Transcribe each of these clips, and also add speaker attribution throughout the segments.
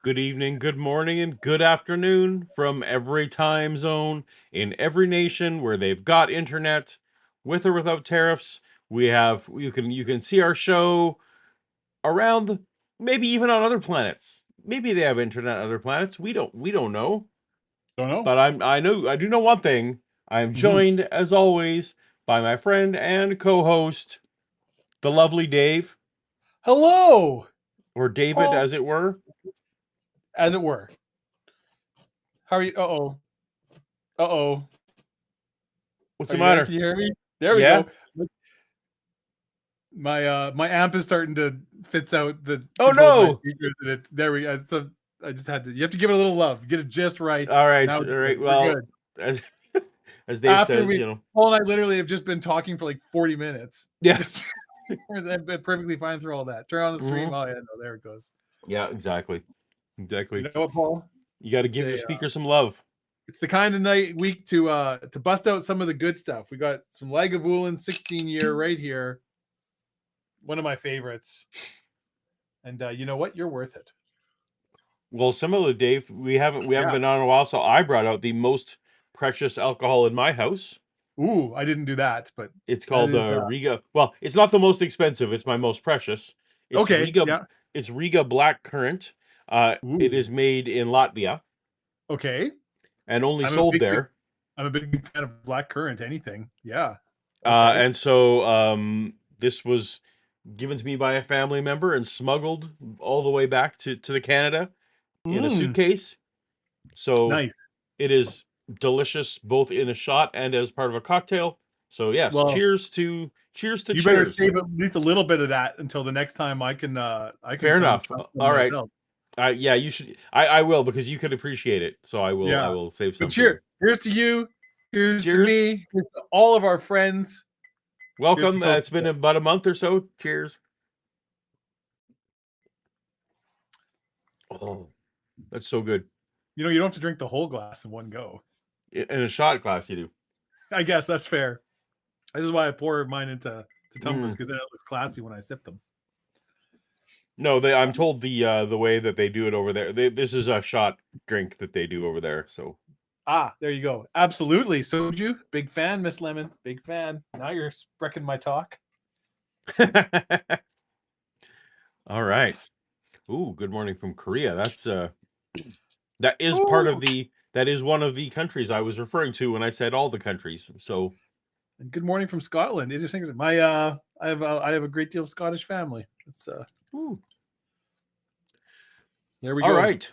Speaker 1: Good evening, good morning, and good afternoon from every time zone in every nation where they've got internet, with or without tariffs. You can see our show around, maybe even on other planets. Maybe they have internet on other planets. We don't know.
Speaker 2: Don't know.
Speaker 1: But I do know one thing. I am
Speaker 2: Mhm.
Speaker 1: joined as always by my friend and co-host, the lovely Dave,
Speaker 2: Hello,
Speaker 1: or David
Speaker 2: Paul,
Speaker 1: as it were.
Speaker 2: as it were. How are you? Uh-oh. Uh-oh.
Speaker 1: What's
Speaker 2: Are
Speaker 1: the
Speaker 2: you there? Can
Speaker 1: matter?
Speaker 2: you hear me? There we
Speaker 1: Yeah?
Speaker 2: go. My amp is starting to fits out the
Speaker 1: Oh
Speaker 2: controls of my
Speaker 1: no.
Speaker 2: speakers, and it's there we go. So I just had to. You have to give it a little love. Get it just right.
Speaker 1: All right,
Speaker 2: Now
Speaker 1: all right.
Speaker 2: we're
Speaker 1: Well,
Speaker 2: good.
Speaker 1: as as Dave
Speaker 2: After
Speaker 1: says,
Speaker 2: we, Paul and I literally have just been talking for like 40 minutes.
Speaker 1: yeah,
Speaker 2: Just I've been perfectly fine through all that. Turn on the stream.
Speaker 1: hmm
Speaker 2: Oh yeah, no, there it goes.
Speaker 1: yeah, exactly,
Speaker 2: You
Speaker 1: exactly.
Speaker 2: know what, Paul?
Speaker 1: You got to
Speaker 2: It's
Speaker 1: give your
Speaker 2: a
Speaker 1: speaker some love.
Speaker 2: it's the kind of night week to bust out some of the good stuff. We got some Lagavulin 16-year right here, one of my favorites. And you know what? You're worth it.
Speaker 1: Well, similar to Dave, we haven't
Speaker 2: Yeah.
Speaker 1: been on in a while, so I brought out the most precious alcohol in my house.
Speaker 2: Ooh, I didn't do that, but
Speaker 1: It's
Speaker 2: that
Speaker 1: called
Speaker 2: is
Speaker 1: Riga. Well, it's not the most expensive; it's my most precious. It's
Speaker 2: okay.
Speaker 1: Riga.
Speaker 2: Yeah.
Speaker 1: It's Riga Black Currant. It
Speaker 2: Ooh.
Speaker 1: is made in Latvia
Speaker 2: Okay.
Speaker 1: and only
Speaker 2: I'm a
Speaker 1: sold
Speaker 2: big
Speaker 1: there.
Speaker 2: I'm a big fan of black currant. Anything. Yeah. Okay.
Speaker 1: And so this was given to me by a family member and smuggled all the way back to the Canada in a
Speaker 2: Mm,
Speaker 1: suitcase. So
Speaker 2: nice.
Speaker 1: it is delicious both in a shot and as part of a cocktail. So yes,
Speaker 2: Well,
Speaker 1: cheers to
Speaker 2: you better
Speaker 1: cheers.
Speaker 2: save at least a little bit of that until the next time I can
Speaker 1: Fair
Speaker 2: come
Speaker 1: enough.
Speaker 2: try some
Speaker 1: All right.
Speaker 2: myself.
Speaker 1: Yeah, you should. I will, because you could appreciate it. So I
Speaker 2: Yeah.
Speaker 1: will save
Speaker 2: But
Speaker 1: some for you.
Speaker 2: here's to you. Here's to
Speaker 1: Cheers.
Speaker 2: me. Here's to all of our friends. Here's to
Speaker 1: Welcome. It's been
Speaker 2: Toastism.
Speaker 1: about a month or so. Cheers. Oh, that's so good.
Speaker 2: You know, you don't have to drink the whole glass in one go.
Speaker 1: In a shot glass, you do.
Speaker 2: I guess that's fair. This is why I pour mine into tumblers,
Speaker 1: Mm.
Speaker 2: because then it looks classy when I sip them.
Speaker 1: No, I'm told the way that they do it over there. This is a shot drink that they do over there. So
Speaker 2: There you go. Absolutely. Soju, big fan, Miss Lemon, big fan. Now you're wrecking my talk.
Speaker 1: all right. Ooh, good morning from Korea. That is part of
Speaker 2: Ooh,
Speaker 1: that is one of the countries I was referring to when I said all the countries. So
Speaker 2: and good morning from Scotland. It just thinks my I have a great deal of Scottish family. It's
Speaker 1: ooh.
Speaker 2: There we
Speaker 1: All
Speaker 2: go.
Speaker 1: right.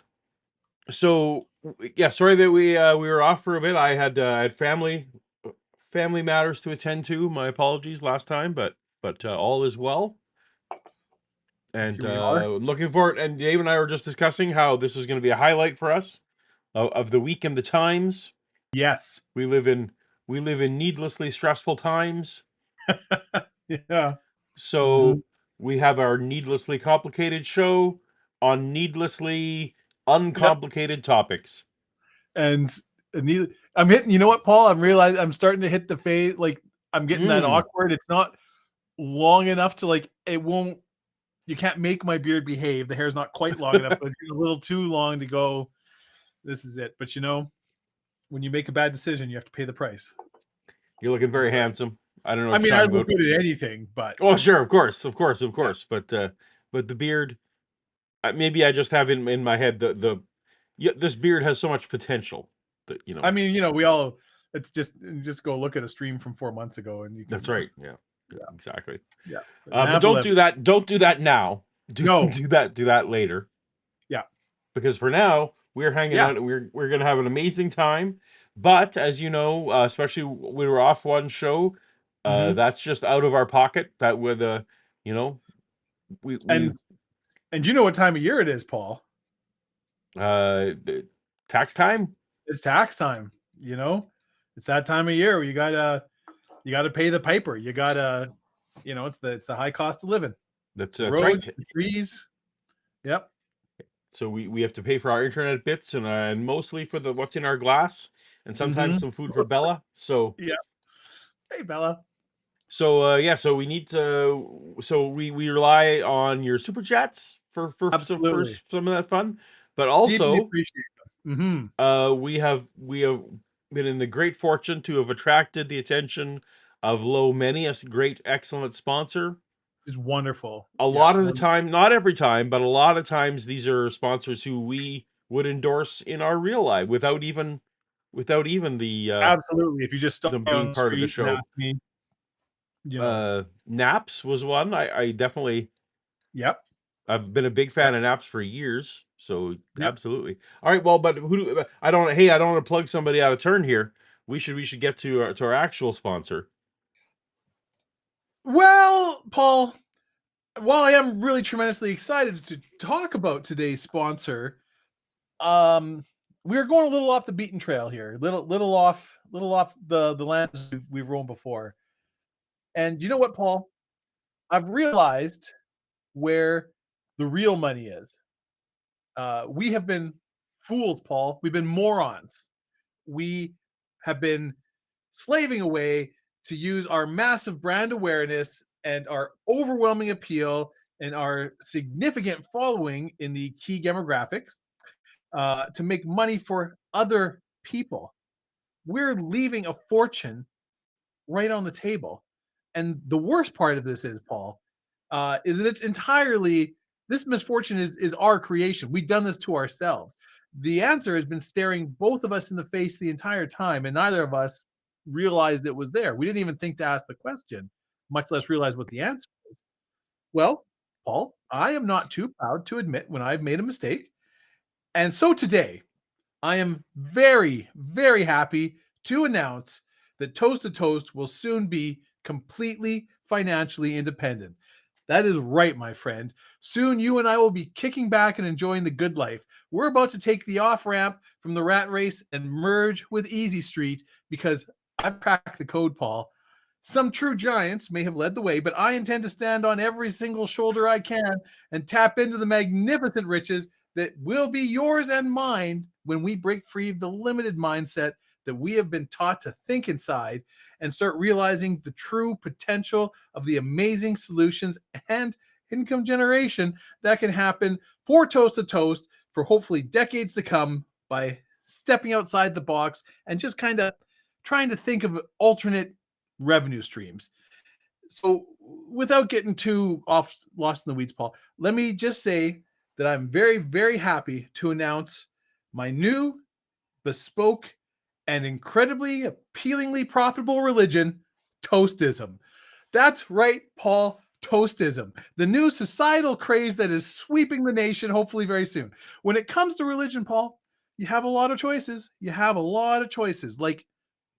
Speaker 1: So yeah, sorry that we were off for a bit. I had family matters to attend to. My apologies last time, but all is well. And
Speaker 2: Here we are.
Speaker 1: looking forward. And Dave and I were just discussing how this is going to be a highlight for us of the week and the times.
Speaker 2: Yes.
Speaker 1: We live in needlessly stressful times.
Speaker 2: Yeah.
Speaker 1: So
Speaker 2: Mhm.
Speaker 1: we have our needlessly complicated show on needlessly
Speaker 2: Yep.
Speaker 1: uncomplicated topics.
Speaker 2: And I'm hitting. You know what, Paul? I'm realizing I'm starting to hit the phase. Like I'm getting that
Speaker 1: Mm.
Speaker 2: awkward. It's not long enough to like. It won't. You can't make my beard behave. The hair's not quite long enough, but it's getting a little too long to go. This is it. But you know, when you make a bad decision, you have to pay the price.
Speaker 1: You're looking very
Speaker 2: But,
Speaker 1: handsome. I don't know
Speaker 2: I
Speaker 1: what
Speaker 2: mean,
Speaker 1: you're
Speaker 2: I
Speaker 1: talking
Speaker 2: look
Speaker 1: about.
Speaker 2: good at anything, but
Speaker 1: Oh, sure, of course, of course, of
Speaker 2: yeah.
Speaker 1: course. But the beard, maybe I just have in my head yeah, this beard has so much potential that
Speaker 2: I mean, you know, we all. It's just go look at a stream from 4 months ago, and you
Speaker 1: That's
Speaker 2: can.
Speaker 1: right. Yeah,
Speaker 2: Yeah,
Speaker 1: exactly.
Speaker 2: yeah. There's an
Speaker 1: But
Speaker 2: ample
Speaker 1: don't
Speaker 2: evidence.
Speaker 1: do that. Don't do that now.
Speaker 2: No.
Speaker 1: Do that later.
Speaker 2: Yeah.
Speaker 1: Because for now we're hanging
Speaker 2: Yeah.
Speaker 1: out. We're gonna have an amazing time. But as you know, especially we were off one show,
Speaker 2: Hmm.
Speaker 1: that's just out of our pocket. That with you know, we
Speaker 2: And you know what time of year it is, Paul?
Speaker 1: the tax time.
Speaker 2: It's tax time. You know, it's that time of year where you gotta pay the piper. You gotta, it's the high cost of living. The
Speaker 1: That's right.
Speaker 2: roads, the trees. Yep.
Speaker 1: So we have to pay for our internet bits and mostly for the what's in our glass and sometimes
Speaker 2: Mm-hmm.
Speaker 1: some food for Bella. So
Speaker 2: Yeah. Hey, Bella.
Speaker 1: yeah, so we need to we rely on your super chats for
Speaker 2: Absolutely.
Speaker 1: some of that fun. But
Speaker 2: Deeply
Speaker 1: also,
Speaker 2: appreciate them. Mhm.
Speaker 1: we have been in the great fortune to have attracted the attention of Lo Many, a great, excellent sponsor.
Speaker 2: It's wonderful.
Speaker 1: A
Speaker 2: Yeah,
Speaker 1: lot of the
Speaker 2: wonderful.
Speaker 1: time, not every time, but a lot of times, these are sponsors who we would endorse in our real life without even
Speaker 2: Absolutely. If you just stop
Speaker 1: them
Speaker 2: me on
Speaker 1: being
Speaker 2: the
Speaker 1: part of the
Speaker 2: street and
Speaker 1: show.
Speaker 2: ask me, you know.
Speaker 1: Naps was one. I definitely
Speaker 2: Yep,
Speaker 1: I've been a big
Speaker 2: yep,
Speaker 1: fan of Naps for years, so
Speaker 2: yep.
Speaker 1: absolutely. All right, well, but I don't. Hey, I don't want to plug somebody out of turn here. We should get to our actual sponsor.
Speaker 2: Well, Paul, while I am really tremendously excited to talk about today's sponsor, um, we're going a little off the beaten trail here, little off the lands we've roamed before. And you know what, Paul? I've realized where the real money is. We have been fools, Paul. We've been morons. We have been slaving away to use our massive brand awareness and our overwhelming appeal and our significant following in the key demographics to make money for other people. We're leaving a fortune right on the table. And the worst part of this is, Paul, is that it's entirely this misfortune is our creation. We've done this to ourselves. The answer has been staring both of us in the face the entire time, and neither of us realized it was there. We didn't even think to ask the question, much less realize what the answer is. Well, Paul, I am not too proud to admit when I've made a mistake. And so today, I am very, very happy to announce that Toast to Toast will soon be completely financially independent. That is right, my friend. Soon you and I will be kicking back and enjoying the good life. We're about to take the off ramp from the rat race and merge with Easy Street because I've cracked the code, Paul. Some true giants may have led the way, but I intend to stand on every single shoulder I can and tap into the magnificent riches that will be yours and mine when we break free of the limited mindset that we have been taught to think inside and start realizing the true potential of the amazing solutions and income generation that can happen for Toast to Toast for hopefully decades to come by stepping outside the box and just kind of trying to think of alternate revenue streams. So, without getting too off lost in the weeds, Paul, let me just say that I'm very, very happy to announce my new bespoke and incredibly appealingly profitable religion, Toastism. That's right, Paul. Toastism, the new societal craze that is sweeping the nation, hopefully very soon. When it comes to religion, Paul, you have a lot of choices. You have a lot of choices, like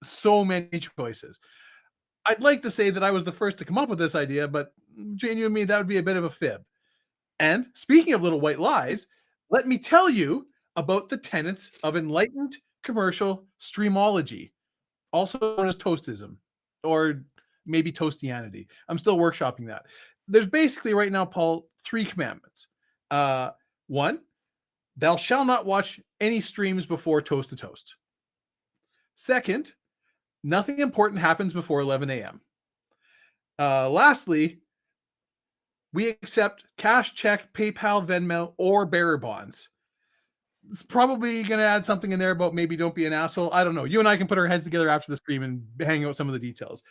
Speaker 2: so many choices. I'd like to say that I was the first to come up with this idea, but between you and me, that would be a bit of a fib. And speaking of little white lies, let me tell you about the tenets of enlightened commercial streamology, also known as Toastism, or maybe Toastianity. I'm still workshopping that. There's basically right now, Paul, three commandments. Uh, one, thou shalt not watch any streams before Toast to Toast. Second, nothing important happens before 11 a.m. Lastly, we accept cash, check, PayPal, Venmo, or bearer bonds. It's probably going to add something in there about maybe don't be an asshole. I don't know. You and I can put our heads together after the stream and hang out some of the details.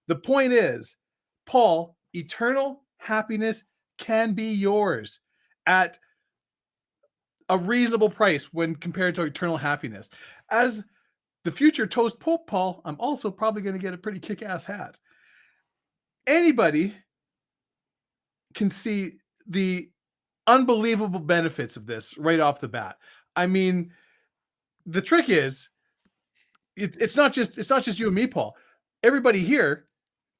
Speaker 2: The point is, Paul, eternal happiness can be yours at a reasonable price when compared to eternal happiness. As the future Toast Pope, Paul, I'm also probably going to get a pretty kick ass hat. Anybody can see the unbelievable benefits of this right off the bat. I mean, the trick is it's not just you and me, Paul. Everybody here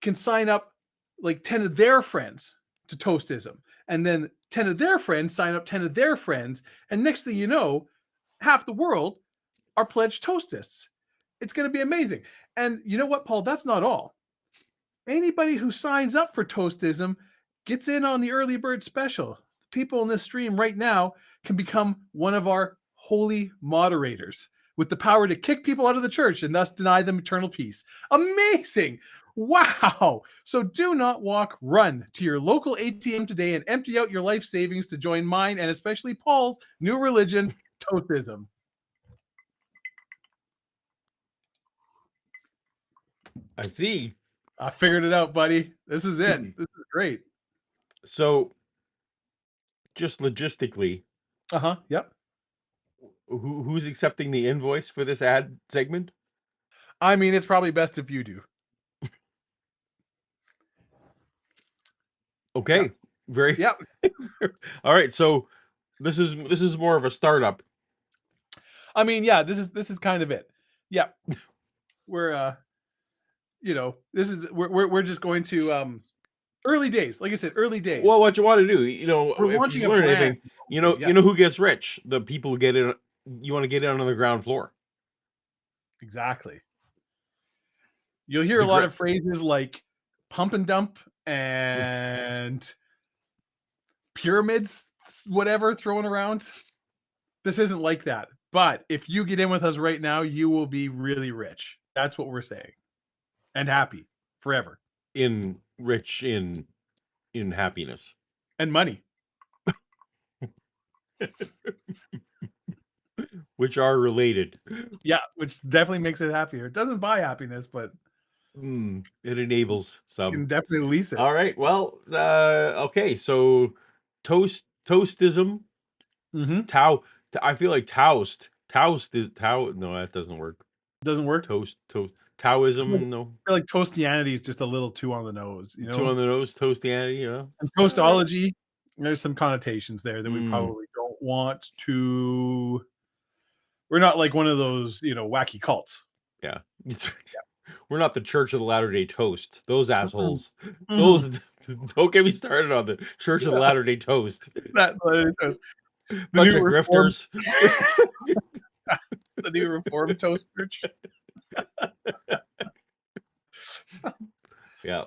Speaker 2: can sign up like 10 of their friends to Toastism. And then 10 of their friends sign up 10 of their friends. And next thing you know, half the world are pledged Toastists. It's going to be amazing. And you know what, Paul? That's not all. Anybody who signs up for Toastism gets in on the early bird special. People in this stream right now can become one of our holy moderators with the power to kick people out of the church and thus deny them eternal peace. Amazing! Wow! So do not walk, run to your local ATM today and empty out your life savings to join mine and especially Paul's new religion, Toastism.
Speaker 1: I see.
Speaker 2: I figured it out, buddy. This is it. This is great.
Speaker 1: So, just logistically,
Speaker 2: Yep.
Speaker 1: who's accepting the invoice for this ad segment?
Speaker 2: I mean, it's probably best if you do.
Speaker 1: Okay.
Speaker 2: Yep.
Speaker 1: Very.
Speaker 2: Yep.
Speaker 1: All right. So this is more of a startup.
Speaker 2: I mean, yeah, this is kind of it. Yep. We're we're just going to early days. Like I said, early days.
Speaker 1: Well, what you want to do,
Speaker 2: We're
Speaker 1: if
Speaker 2: launching
Speaker 1: you
Speaker 2: a
Speaker 1: learn
Speaker 2: brand.
Speaker 1: anything, you know who gets rich? The people who get in. You want to get in on the ground floor.
Speaker 2: Exactly. You'll hear a lot of phrases like pump and dump and pyramids, whatever, thrown around. This isn't like that. But if you get in with us right now, you will be really rich. That's what we're saying. And happy forever.
Speaker 1: Rich in happiness.
Speaker 2: And money.
Speaker 1: Which are related.
Speaker 2: Yeah, which definitely makes it happier. It doesn't buy happiness, but
Speaker 1: it enables some.
Speaker 2: you can definitely lease it.
Speaker 1: All right. Well, okay. So toastism. Tao. I feel like Taoist is Tao. No, that doesn't work.
Speaker 2: Doesn't work.
Speaker 1: Taoism. No.
Speaker 2: I feel like Toastianity is just a little too on the nose.
Speaker 1: Too on the nose. Toastianity. Yeah.
Speaker 2: And Toastology. There's some connotations there that we probably don't want to. We're not like one of those, wacky cults.
Speaker 1: Yeah. We're not the Church of the Latter-day Toast. Those assholes. Those don't get me started on the Church of the Latter-day Toast.
Speaker 2: The
Speaker 1: bunch of grifters.
Speaker 2: The new Reformed Toast Church.
Speaker 1: Yeah.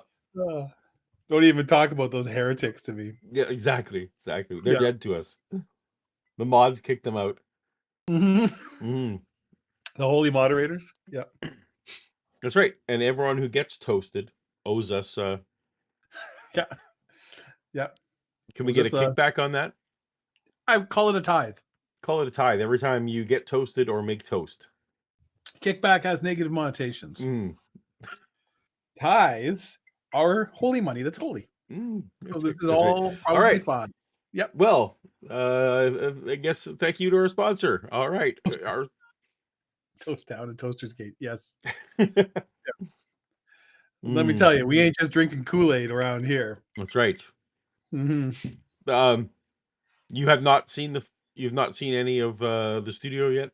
Speaker 2: Don't even talk about those heretics to me.
Speaker 1: Yeah, exactly. They're dead to us. The mods kicked them out.
Speaker 2: The holy moderators. Yeah.
Speaker 1: That's right. And everyone who gets toasted owes us
Speaker 2: Yeah.
Speaker 1: Can we get a kickback on that?
Speaker 2: I call it a tithe.
Speaker 1: Call it a tithe every time you get toasted or make toast.
Speaker 2: Kickback has negative connotations. Tithes are holy money. That's holy. So this is all probably fun. Yep.
Speaker 1: Well, I guess thank you to our sponsor. All right. Our
Speaker 2: Toast Town and Toaster's Gate. Yes. Yep. Let me tell you, we ain't just drinking Kool-Aid around here.
Speaker 1: That's right. You have not seen you've not seen any of the studio yet?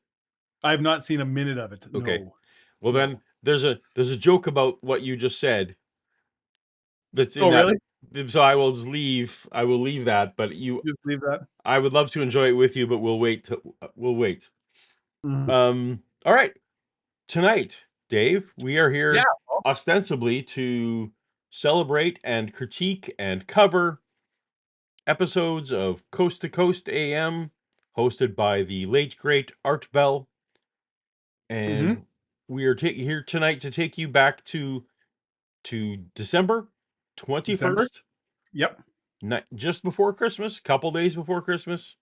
Speaker 2: I have not seen a minute of it.
Speaker 1: Okay.
Speaker 2: No.
Speaker 1: Well, then there's a joke about what you just said. That's in
Speaker 2: really?
Speaker 1: So I will just leave. I will leave that, but you
Speaker 2: just leave that.
Speaker 1: I would love to enjoy it with you, but we'll wait. We'll wait. All right. Tonight, Dave, we are here ostensibly to celebrate and critique and cover episodes of Coast to Coast AM, hosted by the late great Art Bell, and we are here tonight to take you back to December 21st.
Speaker 2: Yep.
Speaker 1: Just before Christmas, couple days before Christmas.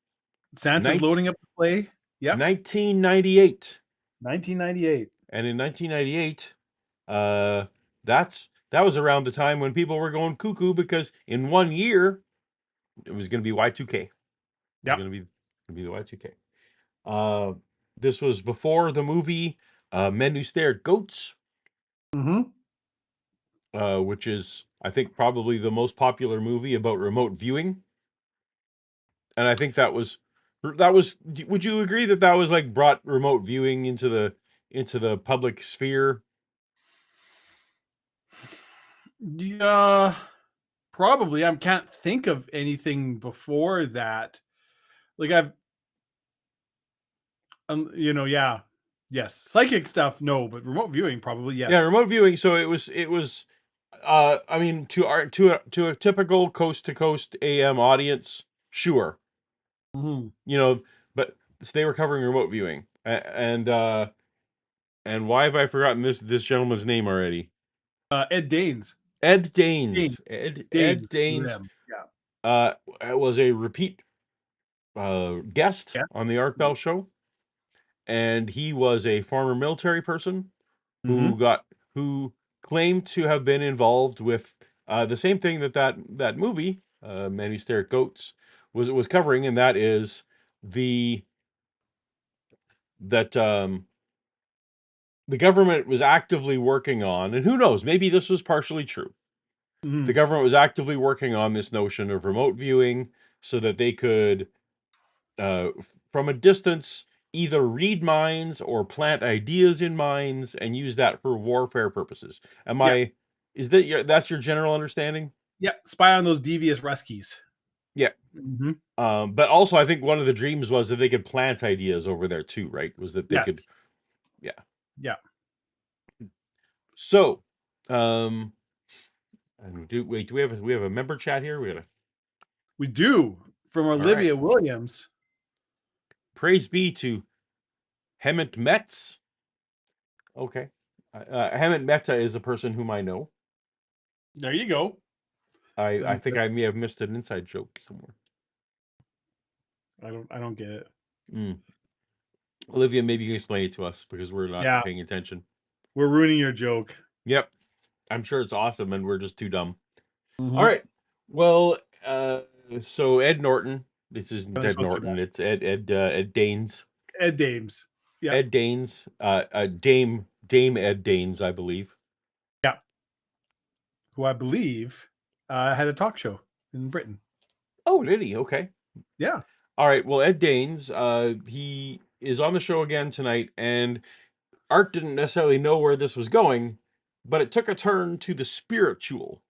Speaker 2: Santa's loading up the play. Yep.
Speaker 1: 1998.
Speaker 2: 1998.
Speaker 1: And in 1998, that was around the time when people were going cuckoo, because in 1 year it was going to be Y2K.
Speaker 2: Yeah,
Speaker 1: going to be the Y2K. This was before the movie Men Who Stare at Goats, which is, I think, probably the most popular movie about remote viewing. And I think that was. Would you agree that was like brought remote viewing into the public sphere?
Speaker 2: Yeah, probably. I can't think of anything before that. Like yes, psychic stuff, no, but remote viewing, probably yes.
Speaker 1: Yeah, remote viewing. So it was. I mean, to a typical coast to coast AM audience, sure. But they were covering remote viewing, and why have I forgotten this gentleman's name already?
Speaker 2: Ed Danes.
Speaker 1: Ed Danes. Ed Danes.
Speaker 2: Yeah.
Speaker 1: Was a repeat guest on the Art Bell show. and he was a former military person
Speaker 2: Mm-hmm.
Speaker 1: who claimed to have been involved with the same thing that movie, Men Who Stare at Goats, was covering, and that is the that the government was actively working on, and who knows, maybe this was partially true.
Speaker 2: Mm-hmm.
Speaker 1: The government was actively working on this notion of remote viewing so that they could, from a distance, either read minds or plant ideas in minds and use that for warfare purposes. Am
Speaker 2: Yeah.
Speaker 1: I? Is that that's your general understanding?
Speaker 2: Yeah. Spy on those devious Ruskies.
Speaker 1: Yeah.
Speaker 2: Mm-hmm.
Speaker 1: But also, I think one of the dreams was that they could plant ideas over there too, right? Was that they could,
Speaker 2: Yes.
Speaker 1: yeah.
Speaker 2: Yeah.
Speaker 1: So, um, and do wait? Do we have a member chat here? We gotta.
Speaker 2: We do from
Speaker 1: All right.
Speaker 2: Olivia Williams.
Speaker 1: Praise be to Hemant Metz. Okay. Hemant Mehta is a person whom I know.
Speaker 2: There you go.
Speaker 1: I think I may have missed an inside joke somewhere.
Speaker 2: I don't get it.
Speaker 1: Mm. Olivia, maybe you can explain it to us because we're not
Speaker 2: Yeah.
Speaker 1: paying attention.
Speaker 2: We're ruining your joke.
Speaker 1: Yep. I'm sure it's awesome and we're just too dumb. All
Speaker 2: Mm-hmm.
Speaker 1: right. Well, so Ed Norton. This isn't
Speaker 2: I'm
Speaker 1: Ed
Speaker 2: supposed to do
Speaker 1: Norton. It's Ed Danes.
Speaker 2: that. Ed Dames. Yeah.
Speaker 1: Ed Danes. Dame Ed Danes, I believe.
Speaker 2: Yeah. Who I believe had a talk show in Britain.
Speaker 1: Oh, did he? Okay.
Speaker 2: Yeah.
Speaker 1: All right. Well, Ed Danes, he is on the show again tonight, and Art didn't necessarily know where this was going, but it took a turn to the spiritual.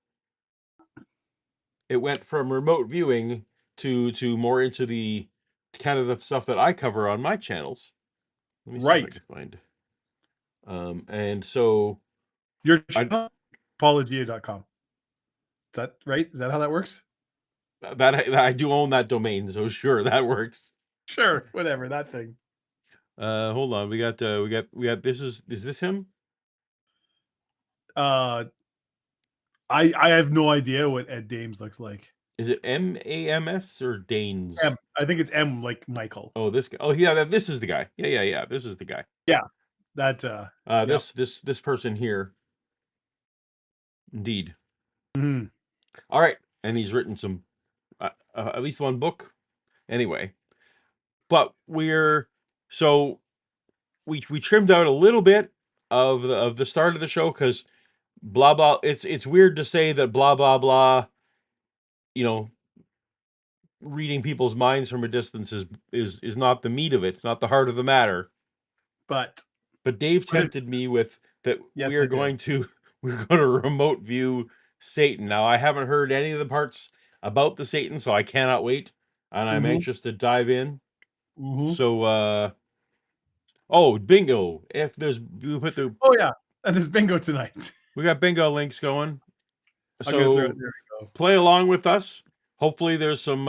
Speaker 1: It went from remote viewing to more into the kind of the stuff that I cover on my channels. Let me see if I
Speaker 2: Right.
Speaker 1: can find. And so
Speaker 2: Your
Speaker 1: I
Speaker 2: channel, Paulogia.com. Is that right? Is that how that works?
Speaker 1: I do own that domain, so sure that works.
Speaker 2: Sure. Whatever. That thing.
Speaker 1: Hold on, we got this is this him?
Speaker 2: Uh I have no idea what Ed Dames looks like.
Speaker 1: Is it MAMS or Danes?
Speaker 2: M. I think it's M like Michael.
Speaker 1: Oh, this guy. Oh, yeah, this is the guy. Yeah. This is the guy.
Speaker 2: Yeah. That yep.
Speaker 1: This person here, indeed.
Speaker 2: Mhm.
Speaker 1: All right, and he's written some, at least one book. Anyway, but so we trimmed out a little bit of the start of the show because blah blah. It's weird to say that blah blah blah. You know, reading people's minds from a distance is not the meat of it, not the heart of the matter.
Speaker 2: But
Speaker 1: But Dave tempted me with that
Speaker 2: yes,
Speaker 1: we are
Speaker 2: I did.
Speaker 1: going to we're going to remote view Satan. Now I haven't heard any of the parts about the Satan, so I cannot wait, and I'm
Speaker 2: Mm-hmm.
Speaker 1: anxious to dive in.
Speaker 2: Mm-hmm.
Speaker 1: So oh, bingo. If there's we put the
Speaker 2: Oh yeah. And there's bingo tonight.
Speaker 1: we got bingo links going.
Speaker 2: I'm gonna throw it.
Speaker 1: So
Speaker 2: There we go.
Speaker 1: play along with us. Hopefully there's some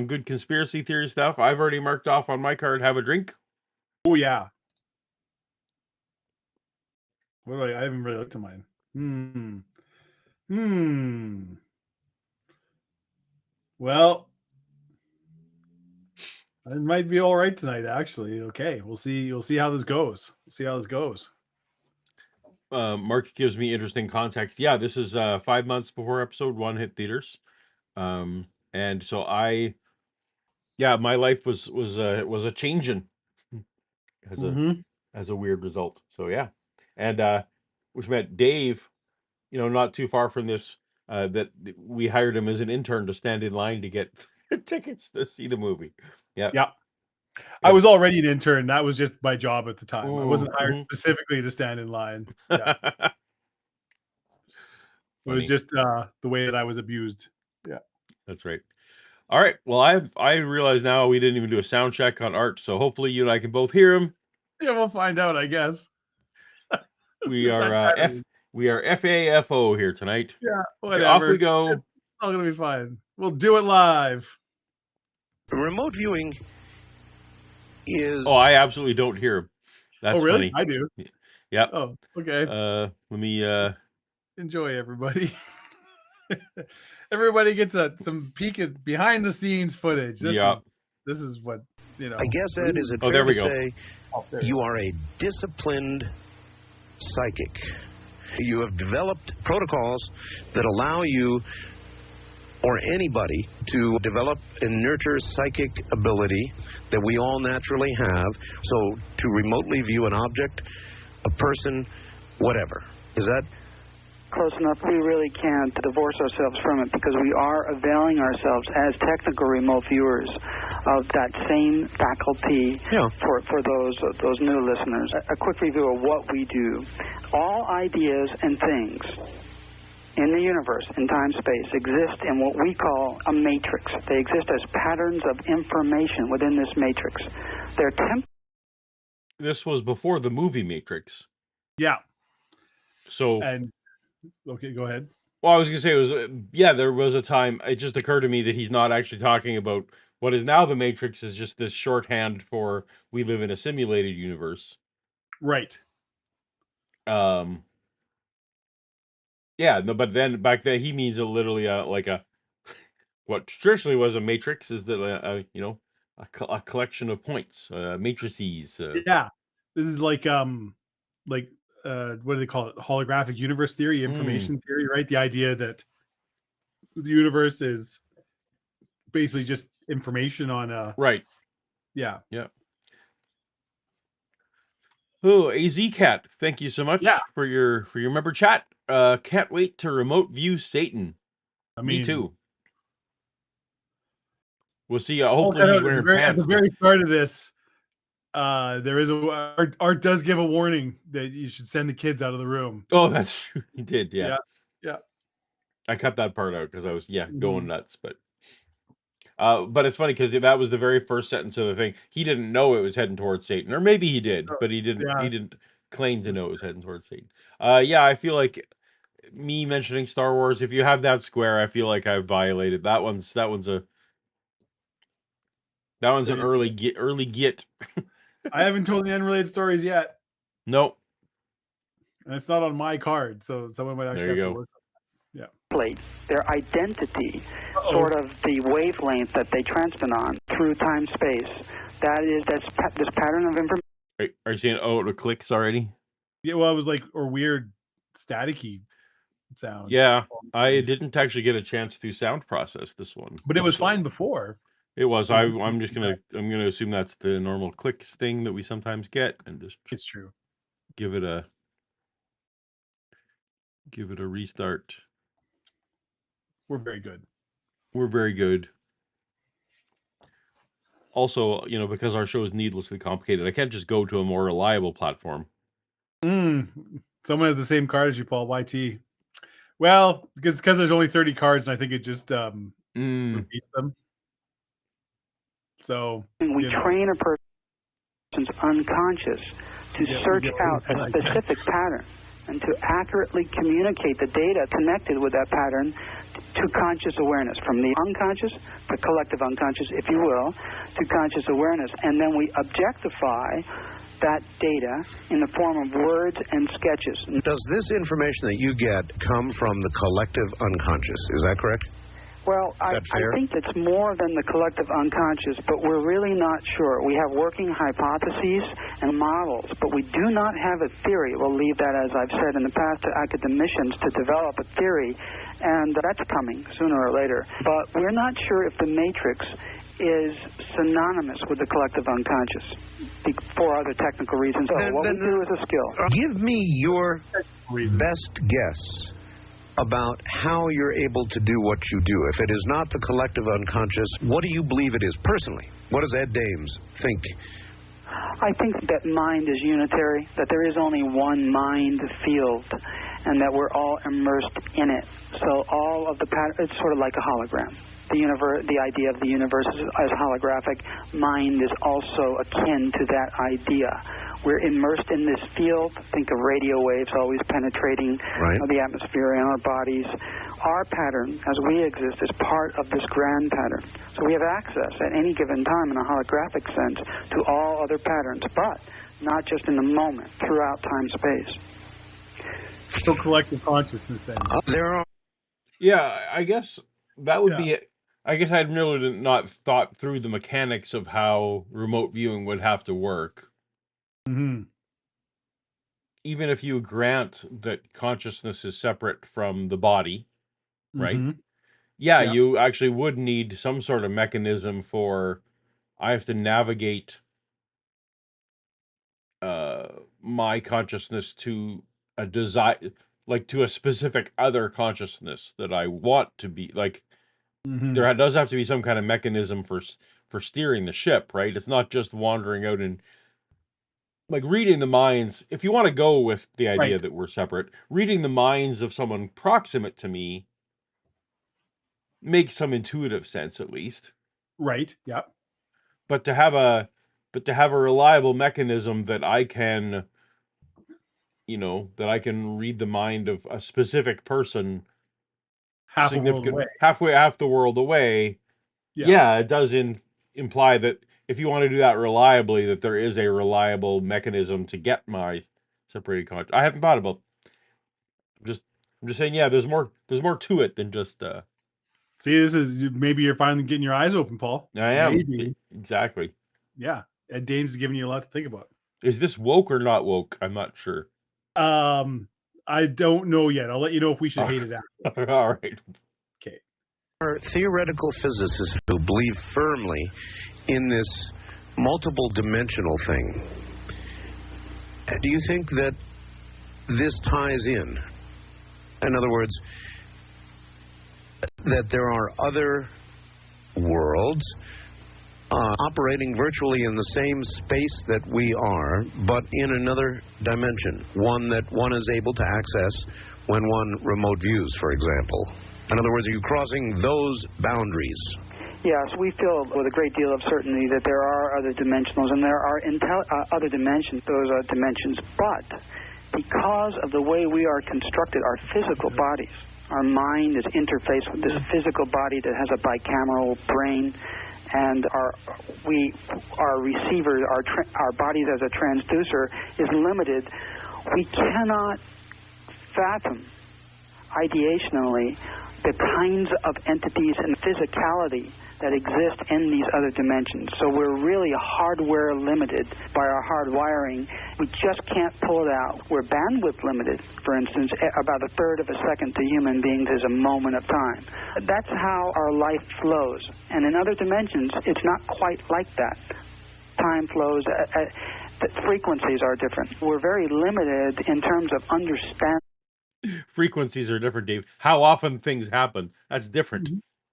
Speaker 1: good conspiracy theory stuff. I've already marked off on my card have a drink.
Speaker 2: Oh yeah. What do I haven't really looked at mine. Well, it might be all right tonight, actually. Okay. We'll see. We'll see how this goes. We'll see how this goes.
Speaker 1: Mark gives me interesting context. Yeah, this is 5 months before episode 1 hit theaters. And so my life was a changing as a
Speaker 2: Mm-hmm.
Speaker 1: as a weird result. So yeah. And which meant Dave, not too far from this, that we hired him as an intern to stand in line to get tickets to see the movie. Yeah.
Speaker 2: Yeah. I was already an intern. That was just my job at the time. I
Speaker 1: Ooh,
Speaker 2: wasn't hired specifically to stand in line. Yeah. It was
Speaker 1: funny.
Speaker 2: just the way that I was abused. Yeah.
Speaker 1: That's right. All right. Well, I realize now we didn't even do a sound check on Art, so hopefully you and I can both hear him.
Speaker 2: Yeah, we'll find out, I guess. It's
Speaker 1: We
Speaker 2: just that
Speaker 1: are
Speaker 2: time of the-
Speaker 1: we are FAFO here tonight.
Speaker 2: Yeah,
Speaker 1: Okay, off
Speaker 2: whatever.
Speaker 1: we
Speaker 2: It's
Speaker 1: go.
Speaker 2: all gonna be fine. We'll do it live.
Speaker 3: Remote viewing is.
Speaker 1: Oh, I absolutely don't hear him. That's
Speaker 2: Oh, really?
Speaker 1: funny.
Speaker 2: I do.
Speaker 1: Yep.
Speaker 2: Oh, okay.
Speaker 1: Let me
Speaker 2: Enjoy, everybody. Everybody gets some peek at behind the scenes footage. This
Speaker 1: yeah.
Speaker 2: is what you know.
Speaker 3: I guess, Ed, is it
Speaker 1: Oh,
Speaker 3: fair
Speaker 1: there we
Speaker 3: to
Speaker 1: go.
Speaker 3: say
Speaker 2: Oh, there
Speaker 3: you are a disciplined psychic? You have developed protocols that allow you or anybody to develop and nurture psychic ability that we all naturally have. So to remotely view an object, a person, whatever. Is that
Speaker 4: close enough? We really can't divorce ourselves from it because we are availing ourselves as technical remote viewers of that same faculty for those new listeners. A quick review of what we do. All ideas and things in the universe, in time-space, exist in what we call a matrix. They exist as patterns of information within this matrix. They're
Speaker 1: This was before the movie Matrix.
Speaker 2: Yeah.
Speaker 1: So,
Speaker 2: And okay, go ahead.
Speaker 1: well, I was going to say, it was, there was a time, it just occurred to me that he's not actually talking about what is now the Matrix is just this shorthand for we live in a simulated universe.
Speaker 2: Right.
Speaker 1: Yeah, no, but then back then he means literally like a what traditionally was a matrix is that a collection of points, matrices.
Speaker 2: Yeah. This is like what do they call it? Holographic universe theory, information theory, right? The idea that the universe is basically just information on a
Speaker 1: Right.
Speaker 2: Yeah.
Speaker 1: Oh, AZ Cat, thank you so much
Speaker 2: Yeah.
Speaker 1: for your member chat. Can't wait to remote view Satan.
Speaker 2: I
Speaker 1: Me
Speaker 2: mean,
Speaker 1: too. We'll see. Hopefully he's wearing
Speaker 2: at
Speaker 1: pants.
Speaker 2: the very start of this, there is Art does give a warning that you should send the kids out of the room.
Speaker 1: Oh, that's true. He did. Yeah.
Speaker 2: Yeah.
Speaker 1: I cut that part out because I was going nuts, but it's funny because that was the very first sentence of the thing. He didn't know it was heading towards Satan, or maybe he did, but he didn't.
Speaker 2: Yeah.
Speaker 1: He didn't claim to know it was heading towards Satan. I feel like me mentioning Star Wars. If you have that square, I feel like I've violated that one's an early get.
Speaker 2: I haven't told the unrelated stories yet,
Speaker 1: Nope.
Speaker 2: and it's not on my card, so someone might actually have to work on it. Yeah.
Speaker 4: plate, their identity, sort of the wavelength that they transmit on through time-space. That's this pattern of information.
Speaker 1: Are you saying it clicks already?
Speaker 2: Yeah, well, it was like weird staticky sound.
Speaker 1: Yeah, I didn't actually get a chance to sound process this one,
Speaker 2: but it was fine before.
Speaker 1: It was. I'm gonna assume that's the normal clicks thing that we sometimes get, and just
Speaker 2: it's true.
Speaker 1: Give it a restart.
Speaker 2: We're very good.
Speaker 1: We're very good. Also, because our show is needlessly complicated, I can't just go to a more reliable platform.
Speaker 2: Someone has the same card as you, Paul. YT. Well, because there's only 30 cards, and I think it just repeats them. So
Speaker 4: we train a person's unconscious to search out a specific pattern and to accurately communicate the data connected with that pattern to conscious awareness, from the unconscious, the collective unconscious, if you will, to conscious awareness. And then we objectify that data in the form of words and sketches.
Speaker 3: Does this information that you get come from the collective unconscious? Is that correct?
Speaker 4: Well, I think it's more than the collective unconscious, but we're really not sure. We have working hypotheses and models, but we do not have a theory. We'll leave that, as I've said in the past, to academicians to develop a theory, and that's coming sooner or later. But we're not sure if the matrix is synonymous with the collective unconscious for other technical reasons. So what we do is a skill.
Speaker 3: Give me your best guess about how you're able to do what you do. If it is not the collective unconscious, what do you believe it is personally? What does Ed Dames think?
Speaker 4: I think that mind is unitary, that there is only one mind field, and that we're all immersed in it. So all of the patterns, it's sort of like a hologram. The idea of the universe as holographic. Mind is also akin to that idea. We're immersed in this field. Think of radio waves always penetrating the atmosphere and our bodies. Our pattern, as we exist, is part of this grand pattern. So we have access at any given time in a holographic sense to all other patterns, but not just in the moment, throughout time-space.
Speaker 2: So collective consciousness then.
Speaker 1: Yeah, I guess that would be it. I guess I'd really not thought through the mechanics of how remote viewing would have to work.
Speaker 2: Mm-hmm.
Speaker 1: Even if you grant that consciousness is separate from the body, right?
Speaker 2: Mm-hmm.
Speaker 1: Yeah,
Speaker 2: Yeah.
Speaker 1: you actually would need some sort of mechanism for, I have to navigate my consciousness to a desire, like to a specific other consciousness that I want to be. Like
Speaker 2: Mm-hmm.
Speaker 1: there does have to be some kind of mechanism for steering the ship, right? It's not just wandering out and like reading the minds. If you want to go with the idea
Speaker 2: Right.
Speaker 1: that we're separate, reading the minds of someone proximate to me makes some intuitive sense at least.
Speaker 2: Right. Yeah.
Speaker 1: But to have a reliable mechanism that I can, that I can read the mind of a specific person
Speaker 2: Half a world away.
Speaker 1: half the world away. Yeah, it does imply that if you want to do that reliably, that there is a reliable mechanism to get my separated conscious. I haven't thought about. I'm just saying, yeah, there's more to it than just
Speaker 2: See, this is maybe you're finally getting your eyes open, Paul.
Speaker 1: I am.
Speaker 2: Maybe.
Speaker 1: Exactly.
Speaker 2: Yeah. And Dame's giving you a lot to think about.
Speaker 1: Is this woke or not woke? I'm not sure.
Speaker 2: I don't know yet. I'll let you know if we should hate it after.
Speaker 1: All right.
Speaker 2: Okay.
Speaker 3: Are theoretical physicists who believe firmly in this multiple dimensional thing. Do you think that this ties in? In other words, that there are other worlds operating virtually in the same space that we are, but in another dimension, one that one is able to access when one remote views, for example. In other words, are you crossing those boundaries?
Speaker 4: Yes, we feel with a great deal of certainty that there are other dimensionals and there are other dimensions, those are dimensions, but because of the way we are constructed, our physical bodies, our mind is interfaced with this physical body that has a bicameral brain, and our receiver, our bodies as a transducer is limited. We cannot fathom ideationally the kinds of entities and physicality that exist in these other dimensions. So we're really hardware limited by our hardwiring. We just can't pull it out. We're bandwidth limited. For instance, about a third of a second to human beings is a moment of time. That's how our life flows. And in other dimensions, it's not quite like that. Time flows, the frequencies are different. We're very limited in terms of understanding.
Speaker 1: Frequencies are different, Dave. How often things happen, that's different.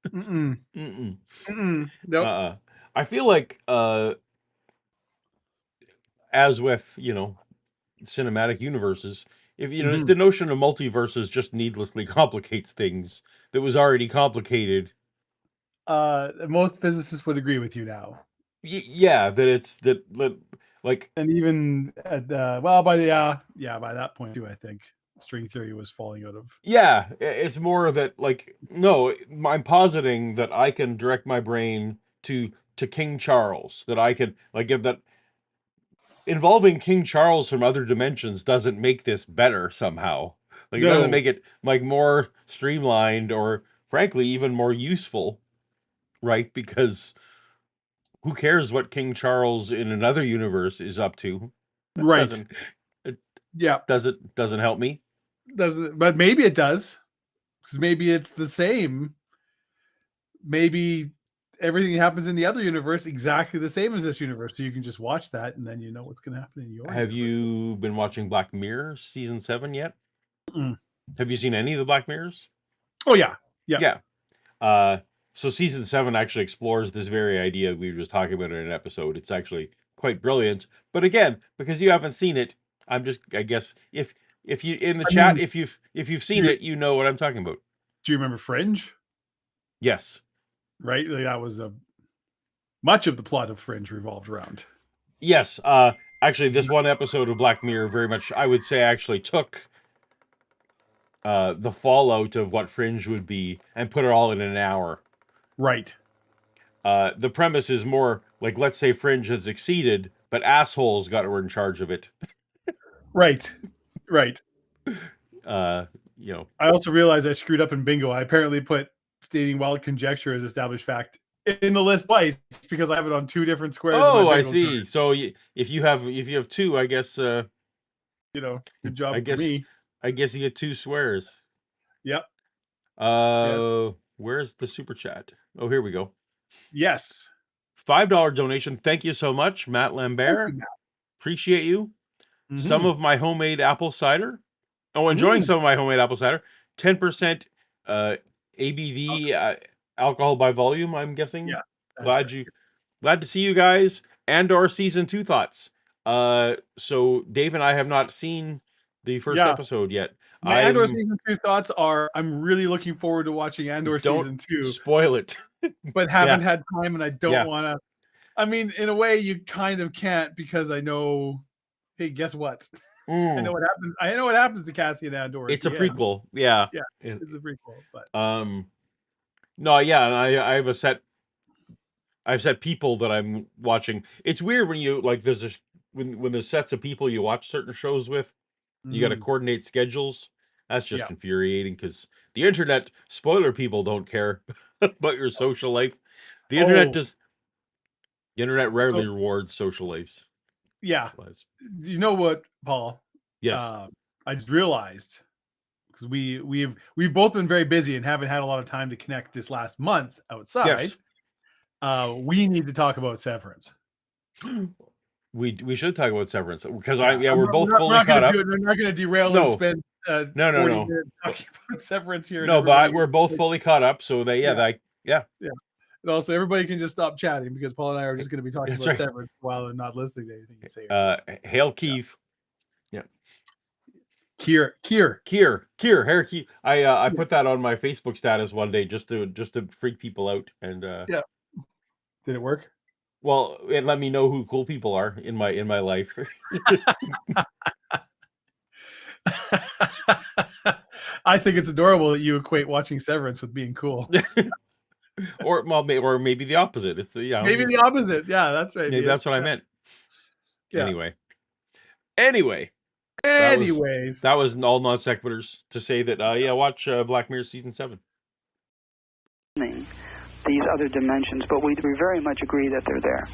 Speaker 2: Mm-mm.
Speaker 1: Mm-mm.
Speaker 2: Mm-mm. Nope.
Speaker 1: I feel like as with cinematic universes, if the notion of multiverses just needlessly complicates things that was already complicated.
Speaker 2: Most physicists would agree with you now.
Speaker 1: Yeah, that it's that like,
Speaker 2: and even at by that point too, I think string theory was falling out of.
Speaker 1: Yeah, it's more that like, no, I'm positing that I can direct my brain to King Charles, that I could like, if that involving King Charles from other dimensions doesn't make this better somehow. Like, it doesn't make it like more streamlined or frankly even more useful, right? Because who cares what King Charles in another universe is up to?
Speaker 2: Right.
Speaker 1: Doesn't help me.
Speaker 2: Doesn't, but maybe it does, because maybe it's the same. Maybe everything happens in the other universe exactly the same as this universe, so you can just watch that and then you know what's going to happen in your
Speaker 1: Have
Speaker 2: universe.
Speaker 1: you been watching Black Mirror season 7 yet?
Speaker 2: Mm-mm.
Speaker 1: Have you seen any of the Black Mirrors?
Speaker 2: Oh yeah.
Speaker 1: So season 7 actually explores this very idea we were just talking about in an episode. It's actually quite brilliant. But again, because you haven't seen it, I guess if you in the chat, if you've seen it, you know what I'm talking about.
Speaker 2: Do you remember Fringe?
Speaker 1: Yes.
Speaker 2: Right? Like, that was much of the plot of Fringe revolved around.
Speaker 1: Yes. Actually, this one episode of Black Mirror very much, I would say, actually took the fallout of what Fringe would be and put it all in an hour.
Speaker 2: Right.
Speaker 1: The premise is more like, let's say Fringe had succeeded, but assholes were in charge of it.
Speaker 2: Right.
Speaker 1: I
Speaker 2: also realized I screwed up in bingo. I apparently put stating wild conjecture as established fact in the list twice because I have it on two different squares.
Speaker 1: Oh, I see. So if you have two, I guess
Speaker 2: Good job for me.
Speaker 1: I guess you get two swears.
Speaker 2: Yep.
Speaker 1: Where's the super chat? Oh, here we go.
Speaker 2: Yes.
Speaker 1: $5 donation. Thank you so much, Matt Lambert.
Speaker 2: Thank you, Matt.
Speaker 1: Appreciate you.
Speaker 2: Mhm.
Speaker 1: Some of my homemade apple cider. Oh, enjoying some of my homemade apple cider. 10% ABV alcohol by volume, I'm guessing.
Speaker 2: Yeah.
Speaker 1: Glad to see you guys and our season 2 thoughts. So Dave and I have not seen the first episode yet.
Speaker 2: My Andor season 2 thoughts are I'm really looking forward to watching Andor season 2.
Speaker 1: Spoil it.
Speaker 2: But haven't had time and I don't want to. I mean, in a way you kind of can't because I know, hey, guess what? I know what happens. I know what happens to Cassian Andor.
Speaker 1: It's a prequel. Yeah.
Speaker 2: Yeah. It's a prequel, but
Speaker 1: no, yeah, and I've set people that I'm watching. It's weird when you like when there's sets of people you watch certain shows with. You got to coordinate schedules. That's just infuriating because the internet, spoiler people don't care about your social life. The internet rarely rewards social lives.
Speaker 2: Yeah. You know what, Paul?
Speaker 1: Yes.
Speaker 2: I just realized because we've both been very busy and haven't had a lot of time to connect this last month outside. Yes. We need to talk about Severance.
Speaker 1: We should talk about Severance because we're both fully caught up.
Speaker 2: We're not going to derail and spend 40 minutes talking about Severance here.
Speaker 1: No, but we're both fully caught up, so yeah.
Speaker 2: And also, everybody can just stop chatting because Paul and I are just going to be talking about Severance while they're not listening to anything you say.
Speaker 1: Hail Kiev. Yeah.
Speaker 2: Kier.
Speaker 1: Hair Kiev. I put that on my Facebook status one day just to freak people out and
Speaker 2: Did it work?
Speaker 1: Well, it let me know who cool people are in my life.
Speaker 2: I think it's adorable that you equate watching Severance with being cool.
Speaker 1: or maybe the opposite. It's
Speaker 2: maybe the opposite. Yeah, that's right.
Speaker 1: Maybe that's what I meant. Yeah. Anyway.
Speaker 2: Anyways,
Speaker 1: that was all non sequiturs to say that watch Black Mirror season 7.
Speaker 4: These other dimensions, but we very much agree that they're there.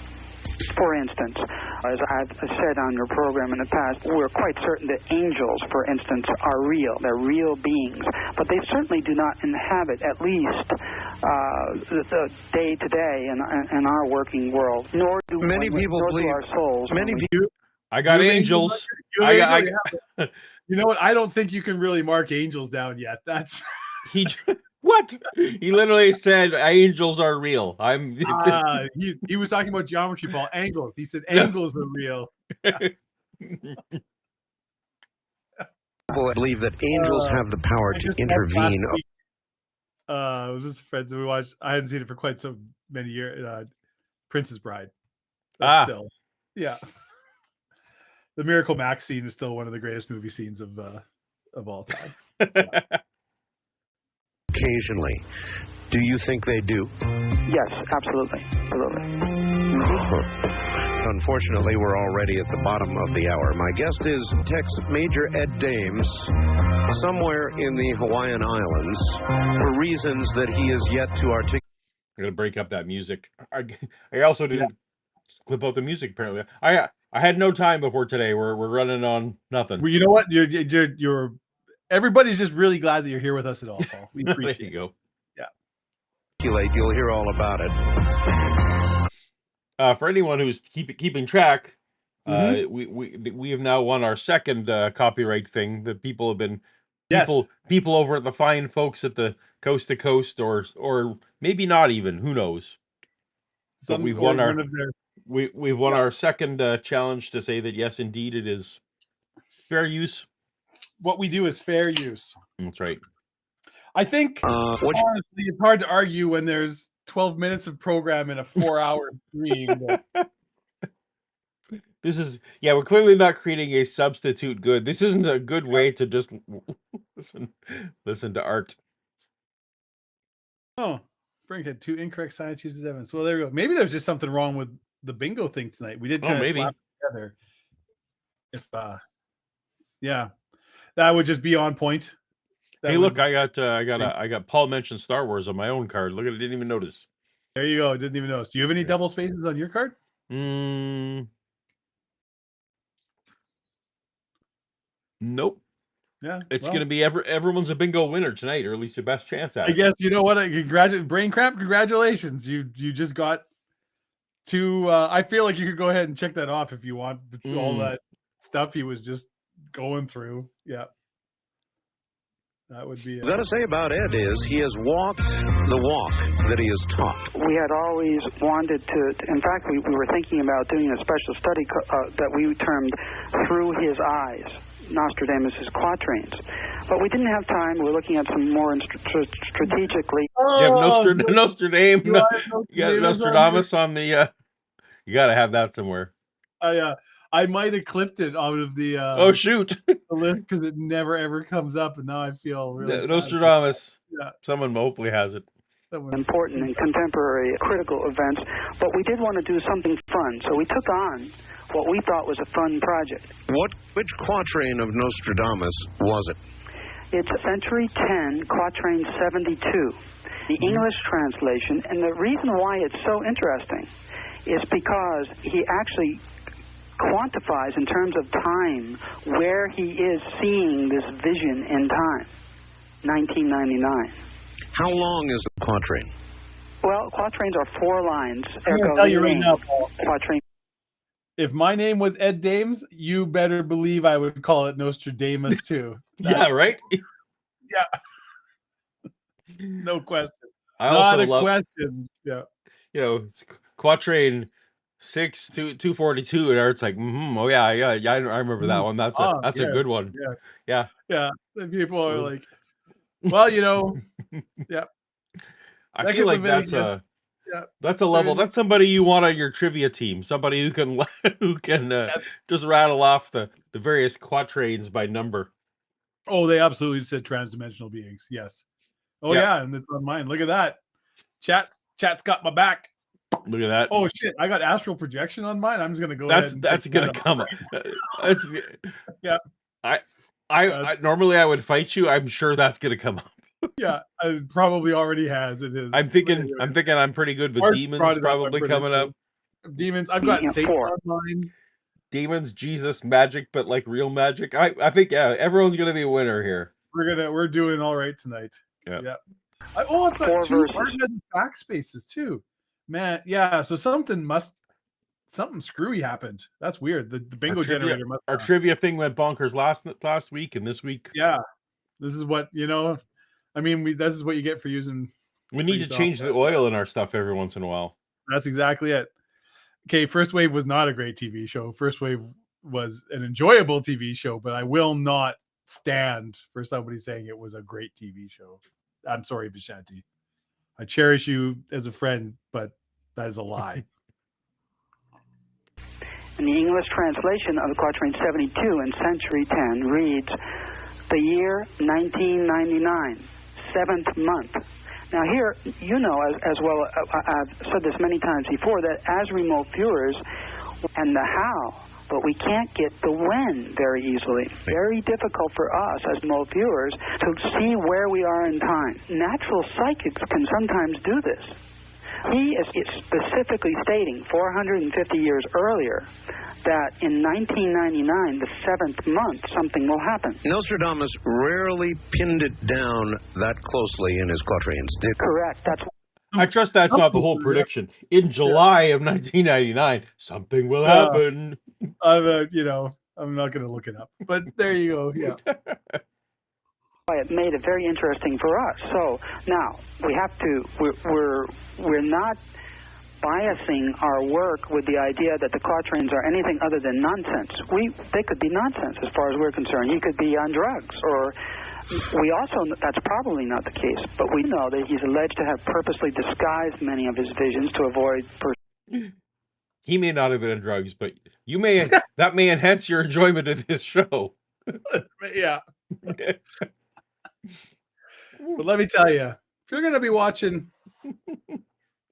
Speaker 4: For instance, as I've said on your program in the past, we're quite certain that angels, for instance, are real. They're real beings, but they certainly do not inhabit, at least the day-to-day in our working world. Nor do
Speaker 3: many people believe
Speaker 4: our souls.
Speaker 3: Many people.
Speaker 1: I got angels.
Speaker 2: You know what? I don't think you can really mark angels down yet. That's
Speaker 1: What? He literally said angels are real.
Speaker 2: He was talking about geometry, Paul. Angles. He said angles are real.
Speaker 3: People believe that angels have the power to intervene.
Speaker 2: It was just friends that we watched. I hadn't seen it for quite so many years. Princess Bride. Still, yeah. The Miracle Max scene is still one of the greatest movie scenes of all time. Yeah.
Speaker 3: Occasionally. Do you think they do?
Speaker 4: Yes, absolutely.
Speaker 3: Unfortunately, we're already at the bottom of the hour. My guest is Tex Major Ed Dames, somewhere in the Hawaiian Islands, for reasons that he is yet to articulate.
Speaker 1: I'm going to break up that music. I also didn't clip out the music, apparently. I had no time before today. We're running on nothing.
Speaker 2: Well, you know what? You're everybody's just really glad that you're here with us at all, Paul. We appreciate
Speaker 1: there you go.
Speaker 2: Yeah.
Speaker 3: You'll hear all about it.
Speaker 1: For anyone who's keeping track, we have now won our second copyright thing that people have been people over at the fine folks at the Coast to Coast or maybe not even, who knows. But we've won our second challenge to say that yes, indeed, it is fair use.
Speaker 2: What we do is fair use.
Speaker 1: That's right.
Speaker 2: I think honestly, it's hard to argue when there's 12 minutes of program in a 4-hour stream.
Speaker 1: This is we're clearly not creating a substitute good. This isn't a good way to just listen to art.
Speaker 2: Oh, Brink had 2 incorrect science uses evidence. Well, there we go. Maybe there's just something wrong with the bingo thing tonight. We did kind of slap it together. If that would just be on point.
Speaker 1: Hey, look, I got Paul mentioned Star Wars on my own card. Look at it, didn't even notice.
Speaker 2: There you go. Didn't even notice. Do you have any double spaces on your card?
Speaker 1: Nope.
Speaker 2: Yeah,
Speaker 1: It's gonna be everyone's a bingo winner tonight, or at least your best chance at
Speaker 2: I
Speaker 1: it.
Speaker 2: guess you know what? Brain cramp. Congratulations. You just got two. I feel like you could go ahead and check that off if you want. All that stuff he was just going through. Yeah. That would be.
Speaker 3: What I've got to say about Ed is he has walked the walk that he has taught.
Speaker 4: We had always wanted to, in fact, we were thinking about doing a special study that we termed Through His Eyes, Nostradamus' quatrains. But we didn't have time. We're looking at some more strategically.
Speaker 1: You have Nostradamus. You got Nostradamus on the. You got to have that somewhere.
Speaker 2: I might have clipped it out of the.
Speaker 1: Oh shoot!
Speaker 2: The list because it never ever comes up, and now I feel really
Speaker 1: Nostradamus.
Speaker 2: Yeah.
Speaker 1: Someone hopefully has it.
Speaker 4: Important and contemporary critical events, but we did want to do something fun, so we took on what we thought was a fun project.
Speaker 3: Which quatrain of Nostradamus was it?
Speaker 4: It's Century 10, Quatrain 72, the English translation, and the reason why it's so interesting is because he actually quantifies in terms of time where he is seeing this vision in time. 1999.
Speaker 3: How long is the quatrain?
Speaker 4: Well, quatrains are 4 lines.
Speaker 2: I'm going to tell you right now, Paul.
Speaker 4: Quatrain.
Speaker 2: If my name was Ed Dames, you better believe I would call it Nostradamus too.
Speaker 1: Yeah, right?
Speaker 2: Yeah. No question.
Speaker 1: I also
Speaker 2: Not a
Speaker 1: love
Speaker 2: question. Yeah.
Speaker 1: You know, it's quatrain 6 to 242, and it's like, oh yeah, I remember that one. That's a good one. Yeah.
Speaker 2: And people are like, well, you know, yeah.
Speaker 1: I feel like that's a level. That's somebody you want on your trivia team. Somebody who can just rattle off the various quatrains by number.
Speaker 2: Oh, they absolutely said transdimensional beings. Yes. Oh yeah, and it's on mine. Look at that. Chat's got my back.
Speaker 1: Look at that.
Speaker 2: Oh shit! I got astral projection on mine. I'm just gonna go. That's
Speaker 1: gonna come up.
Speaker 2: Yeah.
Speaker 1: I normally I would fight you. I'm sure that's gonna come up.
Speaker 2: Yeah, it probably already has. It is.
Speaker 1: I'm thinking I'm pretty good with demons probably coming up.
Speaker 2: Demons. I've got Satan on mine.
Speaker 1: Demons, Jesus, magic, but like real magic. I think everyone's gonna be a winner here.
Speaker 2: We're doing all right tonight.
Speaker 1: Yeah.
Speaker 2: I've got 2 fact spaces too. Man, yeah. So something screwy happened. That's weird. The bingo generator.
Speaker 1: Our trivia thing went bonkers last week and this week.
Speaker 2: Yeah, this is what I mean, this is what you get for using.
Speaker 1: We need to change the oil in our stuff every once in a while.
Speaker 2: That's exactly it. Okay, First Wave was not a great TV show. First Wave was an enjoyable TV show, but I will not stand for somebody saying it was a great TV show. I'm sorry, Vishanti. I cherish you as a friend, but that is a lie.
Speaker 4: And the English translation of the Quatrain 72 in Century 10 reads, the year 1999, 7th month. Now here, as well, I've said this many times before, that as remote viewers, and the how, but we can't get the when very easily. Very difficult for us as remote viewers to see where we are in time. Natural psychics can sometimes do this. He is specifically stating 450 years earlier that in 1999, the 7th month, something will happen.
Speaker 3: Nostradamus rarely pinned it down that closely in his quatrains.
Speaker 4: Correct.
Speaker 1: I trust that's not the whole prediction. In July of 1999, something will happen.
Speaker 2: I'm not going to look it up, but there you go. Yeah.
Speaker 4: It made it very interesting for us. So now we have to. We're not biasing our work with the idea that the quatrains are anything other than nonsense. They could be nonsense as far as we're concerned. He could be on drugs, or we also that's probably not the case. But we know that he's alleged to have purposely disguised many of his visions to avoid.
Speaker 1: He may not have been on drugs, but that may enhance your enjoyment of this show.
Speaker 2: Yeah. But let me tell you, if you're going to be watching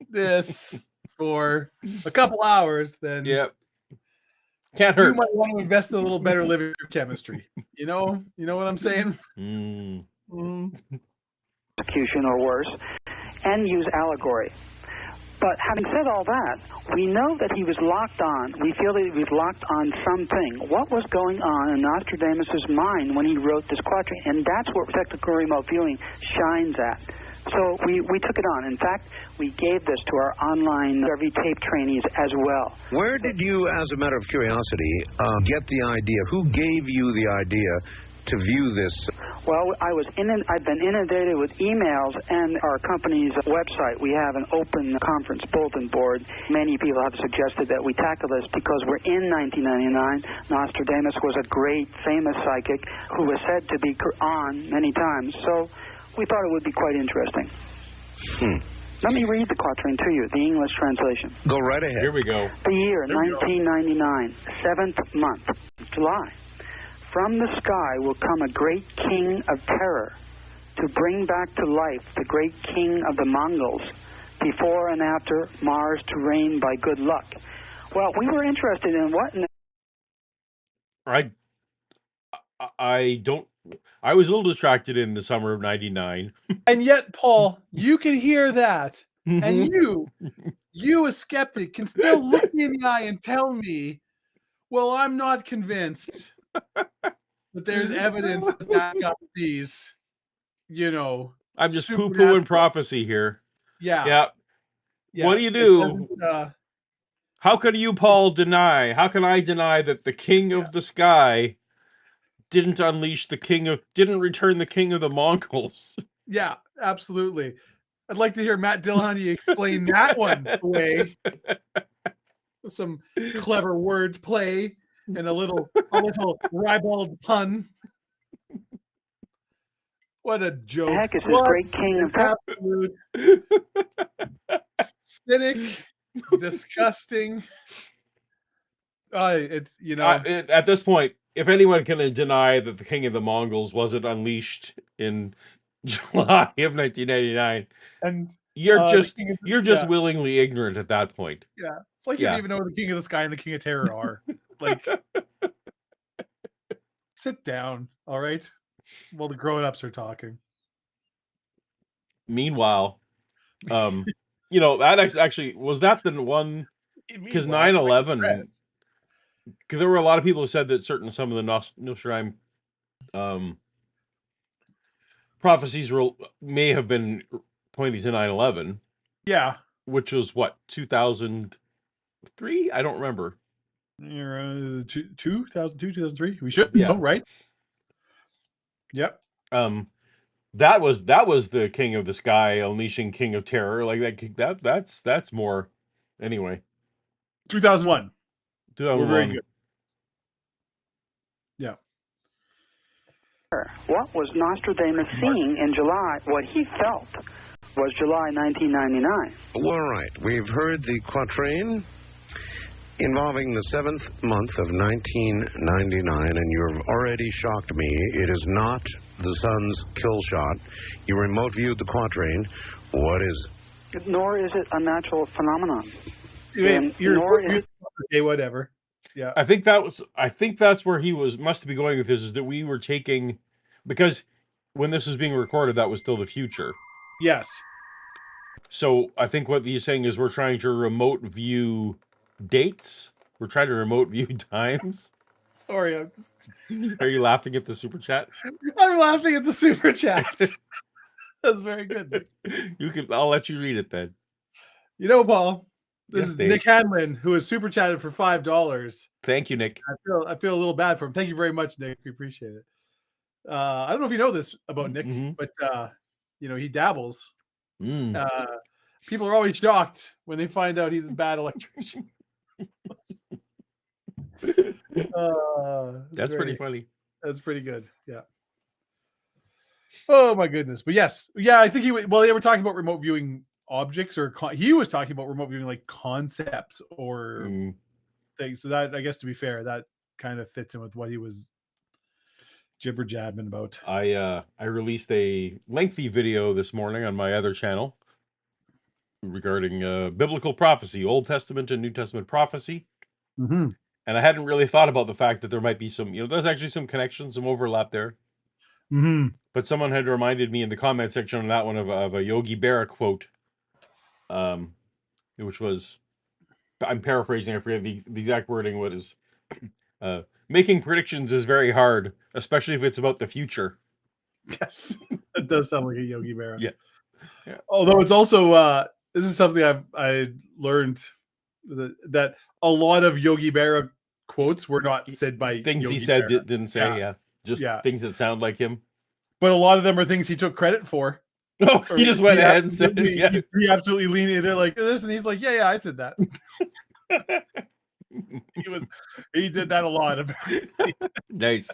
Speaker 2: this for a couple hours, then
Speaker 1: can't hurt.
Speaker 2: You might want to invest in a little better liver chemistry. You know what I'm saying?
Speaker 4: execution or worse, and use allegory. But having said all that, we know that he was locked on. We feel that he was locked on something. What was going on in Nostradamus' mind when he wrote this quatrain? And that's where technical remote viewing shines at. So we took it on. In fact, we gave this to our online every tape trainees as well.
Speaker 3: Where did you, as a matter of curiosity, get the idea? Who gave you the idea to view this?
Speaker 4: Well, I've been inundated with emails and our company's website. We have an open conference bulletin board. Many people have suggested that we tackle this because we're in 1999. Nostradamus was a great, famous psychic who was said to be on many times. So we thought it would be quite interesting. Let me read the quatrain to you, the English translation.
Speaker 3: Go right ahead.
Speaker 1: Here we go.
Speaker 4: The year 1999, 7th month, July. From the sky will come a great king of terror to bring back to life the great king of the Mongols, before and after Mars to reign by good luck. Well, we were interested in what...
Speaker 1: I was a little distracted in the summer of 99.
Speaker 2: And yet, Paul, you can hear that. And you, a skeptic, can still look me in the eye and tell me, well, I'm not convinced that there's evidence to back up these,
Speaker 1: I'm just
Speaker 2: supernatural-
Speaker 1: poo-pooing prophecy here.
Speaker 2: Yeah.
Speaker 1: What do you do? How can you, Paul, deny? How can I deny that the king of the sky didn't didn't return the king of the Mongols?
Speaker 2: Yeah, absolutely. I'd like to hear Matt Dillahunty explain that one away. With some clever word play and a little ribald pun. What a joke.
Speaker 4: The heck is this great king of
Speaker 2: absolute cynic, disgusting. It's,
Speaker 1: at this point, if anyone can deny that the king of the Mongols wasn't unleashed in July of 1999,
Speaker 2: and
Speaker 1: you're just willingly ignorant at that point.
Speaker 2: Yeah, it's like you don't even know who the king of the sky and the king of terror are. Like, sit down, all right? While the grown-ups are talking.
Speaker 1: Meanwhile, that actually was that the one, because 9/11, because there were a lot of people who said that some of the Nostradamus prophecies may have been pointing to 9/11.
Speaker 2: Yeah,
Speaker 1: which was what, 2003? I don't remember.
Speaker 2: 2002, 2003. We should know, right? Yep.
Speaker 1: That was the king of the sky unleashing king of terror. Like that's more. Anyway.
Speaker 2: 2001. We're very good.
Speaker 1: Yeah.
Speaker 4: What was Nostradamus seeing in July? What he felt was July 1999.
Speaker 3: All right. We've heard the quatrain involving the 7th month of 1999, and you've already shocked me. It is not the sun's kill shot. You remote viewed the quatrain. What is
Speaker 4: it? Nor is it a natural phenomenon.
Speaker 2: Okay, whatever. Yeah.
Speaker 1: I think that's where he must be going with this, is that we were taking, because when this was being recorded, that was still the future.
Speaker 2: Yes.
Speaker 1: So I think what he's saying is we're trying to remote view dates. We're trying to remote view times.
Speaker 2: Sorry,
Speaker 1: Are you laughing at the super chat?
Speaker 2: I'm laughing at the super chat. That's very good.
Speaker 1: I'll let you read it then.
Speaker 2: Paul, this is Dave. Nick Hanlon, who has super chatted for $5.
Speaker 1: Thank you, Nick.
Speaker 2: I feel a little bad for him. Thank you very much, Nick. We appreciate it. I don't know if you know this about Nick, but he dabbles. People are always shocked when they find out he's a bad electrician.
Speaker 1: That's pretty funny.
Speaker 2: That's pretty good. Yeah. Oh my goodness. But yes. Yeah, I think they were talking about remote viewing objects, or he was talking about remote viewing like concepts or things. So that, I guess, to be fair, that kind of fits in with what he was jibber jabbing about.
Speaker 1: I released a lengthy video this morning on my other channel regarding biblical prophecy, Old Testament and New Testament prophecy.
Speaker 2: Mm-hmm.
Speaker 1: And I hadn't really thought about the fact that there might be some, there's actually some connections, some overlap there.
Speaker 2: Mm-hmm.
Speaker 1: But someone had reminded me in the comment section on that one of a Yogi Berra quote, which was, I'm paraphrasing, I forget the exact wording. What is, making predictions is very hard, especially if it's about the future.
Speaker 2: Yes, it does sound like a Yogi Berra.
Speaker 1: Yeah. Yeah.
Speaker 2: Although it's also this is something I learned that a lot of Yogi Berra quotes were not said by
Speaker 1: Things
Speaker 2: Yogi
Speaker 1: he said
Speaker 2: Berra.
Speaker 1: didn't say,
Speaker 2: Yeah.
Speaker 1: just
Speaker 2: Yeah.
Speaker 1: things that sound like him.
Speaker 2: But a lot of them are things he took credit for.
Speaker 1: Oh, he just went ahead and said, yeah.
Speaker 2: He absolutely leaned in there like this, and he's like, yeah, I said that. He did that a lot. Apparently.
Speaker 1: Nice.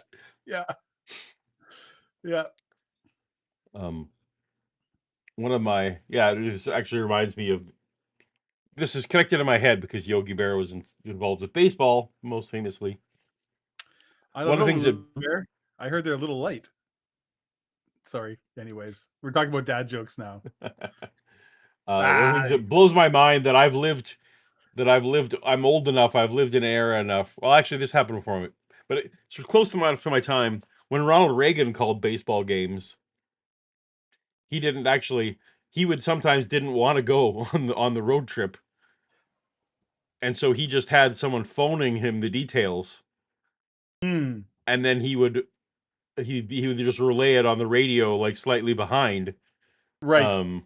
Speaker 2: Yeah. Yeah.
Speaker 1: One of my, it just actually reminds me of, this is connected in my head because Yogi Berra was involved with baseball, most famously.
Speaker 2: I don't know. I heard they're a little light. Sorry. Anyways, we're talking about dad jokes now.
Speaker 1: One of the things that blows my mind that I'm old enough, I've lived in an era enough. Well, actually, this happened before me, but it's close to my time when Ronald Reagan called baseball games. He would sometimes didn't want to go on the road trip. And so he just had someone phoning him the details. And then he would just relay it on the radio, like slightly behind.
Speaker 2: Right.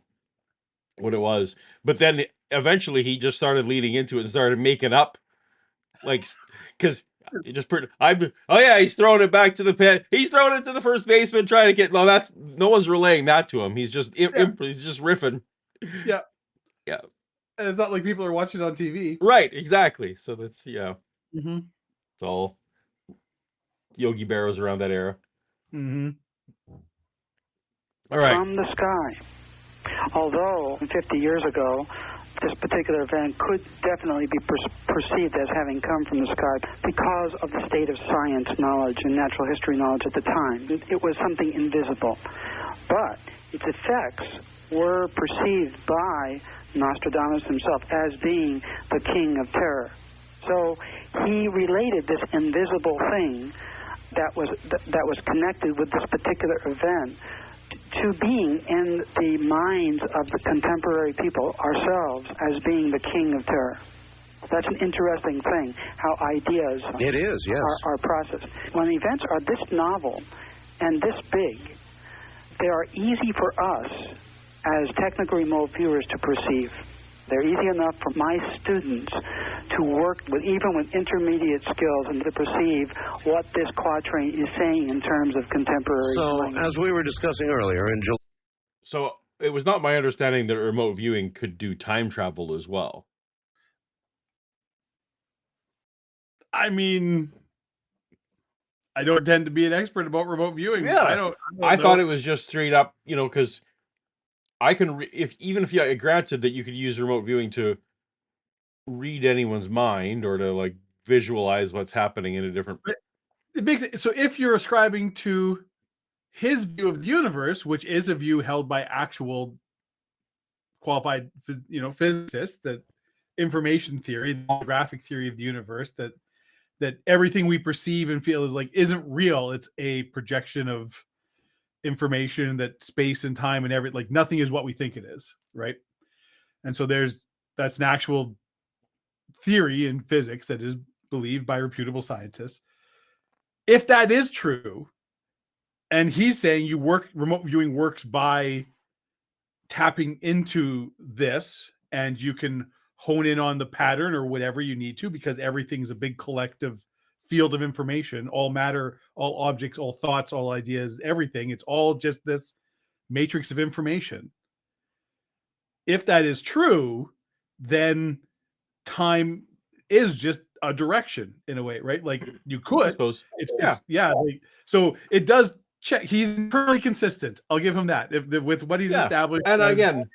Speaker 1: What it was. But then eventually he just started leading into it and started making up, like, because he's throwing it back to the pit. He's throwing it to the first baseman, trying to get. No one's relaying that to him. He's just he's just riffing.
Speaker 2: Yeah.
Speaker 1: Yeah.
Speaker 2: And it's not like people are watching on TV.
Speaker 1: Right. Exactly. So that's
Speaker 2: Mm-hmm.
Speaker 1: It's all Yogi Berra's around that era.
Speaker 2: Mm-hmm.
Speaker 1: All right.
Speaker 4: From the sky. Although 50 years ago, this particular event could definitely be perceived as having come from the sky because of the state of science knowledge and natural history knowledge at the time. It was something invisible. But its effects were perceived by Nostradamus himself as being the king of terror. So he related this invisible thing that was connected with this particular event to being in the minds of the contemporary people, ourselves, as being the king of terror. That's an interesting thing, how ideas are processed. When events are this novel and this big, they are easy for us as technically remote viewers to perceive. They're easy enough for my students to work with, even with intermediate skills, and to perceive what this quatrain is saying in terms of contemporary language.
Speaker 3: As we were discussing earlier,
Speaker 1: so it was not my understanding that remote viewing could do time travel as well.
Speaker 2: I mean, I don't tend to be an expert about remote viewing.
Speaker 1: Yeah, I thought it was just straight up, because I can even if you granted that you could use remote viewing to read anyone's mind or to like visualize what's happening in a different.
Speaker 2: It makes it so if you're ascribing to his view of the universe, which is a view held by actual qualified, physicists, that information theory, the holographic theory of the universe, that everything we perceive and feel isn't real. It's a projection of information, that space and time and nothing is what we think it is, right? And so that's an actual theory in physics that is believed by reputable scientists. If that is true, and he's saying remote viewing works by tapping into this, and you can hone in on the pattern or whatever you need to, because everything's a big collective field of information, all matter, all objects, all thoughts, all ideas, everything. It's all just this matrix of information. If that is true, then time is just a direction in a way, right? Like you could,
Speaker 1: I suppose.
Speaker 2: So it does check. He's internally consistent. I'll give him that with what he's established.
Speaker 1: And again,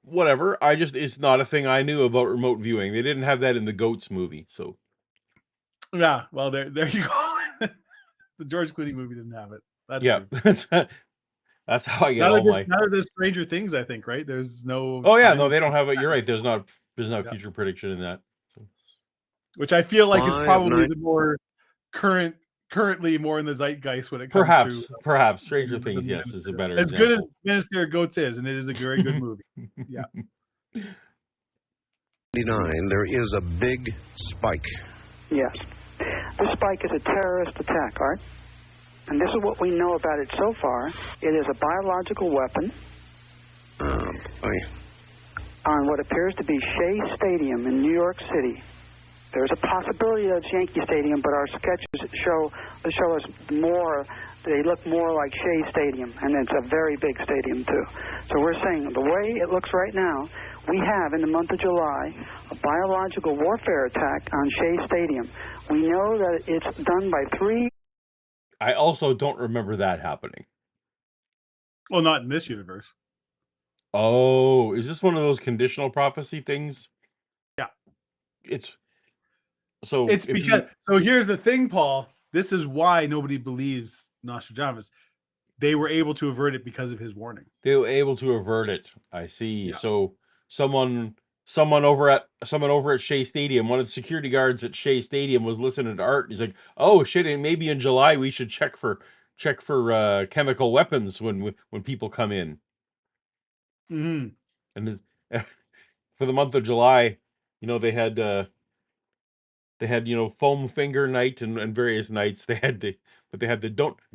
Speaker 2: whatever.
Speaker 1: It's not a thing I knew about remote viewing. They didn't have that in the Goats movie, so.
Speaker 2: Yeah, well, there you go. The George Clooney movie didn't have it. That's
Speaker 1: true. That's how I get all my.
Speaker 2: Now there's Stranger Things, I think, right? There's no.
Speaker 1: Oh yeah, no, they don't have it. You're right. There's not future prediction in that. So.
Speaker 2: Which I feel like is probably the more current currently more in the zeitgeist when it comes to
Speaker 1: Perhaps Stranger
Speaker 2: the
Speaker 1: Things, yes, is a
Speaker 2: Minister.
Speaker 1: better
Speaker 2: As good as
Speaker 1: example.
Speaker 2: Minister of Goats is, and it is a very good movie. Yeah.
Speaker 3: 1999, there is a big spike.
Speaker 4: Yes. This spike is a terrorist attack, Art. And this is what we know about it so far. It is a biological weapon on what appears to be Shea Stadium in New York City. There's a possibility that it's Yankee Stadium, but our sketches show us more. They look more like Shea Stadium, and it's a very big stadium too. So we're saying the way it looks right now, we have in the month of July a biological warfare attack on Shea Stadium. We know that it's done by 3.
Speaker 1: I also don't remember that happening.
Speaker 2: Well, not in this universe.
Speaker 1: Oh, is this one of those conditional prophecy things?
Speaker 2: Yeah.
Speaker 1: It's
Speaker 2: because so here's the thing, Paul. This is why nobody believes Nostradamus. They were able to avert it because of his warning.
Speaker 1: They were able to avert it. I see.
Speaker 2: Yeah.
Speaker 1: So someone over at Shea Stadium, one of the security guards at Shea Stadium was listening to Art. He's like, "Oh shit! And maybe in July we should check for chemical weapons when people come in."
Speaker 2: Mm-hmm.
Speaker 1: And this, for the month of July, they had foam finger night and various nights. They had the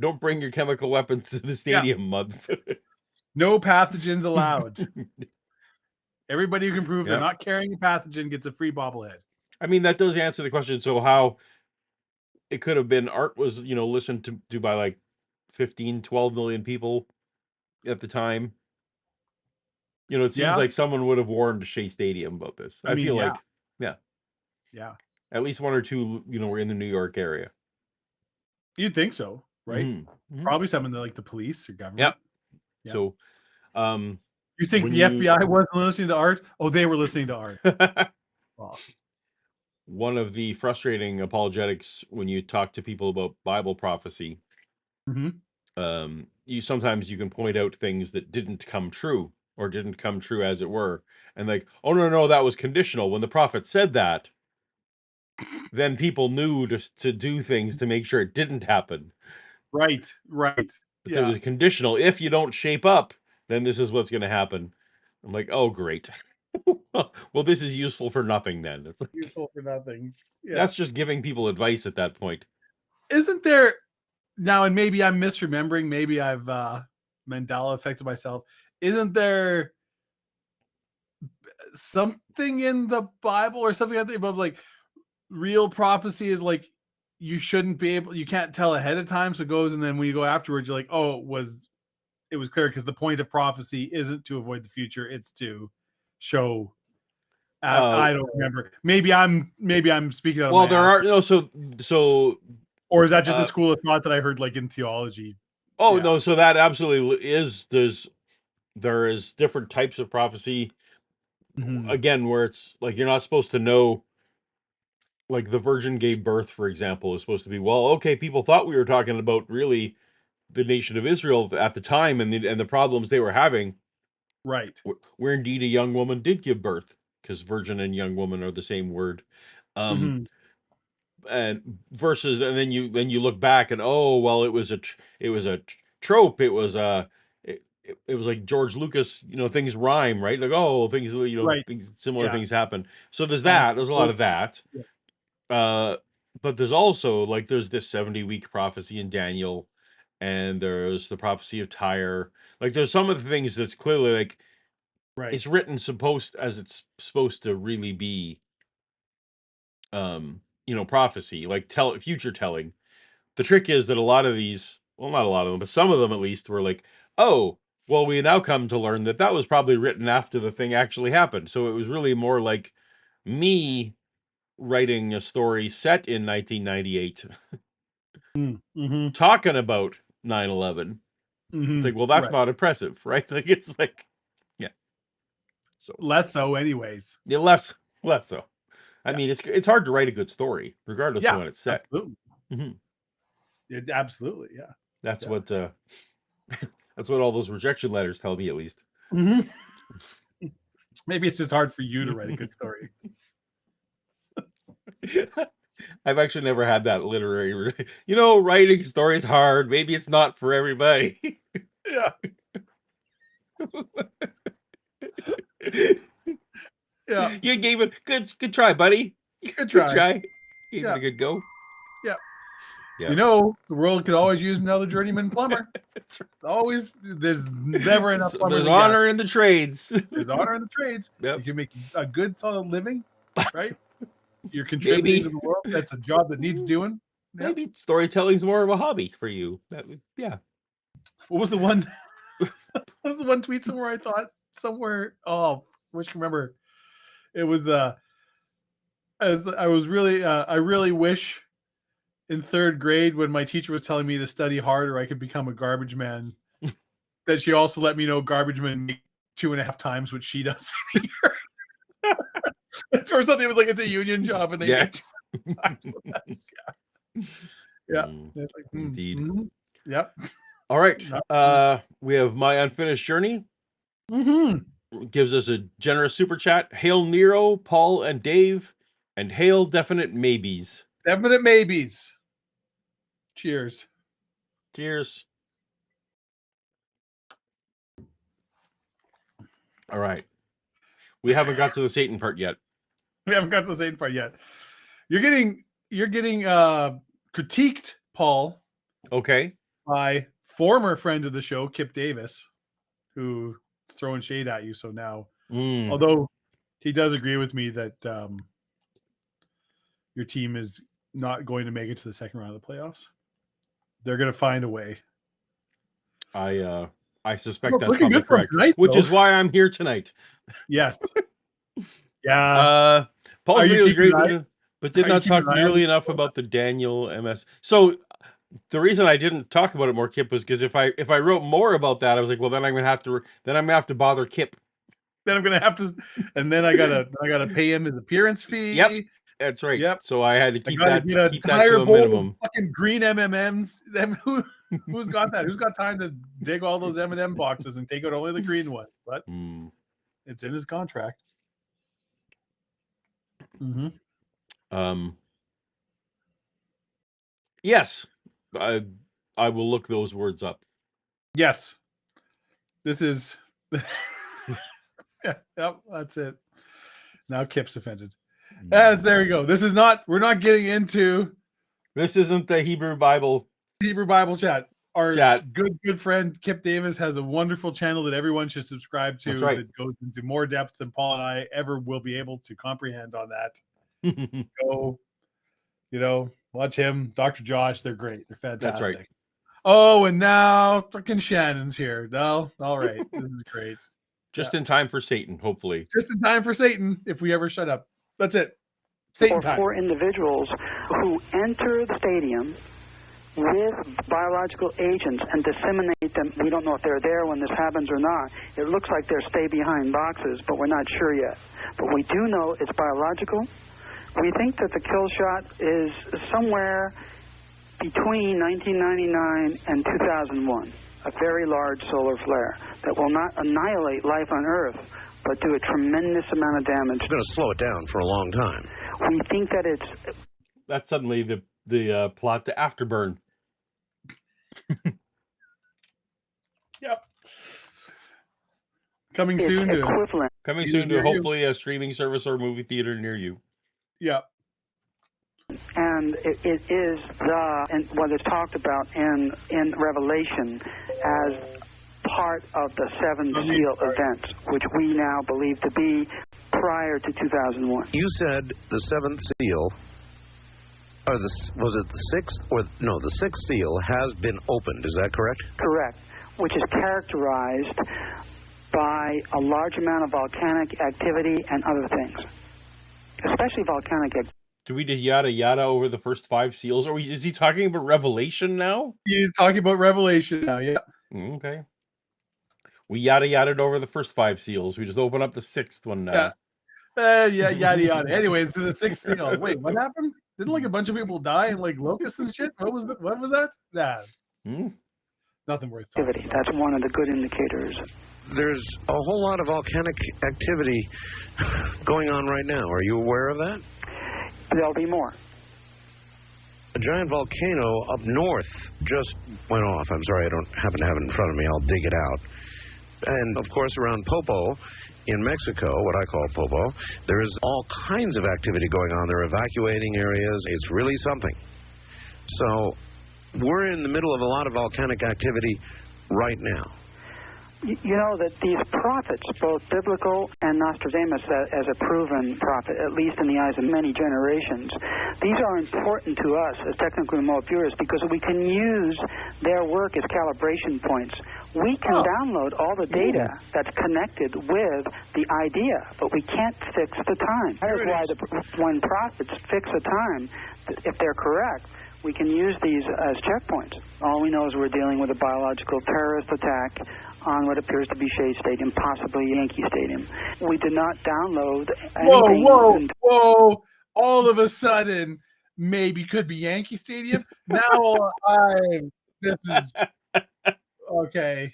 Speaker 1: don't bring your chemical weapons to the stadium month.
Speaker 2: No pathogens allowed. Everybody who can prove they're not carrying a pathogen gets a free bobblehead.
Speaker 1: I mean, that does answer the question. So how it could have been Art was, listened to by like 15, 12 million people at the time. It seems like someone would have warned Shea Stadium about this. I feel like,
Speaker 2: yeah,
Speaker 1: at least one or two, were in the New York area.
Speaker 2: You'd think so, right?
Speaker 1: Mm-hmm.
Speaker 2: Probably someone like the police or government.
Speaker 1: Yeah. So,
Speaker 2: you think the FBI wasn't listening to Art? Oh, they were listening to Art.
Speaker 1: One of the frustrating apologetics when you talk to people about Bible prophecy, sometimes you can point out things that didn't come true or didn't come true as it were, and like, oh no, that was conditional. When the prophet said that, then people knew to do things to make sure it didn't happen.
Speaker 2: Right.
Speaker 1: So it was conditional. If you don't shape up, then this is what's going to happen. I'm like, oh great. Well, this is useful for nothing then. It's like,
Speaker 2: useful for nothing. Yeah.
Speaker 1: That's just giving people advice at that point.
Speaker 2: Isn't there now, and maybe I'm misremembering, maybe I've Mandela affected myself. Isn't there something in the Bible or something about like real prophecy is like you can't tell ahead of time, so it goes, and then when you go afterwards, you're like, oh, it was clear because the point of prophecy isn't to avoid the future, it's to show. I don't remember. Maybe I'm speaking out of my
Speaker 1: there
Speaker 2: ass.
Speaker 1: are no so
Speaker 2: or is that just a school of thought that I heard like in theology?
Speaker 1: No, so that absolutely is. There is different types of prophecy. Again, where it's like you're not supposed to know. Like the virgin gave birth, for example, is supposed to be, well, okay, people thought we were talking about really the nation of Israel at the time and the problems they were having.
Speaker 2: Right.
Speaker 1: Where indeed a young woman did give birth, because virgin and young woman are the same word. And versus, and then you look back and, oh, well, it was a trope. It was it was like George Lucas, things rhyme, right? Like, oh, things,
Speaker 2: right.
Speaker 1: similar things happen. So there's that. There's a lot of that.
Speaker 2: Yeah.
Speaker 1: But there's also there's this 70-week prophecy in Daniel, and there's the prophecy of Tyre. Like there's some of the things that's clearly like,
Speaker 2: right,
Speaker 1: it's written as it's supposed to really be, prophecy, like future telling. The trick is that a lot of these, well, not a lot of them, but some of them at least were like, oh, well, we now come to learn that was probably written after the thing actually happened. So it was really more like me writing a story set in 1998 talking about 9/11. It's like, well, that's not impressive, right? Like it's like, yeah, so
Speaker 2: less so anyways.
Speaker 1: Yeah, less so. I mean, it's hard to write a good story regardless of when it's set.
Speaker 2: Absolutely. Absolutely, yeah.
Speaker 1: That's what that's what all those rejection letters tell me, at least.
Speaker 2: Maybe it's just hard for you to write a good story.
Speaker 1: I've actually never had that literary. Writing stories hard. Maybe it's not for everybody.
Speaker 2: Yeah. Yeah.
Speaker 1: You gave it good try, buddy.
Speaker 2: Good try.
Speaker 1: Gave
Speaker 2: Yeah.
Speaker 1: it a good go.
Speaker 2: Yeah.
Speaker 1: Yeah.
Speaker 2: You know, the world could always use another journeyman plumber.
Speaker 1: That's right.
Speaker 2: Always, there's never enough plumbers.
Speaker 1: There's honor in the trades.
Speaker 2: There's honor in the trades.
Speaker 1: Yep.
Speaker 2: You can make a good, solid living, right? You're contributing to the world. That's a job that needs doing. Yep.
Speaker 1: Maybe storytelling's more of a hobby for you. Yeah.
Speaker 2: What was the one? What was the one tweet somewhere I thought somewhere? Oh, which can remember? It was I really wish in third grade when my teacher was telling me to study harder, I could become a garbage man. That she also let me know garbage men make 2.5 times what she does a year. Or something. It was like it's a union job and they make 2.5 times what that's. Yeah. It's like,
Speaker 1: indeed.
Speaker 2: Yep.
Speaker 1: All right. We have My Unfinished Journey. Gives us a generous super chat. Hail Nero, Paul, and Dave, and hail Definite Maybes.
Speaker 2: Definite maybes. Cheers.
Speaker 1: Cheers. All right. We haven't got to the Satan part yet.
Speaker 2: We haven't got to the Satan part yet. You're getting critiqued, Paul.
Speaker 1: Okay.
Speaker 2: By former friend of the show, Kip Davis, who is throwing shade at you. So now, although he does agree with me that your team is not going to make it to the second round of the playoffs, they're going to find a way.
Speaker 1: I suspect that's probably
Speaker 2: good
Speaker 1: correct,
Speaker 2: tonight,
Speaker 1: which is why I'm here tonight.
Speaker 2: Yes. Yeah.
Speaker 1: Paul's video was great, but did not talk nearly enough about the Daniel MS. So the reason I didn't talk about it more, Kip, was because if I wrote more about that, I was like, well, then I'm gonna have to bother Kip.
Speaker 2: Then I'm gonna have to, and then I gotta pay him his appearance fee.
Speaker 1: Yep, that's right.
Speaker 2: Yep.
Speaker 1: So I had to keep that to a
Speaker 2: bowl
Speaker 1: minimum.
Speaker 2: Of fucking green M&Ms. Who's got that? Who's got time to dig all those M&M boxes and take out only the green ones? But it's in his contract.
Speaker 1: Yes, I will look those words up.
Speaker 2: Yes, this is. Yep, that's it. Now Kip's offended. There we go. This is not. We're not getting into.
Speaker 1: This isn't the Hebrew Bible
Speaker 2: chat. Our good friend Kip Davis has a wonderful channel that everyone should subscribe to.
Speaker 1: That's right.
Speaker 2: That goes into more depth than Paul and I ever will be able to comprehend on that. Go, watch him, Dr. Josh. They're great. They're fantastic.
Speaker 1: That's right.
Speaker 2: Oh, and now fucking Shannon's here. No, all right. This is great.
Speaker 1: Just in time for Satan, hopefully.
Speaker 2: Just in time for Satan, if we ever shut up. That's it. Satan time.
Speaker 4: For individuals who enter the stadium with biological agents and disseminate them. We don't know if they're there when this happens or not. It looks like they're stay-behind boxes, but we're not sure yet. But we do know it's biological. We think that the kill shot is somewhere between 1999 and 2001, a very large solar flare that will not annihilate life on Earth, but do a tremendous amount of damage.
Speaker 3: It's going to slow it down for a long time.
Speaker 4: We think that it's...
Speaker 1: That's suddenly the plot to Afterburn.
Speaker 2: Yep. Coming soon
Speaker 1: to hopefully a streaming service or movie theater near you.
Speaker 2: Yeah.
Speaker 4: And it is what is talked about in Revelation as part of the seven seal events, which we now believe to be prior to 2001.
Speaker 3: You said the seventh seal, or was it the sixth? The sixth seal has been opened. Is that correct?
Speaker 4: Correct, which is characterized by a large amount of volcanic activity and other things, especially volcanic activity.
Speaker 1: Do we just yada yada over the first 5 seals? Is he talking about Revelation now?
Speaker 2: He's talking about Revelation now, yeah.
Speaker 1: Okay. We yada yada over the first 5 seals. We just open up the 6th one now.
Speaker 2: Yeah, yada yada. Anyways, to the 6th seal. Wait, what happened? Didn't like a bunch of people die and like locusts and shit? What was that? Nah. Nothing worth talking about.
Speaker 4: That's one of the good indicators.
Speaker 3: There's a whole lot of volcanic activity going on right now. Are you aware of that?
Speaker 4: There'll be more.
Speaker 3: A giant volcano up north just went off. I'm sorry, I don't happen to have it in front of me. I'll dig it out. And, of course, around Popo in Mexico, what I call Popo, there is all kinds of activity going on. They're evacuating areas. It's really something. So we're in the middle of a lot of volcanic activity right now.
Speaker 4: You know that these prophets, both biblical and Nostradamus as a proven prophet, at least in the eyes of many generations, these are important to us as technically remote viewers because we can use their work as calibration points. We can download all the data that's connected with the idea, but we can't fix the time. That is why when prophets fix a time, if they're correct, we can use these as checkpoints. All we know is we're dealing with a biological terrorist attack on what appears to be Shea Stadium, possibly Yankee Stadium. We did not download anything.
Speaker 2: Whoa! All of a sudden, maybe could be Yankee Stadium. Now this is okay.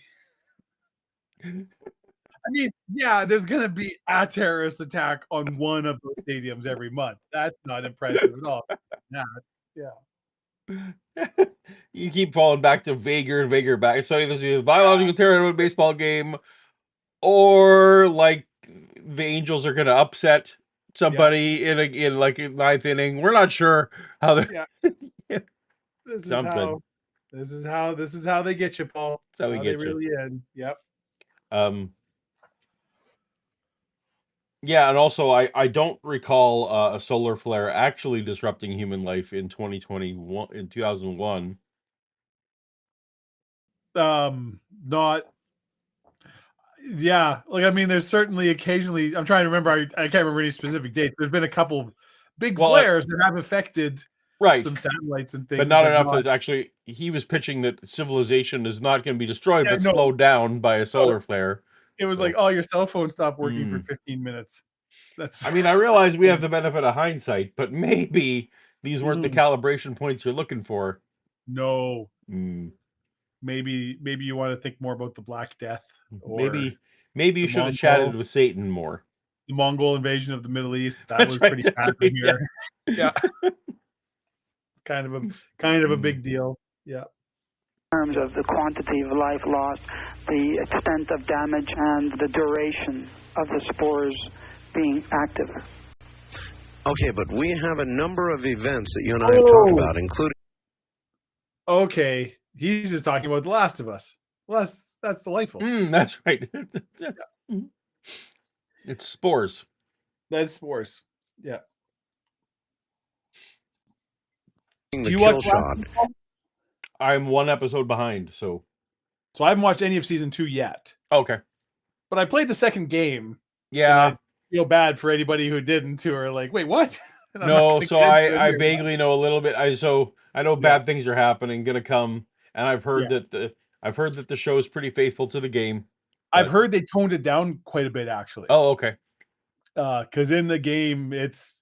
Speaker 2: I mean, yeah, there's going to be a terrorist attack on one of those stadiums every month. That's not impressive at all. Yeah.
Speaker 1: You keep falling back to vaguer and vaguer back. So there's a biological terror in a baseball game, or like the Angels are going to upset somebody in like a ninth inning. We're not sure how they're.
Speaker 2: This is how they get you, Paul.
Speaker 1: That's how we get
Speaker 2: they
Speaker 1: you.
Speaker 2: Really end. Yep.
Speaker 1: Yeah, and also I don't recall a solar flare actually disrupting human life in 2021 in 2001.
Speaker 2: Not. Yeah, like I mean, there's certainly occasionally. I'm trying to remember. I can't remember any specific dates. There's been a couple big flares that have affected some satellites and things,
Speaker 1: but not enough that actually he was pitching that civilization is not going to be destroyed, but slowed down by a solar flare.
Speaker 2: It was like, oh, your cell phone stopped working for 15 minutes.
Speaker 1: I mean, I realize we have the benefit of hindsight, but maybe these weren't the calibration points you're looking for.
Speaker 2: No. Maybe you want to think more about the Black Death. Or
Speaker 1: maybe you should have chatted with Satan more.
Speaker 2: The Mongol invasion of the Middle East. That was pretty bad from here. Yeah. kind of a big deal. Yeah.
Speaker 4: In terms of the quantity of life lost, the extent of damage, and the duration of the spores being active.
Speaker 3: Okay, but we have a number of events that you and I have talked about, including...
Speaker 2: Okay, he's just talking about The Last of Us. Well, that's delightful.
Speaker 1: That's right. It's spores.
Speaker 2: That's spores. Yeah.
Speaker 3: Do you watch
Speaker 1: I'm one episode behind, so
Speaker 2: I haven't watched any of season 2 yet.
Speaker 1: Okay.
Speaker 2: But I played the second game.
Speaker 1: Yeah.
Speaker 2: I feel bad for anybody who didn't, who are like, wait, what?
Speaker 1: No, so I vaguely know a little bit. I know bad things are happening, gonna come, and I've heard that the show is pretty faithful to the game.
Speaker 2: I've heard they toned it down quite a bit, actually.
Speaker 1: Oh, okay.
Speaker 2: Because in the game it's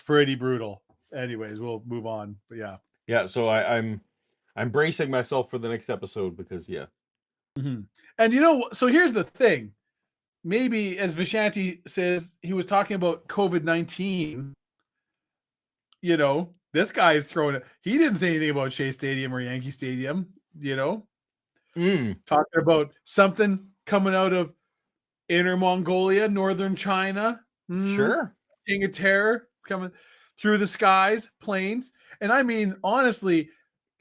Speaker 2: pretty brutal. Anyways, we'll move on. But yeah.
Speaker 1: Yeah, so I'm bracing myself for the next episode because
Speaker 2: And you know, so here's the thing. Maybe, as Vishanti says, he was talking about COVID-19. You know, this guy is throwing it. He didn't say anything about Shea Stadium or Yankee Stadium, you know? Talking about something coming out of Inner Mongolia, Northern China.
Speaker 1: Sure.
Speaker 2: King of Terror coming through the skies, planes. And I mean, honestly,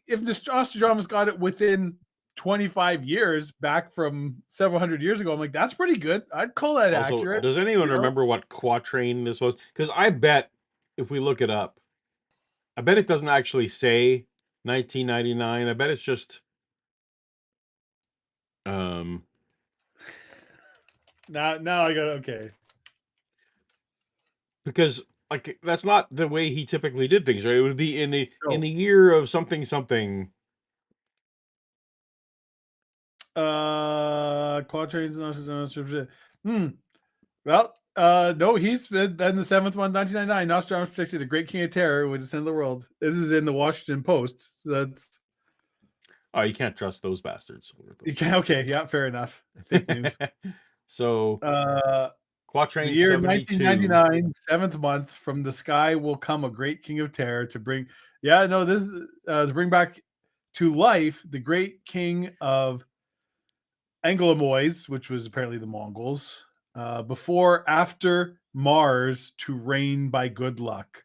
Speaker 2: if Nostradamus got it within 25 years back from several hundred years ago, I'm like, that's pretty good. I'd call that accurate.
Speaker 1: Does anyone remember what quatrain this was? Because I bet if we look it up, I bet it doesn't actually say 1999. I bet it's just
Speaker 2: now I got okay.
Speaker 1: Because like that's not the way he typically did things, right? It would be in the year of something.
Speaker 2: Quatrains. Well, no, he's been the 7th one, 1999. Nostradamus predicted a great king of terror would descend the world. This is in the Washington Post. So that's.
Speaker 1: Oh, you can't trust those bastards.
Speaker 2: You can, okay, yeah, fair enough. Fake news.
Speaker 1: So Quatrain
Speaker 2: year
Speaker 1: 72.
Speaker 2: 1999, 7th month, from the sky will come a great king of terror to bring. Yeah, no, this is to bring back to life the great king of Anglomois, which was apparently the Mongols, after Mars to reign by good luck.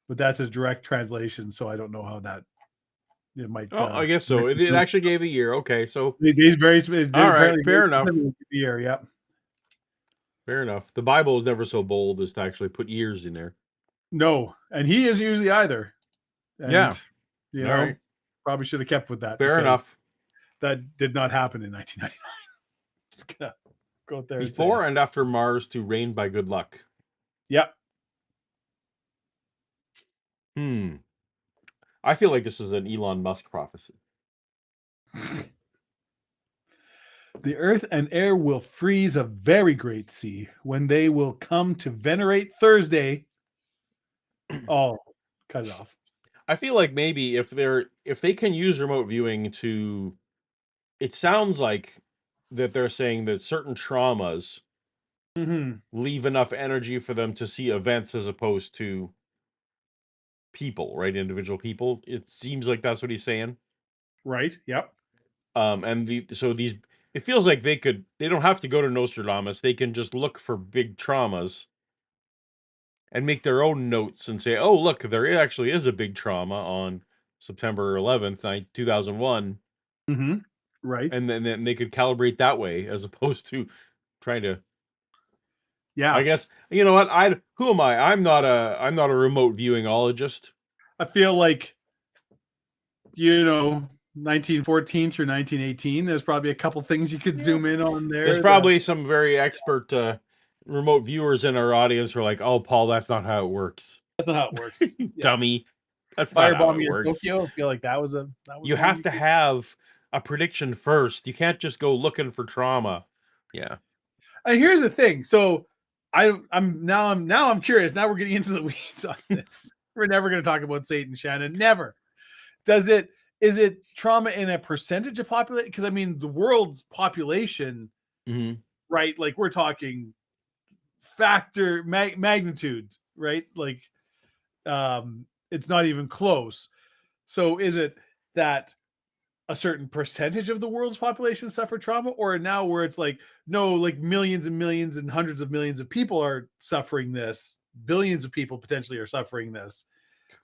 Speaker 2: But that's a direct translation, so I don't know how that it might.
Speaker 1: Oh, I guess so. It actually gave a year. Okay, so
Speaker 2: These very
Speaker 1: all right,
Speaker 2: apparently
Speaker 1: fair enough.
Speaker 2: Year, yeah.
Speaker 1: Fair enough. The Bible is never so bold as to actually put years in there.
Speaker 2: No, and he isn't usually either. And,
Speaker 1: Yeah.
Speaker 2: you
Speaker 1: All
Speaker 2: know,
Speaker 1: right.
Speaker 2: probably should have kept with that.
Speaker 1: Fair enough.
Speaker 2: That did not happen in 1999. Just gonna go out there.
Speaker 1: Before and after Mars to reign by good luck.
Speaker 2: Yep.
Speaker 1: I feel like this is an Elon Musk prophecy.
Speaker 2: The earth and air will freeze a very great sea when they will come to venerate Thursday. Oh, cut it off.
Speaker 1: I feel like maybe if they can use remote viewing to, it sounds like that they're saying that certain traumas leave enough energy for them to see events as opposed to people, right? Individual people. It seems like that's what he's saying.
Speaker 2: Right. Yep.
Speaker 1: It feels like they don't have to go to Nostradamus. They can just look for big traumas and make their own notes and say, oh, look, there actually is a big trauma on September 11th, 2001.
Speaker 2: Right.
Speaker 1: And then they could calibrate that way as opposed to trying to.
Speaker 2: Yeah.
Speaker 1: I guess, you know what? Who am I? I'm not a remote viewingologist.
Speaker 2: I feel like, 1914 through 1918, there's probably a couple things you could zoom in on there.
Speaker 1: There's probably some very expert remote viewers in our audience who are like, oh, Paul, that's not how it works.
Speaker 2: That's not how it works.
Speaker 1: Dummy. That's not how it works.
Speaker 2: Tokyo. I feel like that was
Speaker 1: you have to have a prediction first. You can't just go looking for trauma. Yeah.
Speaker 2: And here's the thing. So I'm curious. Now we're getting into the weeds on this. We're never going to talk about Satan, Shannon. Never. Is it trauma in a percentage of population? Because I mean, the world's population, right? Like we're talking factor magnitude, right? Like, it's not even close. So is it that a certain percentage of the world's population suffer trauma, or now where it's like, no, like millions and millions and hundreds of millions of people are suffering this, billions of people potentially are suffering this,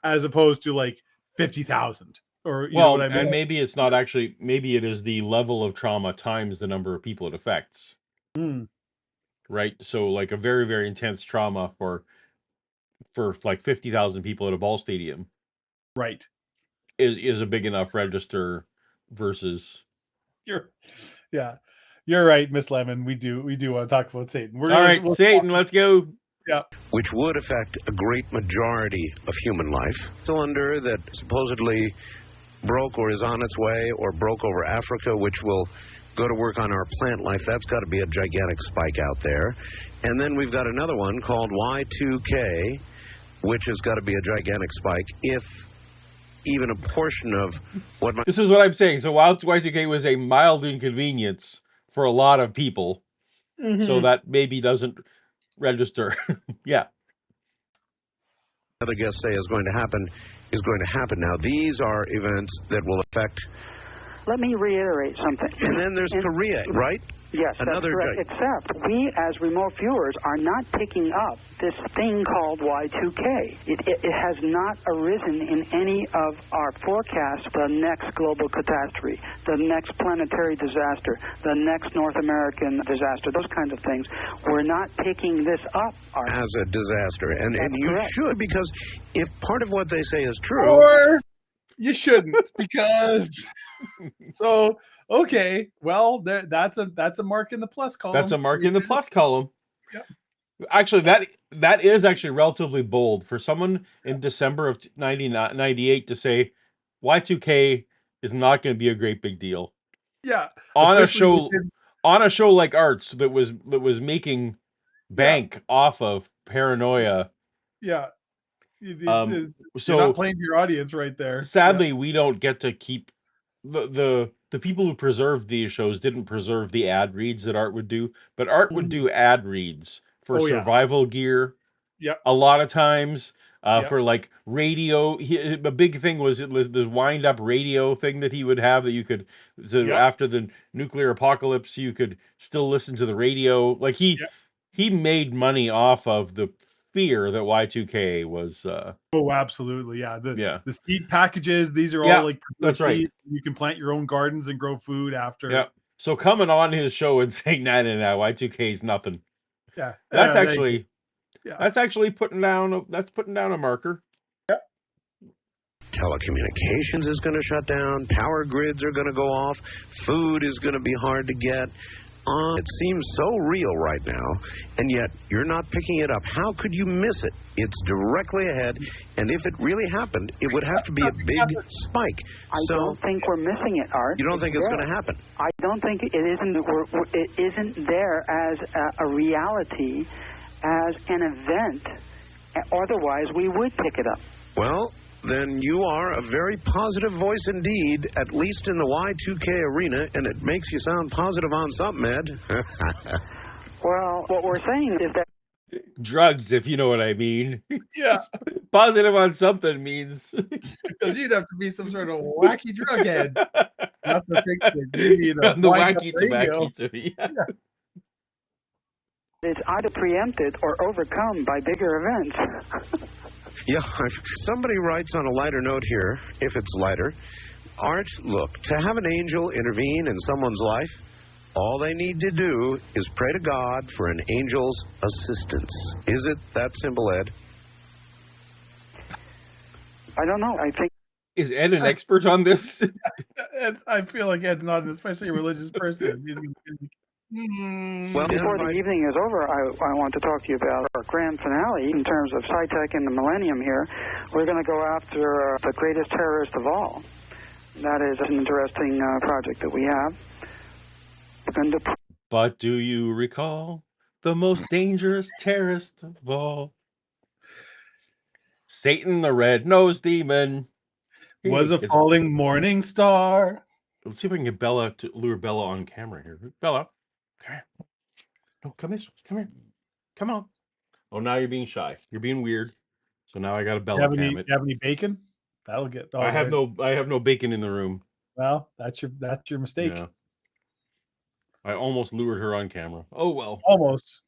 Speaker 2: as opposed to like 50,000, or you know what I mean?
Speaker 1: And maybe it's not actually, maybe it is the level of trauma times the number of people it affects. Right. So like a very, very intense trauma for like 50,000 people at a ball stadium.
Speaker 2: Right.
Speaker 1: Is a big enough register versus.
Speaker 2: You're right, Miss Lemon. We do want to talk about Satan.
Speaker 1: Satan, let's go.
Speaker 2: Yeah.
Speaker 3: Which would affect a great majority of human life. Cylinder that supposedly broke or is on its way or broke over Africa, which will go to work on our plant life. That's got to be a gigantic spike out there. And then we've got another one called Y2K, which has got to be a gigantic spike if even a portion of what
Speaker 1: This is what I'm saying. So Y2K was a mild inconvenience for a lot of people. So that maybe doesn't register. Yeah.
Speaker 3: Other guests say is going to happen. Now, these are events that will affect.
Speaker 4: Let me reiterate something.
Speaker 3: And then there's Korea, right?
Speaker 4: Yes,
Speaker 3: Another
Speaker 4: that's correct. Except we, as remote viewers, are not picking up this thing called Y2K. It has not arisen in any of our forecasts. The next global catastrophe, the next planetary disaster, the next North American disaster, those kinds of things. We're not picking this up
Speaker 3: as a disaster, and you
Speaker 4: correct.
Speaker 3: should, because if part of what they say is true,
Speaker 2: or you shouldn't, because so. Okay, well, that's a mark in the plus column.
Speaker 1: That's a mark in the plus column.
Speaker 2: Yep.
Speaker 1: Actually, that is actually relatively bold for someone in December of 1998 to say Y2K is not going to be a great big deal.
Speaker 2: Yeah,
Speaker 1: on a show like Arts that was making bank off of paranoia.
Speaker 2: Yeah.
Speaker 1: So
Speaker 2: you're not playing to your audience right there.
Speaker 1: Sadly, we don't get to keep the people who preserved these shows didn't preserve the ad reads that Art would do, but Art would do ad reads for survival gear.
Speaker 2: Yep.
Speaker 1: A lot of times
Speaker 2: Yep.
Speaker 1: for like radio. A big thing was this wind up radio thing that he would have that you could, so
Speaker 2: Yep.
Speaker 1: after the nuclear apocalypse, you could still listen to the radio. Like he made money off of the fear that Y2K was.
Speaker 2: Oh, absolutely. Yeah.
Speaker 1: Yeah.
Speaker 2: The seed packages, these are
Speaker 1: Yeah,
Speaker 2: all like
Speaker 1: that's right.
Speaker 2: seeds. You can plant your own gardens and grow food after.
Speaker 1: Yeah. So coming on his show and saying, nah, Y2K is nothing.
Speaker 2: Yeah.
Speaker 1: That's actually,
Speaker 2: yeah.
Speaker 1: that's actually putting down a marker.
Speaker 2: Yep.
Speaker 3: Telecommunications is going to shut down. Power grids are going to go off. Food is going to be hard to get. It seems so real right now, and yet you're not picking it up. How could you miss it? It's directly ahead, and if it really happened, it would have to be a big spike.
Speaker 4: I don't think we're missing it, Art.
Speaker 3: You don't think it's going to happen?
Speaker 4: I don't think it isn't. It isn't there as a reality, as an event. Otherwise, we would pick it up.
Speaker 3: Well, then you are a very positive voice indeed, at least in the Y2K arena, and it makes you sound positive on something, Ed.
Speaker 4: Well, what we're saying is that
Speaker 1: drugs, if you know what I mean.
Speaker 2: Yeah.
Speaker 1: Positive on something means
Speaker 2: because you'd have to be some sort of wacky drug head. Not to think that you need
Speaker 1: the wacky tobacco. Yeah.
Speaker 4: it's either preempted or overcome by bigger events.
Speaker 3: Yeah, somebody writes on a lighter note here, if it's lighter. Art, look, to have an angel intervene in someone's life, all they need to do is pray to God for an angel's assistance. Is it that simple, Ed?
Speaker 4: I don't know. I think.
Speaker 1: Is Ed an expert on this?
Speaker 2: I feel like Ed's not, especially a religious person.
Speaker 4: Well, before the evening is over, I want to talk to you about our grand finale in terms of SciTech and the millennium here. We're going to go after the greatest terrorist of all. That is an interesting project that we have. We're going to...
Speaker 1: But do you recall the most dangerous terrorist of all? Satan the red-nosed demon.
Speaker 2: Was a falling morning star.
Speaker 1: Let's see if I can get lure Bella on camera here. Bella. Come here. No, come this way. Come here. Come on. Oh, now you're being shy. You're being weird. So now I got a Bella cam it.
Speaker 2: You have any bacon? That'll get.
Speaker 1: I have no bacon in the room.
Speaker 2: Well, that's your mistake.
Speaker 1: Yeah. I almost lured her on camera. Oh well.
Speaker 2: Almost.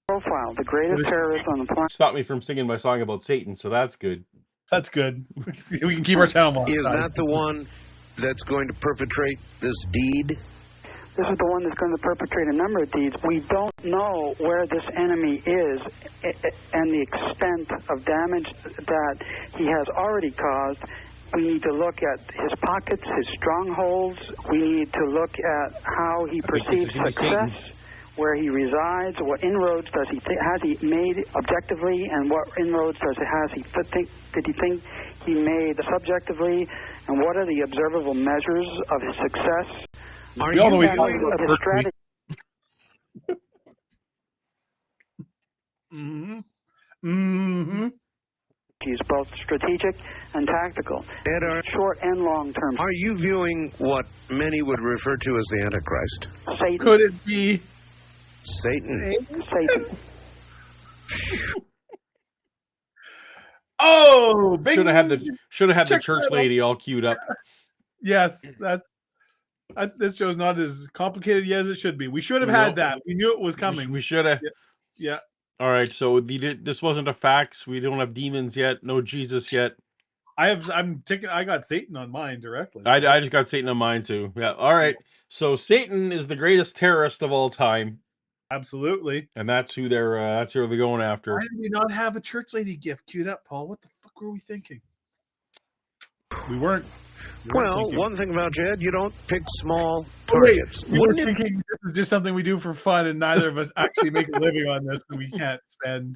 Speaker 4: Profile, the greatest terrorist on the planet.
Speaker 1: Stopped me from singing my song about Satan, so that's good.
Speaker 2: That's good. We can keep our channel on.
Speaker 3: Is that the one that's going to perpetrate this deed?
Speaker 4: This is the one that's going to perpetrate a number of deeds. We don't know where this enemy is and the extent of damage that he has already caused. We need to look at his pockets, his strongholds. We need to look at how he perceives success, where he resides, what inroads has he made objectively, and what inroads did he think he made subjectively, and what are the observable measures of his success?
Speaker 3: Are you always talking
Speaker 4: about his strategy? He's both strategic and tactical, short and long term.
Speaker 3: Are you viewing what many would refer to as the Antichrist?
Speaker 4: Satan.
Speaker 2: Could it be
Speaker 3: Satan?
Speaker 4: Satan.
Speaker 2: Oh,
Speaker 1: should have had the church lady all queued up.
Speaker 2: Yes, this show's not as complicated as it should be. We should have had that. We knew it was coming.
Speaker 1: We should have.
Speaker 2: Yeah.
Speaker 1: All right. So this wasn't a fax. We don't have demons yet. No Jesus yet.
Speaker 2: I got Satan on mine directly. So
Speaker 1: I just got Satan on mine too. Yeah. All right. So Satan is the greatest terrorist of all time.
Speaker 2: Absolutely.
Speaker 1: And that's who they're going after.
Speaker 2: Why did we not have a church lady gift queued up, Paul? What the fuck were we thinking? We weren't.
Speaker 3: Well, one thing about Jed, you don't pick small targets.
Speaker 2: We were thinking this is just something we do for fun, and neither of us actually make a living on this, and we can't spend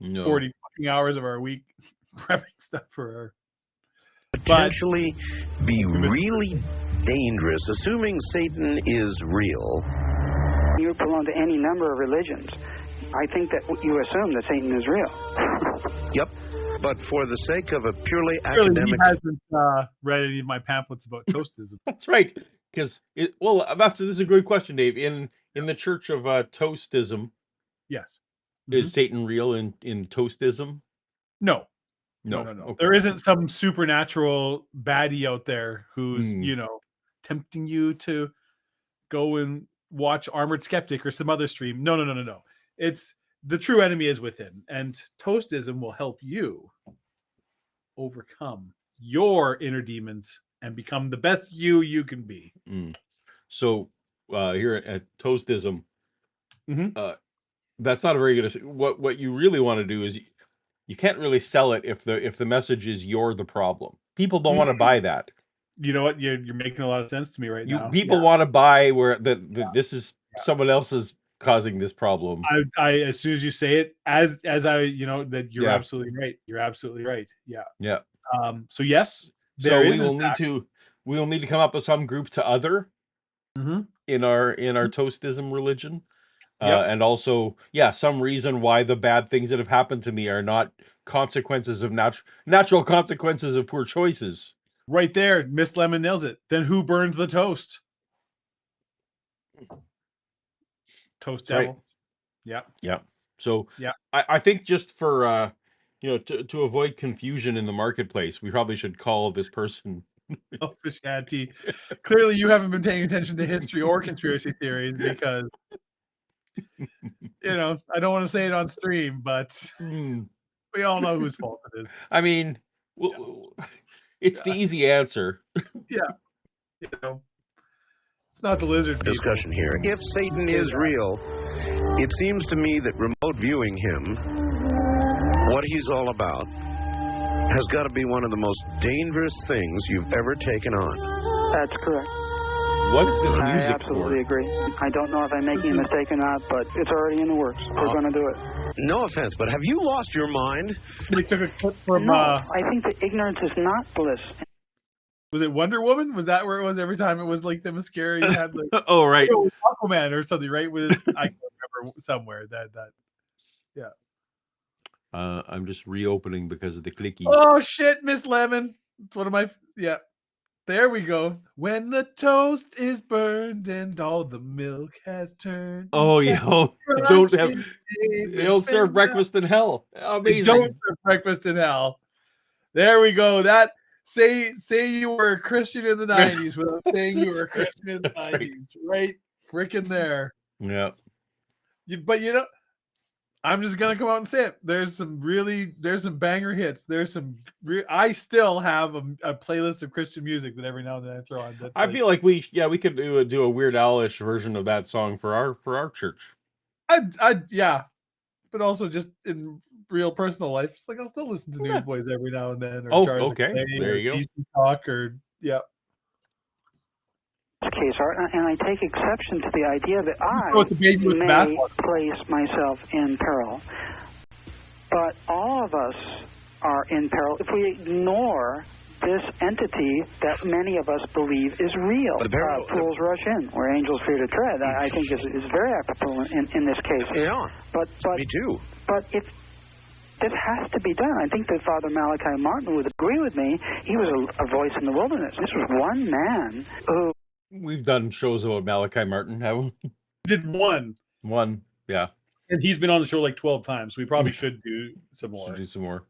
Speaker 2: 40 fucking hours of our week prepping stuff for our...
Speaker 3: Potentially be really dangerous, assuming Satan is real.
Speaker 4: You belong to any number of religions. I think that you assume that Satan is real.
Speaker 3: Yep. But for the sake of a purely academic...
Speaker 2: He hasn't read any of my pamphlets about Toastism.
Speaker 1: That's right. Because, this is a good question, Dave. In the Church of Toastism,
Speaker 2: Yes.
Speaker 1: Is Satan real in Toastism?
Speaker 2: No.
Speaker 1: No.
Speaker 2: No.
Speaker 1: Okay.
Speaker 2: There isn't some supernatural baddie out there who's,
Speaker 1: Hmm.
Speaker 2: you know, tempting you to go and watch Armored Skeptic or some other stream. No. It's the true enemy is within, and Toastism will help you overcome your inner demons and become the best you can be.
Speaker 1: So here at Toastism,
Speaker 2: Mhm.
Speaker 1: that's not a very good. What you really want to do is you can't really sell it if the message is you're the problem. People don't want to buy that.
Speaker 2: You know what? You're making a lot of sense to me right now.
Speaker 1: People want to buy where this is someone else is causing this problem.
Speaker 2: I as soon as you say it, as I, you know, that you're
Speaker 1: Yeah.
Speaker 2: absolutely right. You're absolutely right. Yeah.
Speaker 1: Yeah.
Speaker 2: So yes,
Speaker 1: So
Speaker 2: there
Speaker 1: we
Speaker 2: is.
Speaker 1: will need to come up with some group to other in our Toastism religion.
Speaker 2: Yep.
Speaker 1: And also, some reason why the bad things that have happened to me are not consequences of natural consequences of poor choices.
Speaker 2: Right there, Miss Lemon nails it. Then who burns the toast? Toast
Speaker 1: That's right.
Speaker 2: devil. Yeah.
Speaker 1: Yeah. So
Speaker 2: Yeah.
Speaker 1: I think just for to avoid confusion in the marketplace, we probably should call this person.
Speaker 2: Oh, Fishanti. Clearly, you haven't been paying attention to history or conspiracy theories because, you know, I don't want to say it on stream, but we all know whose fault it is.
Speaker 1: I mean, it's the easy answer.
Speaker 2: Yeah. You know, it's not the lizard people.
Speaker 3: Discussion here. If Satan is real, it seems to me that remote viewing him, what he's all about, has got to be one of the most dangerous things you've ever taken on.
Speaker 4: That's correct.
Speaker 1: What is this
Speaker 4: I
Speaker 1: music
Speaker 4: absolutely
Speaker 1: for?
Speaker 4: agree. I don't know if I'm making a mistake or not, but it's already in the works. We're going to do it.
Speaker 3: No offense, but have you lost your mind?
Speaker 2: They took a clip from.
Speaker 4: No, I think that ignorance is not bliss.
Speaker 2: Was it Wonder Woman? Was that where it was every time it was like the mascara you had? Like,
Speaker 1: Oh, right.
Speaker 2: Aquaman or something, right? I can't remember somewhere that. Yeah.
Speaker 1: I'm just reopening because of the clickies.
Speaker 2: Oh shit, Miss Lemon. It's one of my. Yeah. There we go. When the toast is burned and all the milk has turned.
Speaker 1: Oh yeah, they don't serve breakfast in hell. Amazing.
Speaker 2: They don't serve breakfast in hell. There we go. That say you were a Christian in the 90s without saying you were a Christian in the 90s. Right? Freaking there.
Speaker 1: Yeah.
Speaker 2: But you know, I'm just gonna come out and say it. There's some banger hits. I still have a playlist of Christian music that every now and then I throw on.
Speaker 1: I feel like we could do a Weird Al-ish version of that song for our church.
Speaker 2: Yeah, but also just in real personal life, it's like I'll still listen to Newsboys every now and then. Or
Speaker 1: okay. There you go.
Speaker 2: DC Talk or
Speaker 4: Case art, and I take exception to the idea that I may place myself in peril. But all of us are in peril if we ignore this entity that many of us believe is real. Fools rush in where angels fear to tread. I think is very apropos in this case.
Speaker 3: Yeah,
Speaker 4: but
Speaker 3: me too.
Speaker 4: But if this has to be done. I think that Father Malachi Martin would agree with me. He was a voice in the wilderness. This was one man who.
Speaker 1: We've done shows about Malachi Martin, haven't we?
Speaker 2: Did one,
Speaker 1: yeah.
Speaker 2: And he's been on the show like 12 times. We probably should do some more.
Speaker 1: Should do some more.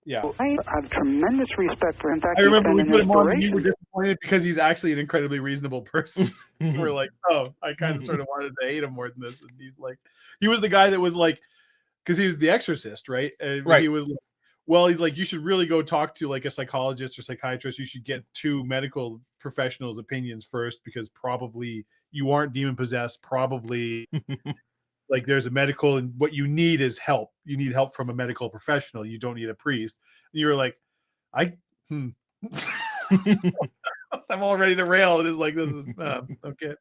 Speaker 2: Yeah.
Speaker 4: I have tremendous respect for him. In fact,
Speaker 2: I remember we put him on and you were disappointed because he's actually an incredibly reasonable person. We're like, oh, I kind of sort of wanted to hate him more than this. And he's like, he was the guy that was like, because he was the exorcist, right? And
Speaker 1: right.
Speaker 2: He was like, well, he's like, you should really go talk to like a psychologist or psychiatrist. You should get two medical professionals' opinions first because probably you aren't demon possessed. Probably like there's a medical, and what you need is help. You need help from a medical professional. You don't need a priest. And you were like, I'm all ready to rail. It is like, this is okay.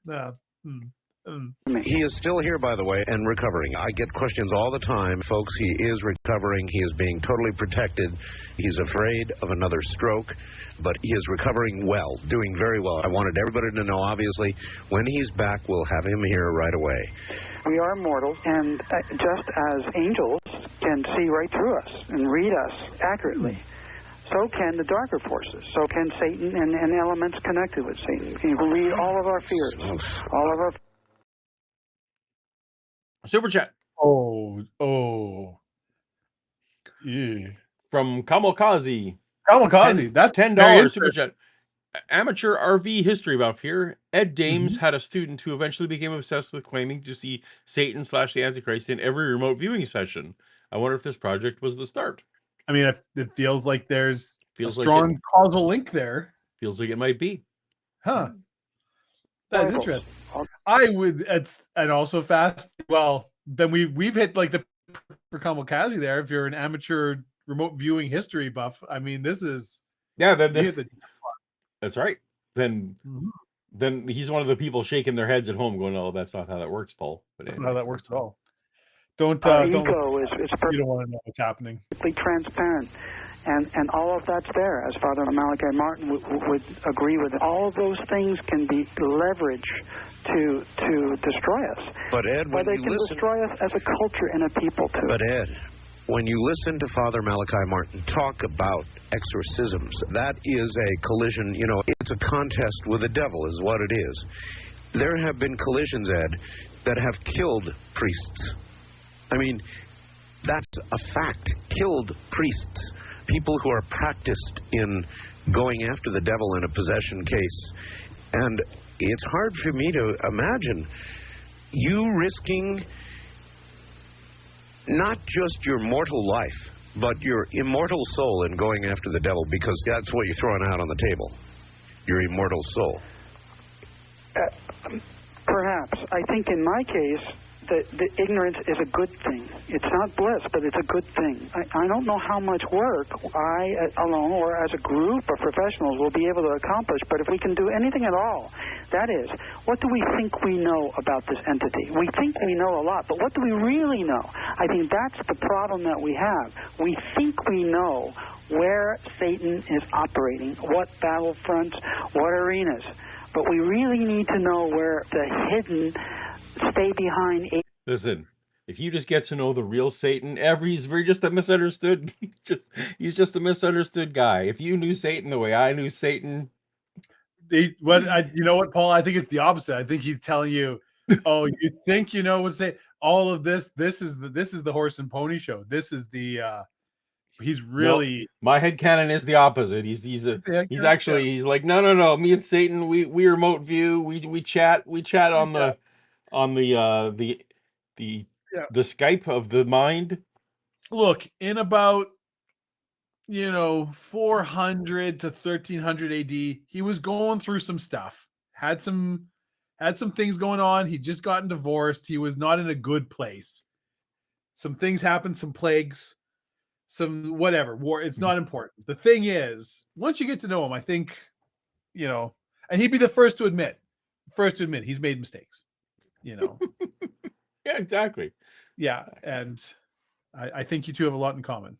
Speaker 3: He is still here, by the way, and recovering. I get questions all the time. Folks, he is recovering. He is being totally protected. He's afraid of another stroke, but he is recovering well, doing very well. I wanted everybody to know, obviously, when he's back, we'll have him here right away.
Speaker 4: We are mortal, and just as angels can see right through us and read us accurately, so can the darker forces. So can Satan and elements connected with Satan. You can read all of our fears, all of our...
Speaker 1: Super chat.
Speaker 2: Oh. Yeah.
Speaker 1: From Kamikaze.
Speaker 2: Kamikaze. That's very
Speaker 1: $10 super
Speaker 2: interesting.
Speaker 1: chat. Amateur RV history buff here. Ed Dames
Speaker 2: Mhm.
Speaker 1: had a student who eventually became obsessed with claiming to see Satan/the Antichrist in every remote viewing session. I wonder if this project was the start.
Speaker 2: I mean, it feels like there's a
Speaker 1: Feels like
Speaker 2: strong causal link there.
Speaker 1: Feels like it might be.
Speaker 2: Huh. That's
Speaker 4: Bibles.
Speaker 2: interesting. I would. It's and also fast. Well, then we've hit like the for Kamikaze there. If you're an amateur remote viewing history buff, I mean, this is
Speaker 1: Yeah,
Speaker 2: we hit the
Speaker 1: that's right. Then he's one of the people shaking their heads at home, going, "Oh, that's not how that works, Paul." But
Speaker 2: that's
Speaker 1: anyway.
Speaker 2: not how that works at all. Don't
Speaker 4: Ego is
Speaker 2: you don't want to know what's happening.
Speaker 4: perfectly transparent, and all of that's there. As Father Malachi Martin would agree with, all of those things can be leverage to destroy us.
Speaker 3: But Ed,
Speaker 4: Or
Speaker 3: when
Speaker 4: they
Speaker 3: you
Speaker 4: can
Speaker 3: listen,
Speaker 4: destroy us as a culture and a people too.
Speaker 3: but Ed, when you listen to Father Malachi Martin talk about exorcisms, that is a collision. You know, it's a contest with the devil, is what it is. There have been collisions, Ed, that have killed priests. I mean, that's a fact. Killed priests, people who are practiced in going after the devil in a possession case. And it's hard for me to imagine you risking not just your mortal life, but your immortal soul in going after the devil, because that's what you're throwing out on the table, your immortal soul.
Speaker 4: Perhaps. I think in my case, the ignorance is a good thing. It's not bliss, but it's a good thing. I don't know how much work I alone or as a group of professionals will be able to accomplish, but if we can do anything at all, that is, what do we think we know about this entity? We think we know a lot, but what do we really know? I think that's the problem that we have. We think we know where Satan is operating, what battlefronts, what arenas, but we really need to know where the hidden stay behind.
Speaker 1: Listen, if you just get to know the real Satan, he's just a misunderstood. He's just a misunderstood guy. If you knew Satan the way I knew Satan,
Speaker 2: you know what, Paul? I think it's the opposite. I think he's telling you, oh, you think you know what to say. All of this is the horse and pony show. This is the he's really
Speaker 1: no, my headcanon is the opposite. He's like, no. Me and Satan, we remote view, we chat on the Skype of the mind.
Speaker 2: Look, in about 400 to 1300 AD, he was going through some stuff. Had some things going on. He'd just gotten divorced. He was not in a good place. Some things happened, some plagues, some whatever, war. It's not important. The thing is, once you get to know him, I think, and he'd be the first to admit he's made mistakes,
Speaker 1: Yeah, exactly.
Speaker 2: Yeah, and I think you two have a lot in common.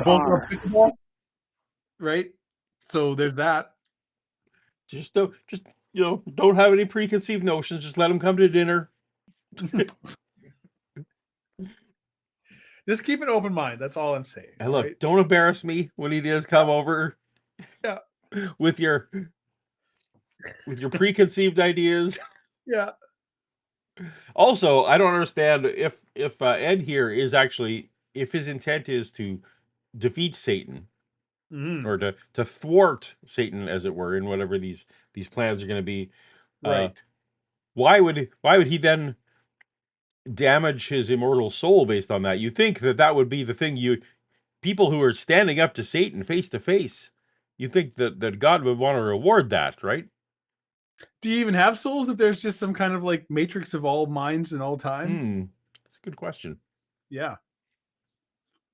Speaker 4: Both
Speaker 2: are right? So there's that.
Speaker 1: Just don't have any preconceived notions. Just let him come to dinner.
Speaker 2: Just keep an open mind. That's all I'm saying.
Speaker 1: And look,
Speaker 2: right?
Speaker 1: Don't embarrass me when he does come over.
Speaker 2: Yeah.
Speaker 1: With your preconceived ideas.
Speaker 2: Yeah.
Speaker 1: Also, I don't understand if Ed here is actually, if his intent is to defeat Satan, or to thwart Satan, as it were, in whatever these plans are going to be.
Speaker 2: Right.
Speaker 1: Why would he then damage his immortal soul based on that? You think that would be the thing. People who are standing up to Satan face to face, you think that God would want to reward that, right?
Speaker 2: Do you even have souls if there's just some kind of like matrix of all minds and all time?
Speaker 1: That's a good question.
Speaker 2: Yeah.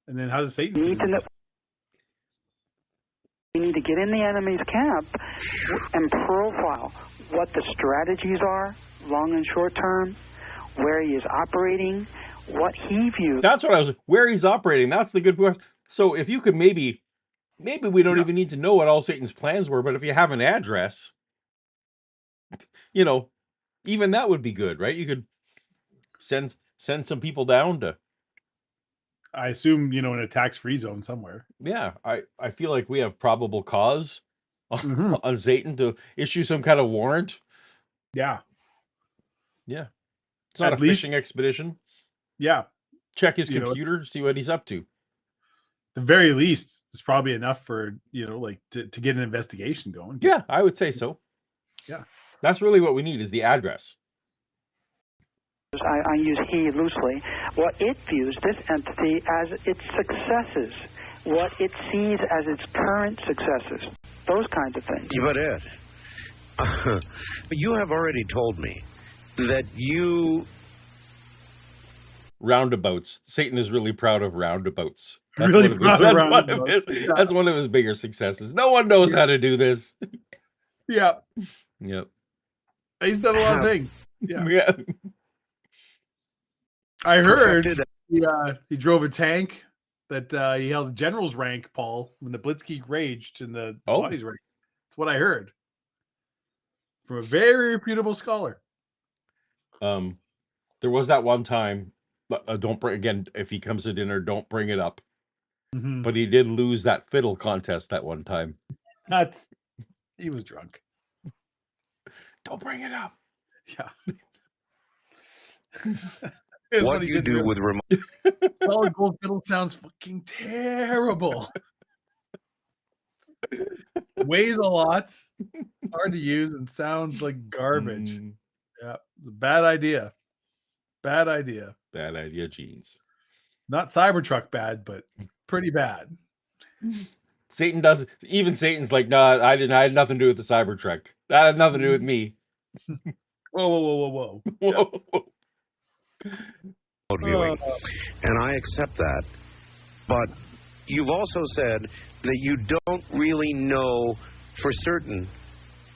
Speaker 2: And then how does Satan?
Speaker 4: We need to get in the enemy's camp and profile what the strategies are, long and short term, where he is operating, what he views.
Speaker 1: That's what where he's operating. That's the good question. So if you could maybe we don't even need to know what all Satan's plans were, but if you have an address, even that would be good, right? You could send some people down to,
Speaker 2: I assume, in a tax-free zone somewhere.
Speaker 1: Yeah, I feel like we have probable cause on Satan to issue some kind of warrant.
Speaker 2: Yeah.
Speaker 1: Yeah. It's not a fishing expedition.
Speaker 2: Yeah.
Speaker 1: Check his
Speaker 2: You know,
Speaker 1: computer, see what he's up to.
Speaker 2: the very least, it's probably enough for, like to get an investigation going.
Speaker 1: Yeah, I would say so.
Speaker 2: Yeah.
Speaker 1: That's really what we need is the address.
Speaker 4: I use he loosely. What it views this entity as its successes, what it sees as its current successes, those kinds of things.
Speaker 3: But Ed, you have already told me that you...
Speaker 1: Roundabouts. Satan is really proud of roundabouts. That's
Speaker 2: Really
Speaker 1: one of
Speaker 2: proud
Speaker 1: his,
Speaker 2: of
Speaker 1: that's one of
Speaker 2: roundabouts.
Speaker 1: his,
Speaker 2: Yeah.
Speaker 1: that's one of his bigger successes. No one knows how to do this.
Speaker 2: Yeah.
Speaker 1: Yep.
Speaker 2: He's done a lot of things. Yeah.
Speaker 1: Yeah.
Speaker 2: I heard
Speaker 3: Perfected.
Speaker 2: he drove a tank that he held a general's rank, Paul, when the Blitzkrieg raged in the bodies rank. That's what I heard from a very reputable scholar.
Speaker 1: There was that one time. Don't bring again. If he comes to dinner, don't bring it up.
Speaker 2: Mm-hmm.
Speaker 1: But he did lose that fiddle contest that one time.
Speaker 2: He was drunk.
Speaker 1: Don't bring it up.
Speaker 2: Yeah.
Speaker 3: What you do with remote...
Speaker 2: Solid gold fiddle sounds fucking terrible. Weighs a lot, hard to use, and sounds like garbage. Yeah, it's a bad idea. Bad idea.
Speaker 1: Bad idea, jeans.
Speaker 2: Not Cybertruck bad, but pretty bad.
Speaker 1: Satan does. Even Satan's like, nah, I had nothing to do with the Cybertruck. That had nothing to do with me.
Speaker 2: Whoa.
Speaker 1: Whoa.
Speaker 3: viewing, and I accept that. But you've also said that you don't really know for certain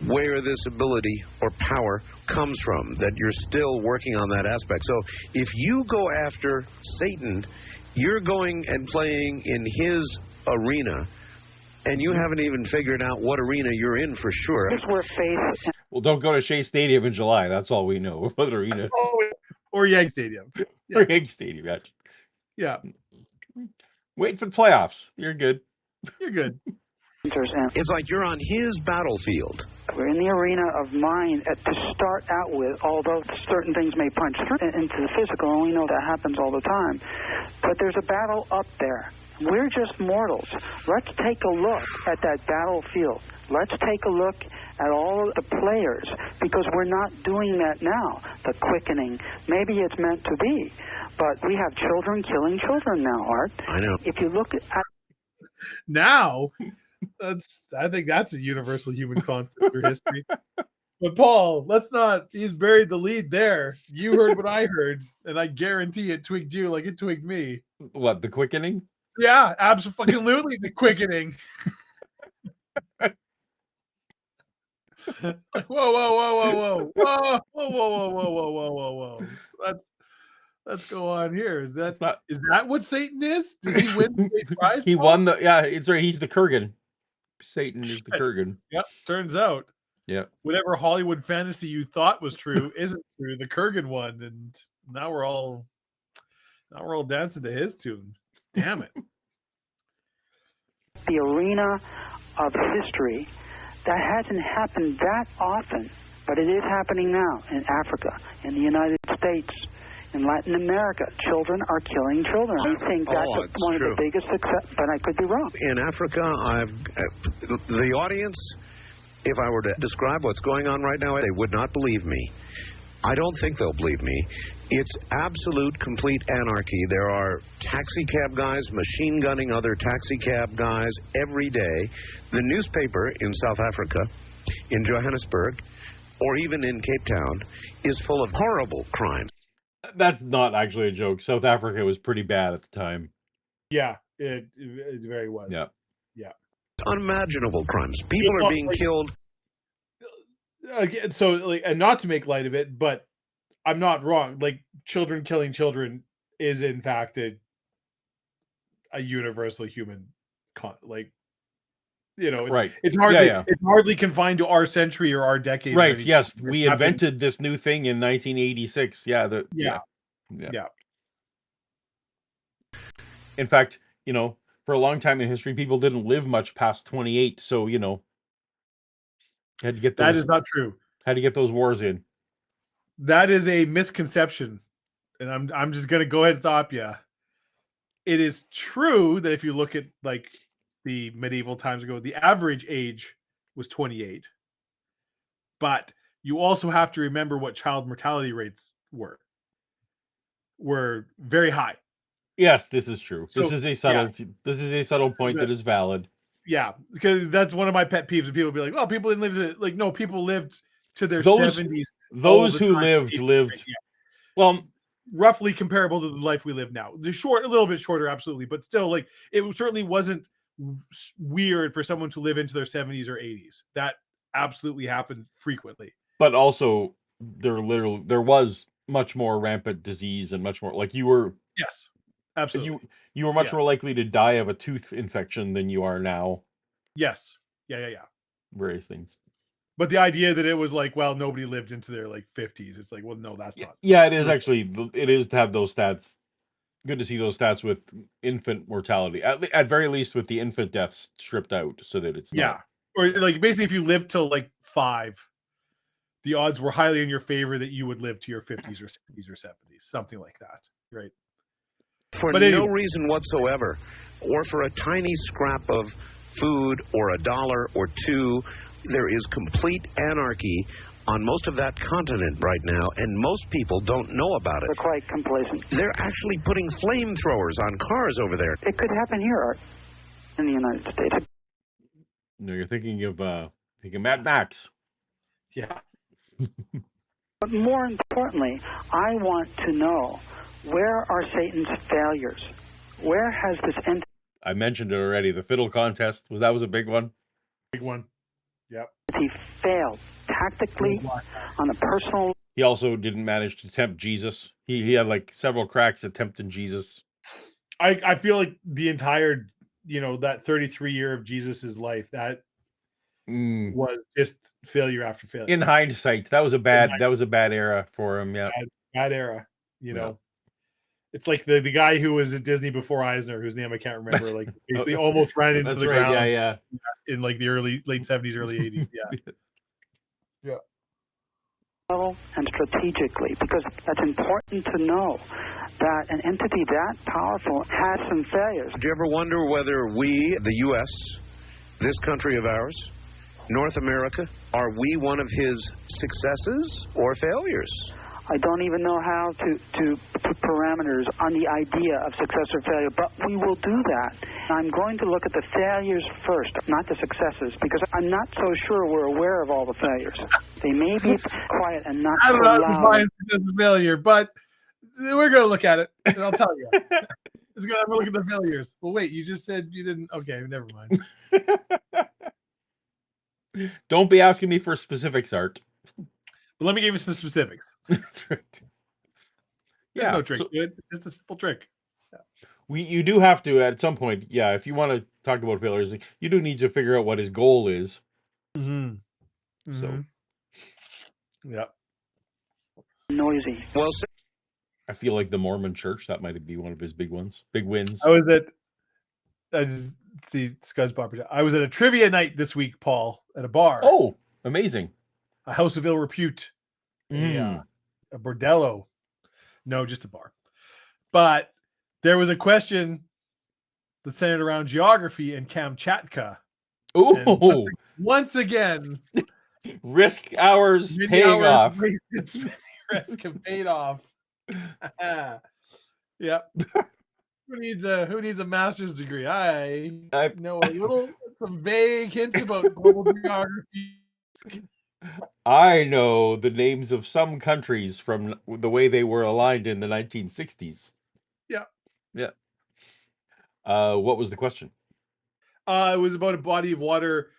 Speaker 3: where this ability or power comes from, that you're still working on that aspect. So if you go after Satan, you're going and playing in his arena, and you haven't even figured out what arena you're in for sure.
Speaker 4: Here's where faith...
Speaker 1: Well, don't go to Shea Stadium in July. That's all we know. What arena?
Speaker 2: Or Yankee Stadium.
Speaker 1: Or Yankee Stadium, actually.
Speaker 2: Yeah.
Speaker 1: Wait for the playoffs. You're good.
Speaker 2: You're good.
Speaker 3: It's like you're on his battlefield.
Speaker 4: We're in the arena of mind to start out with, although certain things may punch through into the physical, and we know that happens all the time. But there's a battle up there. We're just mortals. Let's take a look at that battlefield. Let's take a look at all of the players, because we're not doing that now. The quickening, maybe it's meant to be, but we have children killing children now, Art.
Speaker 3: I know.
Speaker 4: If you look at...
Speaker 2: Now... I think that's a universal human constant through history. But Paul, let's not. He's buried the lead there. You heard what I heard, and I guarantee it twigged you like it twigged me.
Speaker 1: What, the quickening?
Speaker 2: Yeah, absolutely, the quickening. Whoa. Let's go on here. Is that what Satan is? Did he win the big prize?
Speaker 1: He won the... Yeah, it's right. He's the Kurgan. Satan is the Kurgan.
Speaker 2: Yep, turns out.
Speaker 1: Yeah.
Speaker 2: Whatever Hollywood fantasy you thought was true isn't true. The Kurgan won, and now we're all dancing to his tune. Damn it.
Speaker 4: The arena of history, that hasn't happened that often, but it is happening now in Africa, in the United States, in Latin America. Children are killing children. I think that's one of the biggest success, but I could be wrong.
Speaker 3: In Africa, the audience, if I were to describe what's going on right now, they would not believe me. I don't think they'll believe me. It's absolute, complete anarchy. There are taxi cab guys machine gunning other taxi cab guys every day. The newspaper in South Africa, in Johannesburg, or even in Cape Town, is full of horrible crimes.
Speaker 1: That's not actually a joke. South Africa was pretty bad at the time.
Speaker 2: Yeah, it very was.
Speaker 1: Yeah.
Speaker 3: Unimaginable crimes. People are being killed.
Speaker 2: Again, so, like, and not to make light of it, but I'm not wrong. Like, children killing children is in fact a universal human, it's,
Speaker 1: right.
Speaker 2: It's hardly it's hardly confined to our century or our decade.
Speaker 1: Right. Yes, we invented this new thing in 1986. Yeah. Yeah. In fact, for a long time in history, people didn't live much past 28. So, had to get those,
Speaker 2: that is not true.
Speaker 1: Had to get those wars in.
Speaker 2: That is a misconception and I'm just gonna go ahead and stop you. It is true that if you look at like the medieval times ago, the average age was 28. But you also have to remember what child mortality rates were very high.
Speaker 1: Yes, this is true.
Speaker 2: So,
Speaker 1: This is a subtle point that is valid.
Speaker 2: Yeah, because that's one of my pet peeves. And people be like, "Oh, people didn't live to like." No, people lived to their
Speaker 1: Those
Speaker 2: 70s.
Speaker 1: those who lived well,
Speaker 2: roughly comparable to the life we live now. The short, a little bit shorter, absolutely, but still, like it certainly wasn't weird for someone to live into their 70s or 80s. That absolutely happened frequently.
Speaker 1: but also there was much more rampant disease and much more like you were
Speaker 2: Yes, absolutely.
Speaker 1: you were much more likely to die of a tooth infection than you are now.
Speaker 2: Yes. Yeah.
Speaker 1: Various things.
Speaker 2: But the idea that it was like, well, nobody lived into their like 50s. It's like, well, no, that's not.
Speaker 1: Yeah, it is actually. It is to have those stats. Good to see those stats with infant mortality. At very least with the infant deaths stripped out, so that it's not.
Speaker 2: Or like basically, if you lived till like 5, the odds were highly in your favor that you would live to your 50s or 60s or 70s, something like that, right?
Speaker 3: For no reason whatsoever, or for a tiny scrap of food or $1 or $2, there is complete anarchy on most of that continent right now, and most people don't know about it.
Speaker 4: They're quite complacent.
Speaker 3: They're actually putting flamethrowers on cars over there.
Speaker 4: It could happen here, Art, in the United States.
Speaker 1: No, you're thinking of Mad Max.
Speaker 2: Yeah.
Speaker 4: But more importantly, I want to know, where are Satan's failures? Where has this entity...
Speaker 1: I mentioned it already. The fiddle contest was a big one.
Speaker 2: Big one. Yep.
Speaker 4: He failed tactically on a personal...
Speaker 1: He also didn't manage to tempt Jesus. He had like several cracks at tempting Jesus.
Speaker 2: I feel like the entire, that 33 year of Jesus's life, that was just failure after failure.
Speaker 1: In hindsight, that was a bad era for him. Yeah,
Speaker 2: bad era. It's like the guy who was at Disney before Eisner, whose name I can't remember. Like basically almost ran into the ground.
Speaker 1: Yeah.
Speaker 2: In like the late 70s, early 80s. Yeah.
Speaker 4: And strategically, because that's important to know that an entity that powerful has some failures.
Speaker 3: Do you ever wonder whether we, the U.S., this country of ours, North America, are we one of his successes or failures?
Speaker 4: I don't even know how to put parameters on the idea of success or failure, but we will do that. I'm going to look at the failures first, not the successes, because I'm not so sure we're aware of all the failures. They may be quiet and not so loud. I don't know how to define
Speaker 2: success and failure, but we're going to look at it, and I'll tell you. It's going to have a look at the failures. Well, wait, you just said you didn't. Okay, never mind.
Speaker 1: Don't be asking me for specifics, Art.
Speaker 2: But let me give you some specifics.
Speaker 1: That's right.
Speaker 2: There's no trick. It's just a simple trick.
Speaker 1: Yeah. You do have to at some point. Yeah, if you want to talk about failures, you do need to figure out what his goal is.
Speaker 2: Mm-hmm.
Speaker 1: So,
Speaker 2: yeah.
Speaker 4: Noisy.
Speaker 3: Well,
Speaker 1: I feel like the Mormon Church, that might be one of his big wins, big wins.
Speaker 2: I just see Scuzz Popper. I was at a trivia night this week, Paul, at a bar.
Speaker 1: Oh, amazing.
Speaker 2: A house of ill repute. A bordello. No, just a bar. But there was a question that centered around geography and Kamchatka.
Speaker 1: Oh,
Speaker 2: once again,
Speaker 1: risk hours paying off.
Speaker 2: Risk have paid off. Yep. Who needs a master's degree? I know some vague hints about global geography.
Speaker 1: I know the names of some countries from the way they were aligned in the 1960s.
Speaker 2: Yeah.
Speaker 1: What was the question?
Speaker 2: It was about a body of water.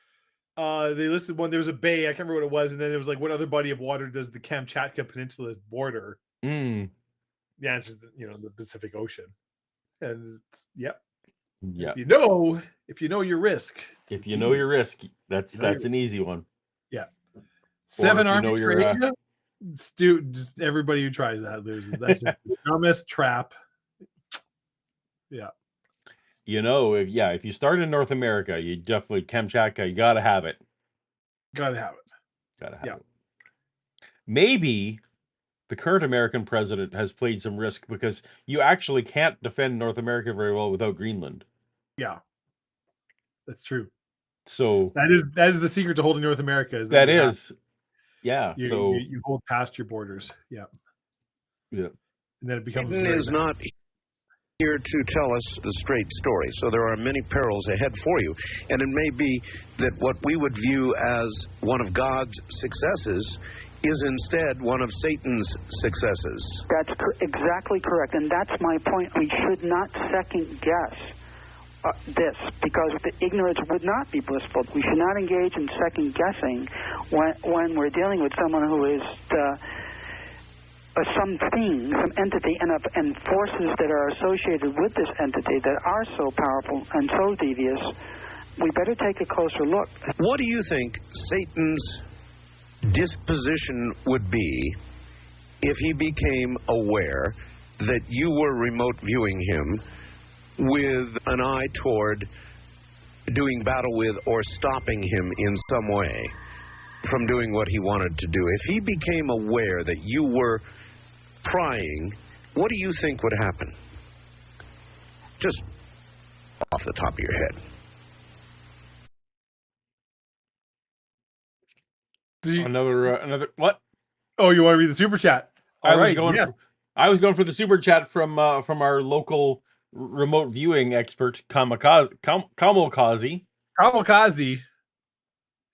Speaker 2: They listed one. There was a bay. I can't remember what it was, and then it was like, what other body of water does the Kamchatka Peninsula border? The answer is the Pacific Ocean. And yep.
Speaker 1: Yeah.
Speaker 2: If you know your risk.
Speaker 1: If you know your risk, that's an easy one.
Speaker 2: Yeah. 7 armies for Asia. Just everybody who tries that loses. That's just the dumbest trap. Yeah.
Speaker 1: If you start in North America, you definitely Kamchatka, you gotta have it.
Speaker 2: Gotta have it.
Speaker 1: Gotta have it. Maybe the current American president has played some risk because you actually can't defend North America very well without Greenland.
Speaker 2: Yeah, that's true.
Speaker 1: So
Speaker 2: that is the secret to holding North America. Is
Speaker 1: that
Speaker 2: you
Speaker 1: is, yeah.
Speaker 2: you, you hold past your borders. Yeah,
Speaker 1: yeah.
Speaker 2: And then it becomes.
Speaker 3: Satan is not here to tell us the straight story. So there are many perils ahead for you. And it may be that what we would view as one of God's successes is instead one of Satan's successes.
Speaker 4: That's exactly correct. And that's my point. We should not second guess this, because the ignorance would not be blissful. We should not engage in second guessing when we're dealing with someone who is something, some entity, and forces that are associated with this entity that are so powerful and so devious. We better take a closer look.
Speaker 3: What do you think Satan's disposition would be if he became aware that you were remote viewing him with an eye toward doing battle with or stopping him in some way from doing what he wanted to do? If he became aware that you were prying, what do you think would happen? Just off the top of your head.
Speaker 1: Another what?
Speaker 2: Oh, you want to read the super chat?
Speaker 1: I was going for the super chat from our local remote viewing expert, Kamikaze.
Speaker 2: Kamikaze.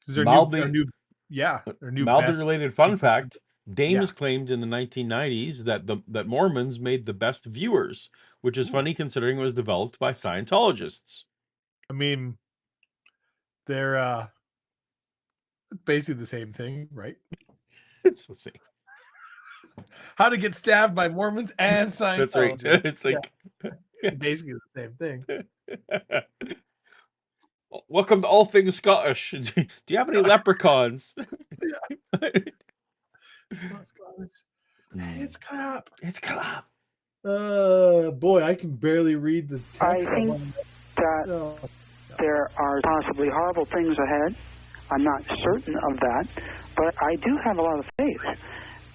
Speaker 2: This is our new
Speaker 1: mildly related fun fact. Dames claimed in the 1990s that Mormons made the best viewers, which is funny considering it was developed by Scientologists.
Speaker 2: I mean, they're basically the same thing, right?
Speaker 1: It's the same.
Speaker 2: How to get stabbed by Mormons and Scientologists.
Speaker 1: That's right. It's like
Speaker 2: basically the same thing.
Speaker 1: Welcome to All Things Scottish. Do you have any leprechauns?
Speaker 2: It's not Scottish. It's crap.
Speaker 1: It's crap.
Speaker 2: Boy, I can barely read the text.
Speaker 4: I think that there are possibly horrible things ahead. I'm not certain of that, but I do have a lot of faith.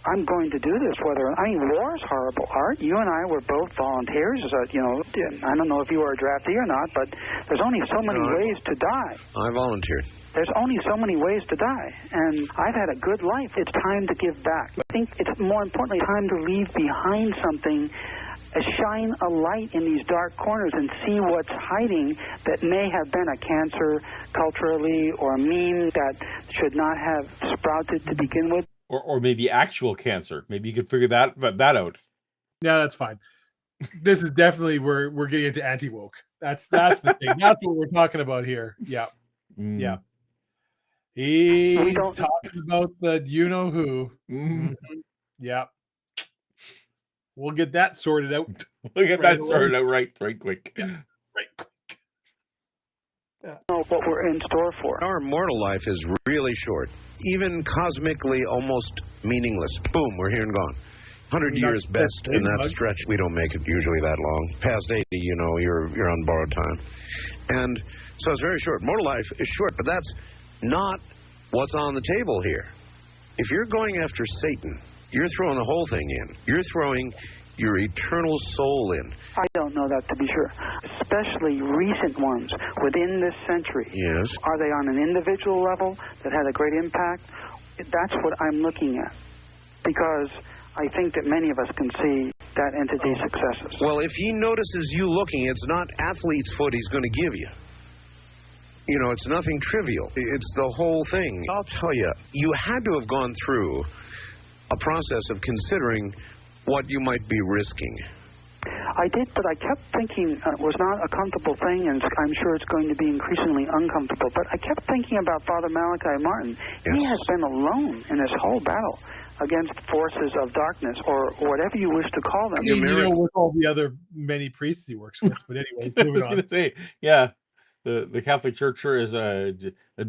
Speaker 4: I'm going to do this. War is horrible. Art, you and I were both volunteers. I don't know if you were a draftee or not, but there's only so many ways to die.
Speaker 3: I volunteered.
Speaker 4: There's only so many ways to die, and I've had a good life. It's time to give back. I think it's more importantly time to leave behind something, shine a light in these dark corners and see what's hiding that may have been a cancer culturally or a meme that should not have sprouted to begin with.
Speaker 1: Or maybe actual cancer. Maybe you could figure that out.
Speaker 2: Yeah, that's fine. This is definitely we're getting into anti-woke. That's the thing. That's what we're talking about here. Yeah. Yeah. He's talking about the you-know-who. Mm-hmm. Yeah. We'll get that sorted out.
Speaker 1: We'll get that sorted out right quick.
Speaker 2: Yeah. Right quick.
Speaker 4: Yeah. Know what we're in store for.
Speaker 3: Our mortal life is really short, even cosmically almost meaningless. Boom, we're here and gone. 100 years best in that stretch. We don't make it usually that long. Past 80, you're on borrowed time. And so it's very short. Mortal life is short, but that's not what's on the table here. If you're going after Satan, you're throwing the whole thing in. You're throwing your eternal soul in.
Speaker 4: I don't know that to be sure. Especially recent ones within this century.
Speaker 3: Yes.
Speaker 4: Are they on an individual level that had a great impact? That's what I'm looking at. Because I think that many of us can see that entity's successes.
Speaker 3: Well, if he notices you looking, it's not athlete's foot he's going to give you. It's nothing trivial. It's the whole thing. I'll tell you, you had to have gone through a process of considering what you might be risking.
Speaker 4: I did, but I kept thinking it was not a comfortable thing, and I'm sure it's going to be increasingly uncomfortable. But I kept thinking about Father Malachi Martin. Yes. He has been alone in this whole battle against forces of darkness, or whatever you wish to call them.
Speaker 2: With all the other many priests he works with. But anyway,
Speaker 1: I was going to say, yeah, the Catholic Church sure is a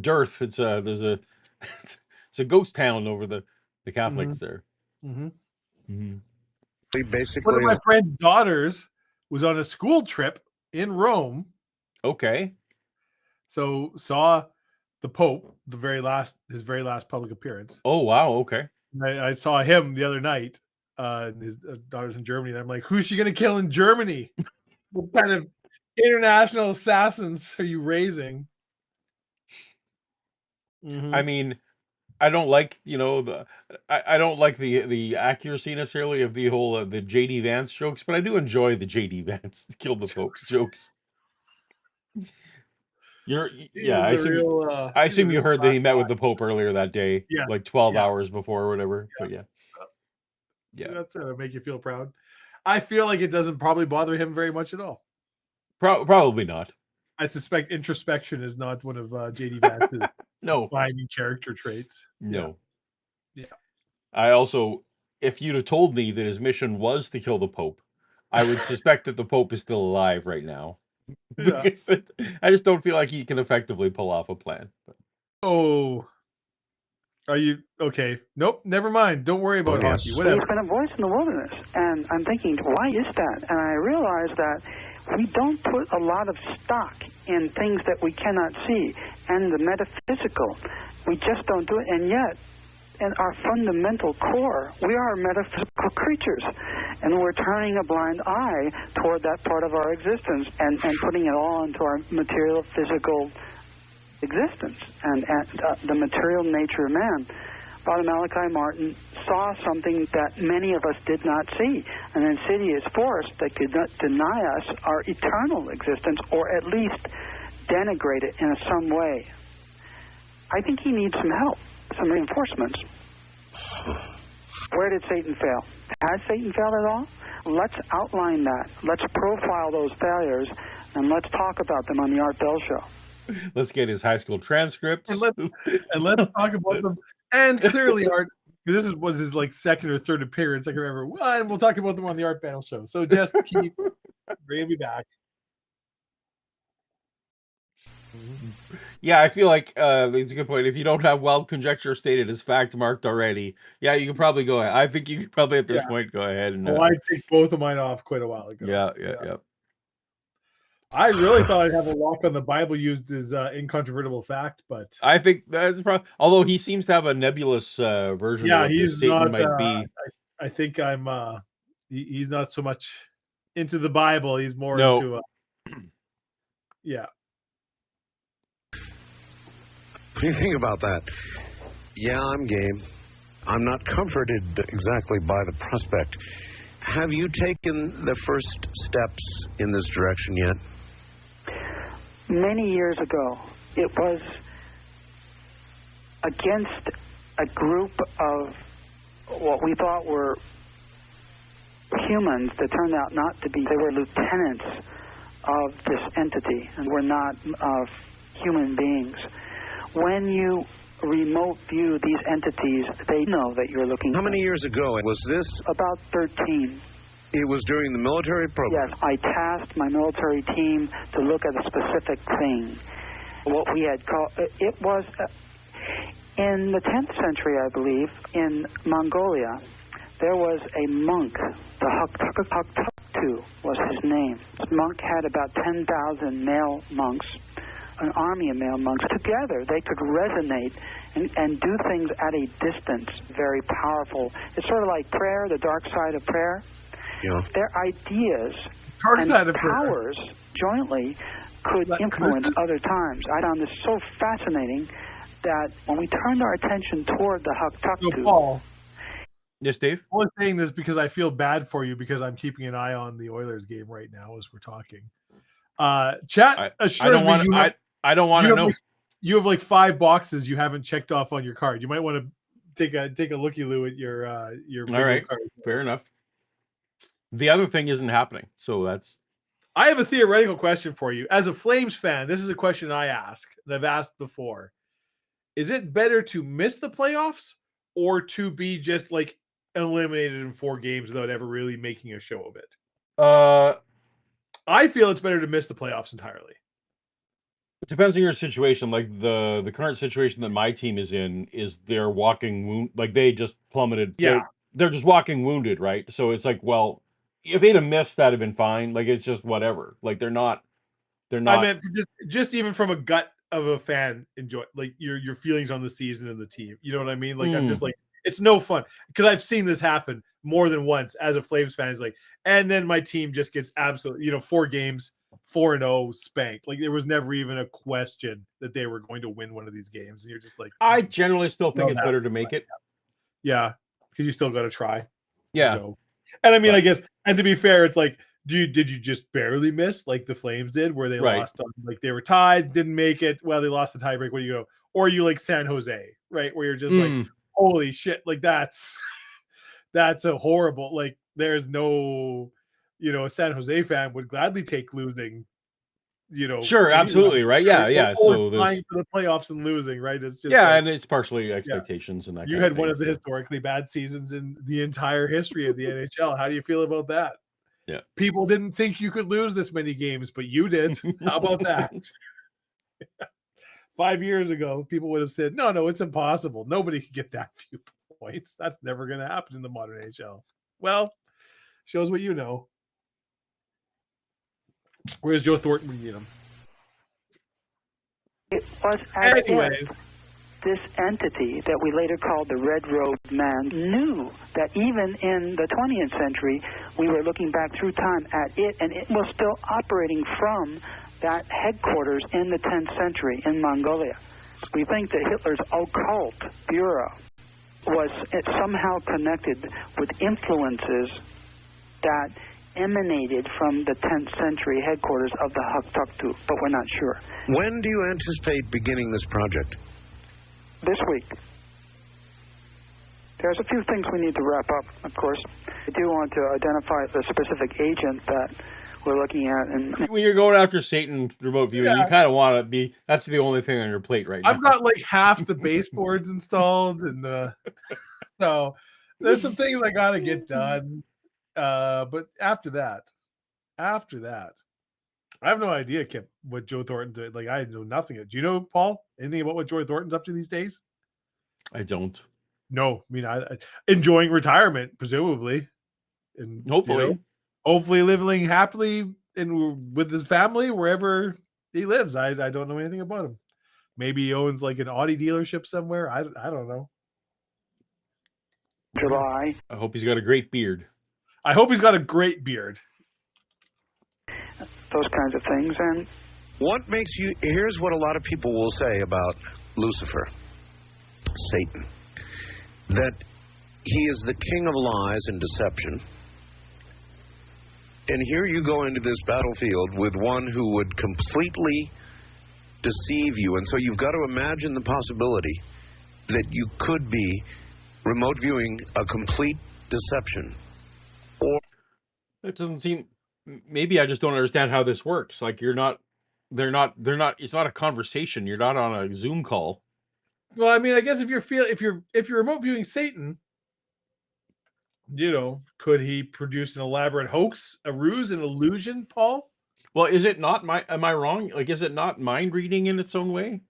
Speaker 1: dearth. It's a ghost town over the Catholics there.
Speaker 2: Mm-hmm.
Speaker 1: Mm-hmm.
Speaker 3: Basically,
Speaker 2: one of my friend's daughters was on a school trip in Rome.
Speaker 1: Okay.
Speaker 2: So saw the Pope, his very last public appearance.
Speaker 1: Oh wow, okay.
Speaker 2: I saw him the other night. and his daughter's in Germany, and I'm like, who's she gonna kill in Germany? What kind of international assassins are you raising?
Speaker 1: I mean, I don't like, I don't like the accuracy necessarily of the whole the JD Vance jokes, but I do enjoy the JD Vance kill the Pope jokes. Yeah,
Speaker 2: He's
Speaker 1: I
Speaker 2: a
Speaker 1: assume you
Speaker 2: real
Speaker 1: heard that
Speaker 2: class
Speaker 1: he met
Speaker 2: guy.
Speaker 1: with the Pope earlier that day,
Speaker 2: Yeah,
Speaker 1: like 12
Speaker 2: yeah,
Speaker 1: hours before or whatever. But yeah,
Speaker 2: that's gonna make you feel proud. I feel like it doesn't probably bother him very much at all.
Speaker 1: Probably not.
Speaker 2: I suspect introspection is not one of JD Vance's
Speaker 1: No,
Speaker 2: defining character traits.
Speaker 1: no.
Speaker 2: Yeah.
Speaker 1: I also, if you'd have told me that his mission was to kill the Pope, I would suspect that the Pope is still alive right now.
Speaker 2: Yeah.
Speaker 1: Because I just don't feel like he can effectively pull off a plan.
Speaker 2: Oh, are you okay? Nope, never mind. Don't worry about
Speaker 3: yes.
Speaker 2: hockey. Whatever.
Speaker 4: There's been a voice in the wilderness, and I'm thinking, why is that? And I realize that we don't put a lot of stock in things that we cannot see, and the metaphysical. We just don't do it, and yet, in our fundamental core, we are metaphysical creatures, and we're turning a blind eye toward that part of our existence and putting it all into our material, physical existence and the material nature of man. Father Malachi Martin saw something that many of us did not see, an insidious force that could not deny us our eternal existence, or at least denigrate it in some way. I think he needs some help, some reinforcements. Where did Satan fail? Has Satan failed at all? Let's outline that. Let's profile those failures, and let's talk about them on the Art Bell Show.
Speaker 1: Let's get his high school transcripts.
Speaker 2: And let's talk about them. And clearly, Art, this was his like second or third appearance, I can remember. And we'll talk about them on the Art Battle Show. So just keep bringing me back.
Speaker 1: Yeah, I feel like it's a good point. If you don't have wild conjecture stated as fact marked already, yeah, you can probably go ahead. I think you could probably at this point go ahead and.
Speaker 2: I take both of mine off quite a while ago.
Speaker 1: Yeah.
Speaker 2: I really thought I'd have a lock on the Bible used as incontrovertible fact, but
Speaker 1: I think that's probably. Although he seems to have a nebulous version of what
Speaker 2: he's
Speaker 1: Satan
Speaker 2: not.
Speaker 1: might be.
Speaker 2: I think I'm. He's not so much into the Bible. He's more
Speaker 1: No.
Speaker 2: into. Yeah.
Speaker 3: What do you think about that? Yeah, I'm game. I'm not comforted exactly by the prospect. Have you taken the first steps in this direction yet?
Speaker 4: Many years ago, it was against a group of what we thought were humans that turned out not to be. They were lieutenants of this entity and were not human beings. When you remote view these entities, they know that you're looking.
Speaker 3: How many years ago was this?
Speaker 4: About 13.
Speaker 3: It was during the military program?
Speaker 4: Yes, I tasked my military team to look at a specific thing. What we had called, it was in the 10th century, I believe, in Mongolia, there was a monk, the Haktu was his name. This monk had about 10,000 male monks, an army of male monks. Together, they could resonate and do things at a distance, very powerful. It's sort of like prayer, the dark side of prayer.
Speaker 3: Yeah.
Speaker 4: Their ideas
Speaker 2: and
Speaker 4: powers jointly could influence other times. I found this so fascinating that when we turned our attention toward the Haktu.
Speaker 2: So Paul,
Speaker 1: yes, Dave?
Speaker 2: I was saying this because I feel bad for you because I'm keeping an eye on the Oilers game right now as we're talking. Chat assures me
Speaker 1: I don't want to know.
Speaker 2: You have like 5 boxes you haven't checked off on your card. You might want to take a looky-loo at your
Speaker 1: all right
Speaker 2: card.
Speaker 1: Fair enough. The other thing isn't happening, so that's.
Speaker 2: I have a theoretical question for you. As a Flames fan, this is a question I ask and I've asked before. Is it better to miss the playoffs or to be just like eliminated in 4 games without ever really making a show of it? I feel it's better to miss the playoffs entirely.
Speaker 1: It depends on your situation. Like the current situation that my team is in is they're walking wound, like they just plummeted.
Speaker 2: Yeah,
Speaker 1: they're just walking wounded, right? So it's like, well, if they'd have missed, that'd have been fine. Like it's just whatever. Like they're not. I
Speaker 2: meant just even from a gut of a fan, enjoy like your feelings on the season and the team. You know what I mean? Like I'm just like It's no fun because I've seen this happen more than once as a Flames fan. It's like, and then my team just gets absolutely, 4 games, 4-0 spanked. Like there was never even a question that they were going to win one of these games. And you're just like,
Speaker 1: I generally still think
Speaker 2: Well,
Speaker 1: it's better to make it.
Speaker 2: yeah, because you still got to try.
Speaker 1: Yeah.
Speaker 2: Go. And I mean,
Speaker 1: But-
Speaker 2: I guess, and to be fair, it's like, did you just barely miss like the Flames did, where they
Speaker 1: Right.
Speaker 2: lost on, like they were tied, didn't make it. Well, they lost the tiebreak. Where do you go? Or you like San Jose, right? Where you're just like, holy shit, like that's a horrible. Like there's no, a San Jose fan would gladly take losing.
Speaker 1: Sure, absolutely, right? Yeah. So
Speaker 2: trying for the playoffs and losing, right? It's just
Speaker 1: and it's partially expectations and that.
Speaker 2: You had one of the historically bad seasons in the entire history of the NHL. How do you feel about that?
Speaker 1: Yeah.
Speaker 2: People didn't think you could lose this many games, but you did. How about that? 5 years ago, people would have said, no, it's impossible. Nobody could get that few points. That's never going to happen in the modern NHL. Well, shows what you know. Where's Joe Thornton when you need him?
Speaker 4: It was as
Speaker 2: Anyways.
Speaker 4: if this entity that we later called the Red-Robed Man knew that even in the 20th century, we were looking back through time at it, and it was still operating from that headquarters in the 10th century in Mongolia. We think that Hitler's occult bureau was somehow connected with influences that emanated from the 10th century headquarters of the Haktu, but we're not sure.
Speaker 3: When do you anticipate beginning this project?
Speaker 4: This week. There's a few things we need to wrap up, of course. I do want to identify the specific agent that we're looking at. And
Speaker 1: when you're going after Satan remote viewing, you kind of want to be. That's the only thing on your plate right now.
Speaker 2: I've got like half the baseboards installed, and so there's some things I got to get done. But after that, I have no idea, Kip, what Joe Thornton did. Like, I know nothing. Do you know, Paul, anything about what Joe Thornton's up to these days?
Speaker 1: I don't.
Speaker 2: No, I mean, I enjoying retirement, presumably, and
Speaker 1: Hopefully,
Speaker 2: hopefully living happily with his family wherever he lives. I don't know anything about him. Maybe he owns like an Audi dealership somewhere. I don't know.
Speaker 4: July.
Speaker 1: I hope he's got a great beard.
Speaker 2: I hope he's got a great beard.
Speaker 4: Those kinds of things. And
Speaker 3: what makes you... Here's what a lot of people will say about Lucifer, Satan, that he is the king of lies and deception. And here you go into this battlefield with one who would completely deceive you. And so you've got to imagine the possibility that you could be remote viewing a complete deception. Or
Speaker 1: it doesn't seem... Maybe I just don't understand how this works. Like they're not, it's not a conversation. You're not on a Zoom call.
Speaker 2: Well, I mean, I guess if you're remote viewing Satan, could he produce an elaborate hoax, a ruse, an illusion, Paul?
Speaker 1: Well, is it not am I wrong? Like, is it not mind reading in its own way?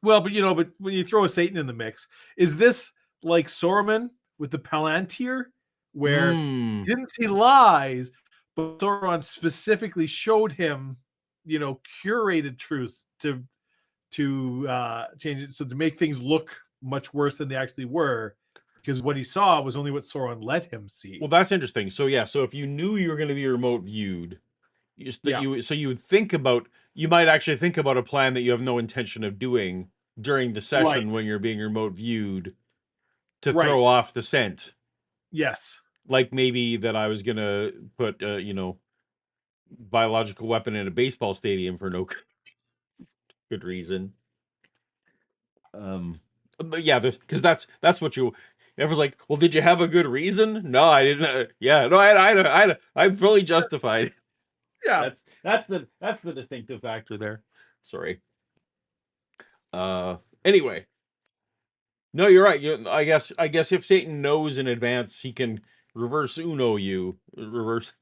Speaker 2: Well, but when you throw a Satan in the mix, is this like Sauron with the Palantir, where he didn't see lies, but Sauron specifically showed him, curated truths to change it, so to make things look much worse than they actually were, because what he saw was only what Sauron let him see.
Speaker 1: Well, that's interesting. So yeah, so if you knew you were going to be remote viewed, you might actually think about a plan that you have no intention of doing during the session when you're being remote viewed to throw off the scent.
Speaker 2: Yes.
Speaker 1: Like maybe that I was gonna put biological weapon in a baseball stadium for no good reason. But yeah, because that's what everyone's like. Well, did you have a good reason? No, I didn't. I'm fully justified.
Speaker 2: Yeah,
Speaker 1: that's the distinctive factor there. Sorry. Anyway. No, you're right. I guess if Satan knows in advance, he can reverse reverse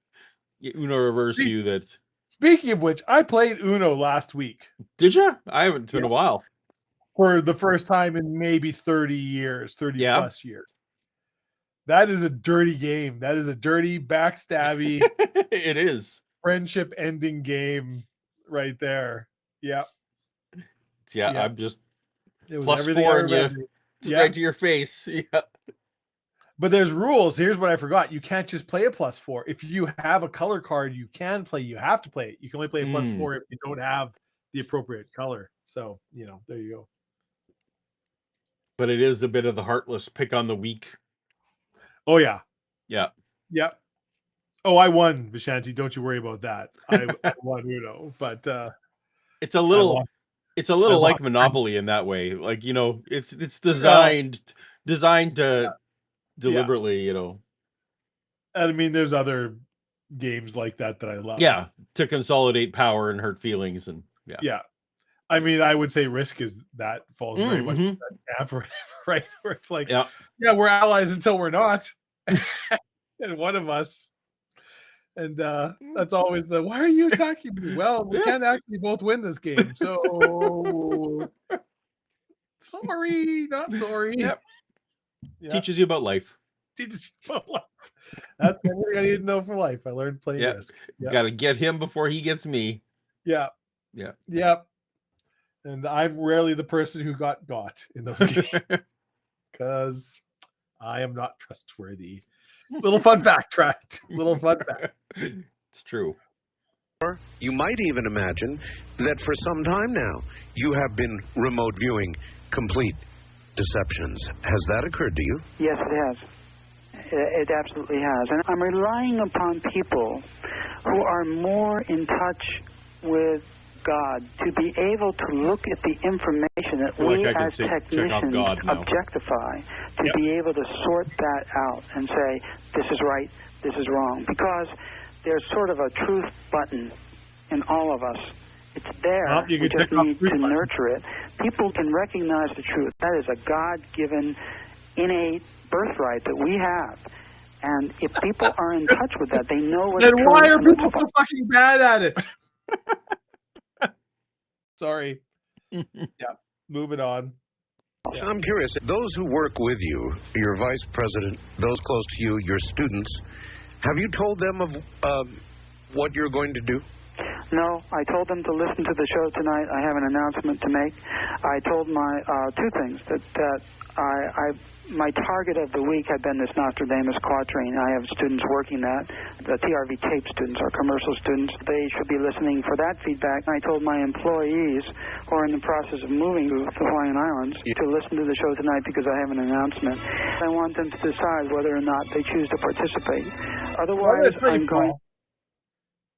Speaker 1: you. That.
Speaker 2: Speaking of which, I played Uno last week.
Speaker 1: Did you? I haven't. It's been a while.
Speaker 2: For the first time in maybe 30 years, 30 plus years. That is a dirty game. That is a dirty, backstabby.
Speaker 1: It is.
Speaker 2: Friendship ending game right there. Yeah.
Speaker 1: I'm just
Speaker 2: it was
Speaker 1: plus 4 and you. It's right to your face. Yeah.
Speaker 2: But there's rules. Here's what I forgot. You can't just play a +4. If you have a color card, you can play. You have to play it. You can only play a +4 if you don't have the appropriate color. So, there you go.
Speaker 1: But it is a bit of the heartless pick on the weak.
Speaker 2: Oh, yeah.
Speaker 1: Yeah.
Speaker 2: Yep. Oh, I won, Vishanti. Don't you worry about that. I won Uno, but
Speaker 1: it's a little like
Speaker 2: lost.
Speaker 1: Monopoly in that way. Like, it's designed to deliberately,
Speaker 2: And I mean, there's other games like that I love.
Speaker 1: Yeah, to consolidate power and hurt feelings, and
Speaker 2: yeah. I mean, I would say Risk falls very much in that camp, right? Where it's like, yeah, we're allies until we're not, and one of us, and that's always why are you attacking me? Well, we can't actually both win this game, so sorry, not sorry.
Speaker 1: Yep. Teaches you about life.
Speaker 2: Teaches you about life. That's everything I need to know for life. I learned playing Risk.
Speaker 1: Yep. Got to get him before he gets me.
Speaker 2: Yeah. And I'm rarely the person who got in those games because I am not trustworthy. Little fun fact, Tract. Little fun fact.
Speaker 1: It's true.
Speaker 3: You might even imagine that for some time now you have been remote viewing complete deceptions. Has that occurred to you?
Speaker 4: Yes, it has. It absolutely has. And I'm relying upon people who are more in touch with God to be able to look at the information that we as technicians objectify, to be able to sort that out and say, this is right, this is wrong. Because there's sort of a truth button in all of us. It's there. We just need to nurture it. People can recognize the truth. That is a God-given, innate birthright that we have. And if people are in touch with that, they know what.
Speaker 2: Then why are people so fucking bad at it? Sorry. Moving on.
Speaker 3: I'm curious, those who work with you, your vice president, those close to you, your students, have you told them of what you're going to do?
Speaker 4: No, I told them to listen to the show tonight. I have an announcement to make. I told my two things, that my target of the week had been this Nostradamus quatrain. I have students working that. The TRV tape students are commercial students. They should be listening for that feedback. I told my employees who are in the process of moving to the Hawaiian Islands to listen to the show tonight because I have an announcement. I want them to decide whether or not they choose to participate. Otherwise, I'm going...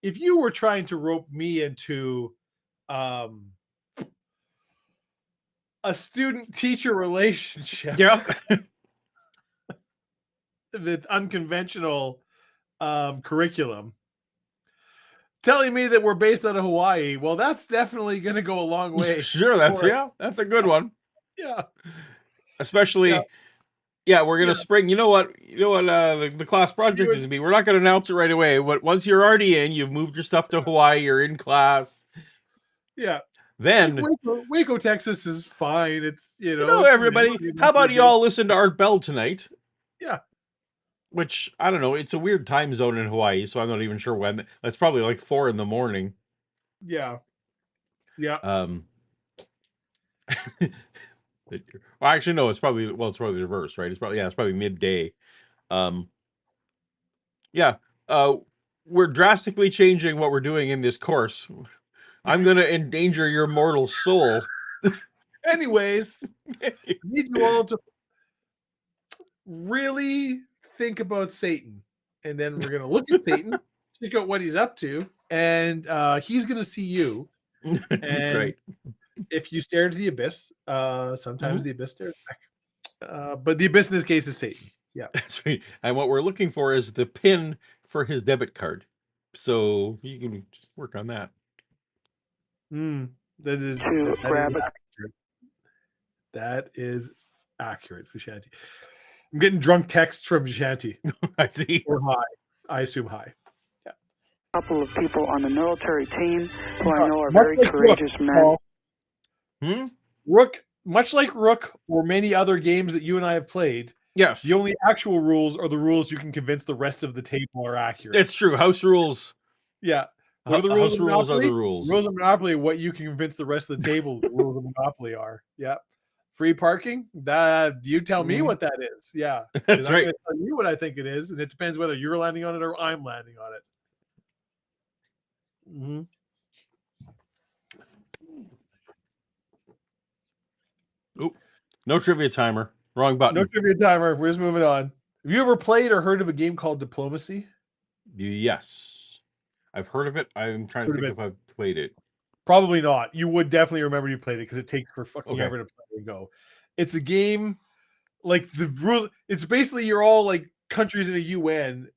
Speaker 2: If you were trying to rope me into a student-teacher relationship with unconventional curriculum, telling me that we're based out of Hawaii, well, that's definitely going to go a long way.
Speaker 1: Sure, that's a good one.
Speaker 2: Yeah.
Speaker 1: Especially... Yeah, we're gonna spring. You know what? The class project is gonna be. We're not gonna announce it right away. But once you're already in, you've moved your stuff to Hawaii. You're in class.
Speaker 2: Yeah.
Speaker 1: Then
Speaker 2: Waco, Texas is fine. It's
Speaker 1: everybody. How about you all listen to Art Bell tonight?
Speaker 2: Yeah.
Speaker 1: Which I don't know. It's a weird time zone in Hawaii, so I'm not even sure when. That's probably like 4 a.m.
Speaker 2: Yeah. Yeah.
Speaker 1: Well, actually, no. It's probably the reverse, right? It's probably midday. We're drastically changing what we're doing in this course. I'm gonna endanger your mortal soul.
Speaker 2: Anyways, I need you all to really think about Satan, and then we're gonna look at Satan, check out what he's up to, and he's gonna see you.
Speaker 1: That's right.
Speaker 2: If you stare into the abyss, sometimes the abyss stares back. But the abyss in this case is Satan. Yeah.
Speaker 1: That's right. And what we're looking for is the PIN for his debit card. So you can just work on that.
Speaker 2: That is accurate, Vishanti. I'm getting drunk texts from Vishanti.
Speaker 1: I see.
Speaker 2: Or high. I assume high.
Speaker 4: Yeah. A couple of people on the military team who I know are very courageous men.
Speaker 2: Rook, much like Rook or many other games that you and I have played,
Speaker 1: yes,
Speaker 2: the only actual rules are the rules you can convince the rest of the table are accurate.
Speaker 1: It's true. House rules.
Speaker 2: Yeah. What are the rules of Monopoly?
Speaker 1: Are the rules.
Speaker 2: Rules of Monopoly, what you can convince the rest of the table the rules of Monopoly are. Yeah. Free parking? That you tell me what that is. Yeah. 'Cause
Speaker 1: That's
Speaker 2: I'm
Speaker 1: right.
Speaker 2: gonna tell you what I think it is, and it depends whether you're landing on it or I'm landing on it. Mhm.
Speaker 1: Oop. No trivia timer. Wrong button.
Speaker 2: No trivia timer. We're just moving on. Have you ever played or heard of a game called Diplomacy?
Speaker 1: Yes. I've heard of it. I'm trying to
Speaker 2: Heard of
Speaker 1: think
Speaker 2: it.
Speaker 1: if I've played it.
Speaker 2: Probably not. You would definitely remember you played it because it takes for fucking
Speaker 1: Okay.
Speaker 2: ever to play and go. It's a game like the rule. It's basically you're all like countries in a UN,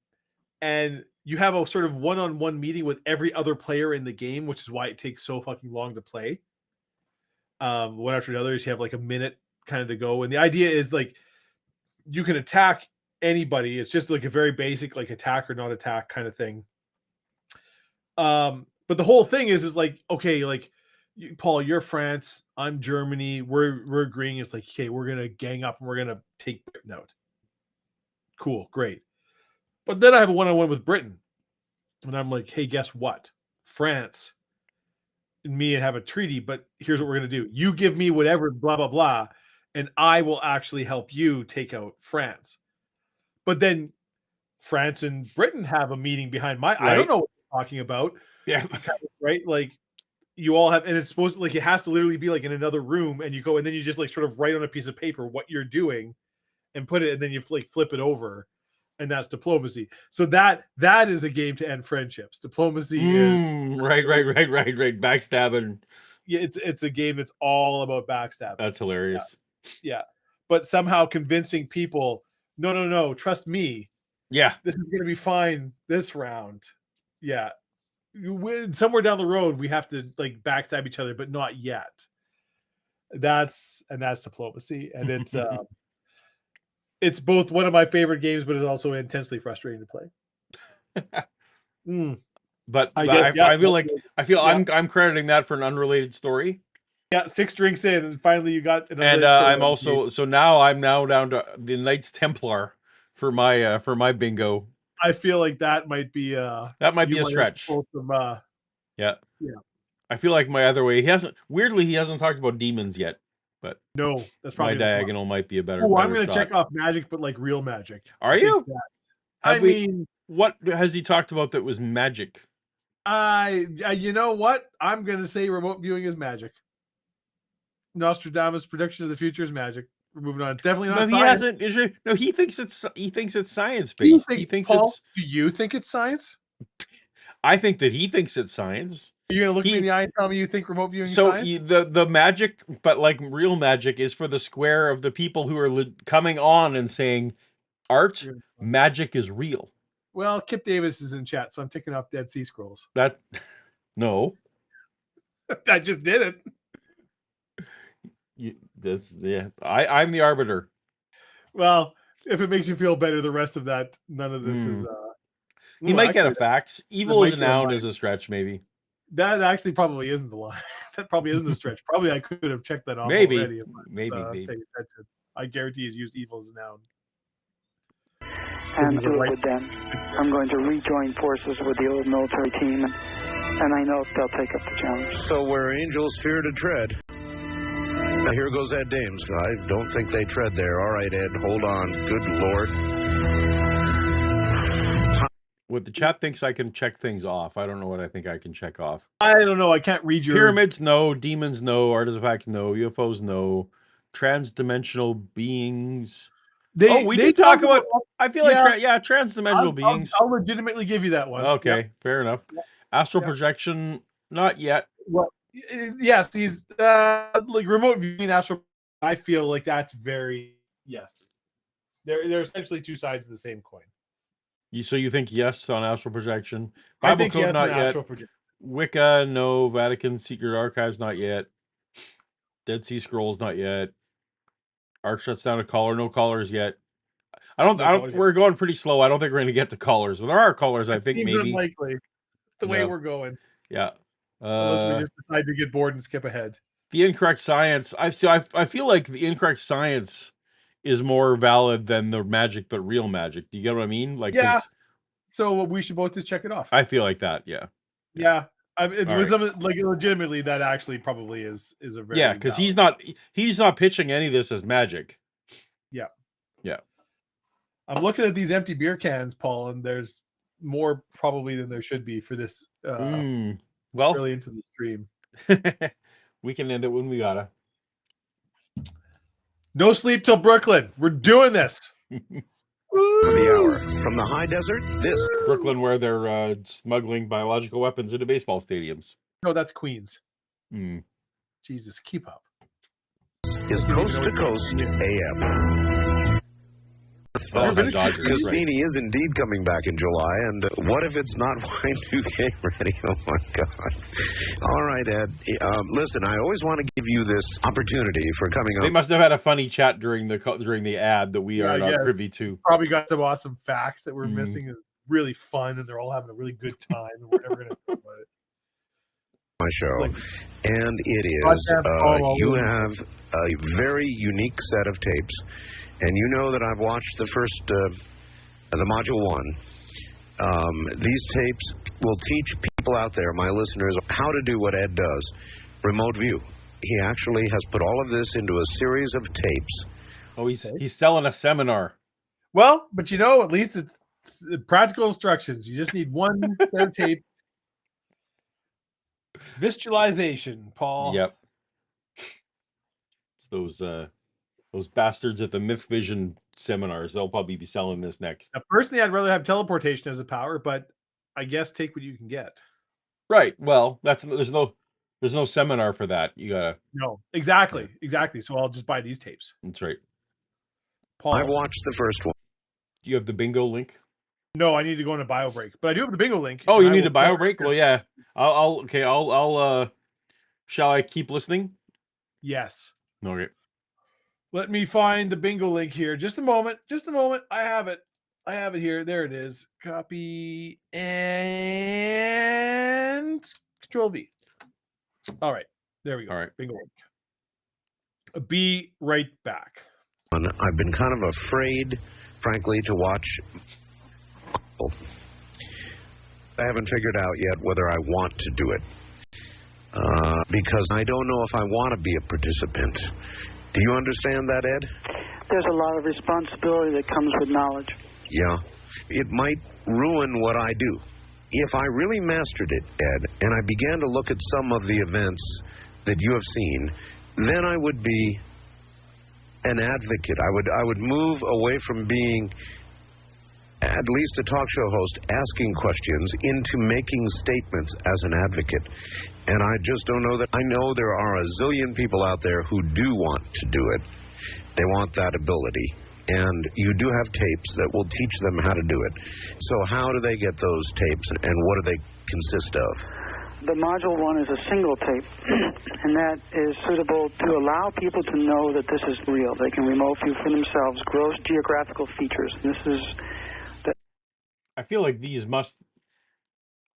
Speaker 2: and you have a sort of one-on-one meeting with every other player in the game, which is why it takes so fucking long to play. One after another, you have like a minute kind of to go, and the idea is like you can attack anybody. It's just like a very basic like attack or not attack kind of thing. But the whole thing is like, okay, like Paul, you're France, I'm Germany, we're agreeing. It's like, okay, we're gonna gang up and we're gonna take Britain out. Cool, great. But then I have a one-on-one with Britain, and I'm like, hey, guess what? France and me have a treaty, but here's what we're gonna do. You give me whatever, blah blah blah, and I will actually help you take out France. But then France and Britain have a meeting behind my. I don't
Speaker 1: Right.
Speaker 2: know what you're talking about.
Speaker 1: Yeah.
Speaker 2: Right? Like you all have, and it's supposed to like it has to literally be like in another room, and you go and then you just like sort of write on a piece of paper what you're doing, and put it, and then you like flip it over, and that's diplomacy. So that is a game to end friendships. Diplomacy is
Speaker 1: Right. Backstabbing.
Speaker 2: yeah, it's a game that's all about backstabbing.
Speaker 1: That's hilarious.
Speaker 2: Yeah, but somehow convincing people, no, trust me,
Speaker 1: Yeah.
Speaker 2: this is gonna be fine this round. Yeah. Somewhere down the road we have to like backstab each other, but not yet. That's diplomacy, and it's both one of my favorite games, but it's also intensely frustrating to play.
Speaker 1: But
Speaker 2: I
Speaker 1: feel I'm crediting that for an unrelated story.
Speaker 2: Yeah, 6 drinks in, and finally you got.
Speaker 1: And I'm also I'm now down to the Knights Templar for my bingo.
Speaker 2: I feel like that might be
Speaker 1: a stretch. Yeah.
Speaker 2: Yeah.
Speaker 1: I feel like my other way he hasn't talked about demons yet, but
Speaker 2: no, that's
Speaker 1: my
Speaker 2: probably
Speaker 1: diagonal might be a better.
Speaker 2: Oh, I'm
Speaker 1: going
Speaker 2: to check off magic, but like real magic.
Speaker 1: Are you?
Speaker 2: I mean,
Speaker 1: what has he talked about that was magic?
Speaker 2: You know what? I'm going to say remote viewing is magic. Nostradamus prediction of the future is magic. We're moving on. Definitely not.
Speaker 1: No,
Speaker 2: science.
Speaker 1: he hasn't. No, he thinks it's science based. He thinks
Speaker 2: Paul,
Speaker 1: it's.
Speaker 2: Do you think it's science?
Speaker 1: I think that he thinks it's science.
Speaker 2: Are you gonna look me in the eye and tell me you think remote viewing is
Speaker 1: So
Speaker 2: science?
Speaker 1: the magic, but like real magic, is for the square of the people who are coming on and saying, "Art, magic is real."
Speaker 2: Well, Kip Davis is in chat, so I'm taking off Dead Sea Scrolls.
Speaker 1: That no,
Speaker 2: I just did it.
Speaker 1: I'm the arbiter.
Speaker 2: Well, if it makes you feel better, the rest of that, none of this is.
Speaker 1: He might get a fact. Evil is a noun is a stretch, maybe.
Speaker 2: That actually probably isn't the line. That probably isn't a stretch. Probably I could have checked that off
Speaker 1: maybe.
Speaker 2: already.
Speaker 1: Maybe.
Speaker 2: I guarantee he's used evil as a noun.
Speaker 4: And do it with them. I'm going to rejoin forces with the old military team, and I know they'll take up the challenge.
Speaker 3: So where angels fear to tread. Now here goes Ed Dames. I don't think they tread there. All right, Ed, hold on. Good Lord.
Speaker 1: What the chat thinks I can check things off. I don't know what I think I can check off.
Speaker 2: I don't know. I can't read your...
Speaker 1: Pyramids, no. Demons, no. Artifacts, no. UFOs, no. Transdimensional beings... we did talk about. I feel like transdimensional beings.
Speaker 2: I'll legitimately give you that one.
Speaker 1: Okay, fair enough. Astral projection, not yet.
Speaker 2: Well, yes, he's like remote viewing astral. I feel like that's very yes. They're essentially two sides of the same coin.
Speaker 1: So you think yes on astral projection?
Speaker 2: I
Speaker 1: Bible
Speaker 2: think
Speaker 1: code
Speaker 2: yes
Speaker 1: not
Speaker 2: on
Speaker 1: yet.
Speaker 2: astral projection.
Speaker 1: Wicca no. Vatican secret archives not yet. Dead Sea Scrolls not yet. Arc shuts down a caller. No callers yet. I don't. We're going pretty slow. I don't think we're going to get to callers. Well, there are callers. I think maybe.
Speaker 2: Unlikely. The way we're going.
Speaker 1: Yeah.
Speaker 2: Unless we just decide to get bored and skip ahead.
Speaker 1: The incorrect science. I feel like the incorrect science is more valid than the magic, but real magic. Do you get what I mean? Like,
Speaker 2: yeah. So we should both just check it off.
Speaker 1: I feel like that. Yeah.
Speaker 2: Yeah. I mean,
Speaker 1: All
Speaker 2: with
Speaker 1: right.
Speaker 2: them, like legitimately, that actually probably is a very
Speaker 1: Yeah, because
Speaker 2: valid-
Speaker 1: he's not pitching any of this as magic.
Speaker 2: Yeah.
Speaker 1: Yeah.
Speaker 2: I'm looking at these empty beer cans, Paul, and there's more probably than there should be for this
Speaker 1: Well,
Speaker 2: early into the stream.
Speaker 1: we can end it when we gotta.
Speaker 2: No sleep till Brooklyn. We're doing this.
Speaker 3: For the hour. From the high desert, this
Speaker 1: Brooklyn, where they're smuggling biological weapons into baseball stadiums.
Speaker 2: No, that's Queens.
Speaker 1: Mm.
Speaker 2: Jesus, keep up.
Speaker 3: is Coast to Coast AM.
Speaker 1: That was the Dodgers, right?
Speaker 3: Cassini is indeed coming back in July, and what if it's not Y2K ready? Oh my God! All right, Ed. Listen, I always want to give you this opportunity for coming
Speaker 1: They
Speaker 3: up.
Speaker 1: must have had a funny chat during the ad that we are not privy to.
Speaker 2: Probably got some awesome facts that we're missing. And really fun, and they're all having a really good time. And we're never going to talk about it.
Speaker 3: My show,
Speaker 2: like,
Speaker 3: and it is you have a very unique set of tapes, and you know that I've watched the first the module 1. These tapes will teach people out there, my listeners, how to do what Ed does, remote view. He actually has put all of this into a series of tapes.
Speaker 1: Oh, he's selling a seminar.
Speaker 2: Well, but you know, at least it's practical instructions. You just need one set of tapes. Visualization, Paul.
Speaker 1: Yep. It's those bastards at the Myth Vision seminars. They'll probably be selling this next.
Speaker 2: Now, personally, I'd rather have teleportation as a power, but I guess take what you can get.
Speaker 1: Right. Well, there's no seminar for that. You gotta.
Speaker 2: No, exactly. So I'll just buy these tapes.
Speaker 1: That's right.
Speaker 2: Paul,
Speaker 3: I've watched the first one.
Speaker 1: Do you have the bingo link?
Speaker 2: No, I need to go on a bio break, but I do have the bingo link.
Speaker 1: Oh, you need a bio break? Well, yeah. I'll shall I keep listening?
Speaker 2: Yes.
Speaker 1: Okay.
Speaker 2: Let me find the bingo link here. Just a moment. I have it here. There it is. Copy and Control V. All right. There we go.
Speaker 1: All right.
Speaker 2: Bingo link. Be right back.
Speaker 3: I've been kind of afraid, frankly, to watch. I haven't figured out yet whether I want to do it. Because I don't know if I want to be a participant. Do you understand that, Ed?
Speaker 4: There's a lot of responsibility that comes with knowledge.
Speaker 3: Yeah. It might ruin what I do. If I really mastered it, Ed, and I began to look at some of the events that you have seen, then I would be an advocate. I would move away from being at least a talk show host asking questions into making statements as an advocate. And I just don't know that. I know there are a zillion people out there who do want to do it. They want that ability. And you do have tapes that will teach them how to do it. So how do they get those tapes, and what do they consist of?
Speaker 4: The Module 1 is a single tape, and that is suitable to allow people to know that this is real. They can remote view for themselves gross geographical features. This is
Speaker 1: I feel like these must.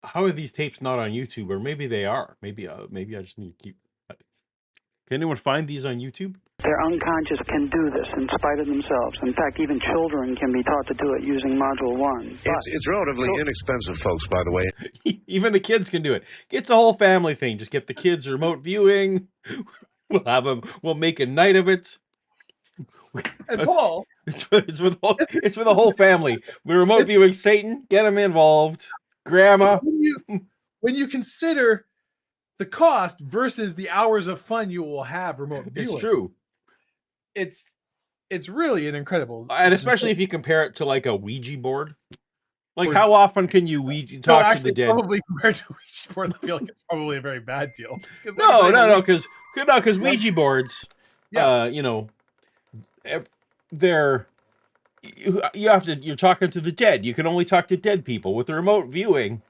Speaker 1: How are these tapes not on YouTube? Or maybe they are. Maybe I just need to keep. Can anyone find these on YouTube?
Speaker 4: their unconscious can do this in spite of themselves. In fact, even children can be taught to do it using Module 1.
Speaker 3: It's relatively inexpensive, folks, by the way.
Speaker 1: Even the kids can do it. It's a whole family thing. Just get the kids remote viewing. We'll have them. We'll make a night of it.
Speaker 2: And Paul,
Speaker 1: it's for the whole family. We're remote viewing Satan. Get them involved. Grandma.
Speaker 2: When you consider the cost versus the hours of fun you will have remote viewing,
Speaker 1: It's true.
Speaker 2: It's really an incredible,
Speaker 1: And especially if you compare it to like a Ouija board. Like, how often can you talk to the dead?
Speaker 2: Probably compared to Ouija board, I feel like it's probably a very bad deal.
Speaker 1: No, because Ouija boards,
Speaker 2: Yeah.
Speaker 1: they're you're talking to the dead. You can only talk to dead people. With the remote viewing,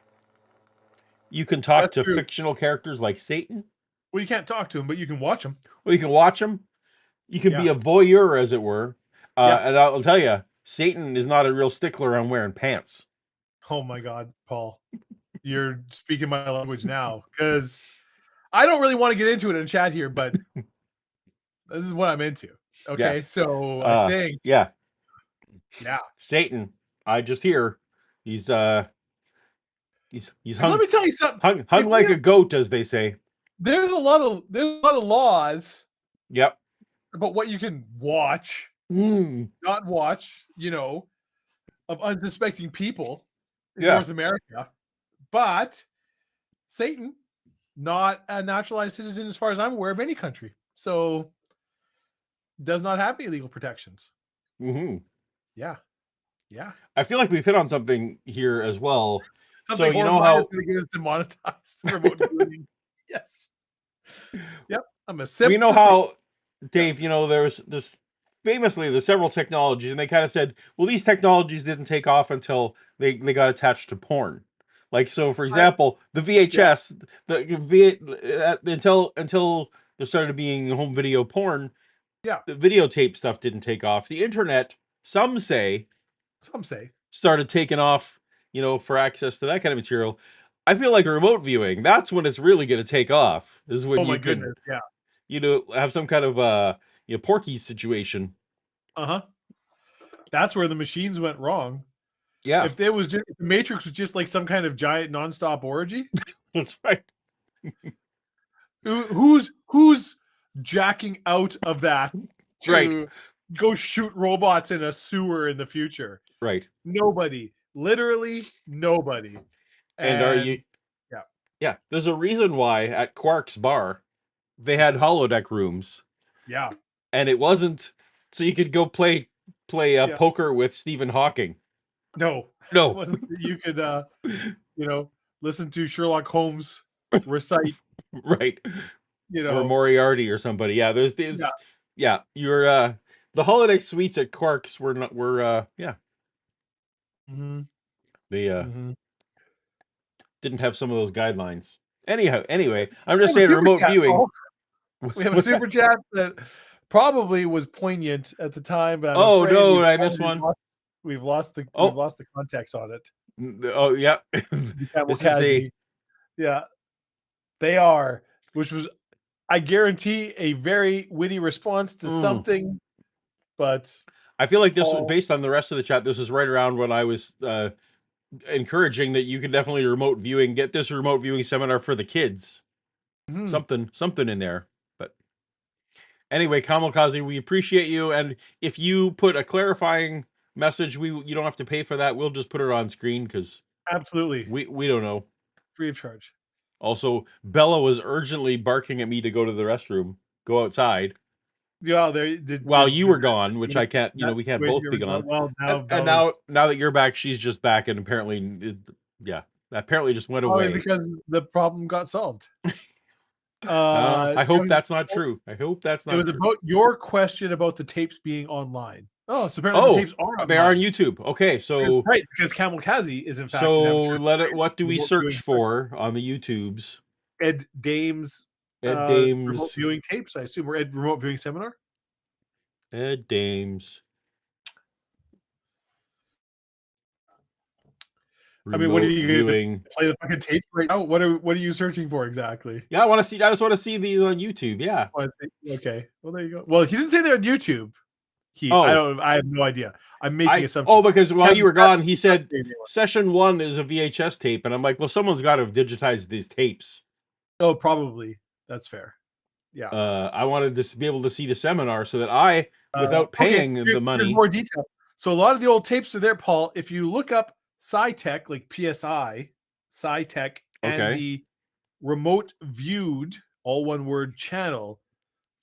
Speaker 1: you can talk to fictional characters like Satan.
Speaker 2: Well, you can't talk to him, but you can watch him.
Speaker 1: Well, you can watch them. You can be a voyeur, as it were. And I'll tell you, Satan is not a real stickler on wearing pants.
Speaker 2: Oh my God, Paul, you're speaking my language now, because I don't really want to get into it in chat here, but this is what I'm into. Okay, so I think,
Speaker 1: yeah,
Speaker 2: Satan.
Speaker 1: I just hear he's He's
Speaker 2: Let
Speaker 1: hung
Speaker 2: me tell you something.
Speaker 1: hung like a goat, as they say.
Speaker 2: There's a lot of laws
Speaker 1: Yep.
Speaker 2: about what you can watch, not watch, of unsuspecting people in
Speaker 1: Yeah.
Speaker 2: North America. But Satan, not a naturalized citizen as far as I'm aware of any country. So does not have any legal protections.
Speaker 1: Mm-hmm.
Speaker 2: Yeah. Yeah.
Speaker 1: I feel like we've hit on something here as well.
Speaker 2: Something
Speaker 1: So you know
Speaker 2: horrifying
Speaker 1: how
Speaker 2: is going to get us demonetized. Remote viewing. Yes. Yep. I'm a simp.
Speaker 1: we know
Speaker 2: for Satan.
Speaker 1: how, Dave, there's this famously there's several technologies, and they kind of said, well, these technologies didn't take off until they got attached to porn. Like, so for example, the VHS, until there started being home video porn,
Speaker 2: Yeah.
Speaker 1: the videotape stuff didn't take off. The internet, some say, started taking off, for access to that kind of material. I feel like remote viewing, that's when it's really going to take off. This is when
Speaker 2: Oh my
Speaker 1: you can,
Speaker 2: goodness. Yeah.
Speaker 1: have some kind of Porky's situation.
Speaker 2: Uh-huh. That's where the machines went wrong.
Speaker 1: Yeah.
Speaker 2: If the Matrix was just like some kind of giant nonstop orgy.
Speaker 1: That's right.
Speaker 2: Who's jacking out of that to
Speaker 1: Right.
Speaker 2: go shoot robots in a sewer in the future?
Speaker 1: Right.
Speaker 2: Nobody. Literally nobody.
Speaker 1: And are you? Yeah. There's a reason why at Quark's bar they had holodeck rooms.
Speaker 2: Yeah.
Speaker 1: And it wasn't so you could go play poker with Stephen Hawking.
Speaker 2: No.
Speaker 1: No.
Speaker 2: It wasn't that you could listen to Sherlock Holmes recite.
Speaker 1: Right. Or Moriarty or somebody. Yeah, there's this. Yeah, you're the holodeck suites at Quark's were
Speaker 2: Mm-hmm.
Speaker 1: They didn't have some of those guidelines. Anyway, I'm just saying remote viewing.
Speaker 2: We have a super chat that probably was poignant at the time, but
Speaker 1: I missed one.
Speaker 2: We've lost the context on it.
Speaker 1: Oh yeah,
Speaker 2: this is they are, which was, I guarantee, a very witty response to something. But
Speaker 1: I feel like this was based on the rest of the chat. This is right around when I was encouraging that you can definitely get this remote viewing seminar for the kids. Something in there. But anyway, Kamikaze, we appreciate you, and if you put a clarifying message, you don't have to pay for that. We'll just put it on screen because
Speaker 2: absolutely
Speaker 1: we don't know,
Speaker 2: free of charge.
Speaker 1: Also, Bella was urgently barking at me to go to the restroom, go outside.
Speaker 2: Yeah,
Speaker 1: while you were gone, which I can't. We can't both be gone.
Speaker 2: Well,
Speaker 1: and now that you're back, she's just back, and apparently, apparently just went away
Speaker 2: because the problem got solved.
Speaker 1: I hope that's not true. I hope that's not.
Speaker 2: It was
Speaker 1: true.
Speaker 2: about your question about the tapes being online. Oh, so apparently the tapes are online.
Speaker 1: They are on YouTube. Okay, so
Speaker 2: right, because Kamikaze is in fact.
Speaker 1: So what do we search for on the YouTubes?
Speaker 2: Ed Dames. Remote viewing tapes. I assume, or Ed remote viewing seminar.
Speaker 1: Ed Dames.
Speaker 2: I mean, what are you going to play the fucking tape right now? What are you searching for exactly?
Speaker 1: Yeah, I just want to see these on YouTube. Yeah.
Speaker 2: Okay. Well, there you go. Well, he didn't say they're on YouTube. I have no idea. I'm making assumptions.
Speaker 1: Oh, because while you were gone, he said session 1 is a VHS tape, and I'm like, well, someone's got to have digitized these tapes.
Speaker 2: Oh, probably. That's fair. Yeah.
Speaker 1: I wanted to be able to see the seminar so that I, without paying the money,
Speaker 2: more detail. So a lot of the old tapes are there, Paul. If you look up SciTech, like PSI, SciTech, and the remote viewed, all one word, channel,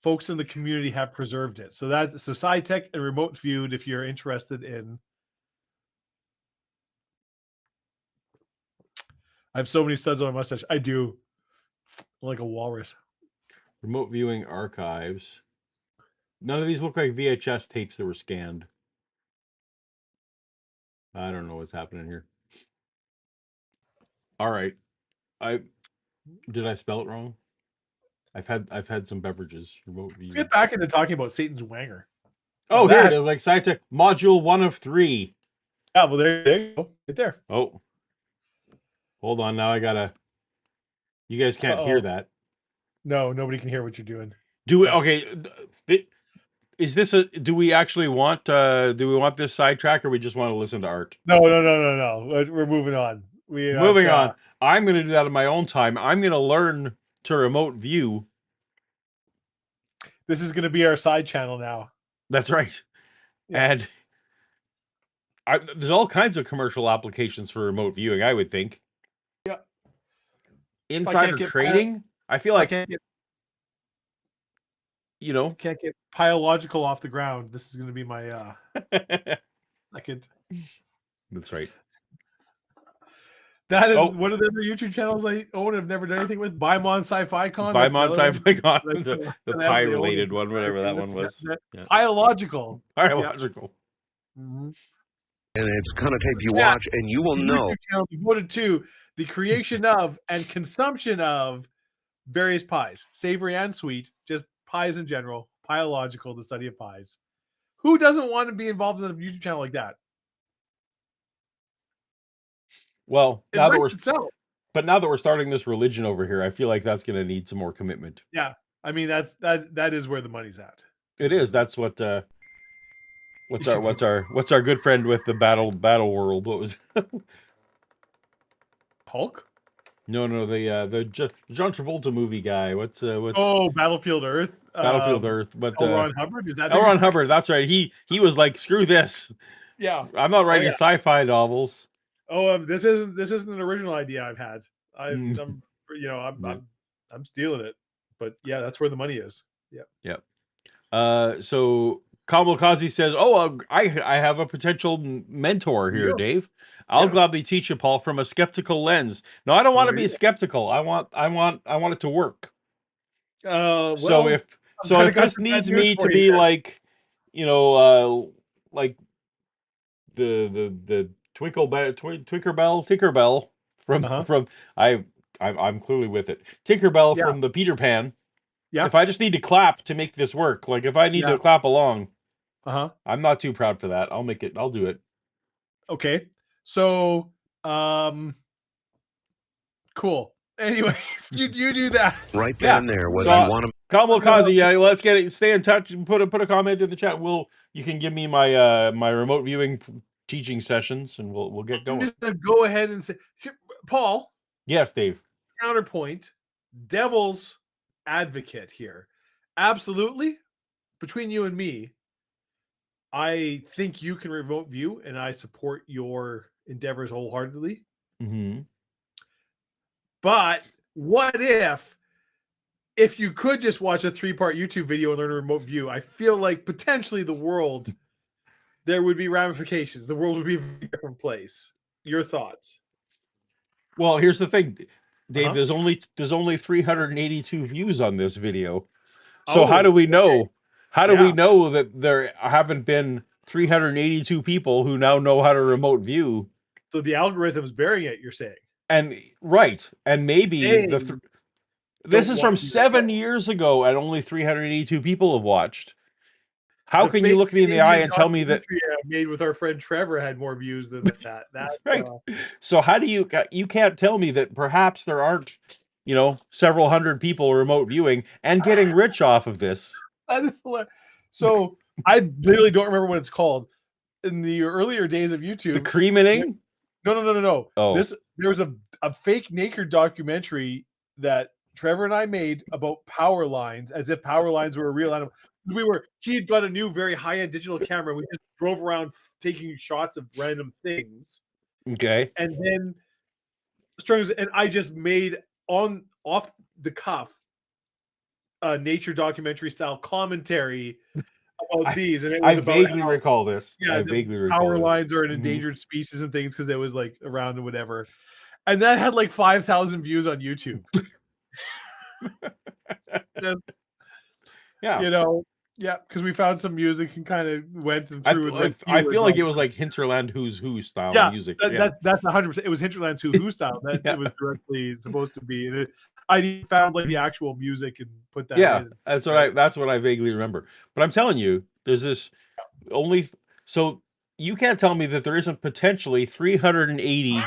Speaker 2: folks in the community have preserved it. So SciTech and remote viewed, if you're interested in. I have so many studs on my mustache. I do. I'm like a walrus.
Speaker 1: Remote viewing archives. None of these look like VHS tapes that were scanned. I don't know what's happening here. All right. Did I spell it wrong? I've had some beverages. Remote viewing.
Speaker 2: Let's get back into talking about Satan's Wanger.
Speaker 1: Oh, here it is. Like SciTech module 1 of 3.
Speaker 2: Yeah, well, there you go. Right there.
Speaker 1: Oh. Hold on. Now I gotta. You guys can't hear that.
Speaker 2: No, nobody can hear what you're doing.
Speaker 1: Okay. Is this do we actually want this sidetrack, or we just want to listen to art?
Speaker 2: No. We're moving on. We got,
Speaker 1: Moving on. I'm going to do that in my own time. I'm going to learn to remote view.
Speaker 2: This is going to be our side channel now.
Speaker 1: That's right.
Speaker 2: Yeah.
Speaker 1: And there's all kinds of commercial applications for remote viewing, I would think.
Speaker 2: Yeah.
Speaker 1: Insider trading? I feel like,
Speaker 2: can't get biological off the ground. This is going to be my second.
Speaker 1: That's right.
Speaker 2: That and one of the other YouTube channels I own and have never done anything with, Baimon Sci-Fi Con.
Speaker 1: Baimon Sci-Fi Con, the
Speaker 2: I
Speaker 1: pie
Speaker 2: absolutely own
Speaker 1: related
Speaker 2: it.
Speaker 1: one, whatever that one was.
Speaker 2: Yeah. Biological.
Speaker 1: Biological.
Speaker 2: Mm-hmm.
Speaker 3: And it's going to take you watch, and you will know.
Speaker 2: YouTube channel devoted to the creation of and consumption of various pies, savory and sweet, just pies in general. Biological, the study of pies. Who doesn't want to be involved in a YouTube channel like that?
Speaker 1: Well,
Speaker 2: It
Speaker 1: now that we're starting this religion over here, I feel like that's going to need some more commitment.
Speaker 2: Yeah, I mean that is where the money's at.
Speaker 1: It is. That's what. What's our good friend with the battle world? What was
Speaker 2: Hulk?
Speaker 1: No, the John Travolta movie guy. What's
Speaker 2: Battlefield Earth.
Speaker 1: Battlefield Earth. But
Speaker 2: L. Ron Hubbard, is that
Speaker 1: L. Ron Hubbard? That's right. He was like, screw this.
Speaker 2: Yeah,
Speaker 1: I'm not writing sci-fi novels.
Speaker 2: This isn't an original idea I've had. I'm stealing it. But yeah, that's where the money is. Yeah.
Speaker 1: Yep. So Kamikaze says, I have a potential mentor here, Dave. I'll gladly teach you, Paul, from a skeptical lens. No, I don't want to be skeptical. I want it to work. So if this needs me to be like, like the Tinkerbell from I'm clearly with it. Tinkerbell from the Peter Pan. Yeah. If I just need to clap to make this work, like if I need to clap along, I'm not too proud for that. I'll make it. I'll do it.
Speaker 2: Okay. So, cool. Anyways, you do that
Speaker 3: right then there. Whether you want to,
Speaker 1: Kamikaze, let's get it. Stay in touch and put a comment in the chat. You can give me my my remote viewing teaching sessions, and we'll get going.
Speaker 2: I'm just gonna go ahead and say, Paul.
Speaker 1: Yes, Dave.
Speaker 2: Counterpoint, devil's advocate here. Absolutely, between you and me, I think you can remote view, and I support your endeavors wholeheartedly.
Speaker 1: Mm-hmm.
Speaker 2: But what if you could just watch a 3-part YouTube video and learn a remote view? I feel like potentially there would be ramifications. The world would be a very different place. Your thoughts?
Speaker 1: Well, here's the thing, Dave. There's only 382 views on this video. So how do we know? How do we know that there haven't been 382 people who now know how to remote view?
Speaker 2: So the algorithm's bearing it, you're saying?
Speaker 1: And maybe this is from 7 years ago, and only 382 people have watched. How can you look me in the eye and tell me that
Speaker 2: made with our friend Trevor had more views than that?
Speaker 1: That's right. So how do you can't tell me that perhaps there aren't, several hundred people remote viewing and getting rich off of this?
Speaker 2: That is hilarious. So I literally don't remember what it's called. In the earlier days of YouTube,
Speaker 1: the Quickening?
Speaker 2: No.
Speaker 1: Oh,
Speaker 2: there was a fake nature documentary that Trevor and I made about power lines, as if power lines were a real animal. He had got a new, very high-end digital camera. We just drove around taking shots of random things.
Speaker 1: Okay.
Speaker 2: And then and I just made off the cuff a nature documentary style commentary about these. And
Speaker 1: I vaguely recall this.
Speaker 2: Yeah, I vaguely recall power lines are an endangered species and things because it was like around and whatever. And that had like 5,000 views on YouTube. Because we found some music and kind of went through.
Speaker 1: I feel like it was like Hinterland Who's Who style music.
Speaker 2: That's 100%. It was Hinterland Who's Who style. It was directly supposed to be. And I found like the actual music and put that.
Speaker 1: Yeah,
Speaker 2: in.
Speaker 1: That's what I vaguely remember. But I'm telling you, there's this only. So you can't tell me that there isn't potentially 380.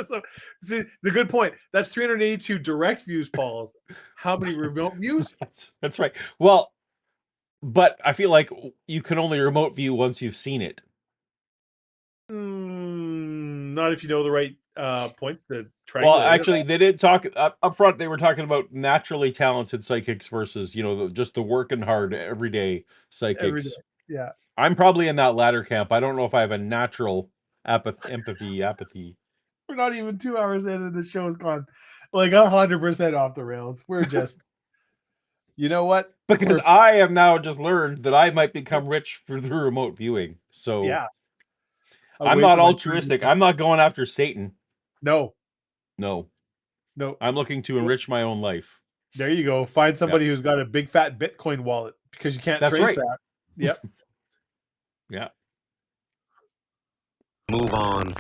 Speaker 2: So, see, the good point. That's 382 direct views, Paul. How many remote views?
Speaker 1: That's right. Well, but I feel like you can only remote view once you've seen it.
Speaker 2: not if you know the right points to triangulate.
Speaker 1: Well, actually, they did talk up front. They were talking about naturally talented psychics versus, just the working hard everyday psychics.
Speaker 2: every day. Yeah.
Speaker 1: I'm probably in that latter camp. I don't know if I have a natural apathy.
Speaker 2: We're not even 2 hours in, and the show has gone like 100% off the rails. We're just, you know what?
Speaker 1: Because I have now just learned that I might become rich through remote viewing. So
Speaker 2: yeah,
Speaker 1: I'm not altruistic. I'm not going after Satan.
Speaker 2: No.
Speaker 1: I'm looking to enrich my own life.
Speaker 2: There you go. Find somebody who's got a big fat Bitcoin wallet, because you can't trace that. Yep.
Speaker 1: Yeah.
Speaker 3: Move on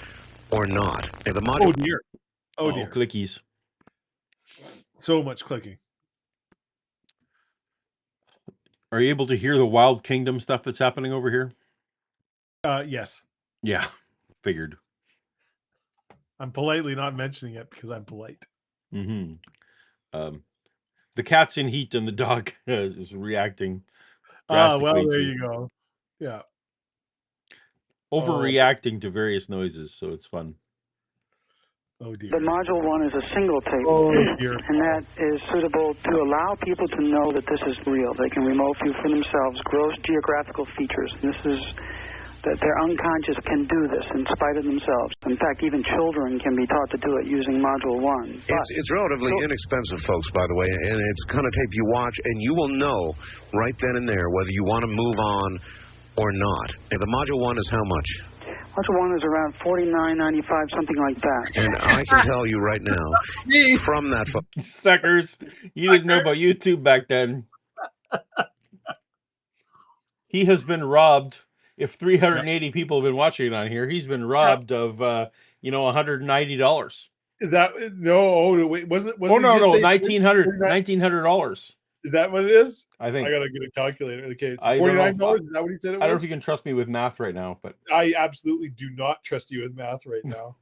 Speaker 3: or not. And the module.
Speaker 2: Oh dear. Oh dear.
Speaker 1: Clickies.
Speaker 2: So much clicking.
Speaker 1: Are you able to hear the Wild Kingdom stuff that's happening over here?
Speaker 2: Yes.
Speaker 1: Yeah. Figured.
Speaker 2: I'm politely not mentioning it because I'm polite.
Speaker 1: Mm-hmm. The cat's in heat and the dog is reacting drastically.
Speaker 2: Well, there you go. Yeah.
Speaker 1: Overreacting to various noises, so it's fun.
Speaker 2: Oh dear.
Speaker 4: The module 1 is a single tape, and that is suitable to allow people to know that this is real. They can remote view for themselves gross geographical features. This is that their unconscious can do this in spite of themselves. In fact, even children can be taught to do it using module 1.
Speaker 3: It's relatively inexpensive, folks, by the way, and it's kind of tape you watch, and you will know right then and there whether you want to move on or not. And the module 1 is how much?
Speaker 4: Module 1 is around $49.95, something like that.
Speaker 3: And I can tell you right now, from that...
Speaker 1: Suckers, you didn't know about YouTube back then. He has been robbed. If 380 people have been watching it on here, he's been robbed of, $190.
Speaker 2: Is that no? Oh wait, wasn't it?
Speaker 1: No, $1,900.
Speaker 2: Is that what it is?
Speaker 1: I think
Speaker 2: I gotta get a calculator. Okay, it's $49. Is that what he said it was?
Speaker 1: I don't know if you can trust me with math right now, but
Speaker 2: I absolutely do not trust you with math right now.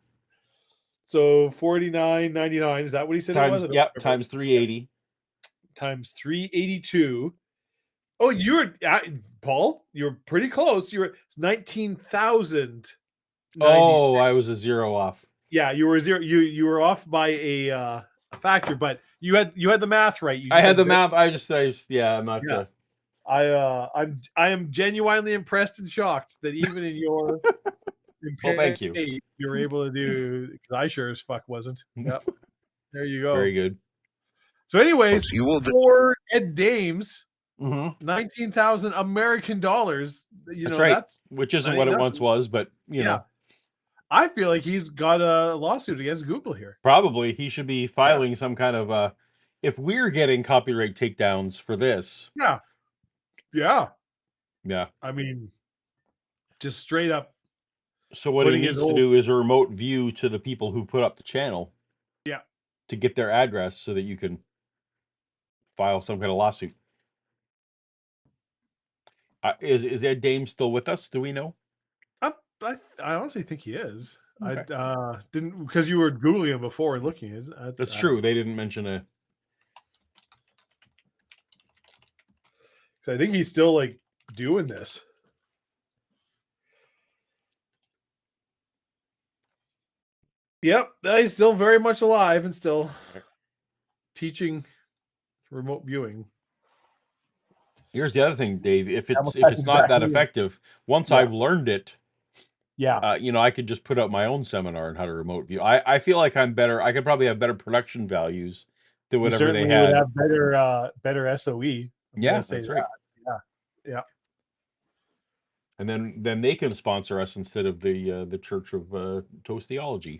Speaker 2: So $49.99. Is that what he said it was?
Speaker 1: Yep, times 380.
Speaker 2: Times 382. Oh, you were Paul. You were pretty close. You were 19,000.
Speaker 1: Oh, I was a zero off.
Speaker 2: Yeah, you were zero. You were off by a factor, but you had the math right.
Speaker 1: I had the math. I'm not.
Speaker 2: Yeah. I am genuinely impressed and shocked that even in your impaired state, you were able to do. Because I sure as fuck wasn't. Yep. There you go.
Speaker 1: Very good.
Speaker 2: So, anyways, for Ed Dames, 19,000 American dollars.
Speaker 1: That's right. Which isn't what it once was, but you know.
Speaker 2: I feel like he's got a lawsuit against Google here.
Speaker 1: Probably he should be filing some kind of if we're getting copyright takedowns for this.
Speaker 2: Yeah.
Speaker 1: Yeah.
Speaker 2: I mean, just straight up.
Speaker 1: So what he needs to do is a remote view to the people who put up the channel.
Speaker 2: Yeah.
Speaker 1: To get their address so that you can file some kind of lawsuit. Is Ed Dames still with us? Do we know?
Speaker 2: I honestly think he is.
Speaker 1: Okay.
Speaker 2: I didn't, because you were Googling him before and looking.
Speaker 1: That's true. They didn't mention a.
Speaker 2: So I think he's still like doing this. Yep, he's still very much alive and still teaching remote viewing.
Speaker 1: Here's the other thing, Dave. If it's not that effective, once I've learned it, I could just put out my own seminar on how to remote view. I feel like I'm better. I could probably have better production values than whatever they had.
Speaker 2: Would have better SOE.
Speaker 1: That's right.
Speaker 2: Yeah.
Speaker 1: And then they can sponsor us instead of the Church of Toastism.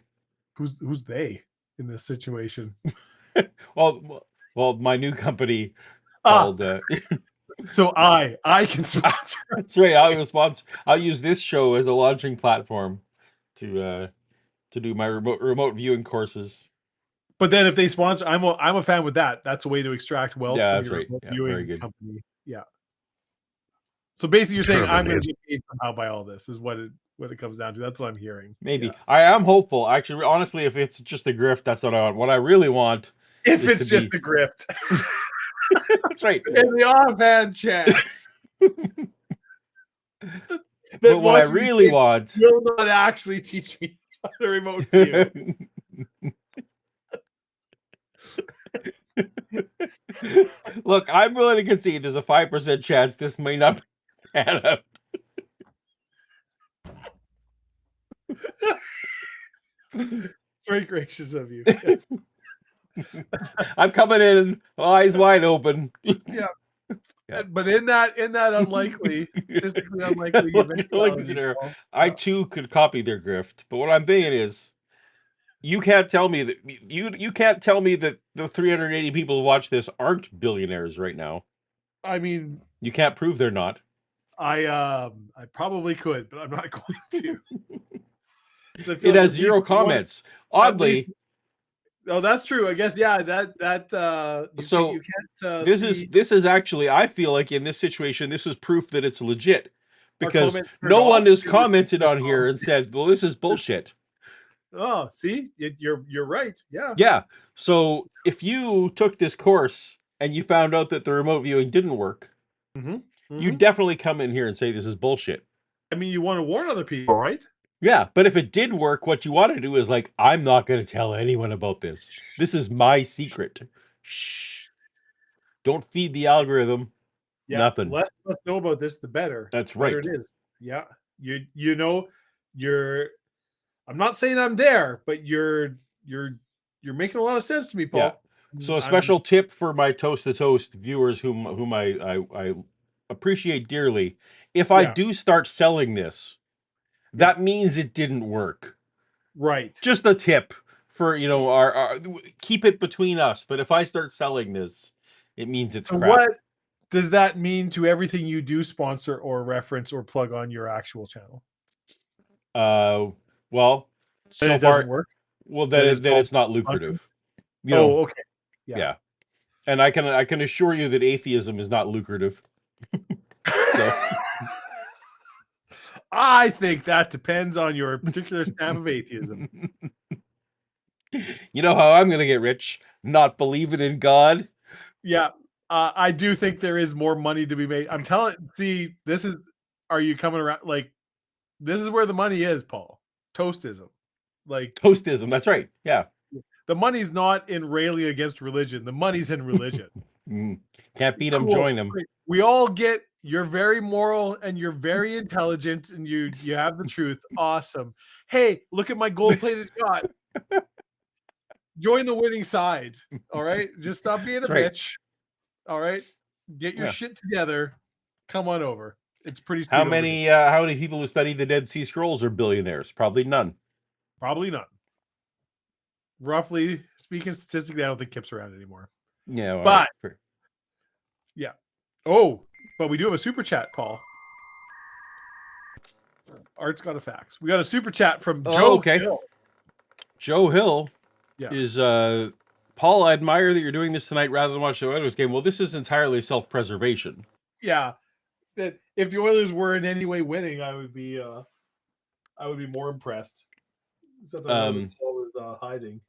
Speaker 2: Who's they in this situation?
Speaker 1: well, my new company called.
Speaker 2: So I can sponsor.
Speaker 1: That's right. I'll use this show as a launching platform to do my remote viewing courses.
Speaker 2: But then if they sponsor, I'm a fan with that. That's a way to extract wealth from
Speaker 1: that's
Speaker 2: your
Speaker 1: right.
Speaker 2: viewing company. Yeah. So basically, you're saying I'm going to get paid somehow by all this is what it comes down to. That's what I'm hearing.
Speaker 1: Maybe I am hopeful. Actually, honestly, if it's just a grift, that's what I want. What I really want.
Speaker 2: If it's just a grift.
Speaker 1: That's right.
Speaker 2: In the offhand chance.
Speaker 1: But what I really want.
Speaker 2: Will not actually teach me the remote view.
Speaker 1: Look, I'm willing to concede there's a 5% chance this may not pan out.
Speaker 2: Very gracious of you. Yes.
Speaker 1: I'm coming in, eyes wide open.
Speaker 2: Yeah.
Speaker 1: Yeah.
Speaker 2: But in that unlikely, statistically unlikely eventuality, Paul,
Speaker 1: I too could copy their grift. But what I'm thinking is, you can't tell me that you can't tell me that the 380 people who watch this aren't billionaires right now.
Speaker 2: I mean,
Speaker 1: You can't prove they're not.
Speaker 2: I probably could, but I'm not going to.
Speaker 1: It has 0 comments. Oddly,
Speaker 2: oh, that's true. I guess that
Speaker 1: so
Speaker 2: you can't.
Speaker 1: this is actually, I feel like in this situation, this is proof that it's legit, because no
Speaker 2: off?
Speaker 1: one has commented on here and said, "Well, this is bullshit."
Speaker 2: Oh, see, you're right. Yeah.
Speaker 1: Yeah. So if you took this course and you found out that the remote viewing didn't work, you definitely come in here and say this is bullshit.
Speaker 2: I mean, you want to warn other people, right?
Speaker 1: Yeah, but if it did work, what you want to do is like, I'm not going to tell anyone about this. This is my secret. Shh. Don't feed the algorithm.
Speaker 2: Yeah,
Speaker 1: Nothing.
Speaker 2: The less of us know about this, the better.
Speaker 1: That's
Speaker 2: The better
Speaker 1: right.
Speaker 2: it is. Yeah. You know, I'm not saying I'm there, but you're making a lot of sense to me, Paul.
Speaker 1: Yeah. So a special tip for my Toast to Toast viewers whom I appreciate dearly. If I do start selling this, that means it didn't work.
Speaker 2: Right.
Speaker 1: Just a tip for, our keep it between us. But if I start selling this, it means it's crap.
Speaker 2: What does that mean to everything you do sponsor or reference or plug on your actual channel?
Speaker 1: Well, so
Speaker 2: it doesn't work.
Speaker 1: Well, then it's not lucrative.
Speaker 2: Okay.
Speaker 1: Yeah. And I can assure you that atheism is not lucrative. So
Speaker 2: I think that depends on your particular stamp of atheism.
Speaker 1: You know how I'm going to get rich? Not believing in God?
Speaker 2: Yeah. I do think there is more money to be made. I'm telling, are you coming around? Like, this is where the money is, Paul. Toastism. Like,
Speaker 1: Toastism, that's right. Yeah.
Speaker 2: The money's not in railing against religion. The money's in religion.
Speaker 1: Can't beat them, join them.
Speaker 2: We all get, you're very moral and you're very intelligent and you have the truth. Awesome. Hey, look at my gold-plated yacht. Join the winning side. All right. Just stop being a bitch. All right. Get your shit together. Come on over. It's pretty sweet.
Speaker 1: How many people who study the Dead Sea Scrolls are billionaires? Probably none.
Speaker 2: Probably none. Roughly speaking, statistically, I don't think Kip's around anymore.
Speaker 1: Yeah.
Speaker 2: But yeah. Oh, but we do have a super chat, Paul. Art's got a fax. We got a super chat from Joe Hill.
Speaker 1: Joe Hill is Paul, I admire that you're doing this tonight rather than watch the Oilers game. Well, this is entirely self-preservation.
Speaker 2: Yeah. That if the Oilers were in any way winning, I would be more impressed. Except Paul was hiding.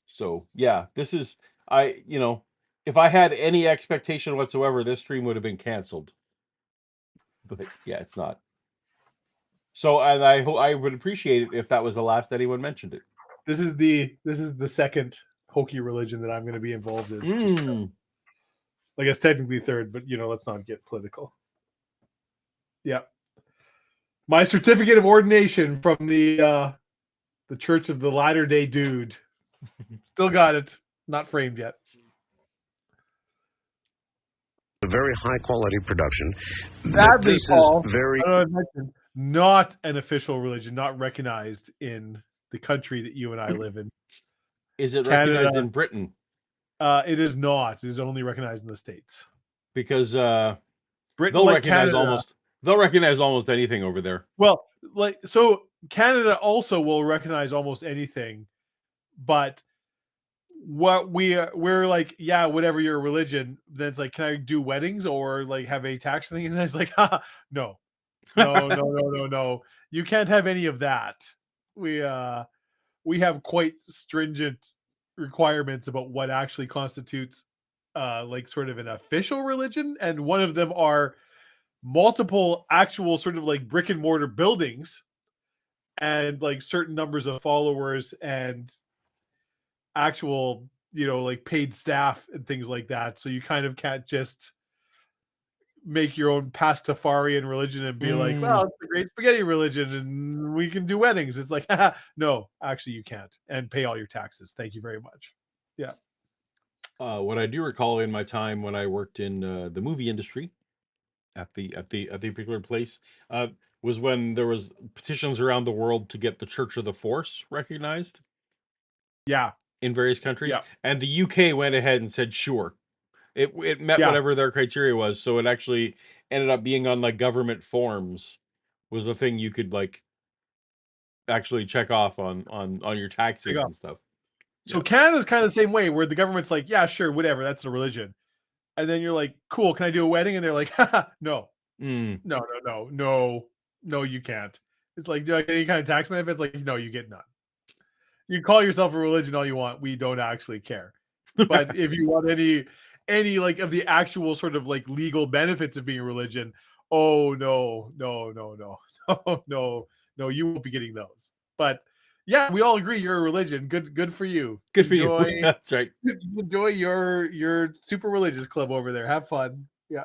Speaker 1: So yeah, this is if I had any expectation whatsoever, this stream would have been canceled. But yeah, it's not. So, and I would appreciate it if that was the last anyone mentioned it.
Speaker 2: This is the second hokey religion that I'm going to be involved in. I guess technically third, but let's not get political. Yeah. My certificate of ordination from the Church of the Latter-day Dude. Still got it. Not framed yet.
Speaker 3: A very high quality production.
Speaker 2: Sadly, Paul, not an official religion, not recognized in the country that you and I live in.
Speaker 1: Is it recognized in Britain?
Speaker 2: It is not. It is only recognized in the States.
Speaker 1: Because
Speaker 2: Britain,
Speaker 1: they'll recognize almost anything over there.
Speaker 2: Well, so Canada also will recognize almost anything, but what we're like, yeah, whatever your religion, then it's like, can I do weddings or like have a tax thing? And it's like, no. You can't have any of that. We have quite stringent requirements about what actually constitutes like sort of an official religion, and one of them are multiple actual sort of like brick and mortar buildings and like certain numbers of followers and actual, like paid staff and things like that. So you kind of can't just make your own Pastafarian religion and be like, well, it's the great spaghetti religion and we can do weddings. It's like, no, actually you can't, and pay all your taxes. Thank you very much. Yeah.
Speaker 1: What I do recall in my time when I worked in the movie industry at the particular place was when there was petitions around the world to get the Church of the Force recognized
Speaker 2: Yeah.
Speaker 1: in various countries,
Speaker 2: Yeah.
Speaker 1: and the UK went ahead and said sure. It met
Speaker 2: Yeah.
Speaker 1: whatever their criteria was, so it actually ended up being on like government forms, was a thing you could like actually check off on your taxes and stuff.
Speaker 2: So Canada's kind of the same way, where the government's like, yeah, sure, whatever, that's a religion. And then you're like, cool, can I do a wedding? And they're like, no, no, you can't. It's like, do I get any kind of tax benefits? Like, no, you get none. You call yourself a religion all you want. We don't actually care. But if you want any like of the actual sort of like legal benefits of being a religion, oh no, you won't be getting those. But yeah, we all agree you're a religion. Good for you.
Speaker 1: Good for you. That's right.
Speaker 2: Enjoy your super religious club over there. Have fun. Yeah.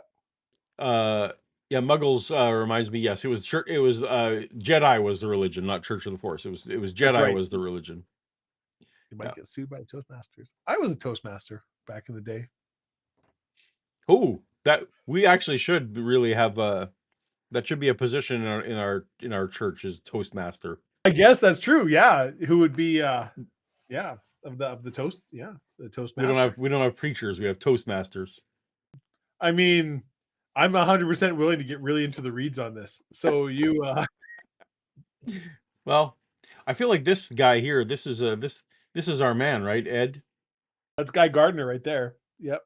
Speaker 1: Yeah, Muggles reminds me. Yes, it was church. It was Jedi was the religion, not Church of the Force. It was Jedi
Speaker 2: right.
Speaker 1: was the religion.
Speaker 2: You might get sued by Toastmasters. I was a Toastmaster back in the day.
Speaker 1: Oh, that we actually should really have that should be a position in our church is Toastmaster.
Speaker 2: I guess that's true. Yeah, who would be of the toast? Yeah, the Toastmaster.
Speaker 1: We don't have preachers. We have Toastmasters.
Speaker 2: I mean, I'm 100% willing to get really into the reads on this. So you
Speaker 1: Well, I feel like this guy here, this is our man, right, Ed?
Speaker 2: That's Guy Gardner right there. Yep.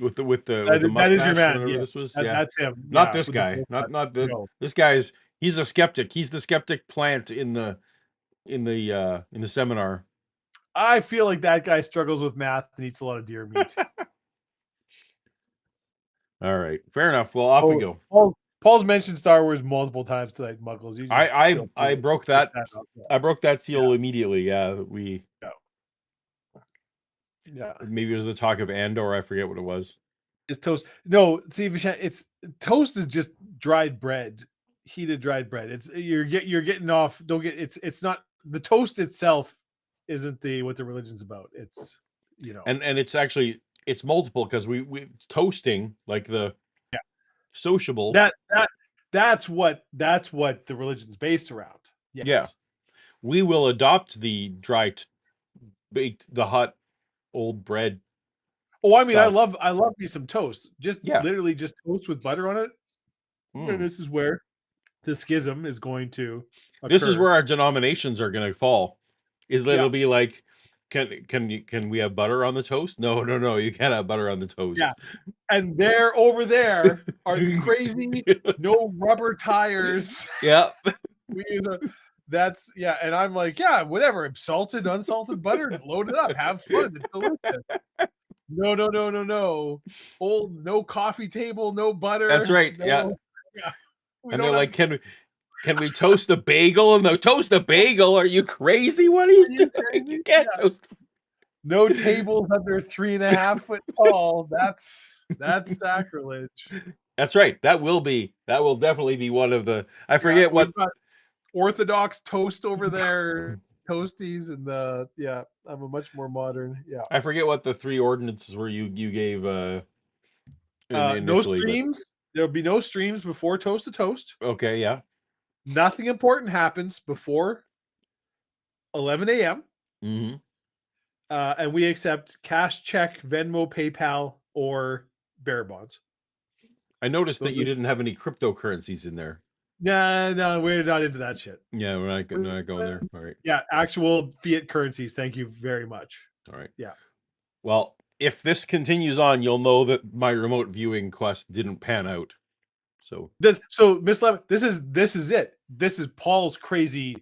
Speaker 1: With the mustache.
Speaker 2: That is your man.
Speaker 1: Yeah.
Speaker 2: This
Speaker 1: was.
Speaker 2: That's him.
Speaker 1: Not this guy. Not the. No. This guy's. He's a skeptic. He's the skeptic plant in the seminar.
Speaker 2: I feel like that guy struggles with math and eats a lot of deer meat.
Speaker 1: All right, fair enough. Well, off we go.
Speaker 2: Paul's mentioned Star Wars multiple times tonight, Muggles.
Speaker 1: I broke that. I broke that seal immediately. Yeah,
Speaker 2: Yeah.
Speaker 1: Maybe it was the talk of Andor. I forget what it was.
Speaker 2: It's toast. No, see, it's toast is just dried bread, heated dried bread. It's you're getting off. Don't get it's not the toast itself. Isn't what the religion's about? It's
Speaker 1: and it's actually it's multiple because we toasting like the sociable.
Speaker 2: That's what the religion's based around. Yes.
Speaker 1: Yeah, we will adopt the dry baked the hot old bread.
Speaker 2: Oh, I mean, stuff. I love me some toast. Just literally just toast with butter on it. And this is where the schism is going to occur.
Speaker 1: This is where our denominations are going to fall. Is that it'll be like, can we have butter on the toast? No, you can't have butter on the toast.
Speaker 2: Yeah, and they're over there are crazy, no rubber tires.
Speaker 1: Yeah,
Speaker 2: that's and I'm like, yeah, whatever, salted, unsalted butter, load it up, have fun, it's delicious. No. Old, no coffee table, no butter.
Speaker 1: That's right. Yeah. And they're like, can we toast a bagel? And they'll toast a bagel. Are you crazy? What are you doing? Crazy? You can't toast.
Speaker 2: No tables under 3.5 foot tall. That's sacrilege.
Speaker 1: That's right. That will definitely be one of the. I forget what
Speaker 2: Orthodox toast over there. Toasties and I'm a much more modern. Yeah.
Speaker 1: I forget what the 3 ordinances were you gave.
Speaker 2: No streams. There'll be no streams before toast to toast.
Speaker 1: Okay. Yeah.
Speaker 2: Nothing important happens before 11 a.m.
Speaker 1: Mm-hmm.
Speaker 2: And we accept cash, check, Venmo, PayPal, or bearer bonds.
Speaker 1: I noticed that you didn't have any cryptocurrencies in there.
Speaker 2: No, we're not into that shit.
Speaker 1: Yeah, we're not going there. All right.
Speaker 2: Yeah, actual fiat currencies. Thank you very much.
Speaker 1: All right.
Speaker 2: Yeah.
Speaker 1: Well, if this continues on, you'll know that my remote viewing quest didn't pan out. So
Speaker 2: Miss Levin, this is it. This is Paul's crazy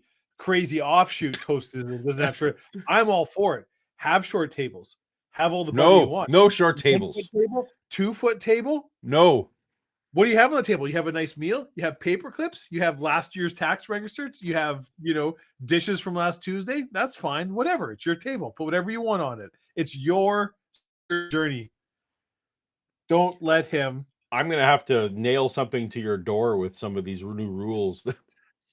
Speaker 2: offshoot Toastism. Doesn't have short. I'm all for it. Have short tables. Have all the butter you want.
Speaker 1: No short tables.
Speaker 2: 2-foot table?
Speaker 1: No.
Speaker 2: What do you have on the table? You have a nice meal. You have paper clips. You have last year's tax registers. You have, dishes from last Tuesday. That's fine. Whatever. It's your table. Put whatever you want on it. It's your journey. Don't let him.
Speaker 1: I'm gonna have to nail something to your door with some of these new rules.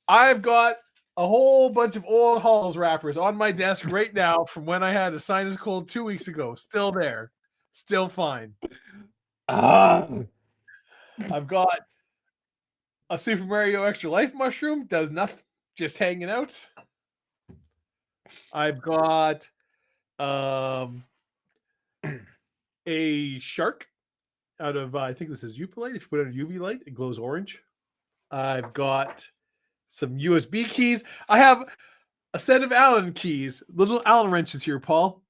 Speaker 2: I've got a whole bunch of old Halls wrappers on my desk right now from when I had a sinus cold 2 weeks ago. Still there. Still fine.
Speaker 1: Ah.
Speaker 2: I've got a Super Mario Extra Life mushroom. Does nothing. Just hanging out. I've got a shark out of, I think this is UV light. If you put it on UV light, it glows orange. I've got some USB keys. I have a set of Allen keys, little Allen wrenches here, Paul.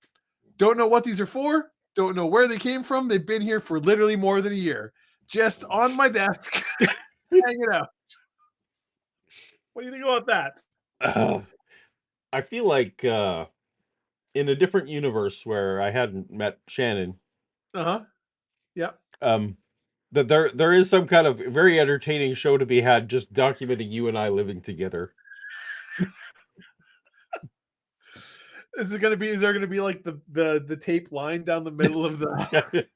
Speaker 2: Don't know what these are for. Don't know where they came from. They've been here for literally more than a year. Just on my desk, hanging out. What do you think about that?
Speaker 1: I feel like in a different universe where I hadn't met Shannon,
Speaker 2: Yeah.
Speaker 1: that there is some kind of very entertaining show to be had just documenting you and I living together.
Speaker 2: Is there gonna be like the tape line down the middle of the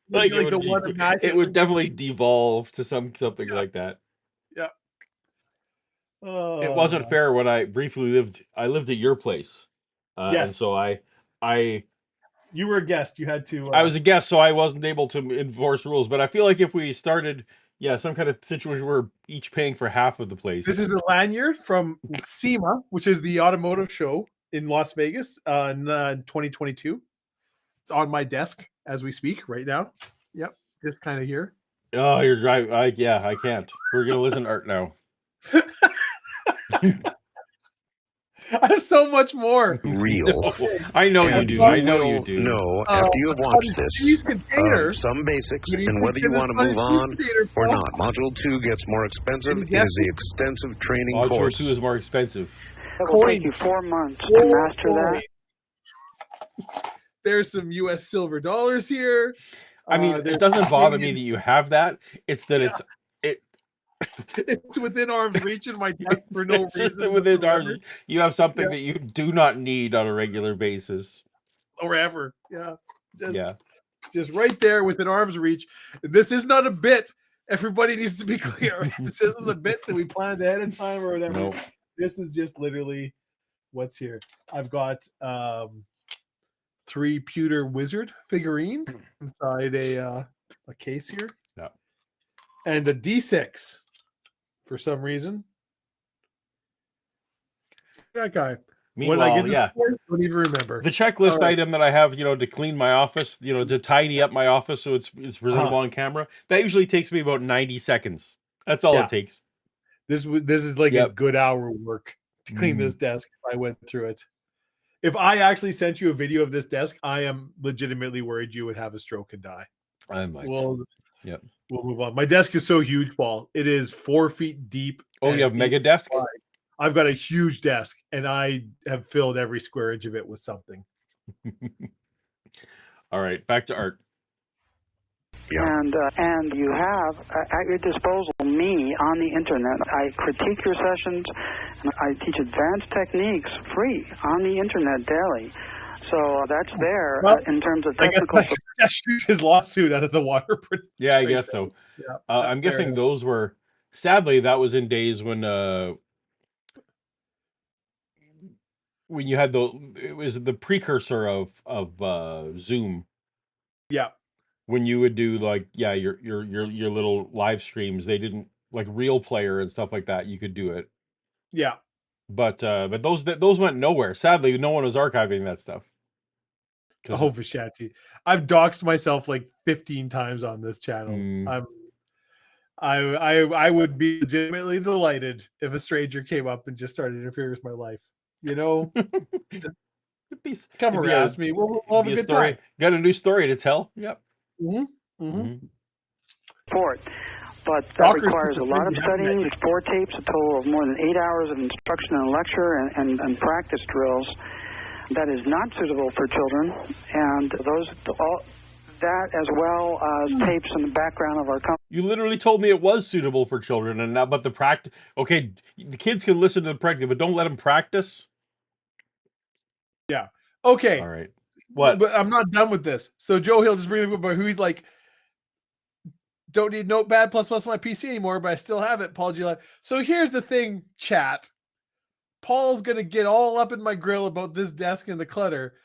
Speaker 1: Like
Speaker 2: like the one
Speaker 1: it would definitely devolve to something like that.
Speaker 2: Yeah.
Speaker 1: It wasn't fair when I briefly lived at your place. And
Speaker 2: Yes.
Speaker 1: so I
Speaker 2: You were a guest. You had to.
Speaker 1: was a guest, so I wasn't able to enforce rules. But I feel like if we started, some kind of situation where we're each paying for half of the place.
Speaker 2: This is a lanyard from SEMA, which is the automotive show in Las Vegas in 2022. It's on my desk as we speak right now. Yep, just kind of here.
Speaker 1: Oh, you're driving. I can't. We're gonna listen to art now.
Speaker 2: I have so much more.
Speaker 3: Real.
Speaker 1: No, I know you do. I know you do.
Speaker 3: No, after you have watched this,
Speaker 2: container.
Speaker 3: some basics
Speaker 2: What do you
Speaker 3: and
Speaker 2: think
Speaker 3: whether
Speaker 2: of
Speaker 3: you
Speaker 2: this
Speaker 3: want to
Speaker 2: funny
Speaker 3: move on
Speaker 2: container,
Speaker 3: or
Speaker 2: Paul?
Speaker 3: not. Module 2 gets more expensive.
Speaker 2: Can you
Speaker 3: It
Speaker 2: guess
Speaker 3: is the extensive training
Speaker 1: Module
Speaker 3: course.
Speaker 1: 2 is more expensive.
Speaker 4: It will take you 4 months to master that.
Speaker 2: There's some U.S. silver dollars here.
Speaker 1: I mean, it doesn't bother me that you have that. It's that
Speaker 2: it's within arm's reach in my desk for no
Speaker 1: it's just
Speaker 2: reason.
Speaker 1: that within arm's reach. You have something
Speaker 2: Yeah.
Speaker 1: that you do not need on a regular basis.
Speaker 2: Or ever. Yeah. Just right there within arm's reach. This is not a bit. Everybody needs to be clear. This isn't a bit that we planned ahead of time or whatever.
Speaker 1: Nope.
Speaker 2: This is just literally what's here. I've got 3 pewter wizard figurines inside a case here.
Speaker 1: Yeah.
Speaker 2: And a D6 for some reason. That guy.
Speaker 1: Meanwhile,
Speaker 2: I don't even remember.
Speaker 1: the checklist
Speaker 2: right.
Speaker 1: item that I have, to clean my office, to tidy up my office so it's presentable on camera, that usually takes me about 90 seconds. That's all it takes.
Speaker 2: This is like a good hour of work to clean this desk if I went through it. If I actually sent you a video of this desk, I am legitimately worried you would have a stroke and die.
Speaker 1: I might.
Speaker 2: We'll move on. My desk is so huge, Paul. It is 4 feet deep.
Speaker 1: Oh, you have mega desk?
Speaker 2: Wide. I've got a huge desk, and I have filled every square inch of it with something.
Speaker 1: All right, back to art.
Speaker 4: Yeah. And you have at your disposal me on the internet. I critique your sessions, and I teach advanced techniques free on the internet daily. So that's there in terms of technical.
Speaker 2: I shoot his lawsuit out of the water.
Speaker 1: Yeah, I guess so.
Speaker 2: Yeah,
Speaker 1: I'm guessing those were. Sadly, that was in days when you had it was the precursor of Zoom.
Speaker 2: Yeah.
Speaker 1: When you would do your little live streams, they didn't like Real Player and stuff like that. You could do it.
Speaker 2: Yeah.
Speaker 1: But those went nowhere. Sadly, no one was archiving that stuff.
Speaker 2: Oh, Vishanti. I've doxed myself like 15 times on this channel. I would be legitimately delighted if a stranger came up and just started interfering with my life. Come harass me. We'll have a good time.
Speaker 1: Got a new story to tell. Yep.
Speaker 4: Support. But that requires a lot of studying. It's 4 tapes, a total of more than 8 hours of instruction and lecture and practice drills. That is not suitable for children, and that as well as tapes in the background of our company.
Speaker 1: You literally told me it was suitable for children, and now, but the practice. Okay, the kids can listen to the practice, but don't let them practice.
Speaker 2: Yeah. Okay.
Speaker 1: All right. What?
Speaker 2: But I'm not done with this. So Joe Hill just bringing up about who he's like, don't need Notepad++ on my PC anymore, but I still have it. Paulogia. So here's the thing, chat. Paul's gonna get all up in my grill about this desk and the clutter.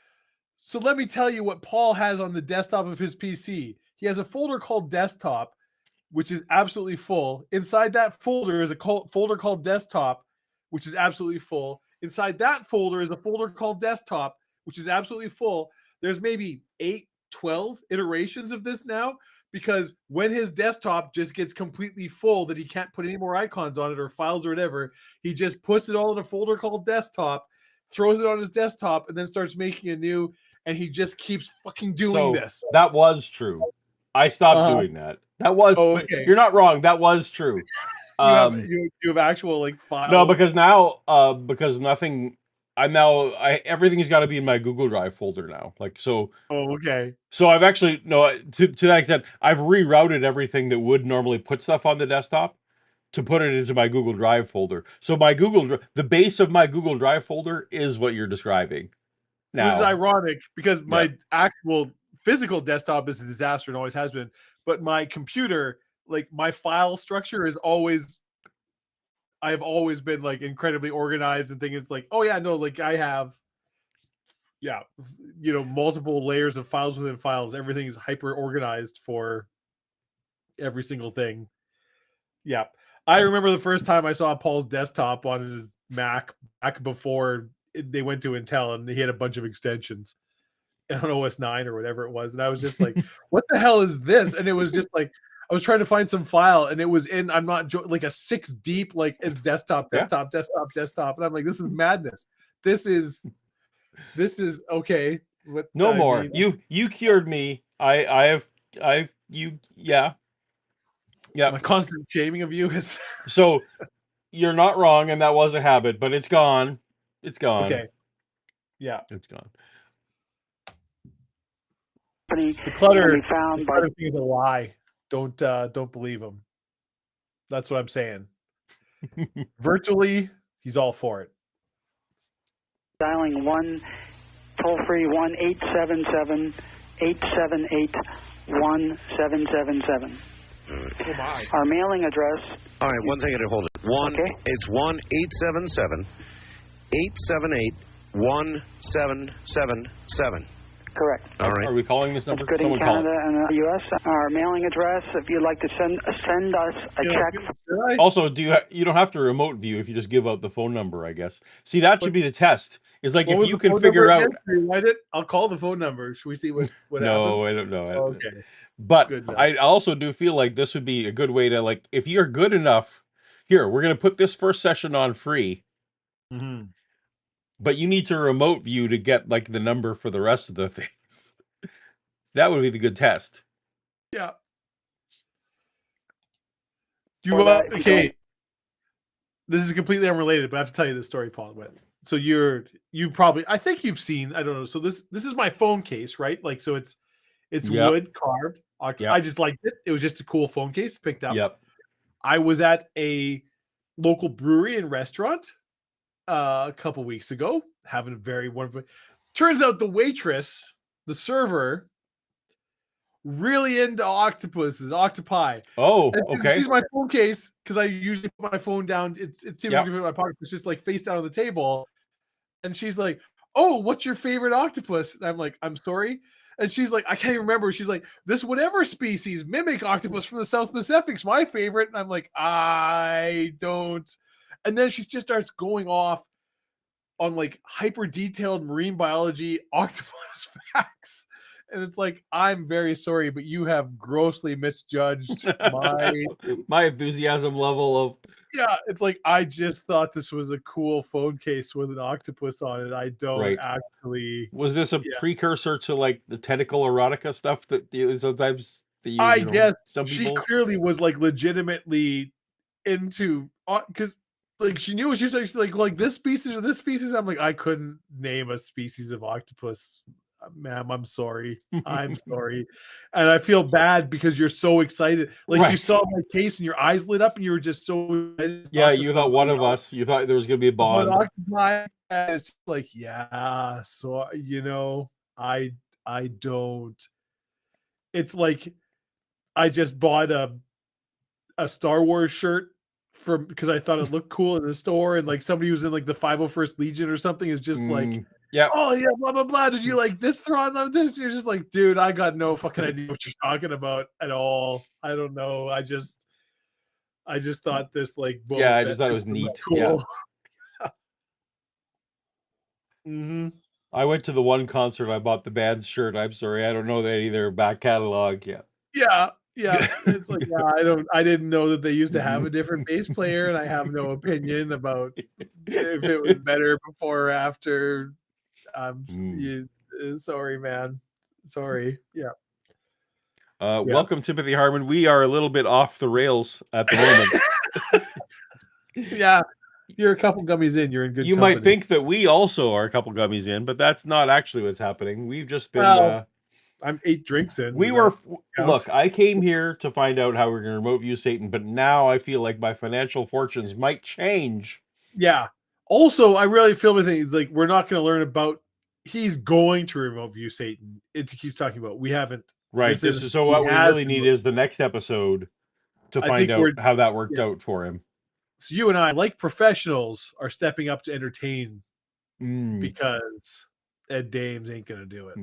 Speaker 2: So let me tell you what Paul has on the desktop of his PC. He has a folder called Desktop, which is absolutely full. Inside that folder is a folder called Desktop, which is absolutely full. Inside that folder is a folder called Desktop, which is absolutely full. There's maybe 8, 12 iterations of this now, because when his desktop just gets completely full that he can't put any more icons on it or files or whatever, he just puts it all in a folder called Desktop, throws it on his desktop, and then starts making a new, and he just keeps fucking doing this.
Speaker 1: That was true. I stopped doing that. That was.
Speaker 2: okay.
Speaker 1: But you're not wrong. That was true.
Speaker 2: You have actual like files.
Speaker 1: No, because now, because nothing. Everything's got to be in my Google Drive folder now. Like so.
Speaker 2: Oh, okay.
Speaker 1: So I've actually to that extent, I've rerouted everything that would normally put stuff on the desktop to put it into my Google Drive folder. So my the base of my Google Drive folder is what you're describing.
Speaker 2: So this is ironic because my actual physical desktop is a disaster and always has been, but my computer, like my file structure is always, I've always been like incredibly organized and things like, oh yeah, no, like I have, multiple layers of files within files. Everything is hyper organized for every single thing. Yeah. I remember the first time I saw Paul's desktop on his Mac back before they went to Intel, and he had a bunch of extensions on OS 9 or whatever it was. And I was just like, what the hell is this? And it was just like, I was trying to find some file, and it was in, I'm not like a 6 deep, like it's desktop. And I'm like, this is madness. This is okay.
Speaker 1: No more. You cured me. Yeah.
Speaker 2: My constant shaming of you is
Speaker 1: so you're not wrong, and that was a habit, but it's gone. It's gone.
Speaker 2: Okay. Yeah.
Speaker 1: It's gone.
Speaker 2: The clutter thing is a lie. Don't believe him. That's what I'm saying. Virtually, he's all for it.
Speaker 4: Dialing 1 toll-free 1-877-878-1777.
Speaker 2: Oh my.
Speaker 4: Our mailing address.
Speaker 3: All right, one second to hold it. It's 1-877-878-1777.
Speaker 4: Correct.
Speaker 3: All right.
Speaker 1: Are we calling this number?
Speaker 4: That's good in Canada and the U.S. Our mailing address, if you'd like to send us a check.
Speaker 1: Also, you don't have to remote view if you just give out the phone number, I guess. See, that should be the test. Is like if you can figure out.
Speaker 2: Write it. I'll call the phone number. Should we see what happens?
Speaker 1: No, I don't know.
Speaker 2: Okay.
Speaker 1: But I also do feel like this would be a good way to, like, if you're good enough, here, we're going to put this first session on free.
Speaker 2: Mm-hmm.
Speaker 1: But you need to remote view to get like the number for the rest of the things. That would be the good test.
Speaker 2: Yeah. Okay. This is completely unrelated, but I have to tell you this story, Paul. So I think you've seen, I don't know. So this is my phone case, right? Like, so it's wood carved. I just liked it. It was just a cool phone case picked up.
Speaker 1: Yep.
Speaker 2: I was at a local brewery and restaurant a couple weeks ago, having a very wonderful. Turns out the waitress, the server, really into octopi.
Speaker 1: Oh,
Speaker 2: and
Speaker 1: okay.
Speaker 2: She's my phone case because I usually put my phone down. It's too much to put in my pocket. It's just like face down on the table, and she's like, "Oh, what's your favorite octopus?" And I'm like, "I'm sorry." And she's like, I can't even remember. She's like, this whatever species mimic octopus from the South Pacific's my favorite. And I'm like, I don't. And then she just starts going off on like hyper detailed marine biology octopus facts. And it's like, I'm very sorry, but you have grossly misjudged
Speaker 1: my enthusiasm level of.
Speaker 2: Yeah, it's like, I just thought this was a cool phone case with an octopus on it. I don't actually.
Speaker 1: Was this a precursor to like the tentacle erotica stuff that sometimes
Speaker 2: I guess some people... She clearly was like legitimately into, because like she knew what she was like. She's like this species or this species. I'm like, I couldn't name a species of octopus. ma'am, I'm sorry. I'm sorry. And I feel bad because you're so excited. Like you
Speaker 1: Right.
Speaker 2: saw my case and your eyes lit up and you were just so excited to
Speaker 1: Yeah,
Speaker 2: talk to
Speaker 1: you thought one
Speaker 2: somebody
Speaker 1: of
Speaker 2: else
Speaker 1: us. You thought there was going to be a
Speaker 2: about
Speaker 1: bond.
Speaker 2: Occupy. And it's like, yeah, so I don't. It's like I just bought a Star Wars shirt from because I thought it looked cool in the store, and like somebody who's in like the 501st Legion or something is just like,
Speaker 1: Yeah.
Speaker 2: oh yeah, blah blah blah. Did you like this Thrawn? Love this? You're just like, dude, I got no fucking idea what you're talking about at all. I don't know. I just thought this like Boba
Speaker 1: Yeah, I
Speaker 2: Fett
Speaker 1: just thought it was
Speaker 2: was
Speaker 1: neat.
Speaker 2: cool. Mm-hmm.
Speaker 1: I went to the one concert. I bought the band's shirt. I'm sorry, I don't know any of their back catalog. Yeah.
Speaker 2: Yeah. It's like, I didn't know that they used to have a different bass player, and I have no opinion about if it was better before or after. Sorry, man. Sorry. Yeah.
Speaker 1: Welcome, Timothy Harmon. We are a little bit off the rails at the moment.
Speaker 2: Yeah. You're a couple gummies in. You're in good
Speaker 1: You
Speaker 2: company.
Speaker 1: might think that we also are a couple gummies in, but that's not actually what's happening. We've just been.
Speaker 2: Well, I'm 8 drinks in.
Speaker 1: We
Speaker 2: Does
Speaker 1: were.
Speaker 2: that count?
Speaker 1: Look, I came here to find out how we're going to remote view Satan, but now I feel like my financial fortunes might change.
Speaker 2: Yeah. Also, I really feel with things like we're not going to learn about. He's going to remote view Satan. It keeps talking about. We haven't.
Speaker 1: Right. This is so. What we really need is the next episode to find out how that worked out for him.
Speaker 2: So you and I, like professionals, are stepping up to entertain because Ed Dames ain't going to do it.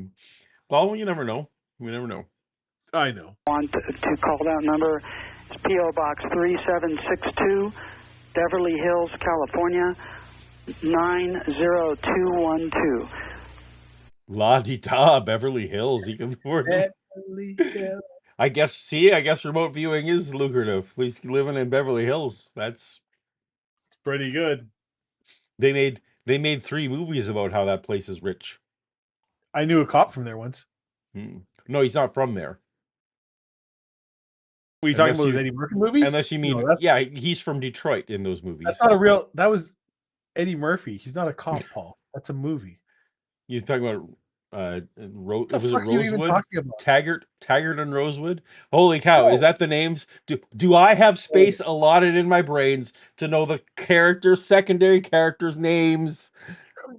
Speaker 1: Well, you never know. We never know.
Speaker 2: I know.
Speaker 4: Want to call that number? It's P.O. Box 3762, Beverly Hills, California, 90212.
Speaker 1: La-di-da, Beverly Hills. You can afford it.
Speaker 2: Beverly Hills.
Speaker 1: I guess remote viewing is lucrative. At least living in Beverly Hills. It's
Speaker 2: pretty good.
Speaker 1: They made 3 movies about how that place is rich.
Speaker 2: I knew a cop from there once.
Speaker 1: No, he's not from there.
Speaker 2: Were you talking about those Eddie Murphy movies?
Speaker 1: Unless you mean, he's from Detroit in those movies.
Speaker 2: That's not a real. That was Eddie Murphy. He's not a cop, Paul. That's a movie.
Speaker 1: You're talking about was it Rosewood? Taggart and Rosewood. Holy cow! Is that the names? Do I have space allotted in my brains to know the secondary characters' names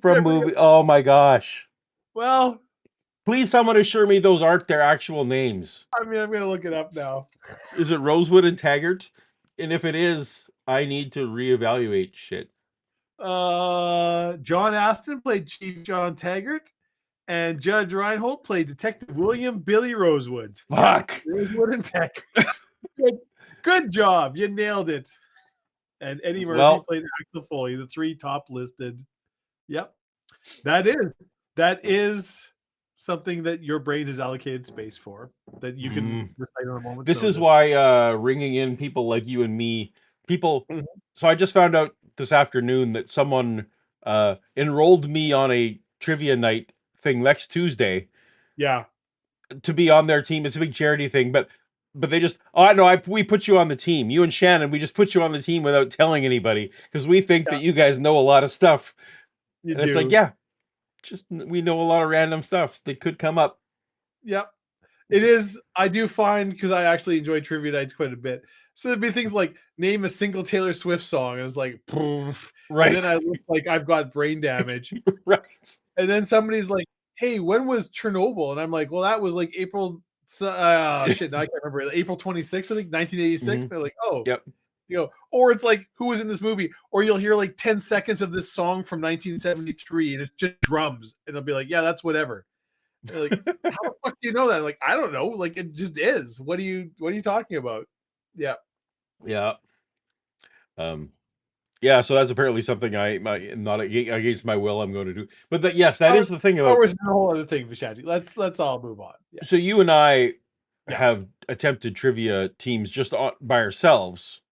Speaker 1: from movie? Oh my gosh!
Speaker 2: Well,
Speaker 1: please, someone assure me those aren't their actual names.
Speaker 2: I mean, I'm gonna look it up now.
Speaker 1: Is it Rosewood and Taggart? And if it is, I need to reevaluate shit.
Speaker 2: John Astin played Chief John Taggart, and Judge Reinhold played Detective William Billy Rosewood.
Speaker 1: Fuck!
Speaker 2: Rosewood and Taggart. Good job. You nailed it. And Eddie Murphy played Axel Foley, the 3 top listed. Yep. That is something that your brain has allocated space for, that you can recite on a moment.
Speaker 1: This is why ringing in people like you and me, So I just found out this afternoon that someone enrolled me on a trivia night thing next Tuesday.
Speaker 2: Yeah.
Speaker 1: To be on their team. It's a big charity thing, but they just, we put you on the team. You and Shannon, we just put you on the team without telling anybody because we think that you guys know a lot of stuff. It's like, we know a lot of random stuff that could come up.
Speaker 2: Yep. It is. I do find, because I actually enjoy trivia nights quite a bit. So there'd be things like name a single Taylor Swift song. And it was like, poof.
Speaker 1: Right.
Speaker 2: And then I look like I've got brain damage.
Speaker 1: Right.
Speaker 2: And then somebody's like, hey, when was Chernobyl? And I'm like, well, that was like April. Now I can't remember. April 26th, I think, 1986. They're like, oh.
Speaker 1: Yep.
Speaker 2: Or it's like, who was in this movie? Or you'll hear like 10 seconds of this song from 1973 and it's just drums. And I'll be like, yeah, that's whatever. They're like, how the fuck do you know that? I'm like, I don't know. Like, it just is. What are you talking about? Yeah.
Speaker 1: Yeah. Yeah, so that's apparently something not against my will I'm going to do. But that is the thing about.
Speaker 2: Or it's a whole other thing, Vishaji. Let's all move on. Yeah.
Speaker 1: So you and I have attempted trivia teams just by ourselves.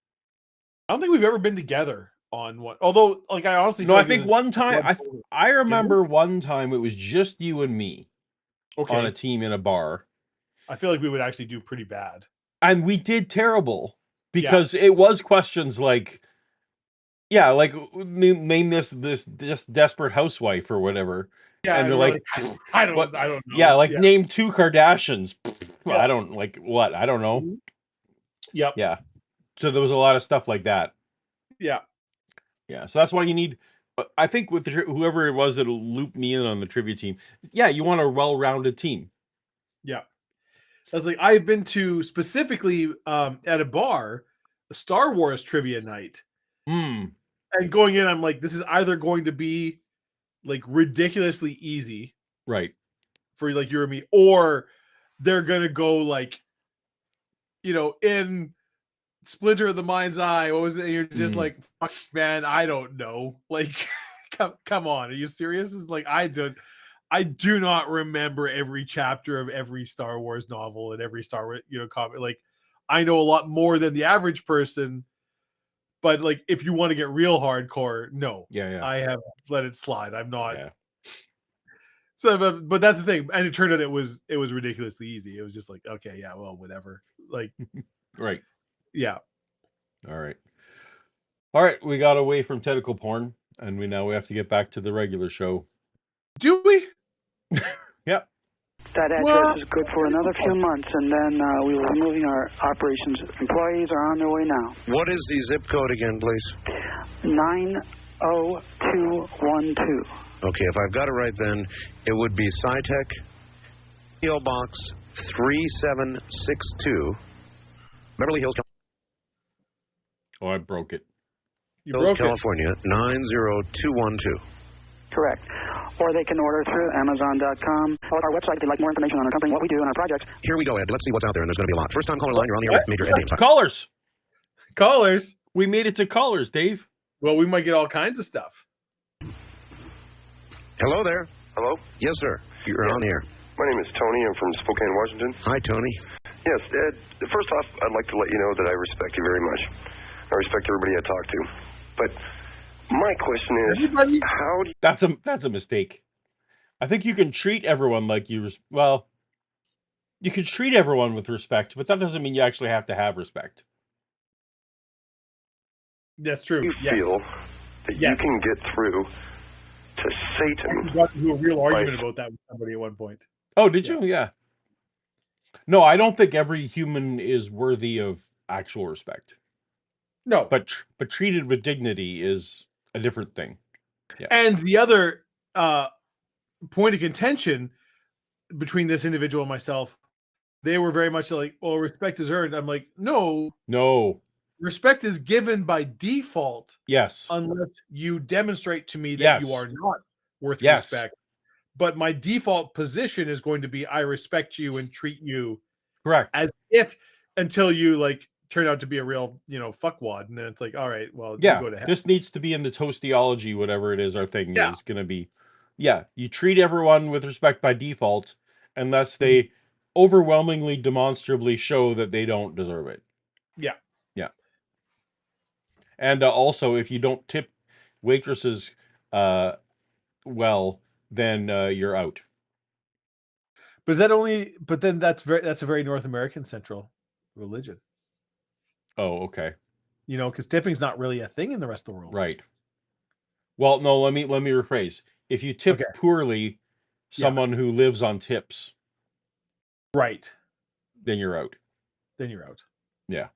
Speaker 2: I don't think we've ever been together on one. Although, like, I honestly
Speaker 1: I think one time I remember one time it was just you and me on a team in a bar.
Speaker 2: I feel like we would actually do pretty bad,
Speaker 1: and we did terrible because it was questions like. Yeah, like name this desperate housewife or whatever,
Speaker 2: Yeah,
Speaker 1: and they're
Speaker 2: you're
Speaker 1: like,
Speaker 2: I don't
Speaker 1: what?
Speaker 2: know.
Speaker 1: Yeah, like name 2 Kardashians.
Speaker 2: Yeah.
Speaker 1: I don't like what? I don't know.
Speaker 2: Yep.
Speaker 1: Yeah. So there was a lot of stuff like that.
Speaker 2: Yeah.
Speaker 1: Yeah. So that's why you need. I think with whoever it was that'll loop me in on the trivia team. Yeah, you want a well-rounded team.
Speaker 2: Yeah. I was like, I've been to specifically at a bar, a Star Wars trivia night.
Speaker 1: Hmm.
Speaker 2: And going in, I'm like, this is either going to be like ridiculously easy
Speaker 1: Right.
Speaker 2: for like you or me, or they're gonna go like, in Splinter of the Mind's Eye. What was it? And you're just like, fuck, man, I don't know. Like, come on, are you serious? It's like I do not remember every chapter of every Star Wars novel and every Star Wars, comic. Like, I know a lot more than the average person. But like, if you want to get real hardcore, no,
Speaker 1: Yeah.
Speaker 2: I have let it slide. I'm not.
Speaker 1: Yeah.
Speaker 2: So, but that's the thing, and it turned out it was ridiculously easy. It was just like, okay, yeah, well, whatever. Like,
Speaker 1: Right.
Speaker 2: yeah.
Speaker 1: All right. We got away from tentacle porn, and we have to get back to the regular show.
Speaker 2: Do we?
Speaker 1: Yep.
Speaker 4: That address is good for another few months, and then we will be moving our operations. Employees are on their way now.
Speaker 3: What is the zip code again, please?
Speaker 4: 90212.
Speaker 3: Okay, if I've got it right, then it would be SciTech, PO Box 3762, Beverly Hills,
Speaker 1: Oh, I broke it.
Speaker 2: You broke it.
Speaker 3: California 90212.
Speaker 4: Correct. Or they can order through Amazon.com. Or our website if they'd like more information on our company, what we do, and our projects.
Speaker 3: Here we go, Ed. Let's see what's out there, and there's going to be a lot. First time caller line, you're on the air with Major Ed Dames.
Speaker 1: Callers.
Speaker 2: Callers.
Speaker 1: We made it to callers, Dave.
Speaker 2: Well, we might get all kinds of stuff.
Speaker 3: Hello there.
Speaker 5: Hello?
Speaker 3: Yes, sir. You're on the air.
Speaker 5: My name is Tony. I'm from Spokane, Washington.
Speaker 3: Hi, Tony.
Speaker 5: Yes, Ed, first off, I'd like to let you know that I respect you very much. I respect everybody I talk to. But my question is,
Speaker 2: Everybody?
Speaker 5: how do you...
Speaker 1: That's a mistake. I think you can treat everyone like you you can treat everyone with respect, but that doesn't mean you actually have to have respect.
Speaker 2: That's true.
Speaker 5: you
Speaker 2: Yes.
Speaker 5: feel that you
Speaker 2: Yes.
Speaker 5: can get through to
Speaker 2: I
Speaker 5: Satan?
Speaker 2: got into a real argument about that with somebody at one point.
Speaker 1: Oh, did you? Yeah. No, I don't think every human is worthy of actual respect.
Speaker 2: No.
Speaker 1: But treated with dignity is a different thing.
Speaker 2: And the other point of contention between this individual and myself, they were very much like, well, respect is earned. I'm like, no, respect is given by default
Speaker 1: Yes.
Speaker 2: unless you demonstrate to me that you
Speaker 1: Yes.
Speaker 2: are not worth
Speaker 1: Yes.
Speaker 2: respect. But my default position is going to be I respect you and treat you
Speaker 1: Correct.
Speaker 2: as if until you like turn out to be a real, fuckwad. And then it's like, all right, well, you go to hell.
Speaker 1: This needs to be in the Toastism, whatever it is our thing
Speaker 2: Yeah.
Speaker 1: is going to be. Yeah, you treat everyone with respect by default unless they overwhelmingly demonstrably show that they don't deserve it.
Speaker 2: Yeah.
Speaker 1: Yeah. And also, if you don't tip waitresses well, then you're out.
Speaker 2: But is that only? But then that's a very North American central religion.
Speaker 1: Oh, okay.
Speaker 2: Because tipping's not really a thing in the rest of the world.
Speaker 1: Right. Well, no, let me rephrase. If you tip poorly someone who lives on tips,
Speaker 2: right,
Speaker 1: then you're out.
Speaker 2: Yeah.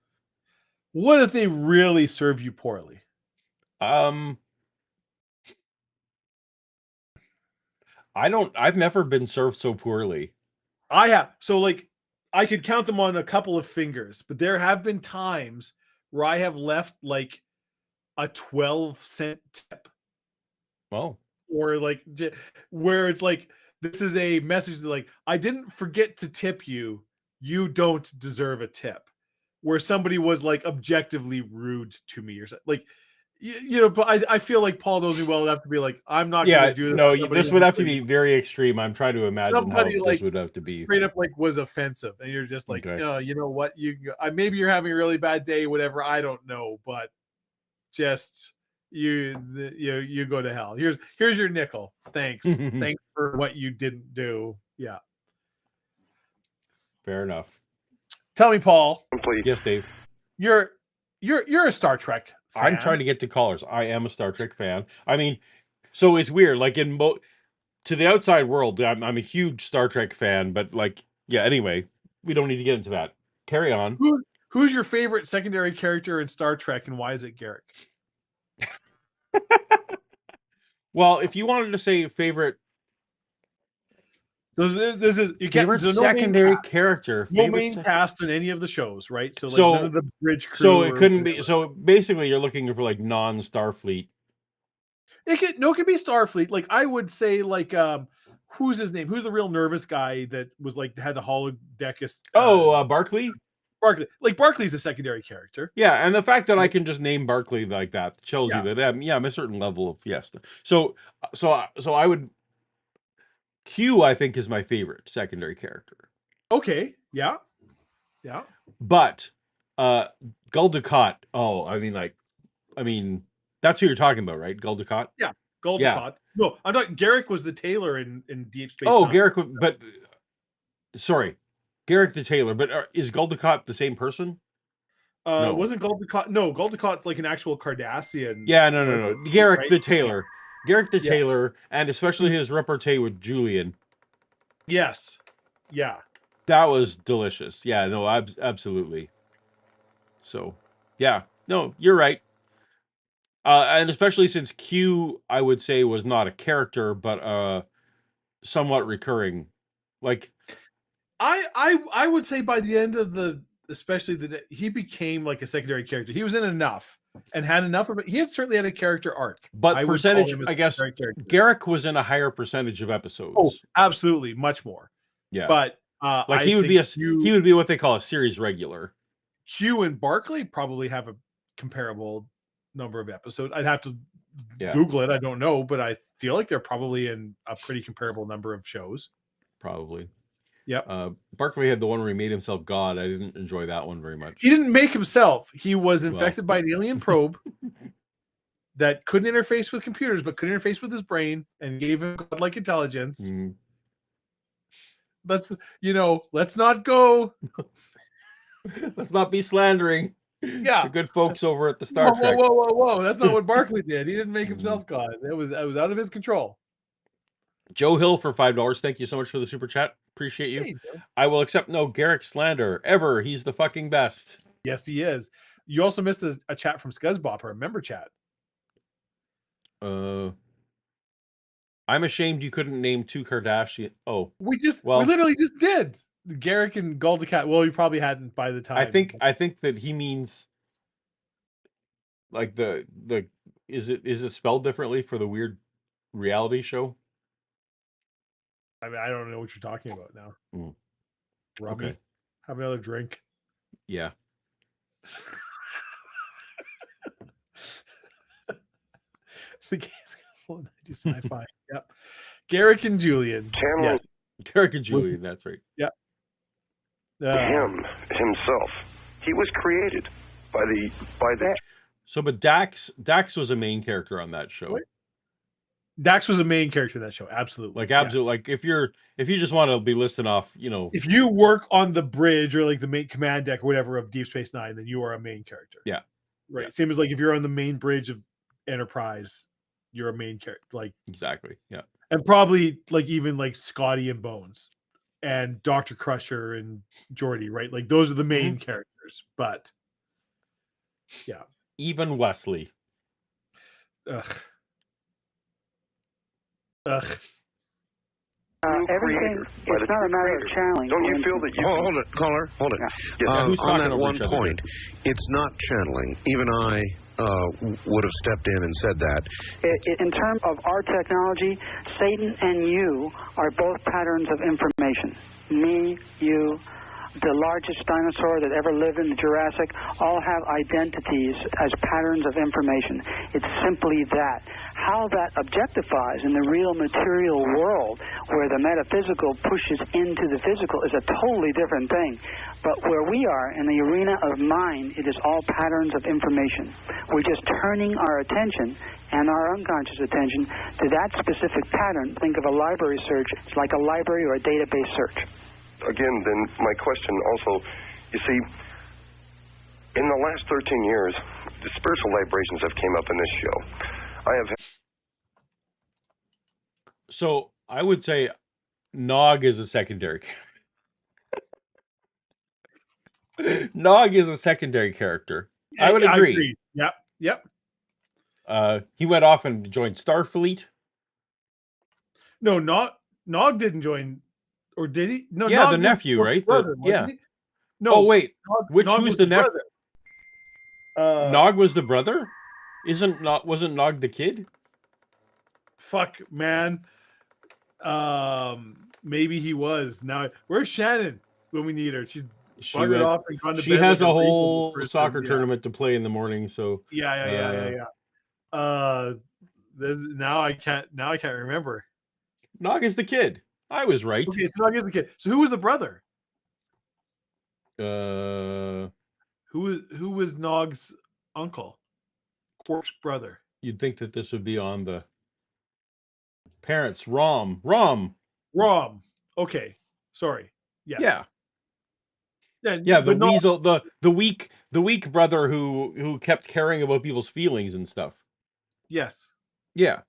Speaker 2: What if they really serve you poorly?
Speaker 1: I've never been served so poorly.
Speaker 2: I have. So like I could count them on a couple of fingers, but there have been times where I have left like a 12-cent tip.
Speaker 1: Oh.
Speaker 2: Or like where it's like, this is a message that like, I didn't forget to tip you. You don't deserve a tip. Where somebody was like objectively rude to me or something. Like, but I feel like Paul knows me well enough to be like, I'm not going to do that.
Speaker 1: No, this would have to be very extreme. I'm trying to imagine
Speaker 2: somebody
Speaker 1: how
Speaker 2: like
Speaker 1: this would have to be.
Speaker 2: Straight up like was offensive. And you're just like, you know what? Maybe you're having a really bad day, whatever. I don't know. But just you go to hell. Here's your nickel. Thanks. Thanks for what you didn't do. Yeah.
Speaker 1: Fair enough.
Speaker 2: Tell me, Paul.
Speaker 1: Yes, Dave.
Speaker 2: You're a Star Trek fan.
Speaker 1: I'm trying to get to callers. I am a Star Trek fan. I mean, so it's weird. Like to the outside world, I'm a huge Star Trek fan, but like, yeah. Anyway, we don't need to get into that. Carry on.
Speaker 2: Who's your favorite secondary character in Star Trek, and why is it Garrick?
Speaker 1: Well, if you wanted to say favorite
Speaker 2: So this is you can't
Speaker 1: favorite
Speaker 2: there's no main
Speaker 1: secondary
Speaker 2: cast,
Speaker 1: character,
Speaker 2: no
Speaker 1: favorite
Speaker 2: main cast in any of the shows, right? So like
Speaker 1: So-
Speaker 2: none of the bridge crew.
Speaker 1: so it
Speaker 2: or
Speaker 1: couldn't be.
Speaker 2: whatever.
Speaker 1: So basically, you're looking for like non-Starfleet.
Speaker 2: It could be Starfleet. Like I would say, like who's his name? Who's the real nervous guy that was like had the holodeck?
Speaker 1: Barclay.
Speaker 2: Barclay. Like Barclay's a secondary character.
Speaker 1: Yeah, and the fact that I can just name Barclay like that shows
Speaker 2: Yeah.
Speaker 1: you that I'm a certain level of yes. So I would Q. I think is my favorite secondary character.
Speaker 2: Okay. Yeah.
Speaker 1: But Gul Dukat. Oh, I mean, that's who you're talking about, right? Gul Dukat.
Speaker 2: Gul
Speaker 1: Yeah.
Speaker 2: Dukat. No, I'm not. Garrick was the tailor in Deep Space
Speaker 1: Oh,
Speaker 2: Nine.
Speaker 1: Garrick. But sorry, Garrick the Tailor. But is Gul Dukat the same person? No.
Speaker 2: Wasn't Gul Dukat? No, Gul Dukat's like an actual Cardassian.
Speaker 1: Yeah, no. Garrick
Speaker 2: right?
Speaker 1: the Tailor. Garrick the
Speaker 2: Yeah.
Speaker 1: Tailor, and especially his repartee with Julian.
Speaker 2: Yes. Yeah.
Speaker 1: That was delicious. Yeah, no, absolutely. So, yeah, no, you're right. And especially since Q, I would say, was not a character, but somewhat recurring. Like,
Speaker 2: I would say by the end of he became like a secondary character. He was in enough and had enough of it. He had certainly had a character arc.
Speaker 1: but
Speaker 2: I would
Speaker 1: percentage,
Speaker 2: call him a
Speaker 1: I guess,
Speaker 2: secondary character.
Speaker 1: Garrick was in a higher percentage of episodes.
Speaker 2: Oh, absolutely, much more.
Speaker 1: Yeah,
Speaker 2: But
Speaker 1: like he would be what they call a series regular.
Speaker 2: Q and Barclay probably have a comparable number of episodes. I'd have to
Speaker 1: Yeah.
Speaker 2: Google it. I don't know, but I feel like they're probably in a pretty comparable number of shows.
Speaker 1: Probably.
Speaker 2: Yep.
Speaker 1: Barclay had the one where he made himself God. I didn't enjoy that one very much.
Speaker 2: He didn't make himself. He was infected by an alien probe that couldn't interface with computers, but could interface with his brain and gave him godlike intelligence.
Speaker 1: Mm.
Speaker 2: Let's not go.
Speaker 1: Let's not be slandering.
Speaker 2: Yeah.
Speaker 1: The good folks over at the Star Trek.
Speaker 2: Whoa. That's not what Barclay did. He didn't make himself God. That was out of his control.
Speaker 1: Joe Hill for $5. Thank you so much for the super chat. Appreciate you.
Speaker 2: Hey, Joe.
Speaker 1: I will accept no Garrick slander ever. He's the fucking best.
Speaker 2: Yes, he is. You also missed a chat from Scuzzbopper, a member chat.
Speaker 1: I'm ashamed you couldn't name two Kardashian. Oh,
Speaker 2: We literally just did. Garrick and Gul Dukat. Well, you probably hadn't by the time.
Speaker 1: I think that he means like the is it spelled differently for the weird reality show?
Speaker 2: I mean, I don't know what you're talking about now.
Speaker 1: Mm.
Speaker 2: Rummy.
Speaker 1: Okay.
Speaker 2: Have another drink.
Speaker 1: Yeah.
Speaker 2: The game's full 90s sci-fi. Yep. Garrick and Julian.
Speaker 5: Channeling
Speaker 1: Garrick and Julian, that's right.
Speaker 2: Yep.
Speaker 5: him himself. He was created by the.
Speaker 1: So, but Dax was a main character on that show.
Speaker 2: What? Dax was a main character in that show. Absolutely.
Speaker 1: Like, absolutely. Like, if you just want to be listing off,
Speaker 2: if you work on the bridge or like the main command deck or whatever of Deep Space Nine, then you are a main character.
Speaker 1: Yeah.
Speaker 2: Right.
Speaker 1: Yeah.
Speaker 2: Same as like if you're on the main bridge of Enterprise, you're a main character. Like
Speaker 1: exactly. Yeah.
Speaker 2: and probably like even like Scotty and Bones and Dr. Crusher and Geordi, right? Like those are the main characters. But yeah.
Speaker 1: Even Wesley.
Speaker 2: Ugh.
Speaker 4: Everything, it's not a matter of channeling.
Speaker 5: Don't you feel that you?
Speaker 3: Hold it, caller. Hold it.
Speaker 1: Yeah, who's
Speaker 3: on
Speaker 1: talking
Speaker 3: that
Speaker 1: over
Speaker 3: one
Speaker 1: each other?
Speaker 3: point, it's not channeling. Even I would have stepped in and said that.
Speaker 4: In terms of our technology, Satan and you are both patterns of information. Me, you, the largest dinosaur that ever lived in the Jurassic, all have identities as patterns of information. It's simply that. How that objectifies in the real material world, where the metaphysical pushes into the physical, is a totally different thing. But where we are, in the arena of mind, it is all patterns of information. We're just turning our attention and our unconscious attention to that specific pattern. Think of a library search. It's like a library or a database search.
Speaker 5: Again, then my question also, you see, in the last 13 years, the spiritual vibrations have came up in this show. I have.
Speaker 1: So I would say Nog is a secondary character. Nog is a secondary character. I would
Speaker 2: I
Speaker 1: agree.
Speaker 2: agree. Yep. Yep.
Speaker 1: He went off and joined Starfleet.
Speaker 2: No, Nog didn't join, or did he? No,
Speaker 1: Yeah, the
Speaker 2: Nog was
Speaker 1: nephew,
Speaker 2: Quark's
Speaker 1: right?
Speaker 2: brother, wasn't he? No.
Speaker 1: Oh wait,
Speaker 2: Nog
Speaker 1: who's
Speaker 2: was
Speaker 1: the
Speaker 2: brother.
Speaker 1: Nog was the brother? Wasn't Nog the kid?
Speaker 2: Fuck, man. Maybe he was. Now, where's Shannon when we need her? She's buggered off and gone to
Speaker 1: She
Speaker 2: bed.
Speaker 1: has
Speaker 2: like
Speaker 1: a
Speaker 2: reasonable
Speaker 1: whole
Speaker 2: person.
Speaker 1: soccer
Speaker 2: Yeah.
Speaker 1: tournament to play in the morning, so
Speaker 2: Yeah. Now I can't remember.
Speaker 1: Nog is the kid. I was right.
Speaker 2: Okay, so Nog is the kid. So who was the brother? Who was Nog's uncle? Quark's brother.
Speaker 1: You'd think that this would be on the parents. Rom.
Speaker 2: Rom. Okay. Sorry. Yes.
Speaker 1: Yeah.
Speaker 2: Yeah,
Speaker 1: The
Speaker 2: but Nog,
Speaker 1: weasel, the weak brother who kept caring about people's feelings and stuff.
Speaker 2: yes.
Speaker 1: Yeah.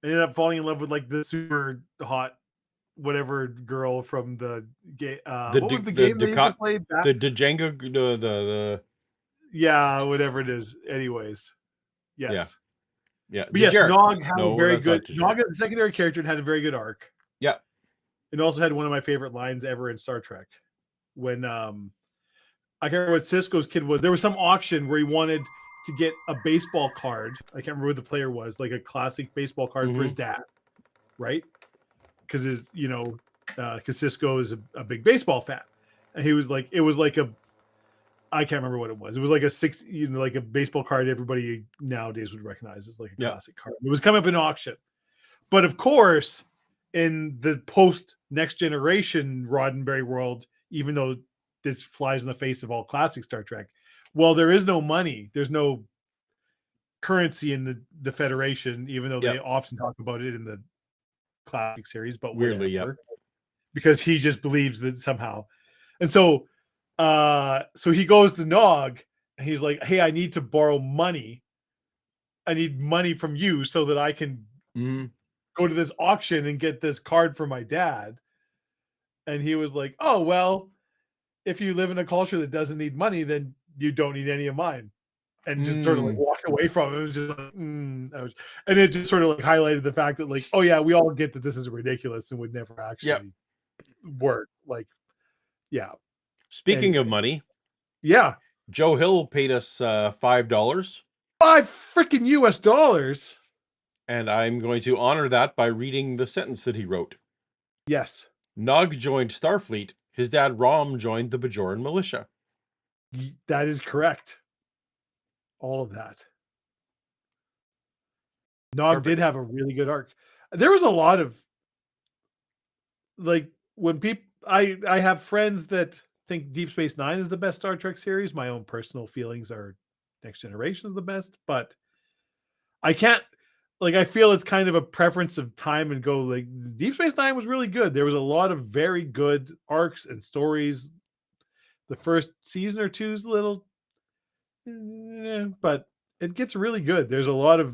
Speaker 2: Ended up falling in love with like the super hot whatever girl from the game. What was the game they used to play?
Speaker 1: The Django, the
Speaker 2: yeah, whatever it is. Anyways, yes.
Speaker 1: Yeah.
Speaker 2: But yes, Nog had a very
Speaker 1: that's not
Speaker 2: good. Nog as a secondary character and had a very good arc.
Speaker 1: Yeah.
Speaker 2: It also had one of my favorite lines ever in Star Trek, when I can't remember what Sisko's kid was. There was some auction where he wanted to get a baseball card. I can't remember who the player was, like a classic baseball card for his dad, right? Because because Sisko is a big baseball fan, and he was like, it was like I can't remember what it was. It was like like a baseball card everybody nowadays would recognize as like a classic card. It was coming up in auction, but of course, in the post Next Generation Roddenberry world, even though this flies in the face of all classic Star Trek, well, there is no money. There's no currency in the Federation, even though they often talk about it in the classic series, but
Speaker 1: weirdly,
Speaker 2: because he just believes that somehow. And so he goes to Nog and he's like, hey, I need to borrow money. I need money from you so that I can go to this auction and get this card for my dad. And he was like, oh, well, if you live in a culture that doesn't need money, then you don't need any of mine. And just sort of like walked away from it. It was just like, and it just sort of like highlighted the fact that like, oh yeah, we all get that this is ridiculous and would never actually work. Like, yeah.
Speaker 1: Speaking of money, Joe Hill paid us $5. $5
Speaker 2: freaking US.
Speaker 1: And I'm going to honor that by reading the sentence that he wrote.
Speaker 2: Yes.
Speaker 1: Nog joined Starfleet. His dad Rom joined the Bajoran militia.
Speaker 2: That is correct. All of that. Nog did have a really good arc. There was a lot of like when people I have friends that think Deep Space Nine is the best Star Trek series. My own personal feelings are Next Generation is the best, but I can't I feel it's kind of a preference of time and go like Deep Space Nine was really good. There was a lot of very good arcs and stories. The first season or two is a little but it gets really good. There's a lot of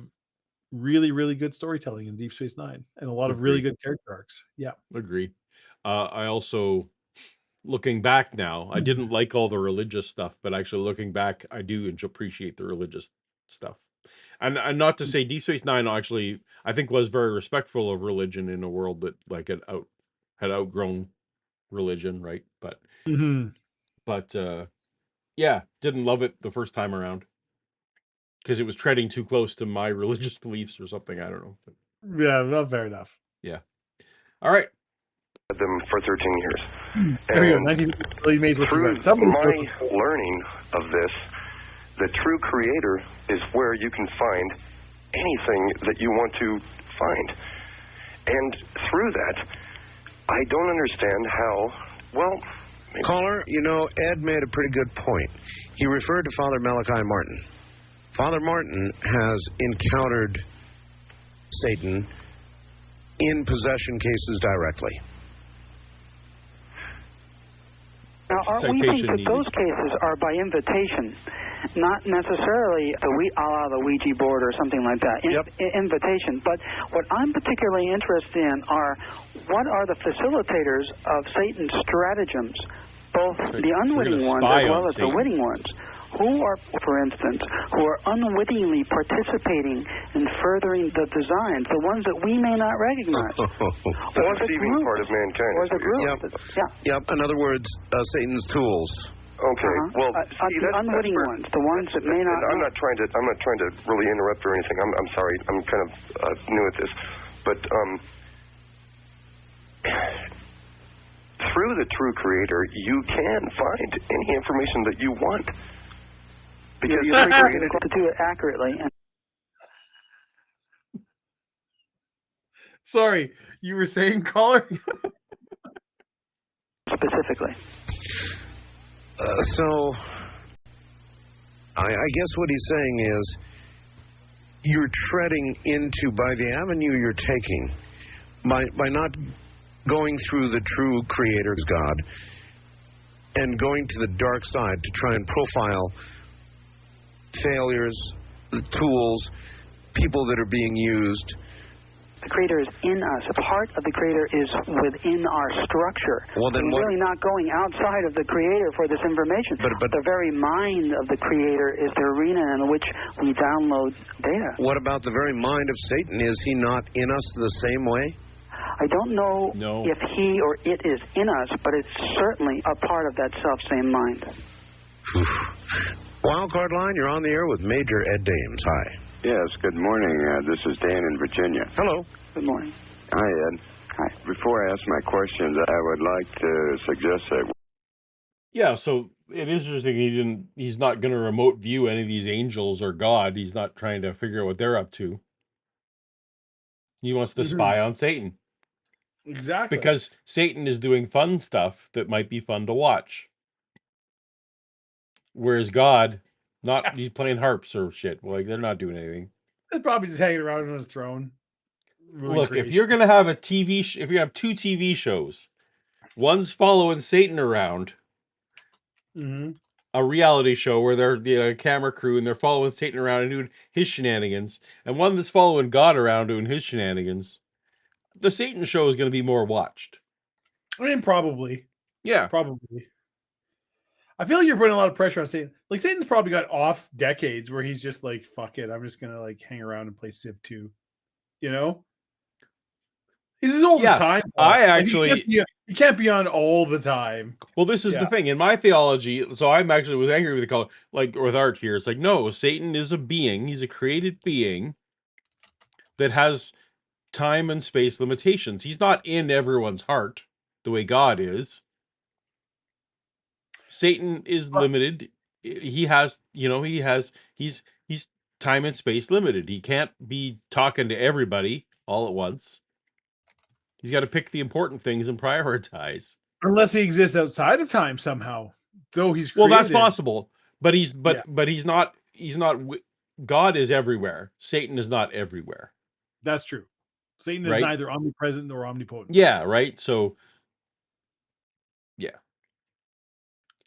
Speaker 2: really, really good storytelling in Deep Space Nine and a lot of really good character arcs. Yeah.
Speaker 1: Agree. I also, looking back now, I didn't like all the religious stuff, but actually looking back, I do appreciate the religious stuff. And not to say Deep Space Nine actually, I think, was very respectful of religion in a world that like had outgrown religion, right? But didn't love it the first time around because it was treading too close to my religious beliefs or something. I don't know.
Speaker 2: Yeah, well, fair enough.
Speaker 1: Yeah. All right.
Speaker 5: Them for 13 years.
Speaker 2: There we go. 19 Mays
Speaker 5: through my learning of this, the true creator is where you can find anything that you want to find. And through that, I don't understand how, well...
Speaker 3: Caller, Ed made a pretty good point. He referred to Father Malachi Martin. Father Martin has encountered Satan in possession cases directly.
Speaker 4: Now, we think
Speaker 1: citation
Speaker 4: that
Speaker 1: needed.
Speaker 4: those cases are by invitation, not necessarily a la the Ouija board or something like that. Invitation. But what I'm particularly interested in are what are the facilitators of Satan's stratagems, both the unwitting ones as well as the witting ones. Who are, for instance, who are unwittingly participating in furthering the designs, the ones that we may not recognize,
Speaker 5: the deceiving part of mankind.
Speaker 4: Or the group.
Speaker 3: In other words, Satan's tools.
Speaker 5: Okay. Well,
Speaker 4: the unwitting ones, the ones that may not.
Speaker 5: I'm not trying to really interrupt or anything. I'm sorry. I'm kind of new at this, but through the true Creator, you can find any information that you want. Because
Speaker 4: you're created to do it accurately.
Speaker 2: Sorry, you were saying, caller?
Speaker 4: Specifically.
Speaker 3: So, I guess what he's saying is, you're treading into, by the avenue you're taking, by not going through the true Creator's God, and going to the dark side to try and profile failures, the tools, people that are being used.
Speaker 4: The Creator is in us. A part of the Creator is within our structure.
Speaker 3: Well, then
Speaker 4: we're really not going outside of the Creator for this information. But the very mind of the Creator is the arena in which we download data.
Speaker 3: What about the very mind of Satan? Is he not in us the same way?
Speaker 4: I don't know if he or it is in us, but it's certainly a part of that self-same mind.
Speaker 3: Wildcard line, you're on the air with Major Ed Dames. Hi.
Speaker 6: Yes, good morning. This is Dan in Virginia.
Speaker 3: Hello.
Speaker 4: Good morning.
Speaker 6: Hi, Ed.
Speaker 4: Hi.
Speaker 6: Before I ask my questions, I would like to suggest that...
Speaker 1: Yeah, so it is interesting he's not going to remote view any of these angels or God. He's not trying to figure out what they're up to. He wants to spy on Satan.
Speaker 2: Exactly.
Speaker 1: Because Satan is doing fun stuff that might be fun to watch. Whereas God, he's playing harps or shit. Like, they're not doing anything.
Speaker 2: He's probably just hanging around on his throne.
Speaker 1: Look, if you're going to have if you have two TV shows, one's following Satan around, a reality show where they're the camera crew and they're following Satan around and doing his shenanigans, and one that's following God around doing his shenanigans, the Satan show is going to be more watched.
Speaker 2: I mean, probably.
Speaker 1: Yeah.
Speaker 2: Probably. I feel like you're putting a lot of pressure on Satan. Like, Satan's probably got off decades where he's just like, fuck it, I'm just going to like hang around and play Civ 2. You know? He's as old as time. He can't be on all the time.
Speaker 1: Well, this is the thing. In my theology, so I'm actually was angry with the color, like with Art here. It's like, no, Satan is a being. He's a created being that has time and space limitations. He's not in everyone's heart the way God is. Satan is limited. He's time and space limited. He can't be talking to everybody all at once. He's got to pick the important things and prioritize.
Speaker 2: Unless he exists outside of time somehow, though he's created.
Speaker 1: Well, that's possible. But he's not. God is everywhere. Satan is not everywhere.
Speaker 2: That's true. Satan is neither omnipresent nor omnipotent.
Speaker 1: Yeah, right. So, yeah,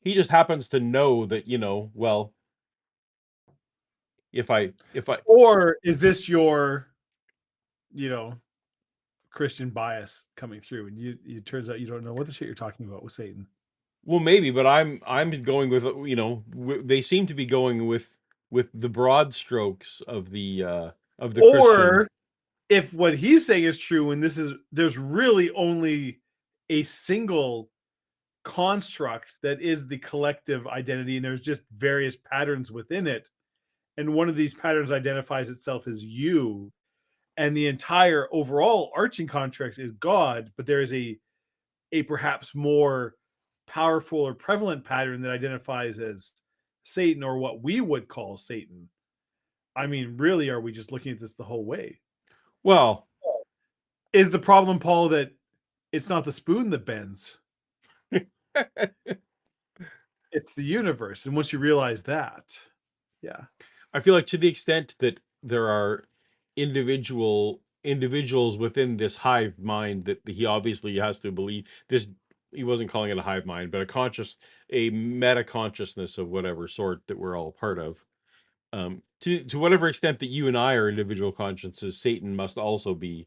Speaker 1: he just happens to know that well. If I
Speaker 2: or is this your, Christian bias coming through, and it turns out you don't know what the shit you're talking about with Satan.
Speaker 1: Well, maybe, but I'm going with they seem to be going with the broad strokes of the
Speaker 2: or
Speaker 1: Christian.
Speaker 2: If what he's saying is true, and there's really only a single construct that is the collective identity, and there's just various patterns within it, and one of these patterns identifies itself as you. And the entire overall arching contract is God, but there is a perhaps more powerful or prevalent pattern that identifies as Satan, or what we would call Satan. I mean, really, are we just looking at this the whole way?
Speaker 1: Well,
Speaker 2: is the problem, Paul, that it's not the spoon that bends? It's the universe. And once you realize that, yeah.
Speaker 1: I feel like to the extent that there are individuals within this hive mind that he obviously has to believe, this he wasn't calling it a hive mind, but a meta consciousness of whatever sort that we're all part of. To whatever extent that you and I are individual consciences, Satan must also be.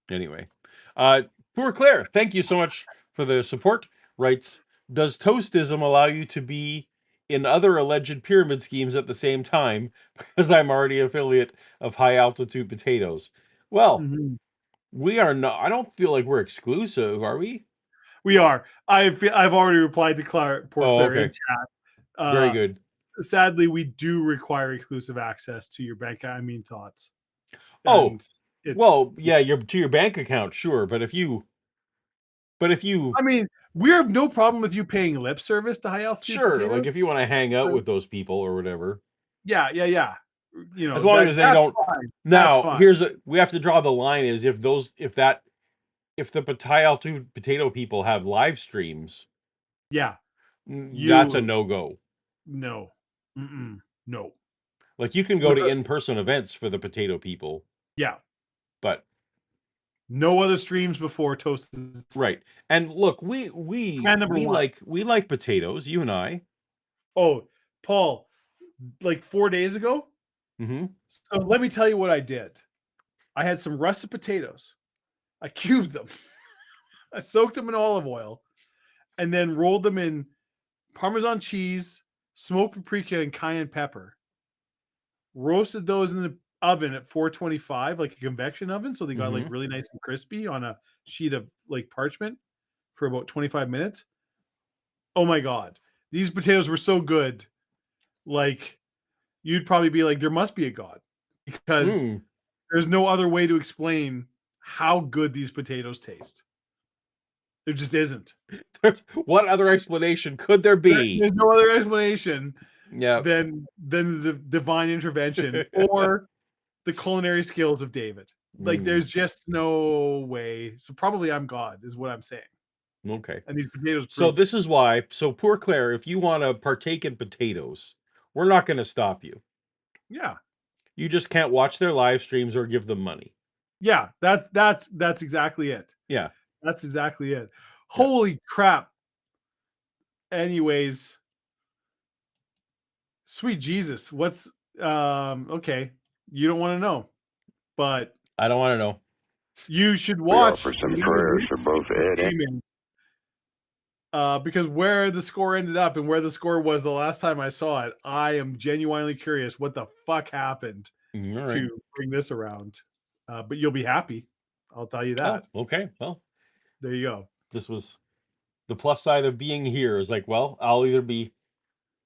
Speaker 1: Anyway, poor Claire, thank you so much for the support. Writes, does Toastism allow you to be in other alleged pyramid schemes at the same time? Because I'm already affiliate of High Altitude Potatoes. Well, we are not. I don't feel like we're exclusive, are we?
Speaker 2: We are. I've already replied to poor Claire in
Speaker 1: Okay.
Speaker 2: chat.
Speaker 1: Very good.
Speaker 2: Sadly, we do require exclusive access to your bank. I mean, thoughts.
Speaker 1: Oh,
Speaker 2: And it's,
Speaker 1: well, yeah, to your bank account, sure, but if you,
Speaker 2: I mean, we have no problem with you paying lip service to High Altitude
Speaker 1: sure,
Speaker 2: Potatoes.
Speaker 1: like if you want to hang out with those people or whatever,
Speaker 2: yeah. You know,
Speaker 1: as long as they don't.
Speaker 2: fine.
Speaker 1: Now,
Speaker 2: That's fine.
Speaker 1: we have to draw the line is if the High Altitude Potato people have live streams,
Speaker 2: Yeah,
Speaker 1: that's a no-go.
Speaker 2: No, no.
Speaker 1: Like you can go to in-person events for the potato people.
Speaker 2: Yeah,
Speaker 1: but
Speaker 2: no other streams before Toasted.
Speaker 1: Right. And look, we like potatoes, you and I.
Speaker 2: Oh, Paul, like 4 days ago. So let me tell you what I did. I had some russet potatoes. I cubed them. I soaked them in olive oil and then rolled them in Parmesan cheese, smoked paprika, and cayenne pepper. Roasted those in the oven at 425, like a convection oven. So they got like really nice and crispy on a sheet of like parchment for about 25 minutes. Oh my God. These potatoes were so good. Like you'd probably be like, there must be a God, because there's no other way to explain how good these potatoes taste. There just isn't.
Speaker 1: What other explanation could there be?
Speaker 2: There's no other explanation
Speaker 1: than
Speaker 2: the divine intervention or the culinary skills of David. Like there's just no way. So probably I'm God is what I'm saying.
Speaker 1: Okay.
Speaker 2: And these potatoes.
Speaker 1: So this is why. So poor Claire, if you want to partake in potatoes, we're not going to stop you.
Speaker 2: Yeah.
Speaker 1: You just can't watch their live streams or give them money.
Speaker 2: Yeah, that's exactly it.
Speaker 1: Yeah.
Speaker 2: That's exactly it. Holy crap. Anyways, sweet Jesus. What's okay. You don't want to know, but
Speaker 1: I don't want to know.
Speaker 2: You should
Speaker 6: We
Speaker 2: watch.
Speaker 6: offer some prayers for both Ed and
Speaker 2: because where the score ended up and where the score was the last time I saw it, I am genuinely curious what the fuck happened to bring this around. But you'll be happy. I'll tell you that.
Speaker 1: Oh, okay. Well,
Speaker 2: there you go.
Speaker 1: This was the plus side of being here is like, well,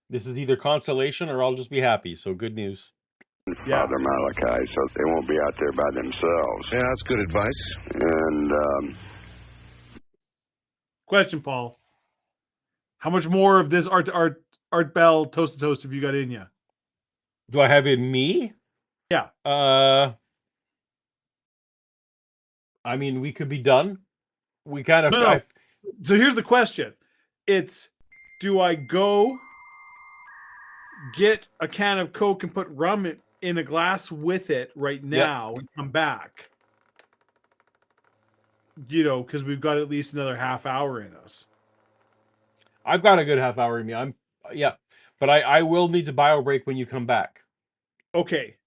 Speaker 1: this is either consolation or I'll just be happy. So good news.
Speaker 6: Father Malachi, so they won't be out there by themselves.
Speaker 3: Yeah, that's good advice.
Speaker 6: And
Speaker 2: question, Paul. How much more of this Art Bell Toast to Toast have you got in you?
Speaker 1: Do I have in me?
Speaker 2: Yeah.
Speaker 1: I mean, we could be done. We kind of.
Speaker 2: No. So here's the question. It's, do I go get a can of Coke and put rum in a glass with it right now and come back? You know, because we've got at least another half hour in us.
Speaker 1: I've got a good half hour in me. But I will need to bio break when you come back.
Speaker 2: Okay.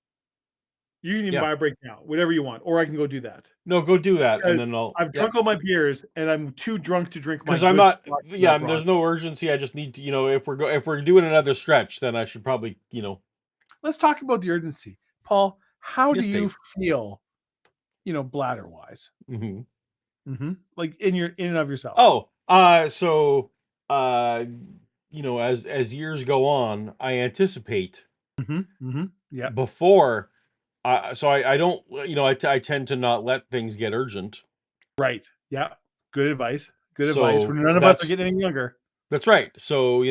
Speaker 2: You can even buy a break now, whatever you want, or I can go do that.
Speaker 1: No, go do that, and then
Speaker 2: I've drunk all my beers, and I'm too drunk to drink my.
Speaker 1: Because I'm not. Yeah, there's no urgency. I just need to, if we're doing another stretch, then I should probably,
Speaker 2: Let's talk about the urgency, Paul. How do you feel, bladder wise? Like in and of yourself.
Speaker 1: Oh, so as years go on, I anticipate.
Speaker 2: Yeah.
Speaker 1: Before. So I don't, I tend to not let things get urgent.
Speaker 2: Right. Yeah. Good advice. Good advice. None of us are getting any younger.
Speaker 1: That's right. So,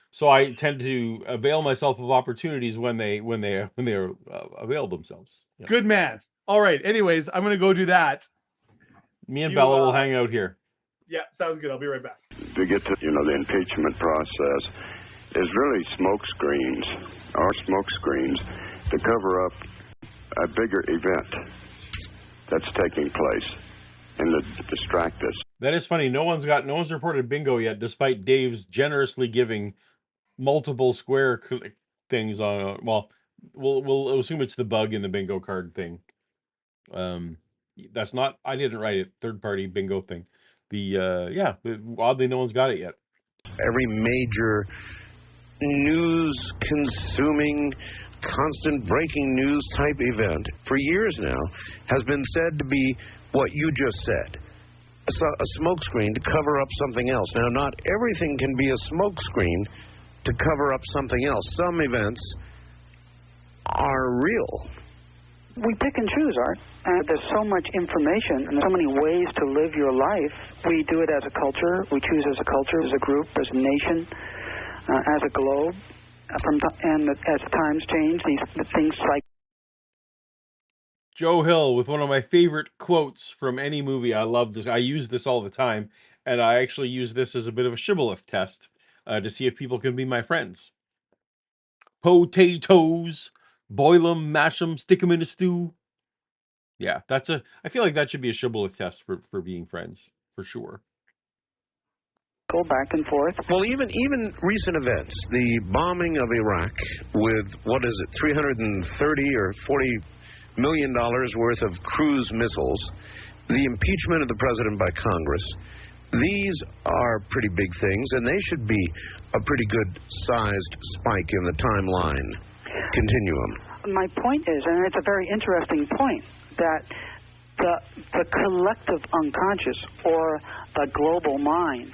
Speaker 1: so I tend to avail myself of opportunities when they avail themselves.
Speaker 2: Yeah. Good man. All right. Anyways, I'm going to go do that.
Speaker 6: Me and Bella will hang out here.
Speaker 2: Yeah. Sounds good. I'll be right back.
Speaker 6: To get to, the impeachment process is really smoke screens to cover up a bigger event that's taking place. and to distract us.
Speaker 1: That is funny. No one's reported bingo yet, despite Dave's generously giving multiple square things on. Well, we'll assume it's the bug in the bingo card thing. That's not. I didn't write it. Third party bingo thing. Oddly, no one's got it yet.
Speaker 3: Every major news consuming, constant breaking news type event for years now has been said to be what you just said, a smokescreen to cover up something else. Now, not everything can be a smokescreen to cover up something else. Some events are real.
Speaker 4: We pick and choose, Art. And there's so much information and so many ways to live your life. We do it as a culture. We choose as a culture, as a group, as a nation, as a globe. And as times change, these things like
Speaker 1: Joe Hill with one of my favorite quotes from any movie. I love this. I use this all the time, and I actually use this as a bit of a shibboleth test to see if people can be my friends. Potatoes, boil 'em, mash 'em, stick 'em in a stew. Yeah, I feel like that should be a shibboleth test for being friends, for sure.
Speaker 4: go back and forth.
Speaker 3: Well, even recent events, the bombing of Iraq with, what is it, $330 or $40 million worth of cruise missiles, the impeachment of the president by Congress, these are pretty big things, and they should be a pretty good-sized spike in the timeline continuum.
Speaker 4: My point is, and it's a very interesting point, that the collective unconscious, or the global mind,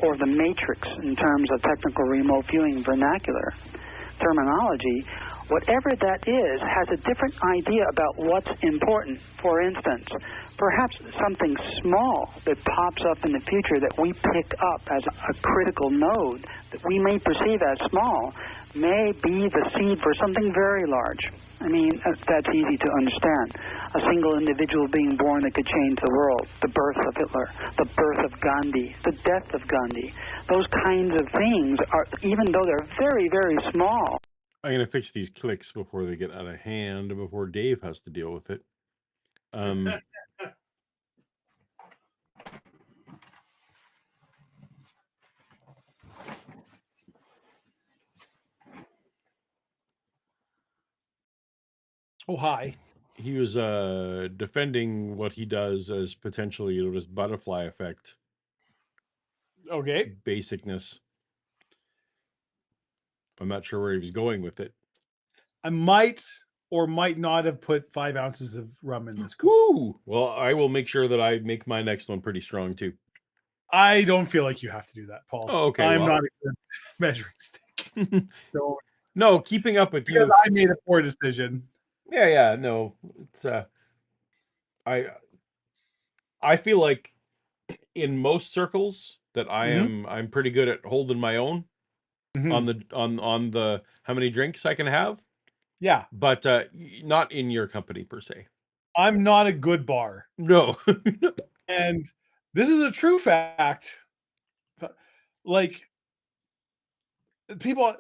Speaker 4: or the matrix in terms of technical remote viewing vernacular terminology, whatever that is, has a different idea about what's important. For instance, perhaps something small that pops up in the future that we pick up as a critical node that we may perceive as small may be the seed for something very large. I mean, that's easy to understand. A single individual being born that could change the world, the birth of Hitler, the birth of Gandhi, the death of Gandhi. Those kinds of things are, even though they're very, very small.
Speaker 1: I'm going to fix these clicks before they get out of hand, before Dave has to deal with it.
Speaker 2: Oh, hi.
Speaker 1: He was defending what he does as potentially this butterfly effect.
Speaker 2: Okay.
Speaker 1: Basicness. I'm not sure where he was going with it.
Speaker 2: I might or might not have put 5 ounces of rum in this.
Speaker 1: Woo! Well, I will make sure that I make my next one pretty strong too.
Speaker 2: I don't feel like you have to do that, Paul.
Speaker 1: Oh, okay.
Speaker 2: I'm not a good measuring stick.
Speaker 1: No, keeping up with
Speaker 2: because
Speaker 1: you.
Speaker 2: I made a poor decision.
Speaker 1: Yeah, no. It's I feel like in most circles that I'm pretty good at holding my own on the how many drinks I can have.
Speaker 2: Yeah.
Speaker 1: But not in your company per se.
Speaker 2: I'm not a good bar.
Speaker 1: No.
Speaker 2: And this is a true fact. Like, people,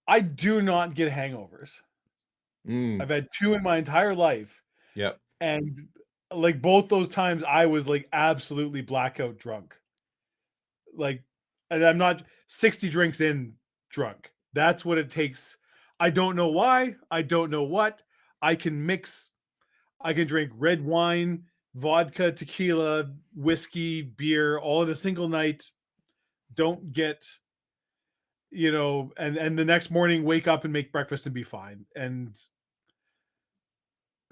Speaker 2: I do not get hangovers. I've had 2 in my entire life.
Speaker 1: Yep.
Speaker 2: And like both those times I was like absolutely blackout drunk. Like, and I'm not 60 drinks in drunk. That's what it takes. I don't know why. I don't know what. I can drink red wine, vodka, tequila, whiskey, beer, all in a single night. Don't get, and the next morning wake up and make breakfast and be fine. And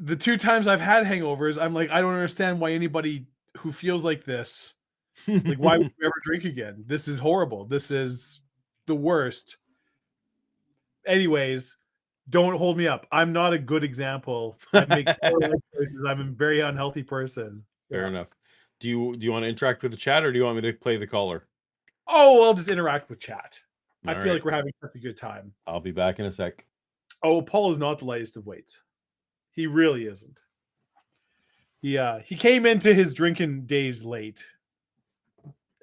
Speaker 2: the 2 times I've had hangovers, I'm like, I don't understand why anybody who feels like this, like, why would you ever drink again? This is horrible. This is the worst. Anyways, don't hold me up. I'm not a good example. I make poor life choices. I'm a very unhealthy person.
Speaker 1: Fair enough. Do you want to interact with the chat, or do you want me to play the caller?
Speaker 2: Oh, I'll just interact with chat.
Speaker 1: All
Speaker 2: I feel
Speaker 1: right.
Speaker 2: like we're having such a good time.
Speaker 1: I'll be back in a sec.
Speaker 2: Oh, Paul is not the lightest of weights. He really isn't. He came into his drinking days late.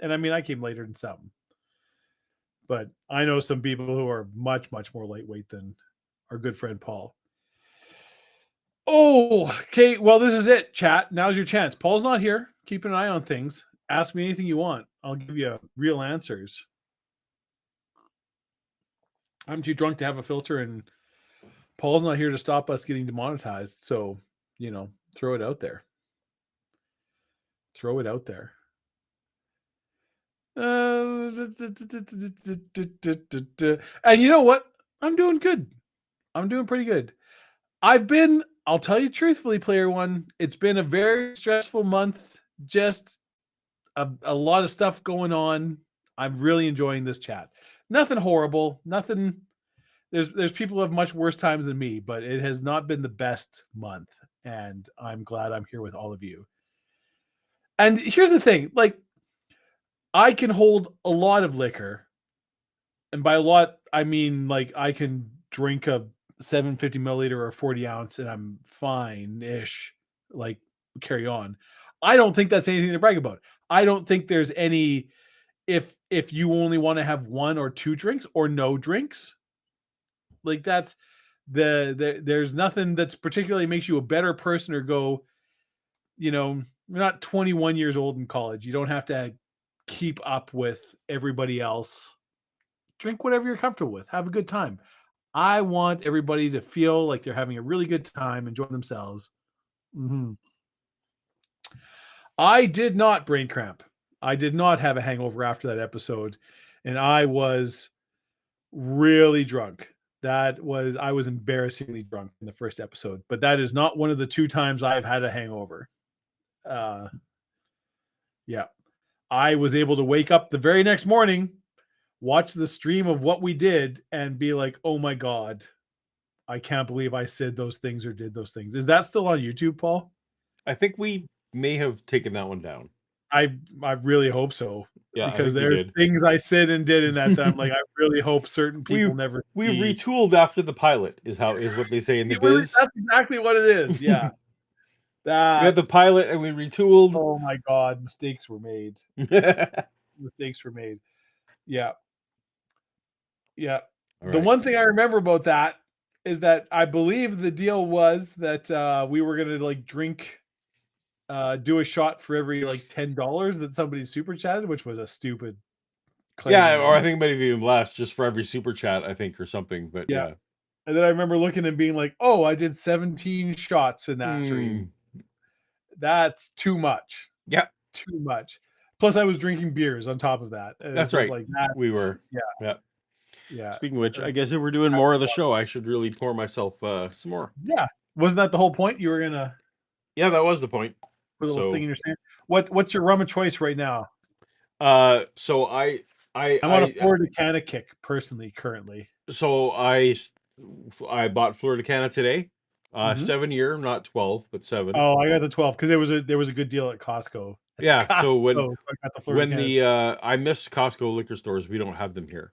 Speaker 2: And I mean, I came later than some. But I know some people who are much, much more lightweight than our good friend Paul. Oh, okay. Well, this is it, chat. Now's your chance. Paul's not here. keep an eye on things. Ask me anything you want. I'll give you real answers. I'm too drunk to have a filter, and Paul's not here to stop us getting demonetized. So, throw it out there. Throw it out there. And you know what? I'm doing good. I'm doing pretty good. I'll tell you truthfully, Player One, it's been a very stressful month. Just a lot of stuff going on. I'm really enjoying this chat. Nothing horrible. Nothing. There's people who have much worse times than me, but it has not been the best month. And I'm glad I'm here with all of you. And here's the thing, like, I can hold a lot of liquor. And by a lot, I mean, like, I can drink a 750 milliliter or 40 ounce and I'm fine-ish, like, carry on. I don't think that's anything to brag about. I don't think there's any, if you only want to have one or two drinks or no drinks, like, that's there's nothing that's particularly makes you a better person or go, you're not 21 years old in college. You don't have to keep up with everybody else. Drink whatever you're comfortable with. Have a good time. I want everybody to feel like they're having a really good time, enjoying themselves. Mm-hmm. I did not brain cramp. I did not have a hangover after that episode, and I was really drunk. I was embarrassingly drunk in the first episode, but that is not one of the 2 times I've had a hangover. Yeah. I was able to wake up the very next morning, watch the stream of what we did, and be like, oh my God, I can't believe I said those things or did those things. Is that still on YouTube, Paul?
Speaker 1: I think we may have taken that one down.
Speaker 2: I really hope so.
Speaker 1: Yeah,
Speaker 2: because there's things I said and did in that I'm like, I really hope certain people never.
Speaker 1: We retooled after the pilot is what they say in the biz.
Speaker 2: That's exactly what it is. Yeah.
Speaker 1: We had the pilot and we retooled.
Speaker 2: Oh my God, mistakes were made. Mistakes were made. Yeah. Yeah.
Speaker 1: All
Speaker 2: the
Speaker 1: right.
Speaker 2: one thing I remember about that is that I believe the deal was that we were going to like drink, do a shot for every like $10 that somebody super chatted, which was a stupid claim.
Speaker 1: Yeah, or I think maybe even less, just for every super chat, I think, or something. But yeah.
Speaker 2: And then I remember looking and being like, oh, I did 17 shots in that stream. That's too much.
Speaker 1: Yeah.
Speaker 2: Too much. Plus, I was drinking beers on top of that.
Speaker 1: That's right. Like, we were.
Speaker 2: Yeah.
Speaker 1: Yeah. Speaking of which, I guess if we're doing more of the show, I should really pour myself some more.
Speaker 2: Yeah. Wasn't that the whole point? You were going to.
Speaker 1: Yeah, that was the point.
Speaker 2: Put a little sting in your stand. What's your rum of choice right now?
Speaker 1: So I'm
Speaker 2: on a Florida Canna kick personally currently.
Speaker 1: So I bought Florida Canna today. 7 year, not 12, but 7.
Speaker 2: Oh, I got the 12 because there was a good deal at Costco.
Speaker 1: Yeah, so
Speaker 2: I
Speaker 1: I miss Costco liquor stores, we don't have them here.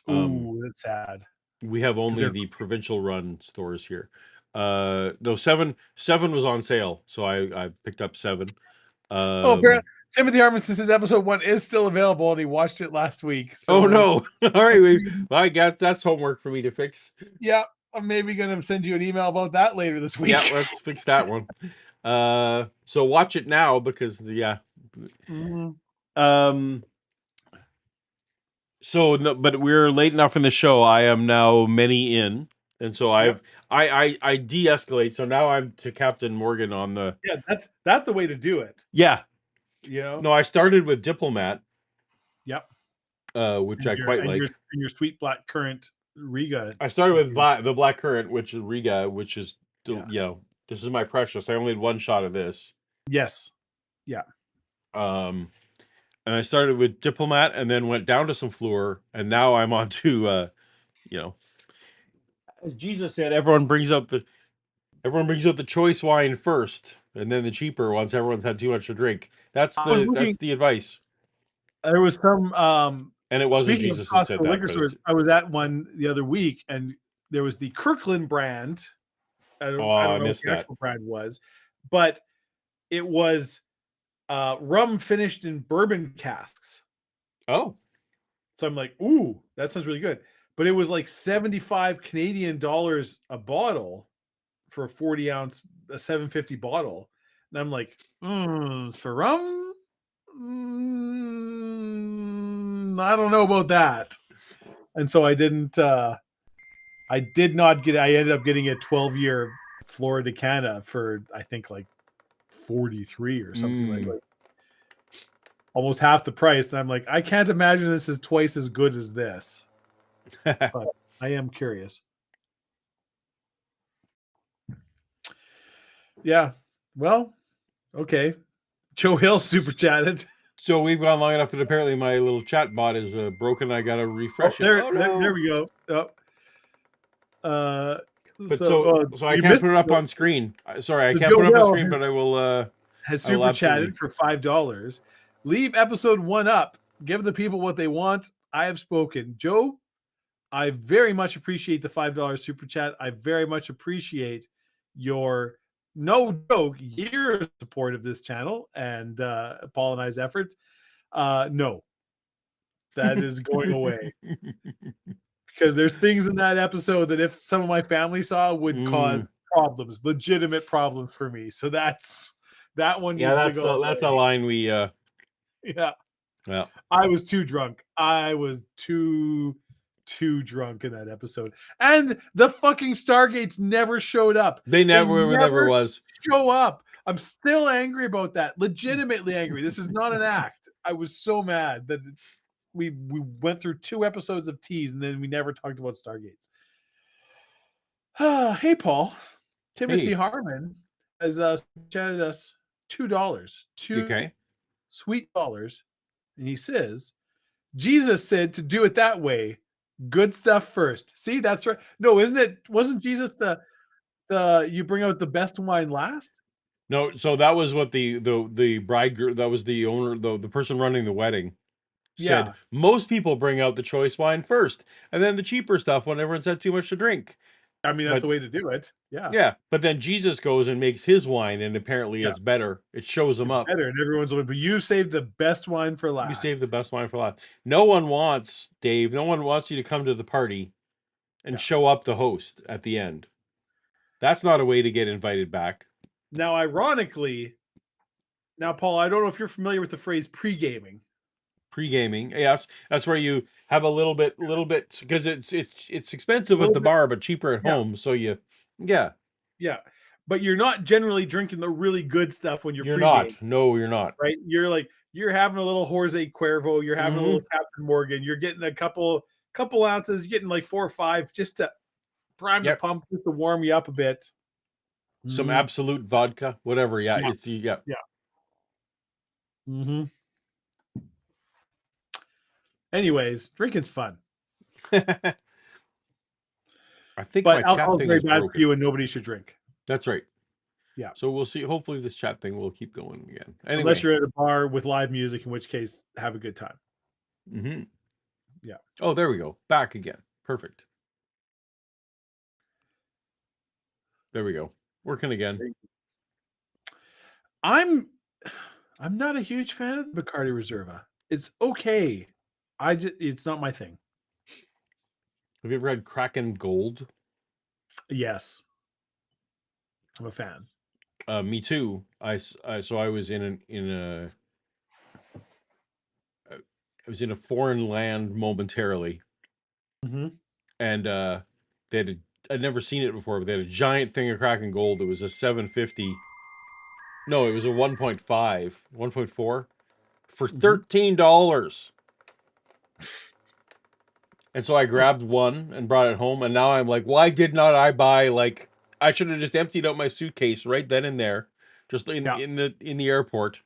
Speaker 2: Ooh, that's sad.
Speaker 1: We have only the provincial run stores here. No, 7 was on sale, so I picked up 7.
Speaker 2: Timothy Armistice, his episode 1 is still available, and he watched it last week. So.
Speaker 1: Oh no! All right, I guess that's homework for me to fix.
Speaker 2: Yeah, I'm maybe gonna send you an email about that later this week.
Speaker 1: Yeah, let's fix that one. So watch it now because So no, but we're late enough in the show. I am now many in, and so I de-escalate. So now I'm to Captain Morgan on the.
Speaker 2: Yeah, that's the way to do it.
Speaker 1: Yeah.
Speaker 2: No,
Speaker 1: I started with Diplomat.
Speaker 2: Yep.
Speaker 1: Which I quite like.
Speaker 2: Your sweet black currant Riga.
Speaker 1: I started with the black currant, which is Riga, which is this is my precious. I only had 1 shot of this.
Speaker 2: Yes. Yeah.
Speaker 1: And I started with Diplomat, and then went down to some Fleur, and now I'm on to as Jesus said, everyone brings out the choice wine first, and then the cheaper once everyone's had too much to drink. That's the advice.
Speaker 2: There was some
Speaker 1: and it wasn't Jesus that said that.
Speaker 2: Liquor stores, I was at one the other week, and there was the Kirkland brand. I don't know what the actual brand was, but it was rum finished in bourbon casks.
Speaker 1: Oh.
Speaker 2: So I'm like, ooh, that sounds really good. But it was like 75 Canadian dollars a bottle for a 40 ounce, a 750 bottle. And I'm like, for rum? I don't know about that. And so I didn't. I did not get. I ended up getting a 12-year Florida Canna for I think like 43 or something like almost half the price. And I'm like, I can't imagine this is twice as good as this. But I am curious. Yeah. Well, okay. Joe Hill super chatted.
Speaker 1: So we've gone long enough that apparently my little chat bot is broken. I gotta refresh it.
Speaker 2: There we go.
Speaker 1: But so I can't put it up on screen. Sorry, I can't
Speaker 2: Joe
Speaker 1: put it up on
Speaker 2: Hill
Speaker 1: screen, but I will.
Speaker 2: Has super chatted for $5. Leave episode 1 up. Give the people what they want. I have spoken. Joe, I very much appreciate the $5 super chat. I very much appreciate your no joke year support of this channel and Paul and I's efforts. No, that is going away because there's things in that episode that if some of my family saw would cause problems, legitimate problems for me. So that one.
Speaker 1: Yeah, that's a line we.
Speaker 2: Yeah.
Speaker 1: Yeah.
Speaker 2: I was too drunk. I was too drunk in that episode, and the fucking Stargates never showed up.
Speaker 1: They never was
Speaker 2: show up. I'm still angry about that. Legitimately angry. This is not an act. I was so mad that we went through 2 episodes of tease and then we never talked about Stargates. Hey, Paul. Timothy Harmon has chatted us $2. $2 sweet dollars. And he says, Jesus said to do it that way. Good stuff first. See, that's right. No, isn't it? Wasn't Jesus the you bring out the best wine last?
Speaker 1: No, so that was what the bridegroom, that was the owner, the person running the wedding said. Most people bring out the choice wine first, and then the cheaper stuff when everyone's had too much to drink.
Speaker 2: I mean, that's the way to do it. Yeah.
Speaker 1: Yeah, but then Jesus goes and makes his wine, and apparently it's better. It shows him up.
Speaker 2: Better, and everyone's like, but you saved the best wine for last.
Speaker 1: You saved the best wine for last. No one wants, Dave, no one wants you to come to the party and show up the host at the end. That's not a way to get invited back.
Speaker 2: Now, ironically, Paul, I don't know if you're familiar with the phrase pre-gaming.
Speaker 1: Pre-gaming, yes, that's where you have a little bit, because it's expensive at the bar, but cheaper at home. So yeah,
Speaker 2: but you're not generally drinking the really good stuff when you're
Speaker 1: pre-gaming. Not. No, you're not.
Speaker 2: Right? You're having a little Jose Cuervo, you're having a little Captain Morgan, you're getting a couple ounces, you're getting like 4 or 5 just to prime the pump, just to warm you up a bit.
Speaker 1: Some absolute vodka, whatever. Yeah. It's
Speaker 2: Anyways, drinking's fun.
Speaker 1: I think my chat thing is
Speaker 2: bad for you, and nobody should drink.
Speaker 1: That's right.
Speaker 2: Yeah.
Speaker 1: So we'll see. Hopefully, this chat thing will keep going again. Anyway.
Speaker 2: Unless you're at a bar with live music, in which case, have a good time. Yeah.
Speaker 1: Oh, there we go. Back again. Perfect. There we go. Working again.
Speaker 2: I'm not a huge fan of the Bacardi Reserva. It's okay. It's not my thing.
Speaker 1: Have you ever had Kraken Gold?
Speaker 2: Yes. I'm a fan.
Speaker 1: Me too. I was in a foreign land momentarily. And I'd never seen it before, but they had a giant thing of Kraken Gold. It was a 750. No, it was a 1.5, 1.4 for $13. And so I grabbed one and brought it home, and now I'm like, why did not I buy, like, I should have just emptied out my suitcase right then and there, just in the airport.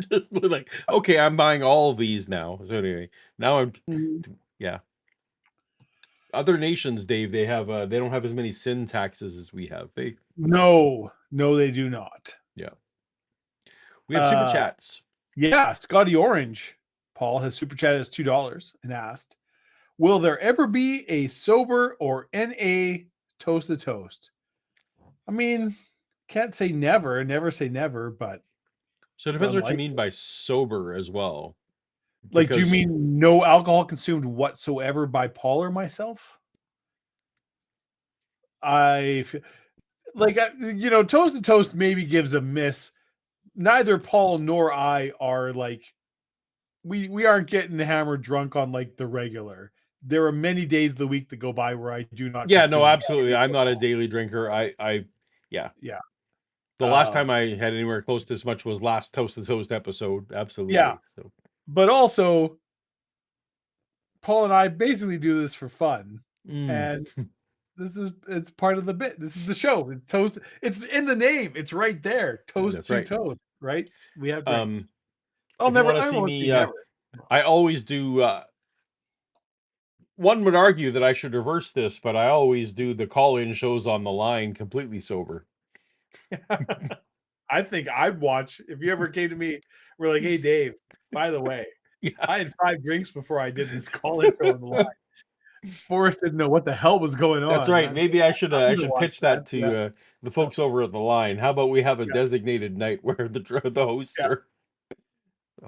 Speaker 1: Just like, okay, I'm buying all of these now. So anyway, now I'm Other nations, Dave, they don't have as many sin taxes as we have.
Speaker 2: No, they do not.
Speaker 1: Yeah. We have super chats.
Speaker 2: Yeah, Scotty Orange, Paul, has super chatted us $2 and asked, will there ever be a sober or NA toast to toast? I mean, can't say never say never, but
Speaker 1: so it depends what you mean by sober as well.
Speaker 2: Like, do you mean no alcohol consumed whatsoever by Paul or myself? Toast to toast maybe gives a miss neither Paul nor I are like we aren't getting hammered drunk on like the regular. There are many days of the week that go by where I do not.
Speaker 1: Yeah, no,
Speaker 2: consume
Speaker 1: absolutely. I'm not a daily drinker. Yeah.
Speaker 2: Yeah.
Speaker 1: The last time I had anywhere close to this much was last Toast to Toast episode. Absolutely.
Speaker 2: Yeah.
Speaker 1: So.
Speaker 2: But also, Paul and I basically do this for fun, and it's part of the bit. This is the show. It's toast. It's in the name. It's right there. Toast
Speaker 1: That's
Speaker 2: to
Speaker 1: right.
Speaker 2: toast. Right. We have drinks.
Speaker 1: If you want to see me,
Speaker 2: never.
Speaker 1: I always do. One would argue that I should reverse this, but I always do the call-in shows on the line completely sober.
Speaker 2: I think I'd watch if you ever came to me. We're like, hey, Dave. By the way, I had 5 drinks before I did this call-in show on the line. Forrest didn't know what the hell was going on.
Speaker 1: That's right. Maybe I should pitch that to
Speaker 2: Yeah.
Speaker 1: the folks over at the line. How about we have a designated night where the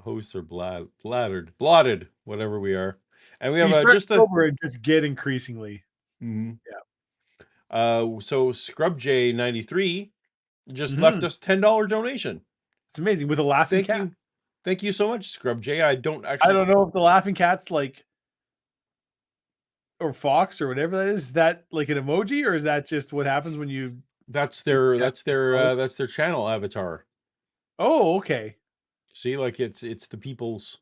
Speaker 1: hosts are blotted, whatever we are, and we have just
Speaker 2: over and just get increasingly.
Speaker 1: Mm-hmm. Yeah. So Scrub J 93 just left us $10 donation.
Speaker 2: It's amazing with a laughing cat.
Speaker 1: Thank you so much, Scrub J. I don't
Speaker 2: know if the laughing cat's like or fox or whatever that is. Is that like an emoji or is that just what happens when you?
Speaker 1: That's their channel avatar.
Speaker 2: Oh, okay.
Speaker 1: See, like it's the people's.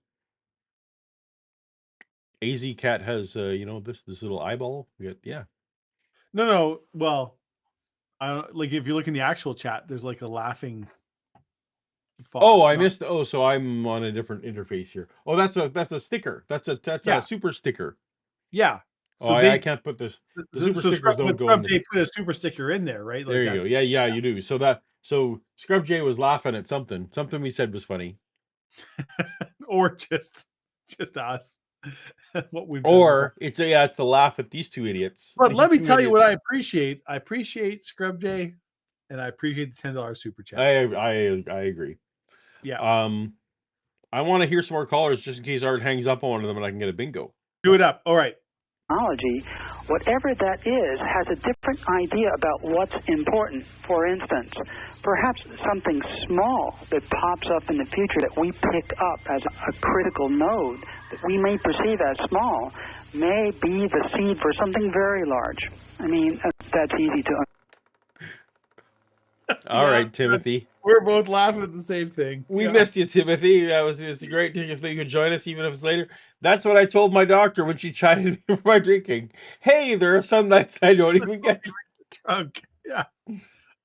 Speaker 1: AZ Cat has this little eyeball.
Speaker 2: No. Well, I don't like if you look in the actual chat. There's like a laughing.
Speaker 1: Fox, I missed. Oh, so I'm on a different interface here. Oh, that's a sticker. That's a super sticker.
Speaker 2: Yeah.
Speaker 1: So I can't put this. The super stickers don't go in.
Speaker 2: They put a super sticker in there, right? Like
Speaker 1: there you go. Yeah, you do. So Scrub J was laughing at something. Something we said was funny.
Speaker 2: Or just us. What we've
Speaker 1: done. It's the laugh at these two idiots.
Speaker 2: But let me tell you what I appreciate. I appreciate Scrub J, and I appreciate the $10 super chat.
Speaker 1: I agree.
Speaker 2: Yeah.
Speaker 1: I want to hear some more callers just in case Art hangs up on one of them and I can get a bingo.
Speaker 2: Do it up. All right.
Speaker 4: Technology, whatever that is, has a different idea about what's important. For instance, perhaps something small that pops up in the future that we pick up as a critical node that we may perceive as small may be the seed for something very large. I mean, that's easy to
Speaker 1: All right, Timothy.
Speaker 2: We're both laughing at the same thing.
Speaker 1: We missed you, Timothy. It's great if you could join us, even if it's later. That's what I told my doctor when she chided me for my drinking. Hey, there are some nights I don't even get
Speaker 2: drunk. Yeah.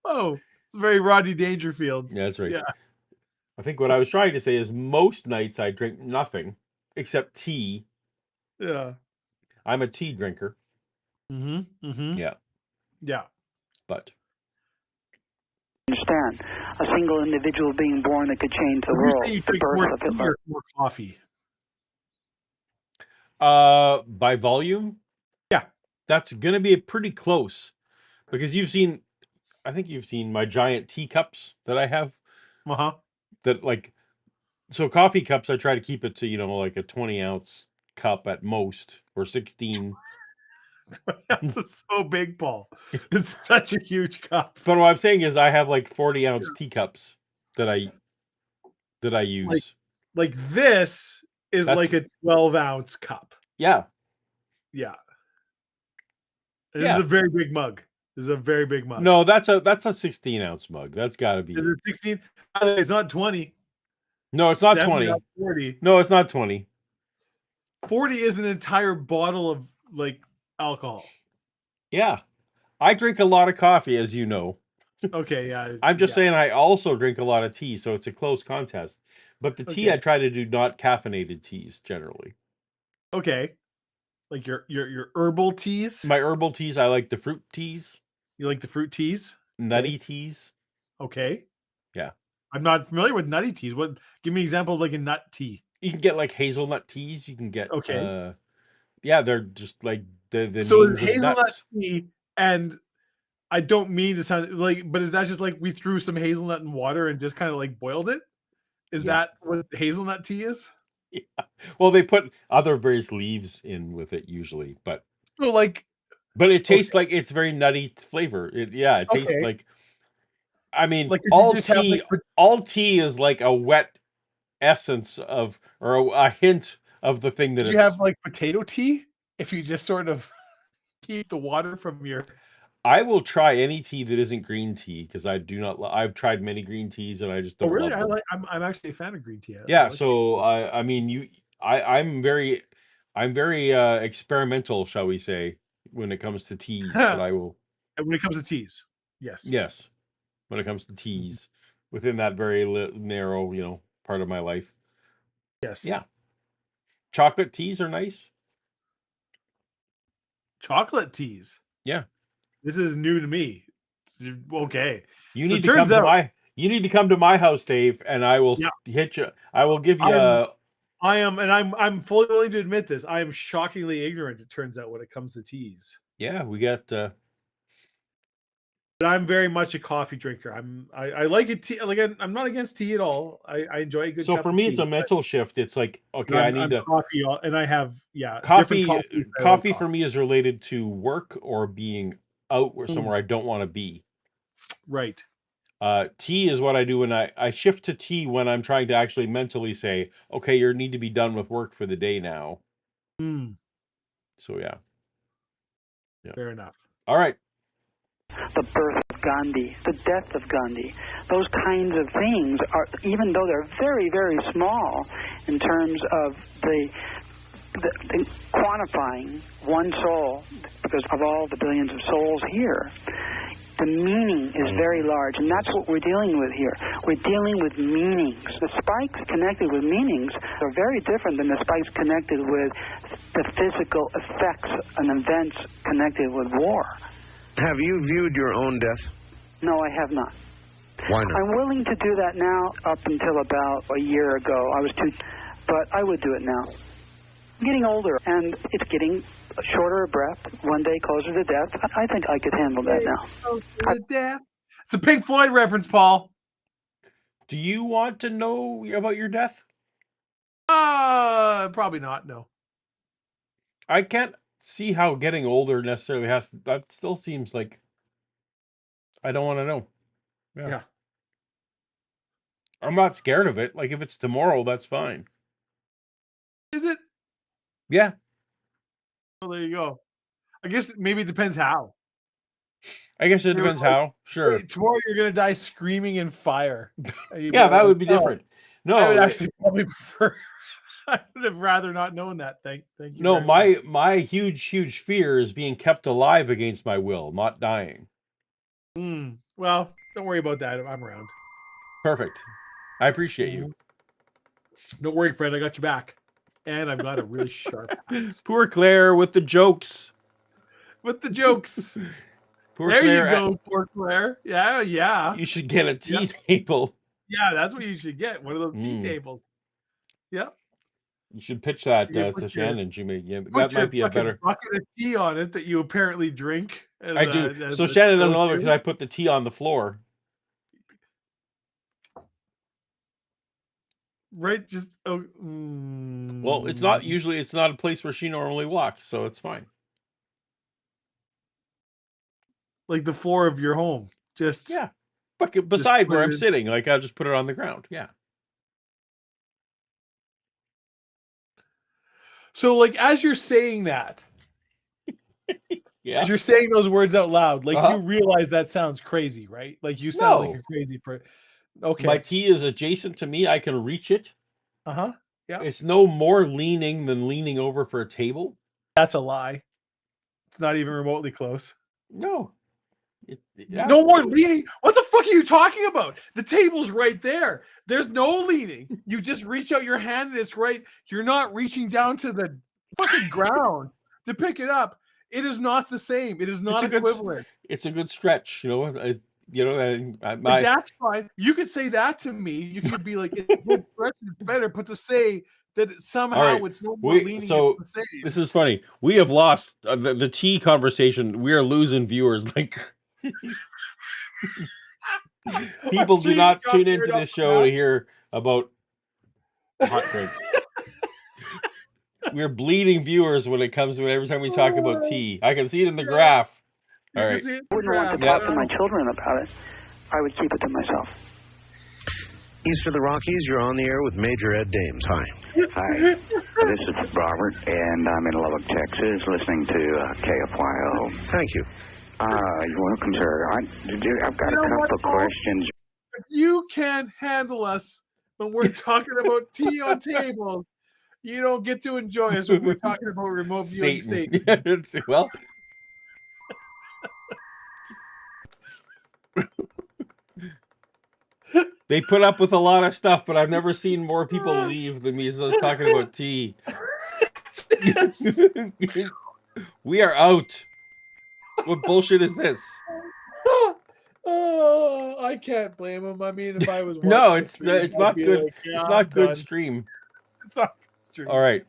Speaker 2: Oh, it's very Rodney Dangerfield.
Speaker 1: Yeah, that's right.
Speaker 2: Yeah.
Speaker 1: I think what I was trying to say is most nights I drink nothing except tea.
Speaker 2: Yeah.
Speaker 1: I'm a tea drinker.
Speaker 2: Mm-hmm. Mm-hmm.
Speaker 1: Yeah.
Speaker 2: Yeah.
Speaker 1: But
Speaker 4: understand a single individual being born that could change the world. The birth of Hitler.
Speaker 2: More coffee.
Speaker 1: By volume,
Speaker 2: yeah,
Speaker 1: that's gonna be pretty close because I think you've seen my giant teacups that I have. That so coffee cups, I try to keep it to like a 20-ounce cup at most, or 16.
Speaker 2: It's so big, Paul. It's such a huge cup.
Speaker 1: But what I'm saying is, I have 40-ounce teacups that I use.
Speaker 2: Like this is like a 12-ounce cup.
Speaker 1: Yeah.
Speaker 2: Yeah. This is a very big mug. This is a very big mug.
Speaker 1: No, that's a 16-ounce mug. That's got to be.
Speaker 2: Is it 16? It's not 20.
Speaker 1: No, it's not 20.
Speaker 2: 40.
Speaker 1: No, it's not 20.
Speaker 2: 40 is an entire bottle of alcohol.
Speaker 1: Yeah. I drink a lot of coffee, as you know.
Speaker 2: Okay, yeah.
Speaker 1: I'm just saying I also drink a lot of tea, so it's a close contest. But the tea I try to do not caffeinated teas generally.
Speaker 2: Okay. Like your herbal teas?
Speaker 1: My herbal teas, I like the fruit teas.
Speaker 2: You like the fruit teas?
Speaker 1: Nutty teas.
Speaker 2: Okay.
Speaker 1: Yeah.
Speaker 2: I'm not familiar with nutty teas. Give me an example of a nut tea.
Speaker 1: You can get hazelnut teas. You can get yeah, they're just the
Speaker 2: so it's hazelnut tea, and I don't mean to sound but is that just we threw some hazelnut in water and just kind of boiled it? Is that what hazelnut tea is?
Speaker 1: Yeah. Well, they put other various leaves in with it usually, but
Speaker 2: so
Speaker 1: but it tastes like it's very nutty flavor. It tastes like I mean,
Speaker 2: Like, did you
Speaker 1: all
Speaker 2: just have,
Speaker 1: tea,
Speaker 2: like,
Speaker 1: all tea is like a wet essence of, or a hint of the thing that
Speaker 2: did you
Speaker 1: it's.
Speaker 2: have like potato tea? If you just sort of keep the water from your.
Speaker 1: I will try any tea that isn't green tea because I do not. I've tried many green teas and I just
Speaker 2: Oh,
Speaker 1: don't
Speaker 2: really?
Speaker 1: love them.
Speaker 2: I'm actually a fan of green tea. I
Speaker 1: Yeah,
Speaker 2: like it.
Speaker 1: so I mean, I'm very experimental, shall we say, when it comes to teas. But I will,
Speaker 2: And when it comes to teas, yes.
Speaker 1: yes, when it comes to teas, within that very narrow, part of my life.
Speaker 2: Yes.
Speaker 1: Yeah, chocolate teas are nice.
Speaker 2: Chocolate teas.
Speaker 1: Yeah,
Speaker 2: This is new to me. Okay.
Speaker 1: you
Speaker 2: So
Speaker 1: need
Speaker 2: it
Speaker 1: to come
Speaker 2: turns
Speaker 1: to
Speaker 2: out,
Speaker 1: my. You need to come to my house, Dave, and I will
Speaker 2: yeah,
Speaker 1: hit you. I will give you
Speaker 2: I'm
Speaker 1: a.
Speaker 2: I am, and I'm fully willing to admit this. I am shockingly ignorant, it turns out, when it comes to teas.
Speaker 1: Yeah, we got.
Speaker 2: But I'm very much a coffee drinker. I like it tea. Like, I'm not against tea at all. I enjoy a good
Speaker 1: So
Speaker 2: cup
Speaker 1: for
Speaker 2: of
Speaker 1: me, it's
Speaker 2: tea.
Speaker 1: a mental shift. It's like,
Speaker 2: But
Speaker 1: okay, I need
Speaker 2: I'm
Speaker 1: to.
Speaker 2: coffee, and I have different
Speaker 1: Coffee
Speaker 2: coffees. I like
Speaker 1: coffee
Speaker 2: coffee.
Speaker 1: for me is related to work or being out or
Speaker 2: Mm,
Speaker 1: somewhere I don't want to be.
Speaker 2: right.
Speaker 1: Tea is what I do when I shift to tea when I'm trying to actually mentally say, okay, you need to be done with work for the day now.
Speaker 2: Mm,
Speaker 1: So yeah.
Speaker 2: fair enough.
Speaker 1: All right.
Speaker 4: The birth of Gandhi, the death of Gandhi, those kinds of things are, even though they're very, very small in terms of the quantifying one soul, because of all the billions of souls here, the meaning is very large, and that's what we're dealing with here. We're dealing with meanings. The spikes connected with meanings are very different than the spikes connected with the physical effects and events connected with war.
Speaker 3: Have you viewed your own death?
Speaker 4: No, I have not.
Speaker 3: Why not?
Speaker 4: I'm willing to do that now. Up until about a year ago, I was too, but I would do it now. I'm getting older, and it's getting shorter of breath, one day closer to death. I think I could handle that now.
Speaker 2: It's a Pink Floyd reference, Paul.
Speaker 1: Do you want to know about your death?
Speaker 2: Probably not. No.
Speaker 1: I can't see how getting older necessarily has to, that still seems like I don't want to know.
Speaker 2: Yeah.
Speaker 1: I'm not scared of it. Like if it's tomorrow, that's fine.
Speaker 2: Is it?
Speaker 1: Yeah.
Speaker 2: Well, there you go. I guess maybe it depends how.
Speaker 1: I guess it
Speaker 2: They were
Speaker 1: depends
Speaker 2: like,
Speaker 1: how. Sure.
Speaker 2: "Hey, tomorrow you're gonna die screaming in fire." And you'd be
Speaker 1: Yeah, that
Speaker 2: like,
Speaker 1: would be
Speaker 2: "No,
Speaker 1: different.
Speaker 2: I would
Speaker 1: No,
Speaker 2: actually probably prefer. I would have rather not known that. Thank you.
Speaker 1: no,
Speaker 2: very much.
Speaker 1: my huge fear is being kept alive against my will, not dying.
Speaker 2: Well, don't worry about that. I'm around.
Speaker 1: Perfect. I appreciate you.
Speaker 2: Don't worry, friend. I got your back, and I've got a really sharp axe.
Speaker 1: Poor Claire with the jokes.
Speaker 2: With the jokes.
Speaker 1: Poor
Speaker 2: There
Speaker 1: Claire.
Speaker 2: you go, poor Claire. Yeah.
Speaker 1: You should get a tea table.
Speaker 2: Yeah, that's what you should get. One of those tea tables. Yep.
Speaker 1: You should pitch that
Speaker 2: You can
Speaker 1: to
Speaker 2: put
Speaker 1: Shannon. That
Speaker 2: Put your
Speaker 1: might be a
Speaker 2: fucking
Speaker 1: better.
Speaker 2: bucket of tea on it that you apparently drink.
Speaker 1: I do. So Shannon doesn't love it because I put the tea on the floor.
Speaker 2: Right, just
Speaker 1: Well, it's not usually. It's not a place where she normally walks, so it's fine.
Speaker 2: like the floor of your home. Just
Speaker 1: Yeah, but beside
Speaker 2: put
Speaker 1: where
Speaker 2: it
Speaker 1: I'm
Speaker 2: in.
Speaker 1: sitting, like I'll just put it on the ground. Yeah.
Speaker 2: So, like, as you're saying that,
Speaker 1: Yeah.
Speaker 2: as you're saying those words out loud, like
Speaker 1: Uh-huh.
Speaker 2: you realize that sounds crazy, right? Like you sound like
Speaker 1: No.
Speaker 2: a crazy person. Okay.
Speaker 1: My tea is adjacent to me. I can reach it.
Speaker 2: Yeah.
Speaker 1: It's no more leaning than leaning over for a table.
Speaker 2: That's a lie. It's not even remotely close.
Speaker 1: No.
Speaker 2: No more leaning. What the fuck are you talking about? The table's right there. There's no leaning. You just reach out your hand and it's right. You're not reaching down to the fucking ground to pick it up. It is not the same. It is not equivalent.
Speaker 1: It's a good stretch, and
Speaker 2: Like, that's fine. You could say that to me. You could be like, it's better, but to say that somehow it's no more leaning,
Speaker 1: so
Speaker 2: it's the same.
Speaker 1: this is funny. We have lost the tea conversation. We are losing viewers. Like people do not tune into this show to hear about hot drinks. We're bleeding viewers when it comes to every time we talk about tea. I can see it in the graph. All right.
Speaker 4: I wouldn't want to talk to my children about it. I would keep it to myself.
Speaker 3: East of the Rockies, you're on the air with Major Ed Dames. Hi.
Speaker 7: Hi, this is Robert, and I'm in Lubbock, Texas, listening to KFYO.
Speaker 3: Thank you.
Speaker 7: You're welcome, sir. I've got a couple of questions.
Speaker 2: If you can't handle us when we're talking about tea on tables, you don't get to enjoy us when we're talking about remote viewing Satan.
Speaker 1: Well, they put up with a lot of stuff, but I've never seen more people leave than me talking about tea. We are out. What bullshit is this?
Speaker 2: Oh, I can't blame him. I mean, if I was
Speaker 1: No, it's
Speaker 2: watching the
Speaker 1: it's
Speaker 2: stream,
Speaker 1: not
Speaker 2: I'd be
Speaker 1: good.
Speaker 2: like,
Speaker 1: It's
Speaker 2: "Yeah,
Speaker 1: not
Speaker 2: I'm
Speaker 1: good
Speaker 2: done."
Speaker 1: stream.
Speaker 2: It's not good stream.
Speaker 1: All right.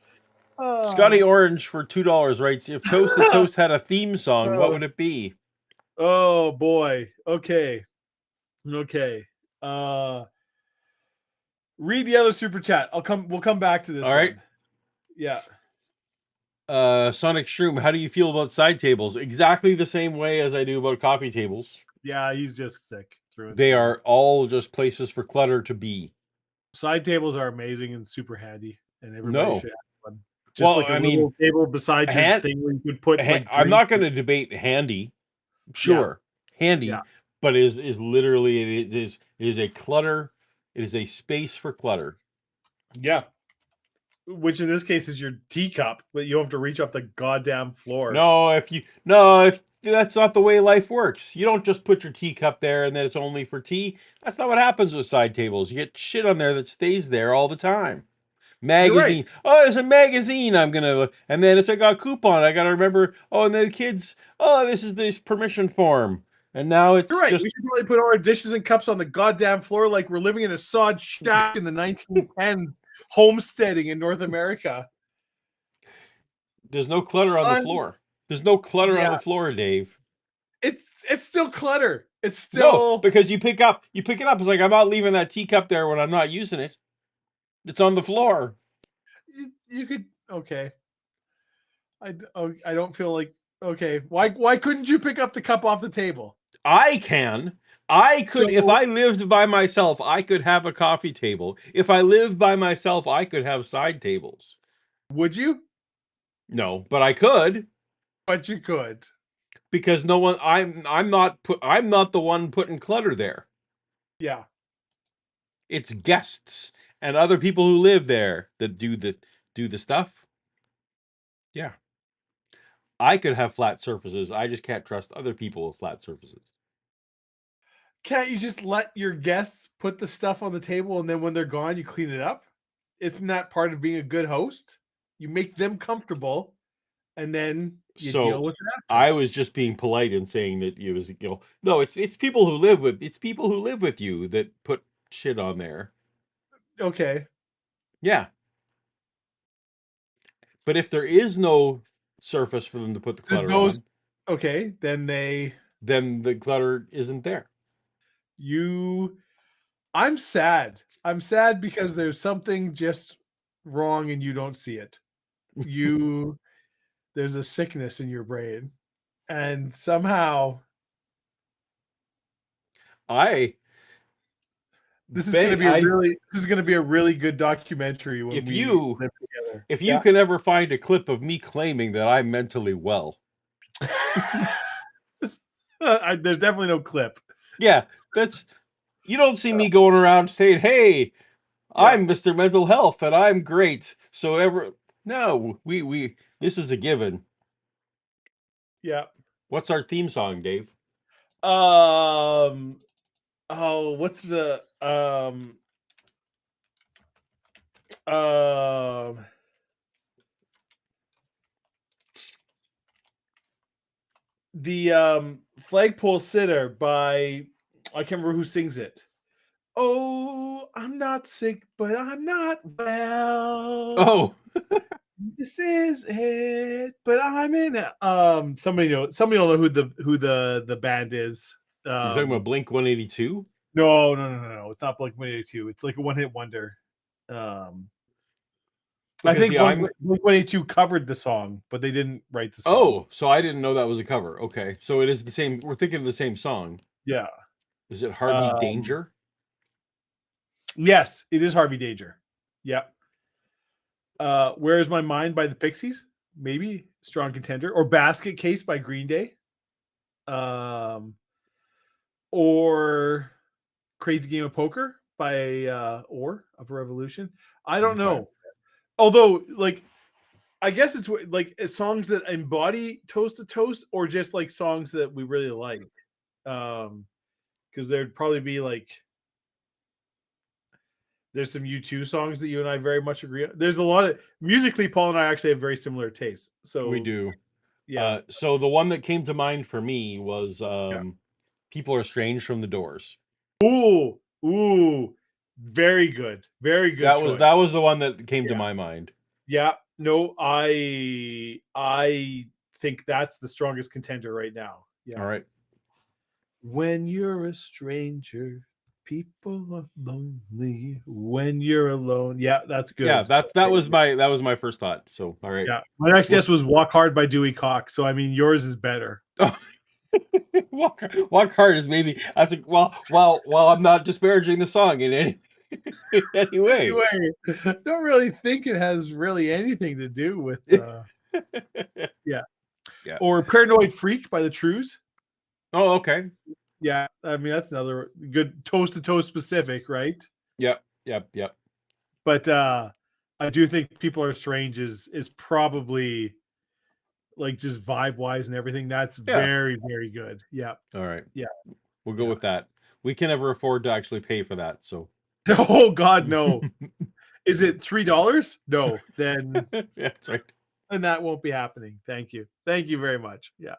Speaker 2: Oh.
Speaker 1: Scotty Orange for $2 writes, if Toast the Toast had a theme song, what would it be?
Speaker 2: Oh boy. Okay. Read the other super chat. We'll come back to this.
Speaker 1: All right.
Speaker 2: one. Yeah.
Speaker 1: Sonic Shroom, how do you feel about side tables? Exactly the same way as I do about coffee tables.
Speaker 2: Yeah, he's just sick.
Speaker 1: They are all just places for clutter to be.
Speaker 2: Side tables are amazing and super handy, and everybody should have one. Just
Speaker 1: Well,
Speaker 2: like a
Speaker 1: I
Speaker 2: little
Speaker 1: mean,
Speaker 2: table beside your thing where you could put.
Speaker 1: I'm not going to debate handy. Sure, handy, but is literally it is a clutter. It is a space for clutter.
Speaker 2: Yeah. Which in this case is your teacup, but you don't have to reach off the goddamn floor.
Speaker 1: No, if that's not the way life works. You don't just put your teacup there and then it's only for tea. That's not what happens with side tables. You get shit on there that stays there all the time. Magazine. Right. Oh, there's a magazine. I'm gonna, and then it's got a coupon. I gotta remember. Oh, and then the kids. Oh, this is the permission form. And now it's
Speaker 2: You're right.
Speaker 1: just.
Speaker 2: We should probably put all our dishes and cups on the goddamn floor like we're living in a sod shack in the 1910s. Homesteading in North America.
Speaker 1: There's no clutter on the floor. There's no clutter on the floor, Dave.
Speaker 2: It's still clutter. It's still
Speaker 1: because you pick it up. It's like I'm not leaving that teacup there when I'm not using it. It's on the floor.
Speaker 2: You could I don't feel like Why couldn't you pick up the cup off the table?
Speaker 1: I can. I could, if I lived by myself, I could have a coffee table. If I lived by myself, I could have side tables.
Speaker 2: Would you?
Speaker 1: No, but I could.
Speaker 2: But you could.
Speaker 1: Because no one, I'm not the one putting clutter there.
Speaker 2: Yeah.
Speaker 1: It's guests and other people who live there that do the stuff. Yeah. I could have flat surfaces. I just can't trust other people with flat surfaces.
Speaker 2: Can't you just let your guests put the stuff on the table and then when they're gone, you clean it up? Isn't that part of being a good host? You make them comfortable and then you deal with it after.
Speaker 1: I was just being polite and saying that it was, no, it's people who live with you that put shit on there.
Speaker 2: Okay.
Speaker 1: Yeah. But if there is no surface for them to put the clutter on.
Speaker 2: Okay, then
Speaker 1: the clutter isn't there.
Speaker 2: I'm sad. I'm sad because there's something just wrong and you don't see it. There's a sickness in your brain. And somehow this is going to be a really good documentary when we live together.
Speaker 1: If you can ever find a clip of me claiming that I'm mentally well.
Speaker 2: There's definitely no clip.
Speaker 1: Yeah, you don't see me going around saying, "Hey, I'm Mr. Mental Health and I'm great." So this is a given.
Speaker 2: Yeah.
Speaker 1: What's our theme song, Dave?
Speaker 2: What's the Flagpole Sitter by, I can't remember who sings it. Oh, I'm not sick, but I'm not well.
Speaker 1: Oh,
Speaker 2: this is it. But I'm in. Somebody will know who the band is.
Speaker 1: You're talking about Blink 182?
Speaker 2: No. It's not Blink 182. It's like a one-hit wonder. I think Blink 182 covered the song, but they didn't write the song.
Speaker 1: Oh, so I didn't know that was a cover. Okay, so it is the same. We're thinking of the same song.
Speaker 2: Yeah.
Speaker 1: Is it Harvey Danger?
Speaker 2: Yes, it is Harvey Danger. Yeah. Where is My Mind by the Pixies? Maybe strong contender. Or Basket Case by Green Day. Or Crazy Game of Poker by Or of Revolution. I don't know. Although, like, I guess it's like songs that embody Toast to Toast, or just like songs that we really like. Because there'd probably be like, there's some U2 songs that you and I very much agree on. There's a lot of musically, Paul and I actually have very similar tastes. So
Speaker 1: We do.
Speaker 2: Yeah.
Speaker 1: So the one that came to mind for me was
Speaker 2: Yeah.
Speaker 1: People Are Strange from the Doors.
Speaker 2: Ooh, very good. Very good choice.
Speaker 1: That was the one that came to my mind.
Speaker 2: Yeah. No, I think that's the strongest contender right now. Yeah.
Speaker 1: All right.
Speaker 2: When you're a stranger, people are lonely. When you're alone. Yeah, that's good.
Speaker 1: Yeah, that was my first thought. So all right.
Speaker 2: Yeah. My next guess was Walk Hard by Dewey Cox. So I mean yours is better.
Speaker 1: Oh. Walk Hard is maybe I think well I'm not disparaging the song in any way.
Speaker 2: Anyway, don't really think it has really anything to do with yeah. Or Paranoid Freak by the Trues.
Speaker 1: Oh, okay.
Speaker 2: Yeah, I mean that's another good Toast to Toast specific, right?
Speaker 1: Yep.
Speaker 2: But I do think People Are Strange is probably like just vibe wise and everything. That's very, very good. Yeah.
Speaker 1: All right.
Speaker 2: Yeah.
Speaker 1: We'll go with that. We can never afford to actually pay for that. So.
Speaker 2: Oh God, no. Is it $3? No. Then
Speaker 1: that's right.
Speaker 2: And that won't be happening. Thank you. Thank you very much. Yeah.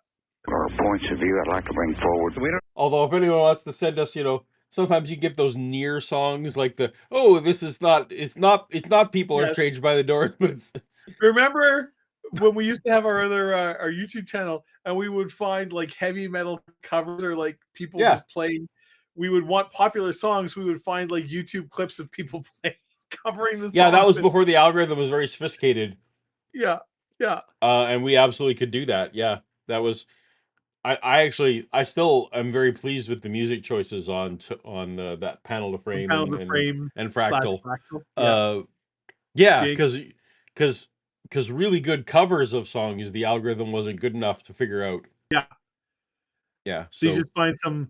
Speaker 7: Or points of view I'd like to bring forward.
Speaker 1: Although if anyone wants to send us, sometimes you get those near songs like it's not People Are Strange by the Doors, but it's...
Speaker 2: Remember when we used to have our other our YouTube channel and we would find like heavy metal covers or like people just playing, we would want popular songs, we would find like YouTube clips of people playing covering the song.
Speaker 1: Yeah, that was before the algorithm was very sophisticated.
Speaker 2: Yeah.
Speaker 1: And we absolutely could do that. Yeah. That was I still am very pleased with the music choices on that Panel to Frame and Fractal. Yeah, because really good covers of songs, the algorithm wasn't good enough to figure out. Yeah.
Speaker 2: So you just find some,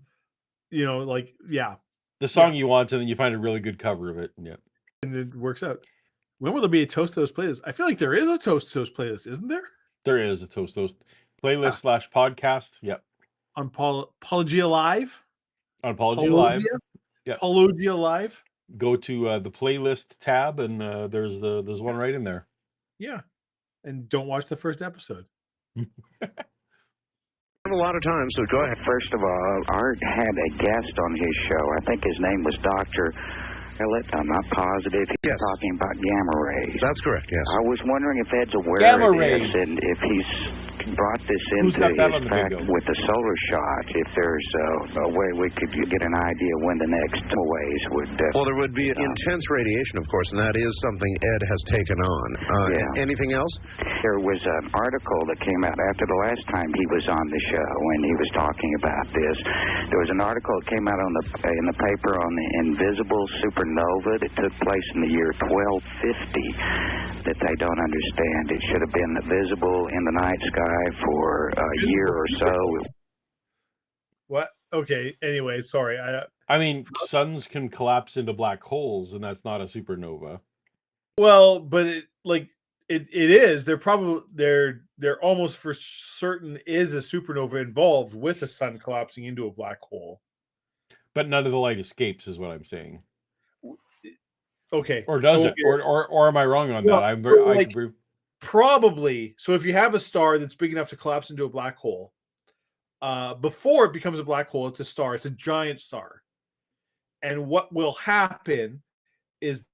Speaker 2: the
Speaker 1: song you want, and then you find a really good cover of it. Yeah,
Speaker 2: and it works out. When will there be a Toast Toast playlist? I feel like there is a Toast Toast playlist, isn't there?
Speaker 1: There is a Toast Toast playlist / podcast. Yep.
Speaker 2: On Paulogia Live.
Speaker 1: On Paulogia Live.
Speaker 2: Yeah. Paulogia Live.
Speaker 1: Go to the playlist tab, and there's one right in there.
Speaker 2: Yeah, and don't watch the first episode.
Speaker 3: A lot of times, so go ahead.
Speaker 7: First of all, Art had a guest on his show. I think his name was Dr. Elliott. I'm not positive. He's talking about gamma rays.
Speaker 3: That's correct, yes.
Speaker 7: I was wondering if Ed's aware
Speaker 1: gamma
Speaker 7: of
Speaker 1: rays.
Speaker 7: this and if he's brought this into his fact with the solar shot, if there's a way we could get an idea when the next waves would...
Speaker 3: well, there would be intense radiation, of course, and that is something Ed has taken on. Anything else?
Speaker 7: There was an article that came out after the last time he was on the show when he was talking about this. There was an article that came out in the paper on the invisible supernova that took place in the year 1250 that they don't understand. It should have been visible in the night sky for a year or so.
Speaker 2: What? Okay. Anyway, sorry.
Speaker 1: I mean, suns can collapse into black holes, and that's not a supernova.
Speaker 2: Well, but it is. They're almost for certain is a supernova involved with a sun collapsing into a black hole.
Speaker 1: But none of the light escapes, is what I'm saying.
Speaker 2: Okay.
Speaker 1: Or does it? Or am I wrong on that?
Speaker 2: Probably. So if you have a star that's big enough to collapse into a black hole, before it becomes a black hole, it's a star. It's a giant star. And what will happen is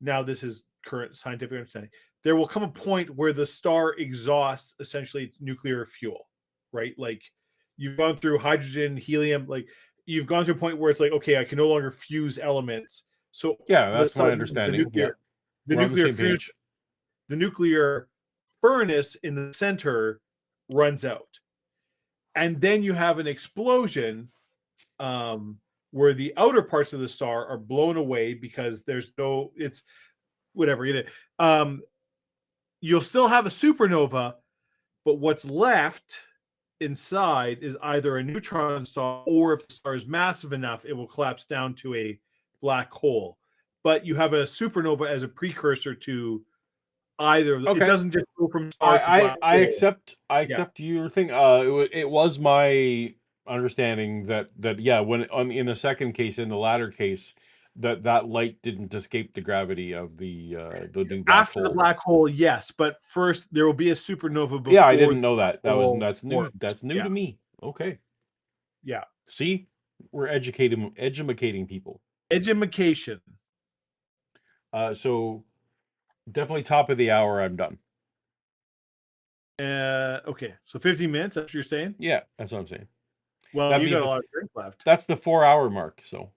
Speaker 2: now this is current scientific understanding, there will come a point where the star exhausts essentially its nuclear fuel, right? Like you've gone through hydrogen, helium, like you've gone to a point where it's like, okay, I can no longer fuse elements. So
Speaker 1: yeah, that's my understanding.
Speaker 2: The nuclear furnace in the center runs out. And then you have an explosion where the outer parts of the star are blown away because there's no, it's whatever. You'll still have a supernova, but what's left inside is either a neutron star, or if the star is massive enough, it will collapse down to a black hole. But you have a supernova as a precursor to either.
Speaker 1: Okay.
Speaker 2: It doesn't just go from star to black
Speaker 1: I
Speaker 2: hole.
Speaker 1: accept your thing. It was my understanding that when in the second case, in the latter case, that light didn't escape the gravity of the new black
Speaker 2: After
Speaker 1: hole.
Speaker 2: the black hole, yes, but first there will be a supernova before.
Speaker 1: Yeah, I didn't know that.
Speaker 2: hole
Speaker 1: That's new.
Speaker 2: forms.
Speaker 1: That's new to me. Okay.
Speaker 2: Yeah.
Speaker 1: See, we're educating people.
Speaker 2: Edumacation.
Speaker 1: So definitely top of the hour. I'm done.
Speaker 2: Okay, so 15 minutes. That's what you're saying?
Speaker 1: Yeah, that's what I'm saying.
Speaker 2: Well,
Speaker 1: That
Speaker 2: you
Speaker 1: means
Speaker 2: got a lot of drink left.
Speaker 1: That's the 4-hour mark. So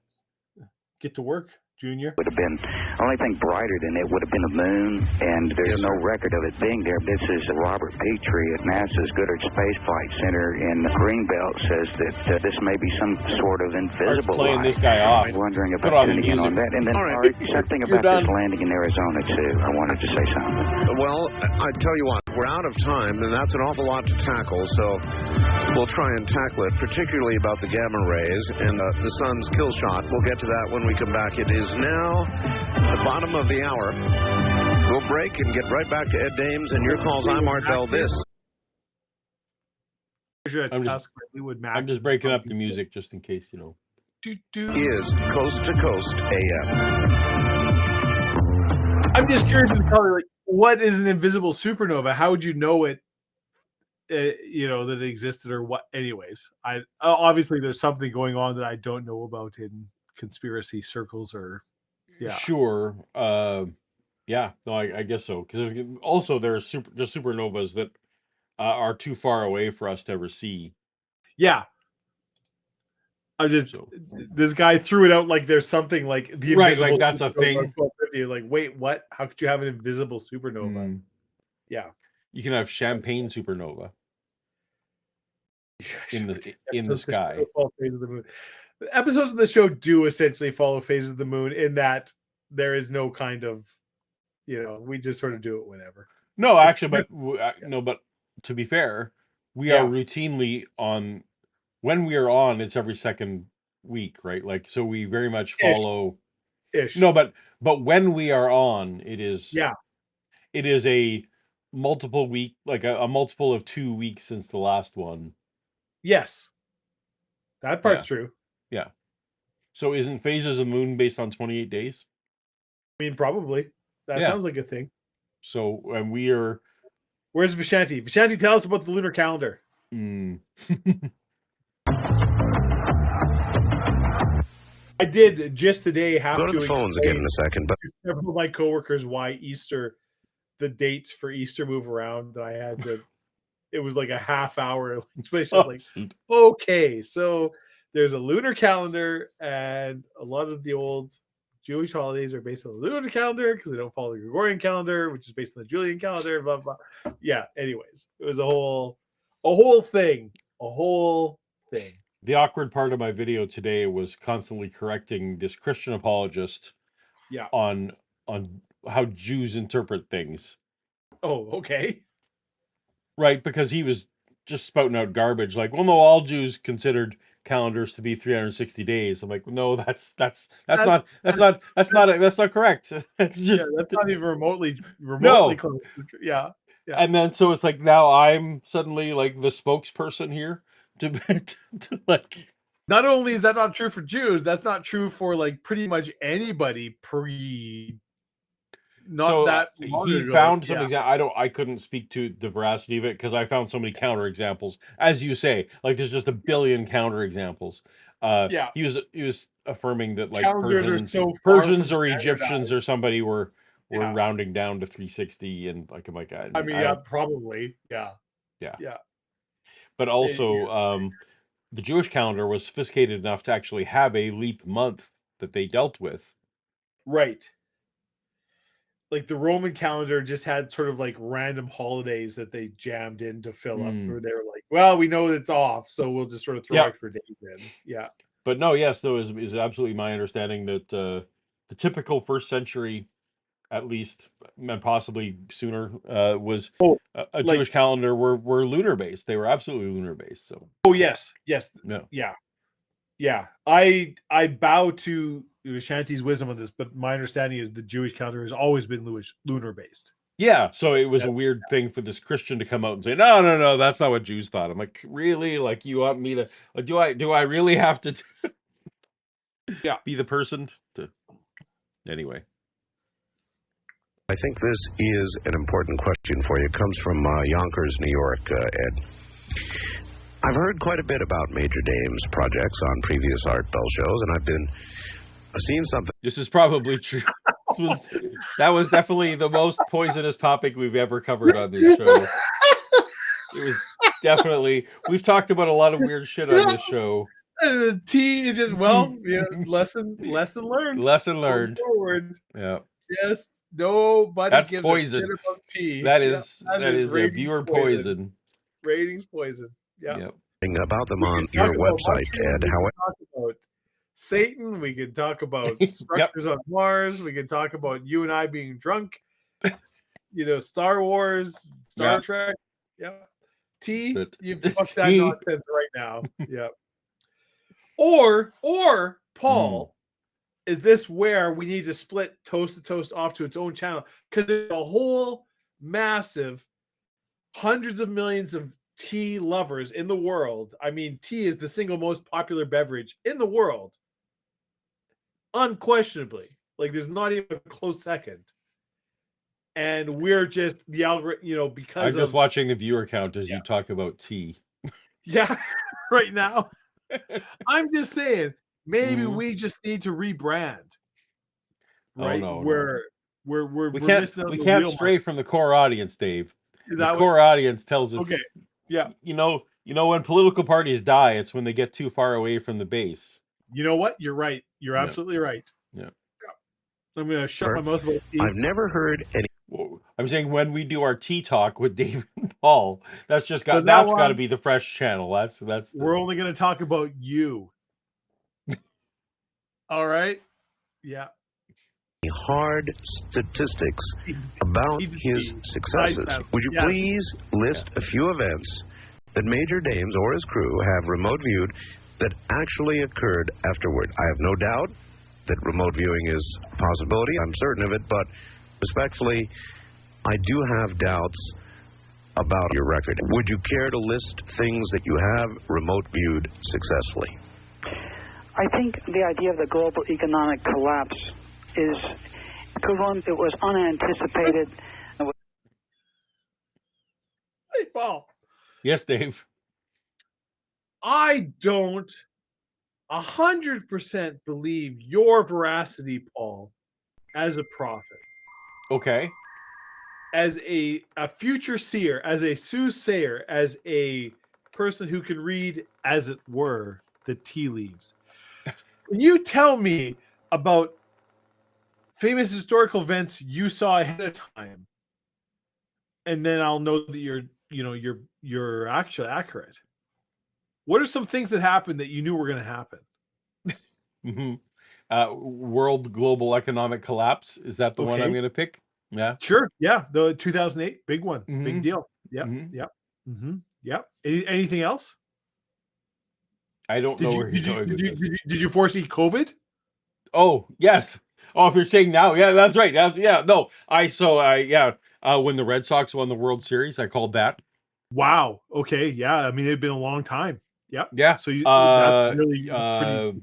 Speaker 2: Get to work, Junior.
Speaker 7: Would have been only thing brighter than it would have been the moon, and there's no record of it being there. This is Robert Petrie at NASA's Goddard Space Flight Center in Greenbelt says that this may be some sort of invisible
Speaker 1: playing
Speaker 7: light.
Speaker 1: this guy off.
Speaker 7: I'm wondering
Speaker 1: Put
Speaker 7: about
Speaker 1: on the
Speaker 7: getting in
Speaker 1: music.
Speaker 7: on that. And then
Speaker 3: All right.
Speaker 7: something
Speaker 1: You're
Speaker 7: about this
Speaker 1: done.
Speaker 7: landing in Arizona too. I wanted to say something.
Speaker 3: Well, I tell you what, we're out of time, and that's an awful lot to tackle, so we'll try and tackle it, particularly about the gamma rays and the sun's kill shot. We'll get to that when we come back. It is now the bottom of the hour. We'll break and get right back to Ed Dames and your calls. I'm Art Bell. This
Speaker 1: I'm just breaking up the music just in case, you know.
Speaker 3: is Coast to Coast AM.
Speaker 2: I'm just curious to color, like, what is an invisible supernova? How would you know it? That it existed, or what? Anyways, obviously there's something going on that I don't know about in conspiracy circles, or
Speaker 1: Sure. Yeah. No, I guess so. Because also there's just supernovas that are too far away for us to ever see.
Speaker 2: Yeah. This guy threw it out like there's something like the
Speaker 1: Right,
Speaker 2: invisible
Speaker 1: like that's a
Speaker 2: supernova
Speaker 1: thing.
Speaker 2: 1250. You're like, wait, what? How could you have an invisible supernova? Yeah.
Speaker 1: You can have champagne supernova in the sky.
Speaker 2: Episodes of the show do essentially follow phases of the moon, in that there is no kind of, we just sort of do it whenever.
Speaker 1: No, actually, but to be fair, we are routinely on. When we are on, it's every second week, right? Like, so we very much follow.
Speaker 2: Ish.
Speaker 1: No, but when we are on, it is.
Speaker 2: Yeah.
Speaker 1: It is a multiple week, like a multiple of 2 weeks since the last one.
Speaker 2: Yes. That part's true.
Speaker 1: Yeah. So isn't phases of moon based on 28 days?
Speaker 2: I mean, probably. That sounds like a thing.
Speaker 1: So, and we are.
Speaker 2: Where's Vishanti? Vishanti, tell us about the lunar calendar. I did just today have
Speaker 3: Go to the phones again in a second, but
Speaker 2: several of my coworkers why the dates for Easter move around. That I had to. It was like a half hour explanation. Okay, so there's a lunar calendar, and a lot of the old Jewish holidays are based on the lunar calendar because they don't follow the Gregorian calendar, which is based on the Julian calendar. Blah blah. Yeah. Anyways, it was a whole thing.
Speaker 1: The awkward part of my video today was constantly correcting this Christian apologist on how Jews interpret things.
Speaker 2: Oh, okay.
Speaker 1: Right, because he was just spouting out garbage like, well, no, all Jews considered calendars to be 360 days. I'm like, no, that's not correct. It's just
Speaker 2: that's not even remotely
Speaker 1: no.
Speaker 2: close. Yeah.
Speaker 1: And then so it's like now I'm suddenly like the spokesperson here to like.
Speaker 2: Not only is that not true for Jews, that's not true for like pretty much anybody
Speaker 1: he found some example. I couldn't speak to the veracity of it because I found so many counter examples, as you say. Like there's just a billion counter examples. He was affirming that like Persians or Egyptians or somebody were rounding down to 360, and like I'm like,
Speaker 2: probably, yeah.
Speaker 1: But also, the Jewish calendar was sophisticated enough to actually have a leap month that they dealt with.
Speaker 2: Right. Like the Roman calendar just had sort of like random holidays that they jammed in to fill up, where they were like, well, we know it's off, so we'll just sort of throw extra days in. Yeah.
Speaker 1: But no, yes, no, is absolutely my understanding that the typical first century, at least, and possibly sooner, was
Speaker 2: Oh,
Speaker 1: a
Speaker 2: like
Speaker 1: Jewish calendar were lunar based. They were absolutely lunar based. So
Speaker 2: yes,
Speaker 1: no,
Speaker 2: yeah. I bow to Shanti's wisdom on this, but my understanding is the Jewish calendar has always been lunar based.
Speaker 1: yeah. So it was a weird thing for this Christian to come out and say, no, no, no, that's not what Jews thought. I'm like, really? Like, you want me to? Do I really have to
Speaker 2: Yeah.
Speaker 1: be the person to? Anyway.
Speaker 3: I think this is an important question for you. It comes from Yonkers, New York, Ed. I've heard quite a bit about Major Dame's projects on previous Art Bell shows, and I've been seeing something.
Speaker 1: This is probably true. That was definitely the most poisonous topic we've ever covered on this show. It was definitely. We've talked about a lot of weird shit on this show.
Speaker 2: T is just lesson learned.
Speaker 1: Lesson learned.
Speaker 2: Forward.
Speaker 1: Yeah.
Speaker 2: Just nobody
Speaker 1: That's
Speaker 2: gives
Speaker 1: poison.
Speaker 2: a shit about tea.
Speaker 1: That is a viewer poison.
Speaker 2: Ratings poison. Yeah.
Speaker 1: Yep.
Speaker 3: About them on your website, Ed.
Speaker 2: How talk about Satan. We could talk about structures on Mars. We could talk about you and I being drunk. Star Wars, Star Trek. Yeah. You've fucked that nonsense right now. Yeah. Or Paul, is this where we need to split Toast to Toast off to its own channel? Because there's a whole massive hundreds of millions of tea lovers in the world. I mean, tea is the single most popular beverage in the world. Unquestionably. Like, there's not even a close second. And we're just the algorithm, because
Speaker 1: I'm just watching the viewer count as you talk about tea.
Speaker 2: Yeah, right now. I'm just saying, maybe we just need to rebrand. Right?
Speaker 1: Oh,
Speaker 2: We
Speaker 1: can't stray from the core audience, Dave. The core audience tells us.
Speaker 2: Okay. Yeah.
Speaker 1: You know when political parties die, it's when they get too far away from the base.
Speaker 2: You know what? You're right. You're absolutely right.
Speaker 1: Yeah.
Speaker 2: I'm gonna shut my mouth about tea.
Speaker 3: I've never heard any.
Speaker 1: I'm saying when we do our tea talk with Dave and Paul, that's got to be the fresh channel.
Speaker 2: We're only going to talk about you. All right. Yeah.
Speaker 3: Hard statistics about his successes. Would you please list a few events that Major Dames or his crew have remote viewed that actually occurred afterward? I have no doubt that remote viewing is a possibility. I'm certain of it, but respectfully, I do have doubts about your record. Would you care to list things that you have remote viewed successfully?
Speaker 4: I think the idea of the global economic collapse is equivalent. It was unanticipated.
Speaker 2: Hey, Paul.
Speaker 1: Yes, Dave.
Speaker 2: I don't 100% believe your veracity, Paul, as a prophet.
Speaker 1: Okay.
Speaker 2: As a future seer, as a soothsayer, as a person who can read, as it were, the tea leaves. Can you tell me about famous historical events you saw ahead of time, and then I'll know that you're actually accurate? What are some things that happened that you knew were going to happen?
Speaker 1: World global economic collapse. Is that the one I'm going to pick? Yeah.
Speaker 2: Sure. Yeah. The 2008, big one. Big deal. Yep. Yep. Yep. Anything else?
Speaker 1: I don't know where you're going with this.
Speaker 2: Did you foresee COVID?
Speaker 1: Oh, yes. Oh, if you're saying now, yeah, that's right. No, when the Red Sox won the World Series, I called that.
Speaker 2: Wow. Okay. Yeah. I mean, it'd been a long time. Yep.
Speaker 1: Yeah.
Speaker 2: So that's really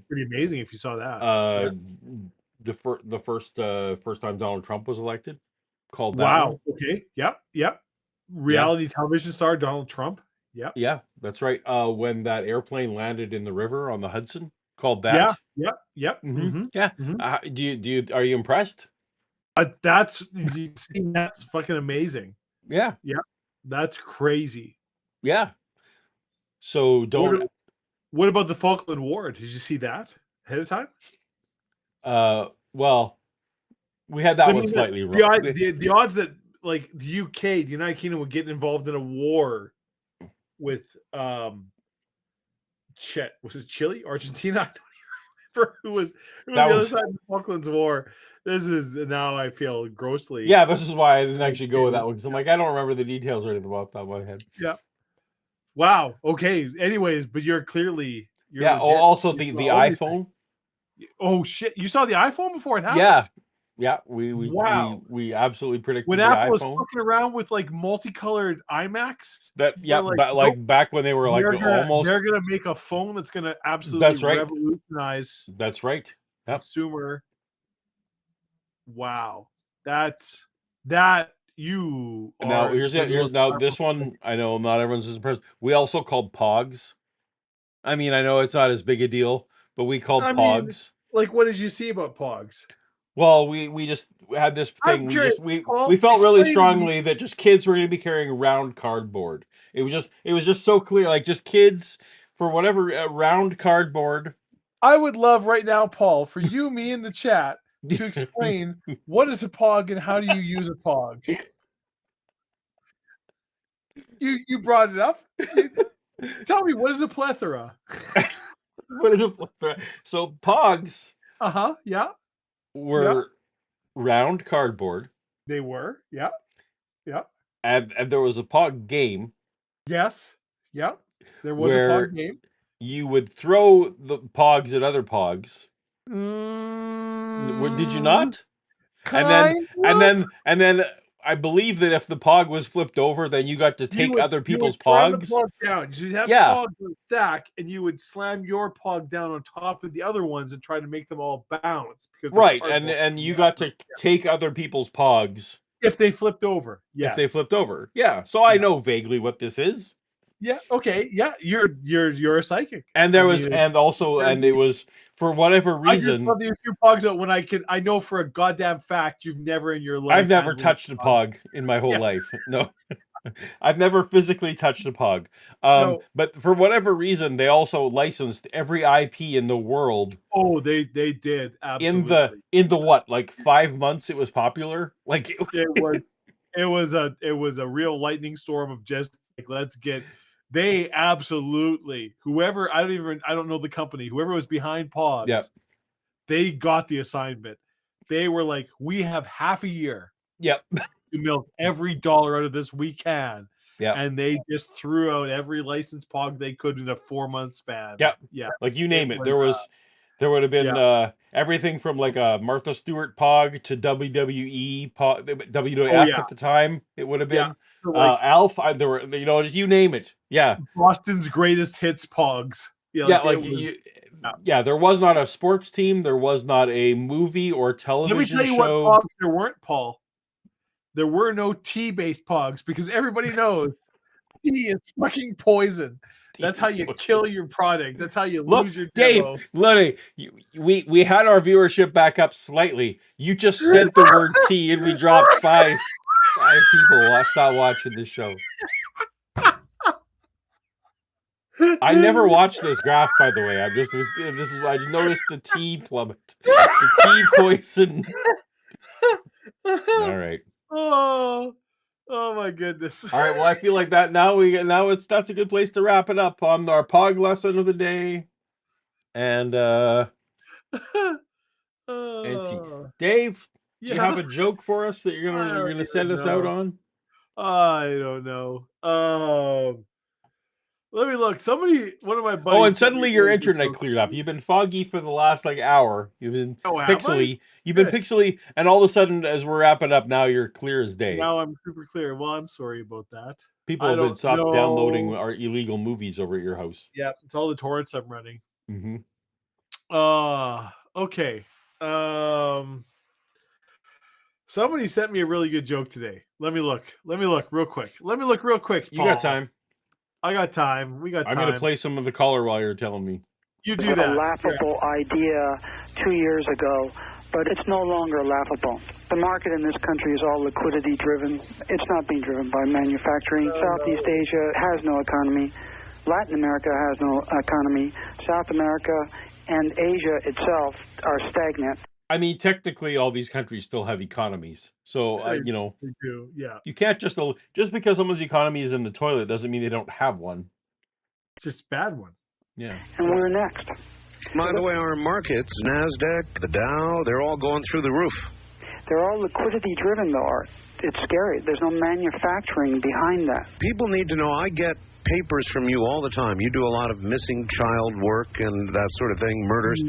Speaker 2: pretty amazing if you saw that.
Speaker 1: The first time Donald Trump was elected, called that.
Speaker 2: Wow. One. Okay. Yep. Reality television star Donald Trump. Yep.
Speaker 1: Yeah, that's right. When that airplane landed in the river on the Hudson, called that.
Speaker 2: Yeah. Yep.
Speaker 1: Mm-hmm. Yeah. Are you impressed?
Speaker 2: That's fucking amazing.
Speaker 1: Yeah.
Speaker 2: Yeah. That's crazy.
Speaker 1: Yeah. So
Speaker 2: What about the Falkland War? Did you see that ahead of time?
Speaker 1: Well, we had that one slightly wrong.
Speaker 2: The odds that like the UK, the United Kingdom, would get involved in a war with was it Chile, Argentina? remember who was
Speaker 1: That
Speaker 2: the other
Speaker 1: was-
Speaker 2: side of the Falklands War. This is now I feel grossly.
Speaker 1: Yeah, this is why I didn't actually go with that one because I'm like, I don't remember the details or anything about that one head.
Speaker 2: Yeah. Wow. Okay. Anyways, but you're clearly
Speaker 1: Yeah.
Speaker 2: legit.
Speaker 1: Also,
Speaker 2: You
Speaker 1: the
Speaker 2: saw all these
Speaker 1: iPhone.
Speaker 2: things. Oh shit! You saw the iPhone before it happened?
Speaker 1: Yeah. Yeah.
Speaker 2: Wow.
Speaker 1: We absolutely predicted
Speaker 2: When
Speaker 1: the
Speaker 2: Apple was
Speaker 1: iPhone.
Speaker 2: fucking around with like multicolored iMacs.
Speaker 1: That yeah,
Speaker 2: like,
Speaker 1: but like back when they were like almost.
Speaker 2: They're gonna make a phone that's gonna absolutely
Speaker 1: That's right.
Speaker 2: revolutionize
Speaker 1: That's right. Yep.
Speaker 2: consumer. Wow. That's that you
Speaker 1: Now
Speaker 2: are
Speaker 1: here's
Speaker 2: the
Speaker 1: it. Here's
Speaker 2: most
Speaker 1: now
Speaker 2: powerful
Speaker 1: this one. I know not everyone's as impressed. We also called Pogs. I mean, I know it's not as big a deal, but we called
Speaker 2: I mean,
Speaker 1: Pogs.
Speaker 2: like, what did you see about Pogs?
Speaker 1: Well, we just had this
Speaker 2: I'm
Speaker 1: thing.
Speaker 2: curious,
Speaker 1: We
Speaker 2: Paul,
Speaker 1: felt really
Speaker 2: explain to me-
Speaker 1: strongly that just kids were going to be carrying round cardboard. It was just so clear, like just kids for whatever round cardboard.
Speaker 2: I would love right now, Paul, for you, me in the chat to explain what is a Pog and how do you use a Pog. You brought it up. Tell me, what is a plethora?
Speaker 1: What is it? So Pogs
Speaker 2: Yeah.
Speaker 1: were round cardboard,
Speaker 2: They were. Yeah.
Speaker 1: and there was a Pog game
Speaker 2: Yes. Yeah. There was a
Speaker 1: where
Speaker 2: Pog game.
Speaker 1: you would throw the Pogs at other Pogs.
Speaker 2: Mm,
Speaker 1: Did you not?
Speaker 2: kind
Speaker 1: And
Speaker 2: of.
Speaker 1: then I believe that if the Pog was flipped over, then you got to take other people's
Speaker 2: you would slam
Speaker 1: Pogs.
Speaker 2: the Pog down. You'd have
Speaker 1: Yeah.
Speaker 2: Pogs on a stack, and you would slam your Pog down on top of the other ones and try to make them all bounce. Because they're
Speaker 1: Right,
Speaker 2: cardboard.
Speaker 1: and you got to take other people's Pogs
Speaker 2: if they flipped over. Yes.
Speaker 1: if they flipped over. Yeah, so I know vaguely what this is.
Speaker 2: Yeah. Okay. Yeah. You're a psychic.
Speaker 1: And there was,
Speaker 2: mean,
Speaker 1: and also, and it was for whatever
Speaker 2: I just
Speaker 1: reason.
Speaker 2: love these two Pogs out when I know for a goddamn fact you've never in your life.
Speaker 1: I've never
Speaker 2: handled
Speaker 1: touched a Pog in my whole life. No, I've never physically touched a Pog.
Speaker 2: No.
Speaker 1: But for whatever reason, they also licensed every IP in the world.
Speaker 2: Oh, they did absolutely.
Speaker 1: In the what, like 5 months it was popular. Like
Speaker 2: it was a real lightning storm of just like, let's get. They absolutely whoever I don't know the company, whoever was behind Pogs.
Speaker 1: Yeah.
Speaker 2: They got the assignment. They were like, we have half a year.
Speaker 1: Yep.
Speaker 2: To milk every dollar out of this we can.
Speaker 1: Yeah.
Speaker 2: And they just threw out every licensed Pog they could in a 4-month span.
Speaker 1: Yep.
Speaker 2: Yeah.
Speaker 1: Like you name it. There would have been everything from like a Martha Stewart Pog to WWE Pog, WWF at the time. It would have been Alf. There were, you name it. Yeah.
Speaker 2: Boston's greatest hits Pogs.
Speaker 1: There was not a sports team. There was not a movie or television show.
Speaker 2: Let me tell you what Pogs there weren't, Paul. There were no tea-based Pogs because everybody knows tea is fucking poison. That's how you kill your product. That's how you lose your demo.
Speaker 1: Dave, Lenny, we had our viewership back up slightly. You just said the word tea and we dropped five people. Stop watching this show. I never watched this graph, by the way. I just noticed the tea plummet, the tea poison. All right.
Speaker 2: Oh my goodness.
Speaker 1: All right. Well, I feel like that that's a good place to wrap it up on our Pog lesson of the day. And Dave, do you have a joke for us that you're gonna send us out on?
Speaker 2: I don't know. Let me look. One of my buddies.
Speaker 1: Oh, and suddenly your internet cleared up. You've been foggy for the last hour. You've been pixely. You've been pixely, and all of a sudden, as we're wrapping up, now you're clear as day.
Speaker 2: Now I'm super clear. Well, I'm sorry about that.
Speaker 1: People have been stopped downloading our illegal movies over at your house.
Speaker 2: Yeah, it's all the torrents I'm running.
Speaker 1: Mm-hmm.
Speaker 2: Okay. Somebody sent me a really good joke today. Let me look real quick. Paul.
Speaker 1: You got time.
Speaker 2: I got time. We got time.
Speaker 1: I'm going to play some of the caller while you're telling me.
Speaker 2: You do that.
Speaker 4: A laughable idea 2 years ago, but it's no longer laughable. The market in this country is all liquidity driven. It's not being driven by manufacturing. Southeast Asia has no economy. Latin America has no economy. South America and Asia itself are stagnant.
Speaker 1: I mean, technically, all these countries still have economies. So,
Speaker 2: They do, yeah.
Speaker 1: You can't just because someone's economy is in the toilet doesn't mean they don't have one.
Speaker 2: Just a bad one.
Speaker 1: Yeah.
Speaker 4: And we're next.
Speaker 3: By the way, our markets, NASDAQ, the Dow, they're all going through the roof.
Speaker 4: They're all liquidity driven, though, Art. It's scary. There's no manufacturing behind that.
Speaker 3: People need to know, I get papers from you all the time. You do a lot of missing child work and that sort of thing, murders.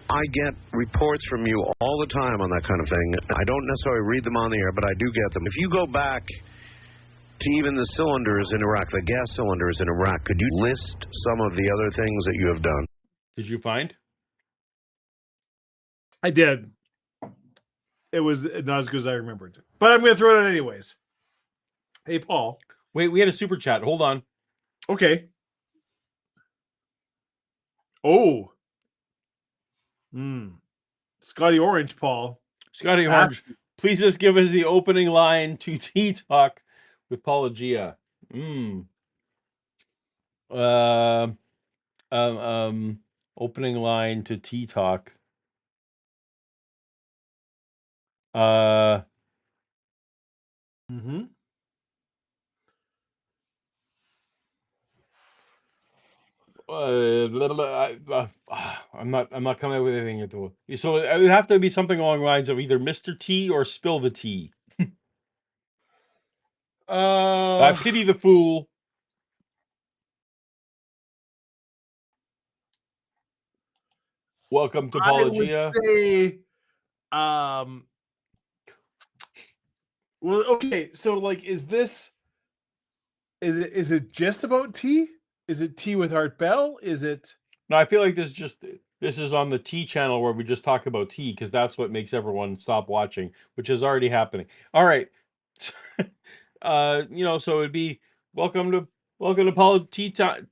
Speaker 3: I get reports from you all the time on that kind of thing. I don't necessarily read them on the air, but I do get them. If you go back to even the cylinders in Iraq, the gas cylinders in Iraq, could you list some of the other things that you have done?
Speaker 1: Did you find?
Speaker 2: I did. It was not as good as I remembered. But I'm going to throw it out anyways. Hey, Paul.
Speaker 1: Wait, we had a super chat. Hold on.
Speaker 2: Okay. Oh. Scotty Orange, Paul.
Speaker 1: Scotty Orange, please just give us the opening line to Tea Talk with Paulogia. Opening line to Tea Talk. I'm not coming up with anything at all. So it would have to be something along the lines of either Mr. T or Spill the Tea. I pity the fool. Welcome to Paulogia.
Speaker 2: I would say, well, okay, so like, is it just about tea? Is it Tea with Art Bell? Is it?
Speaker 1: No, I feel like this is on the Tea channel where we just talk about tea because that's what makes everyone stop watching, which is already happening. All right, so it'd be welcome to Tea Talk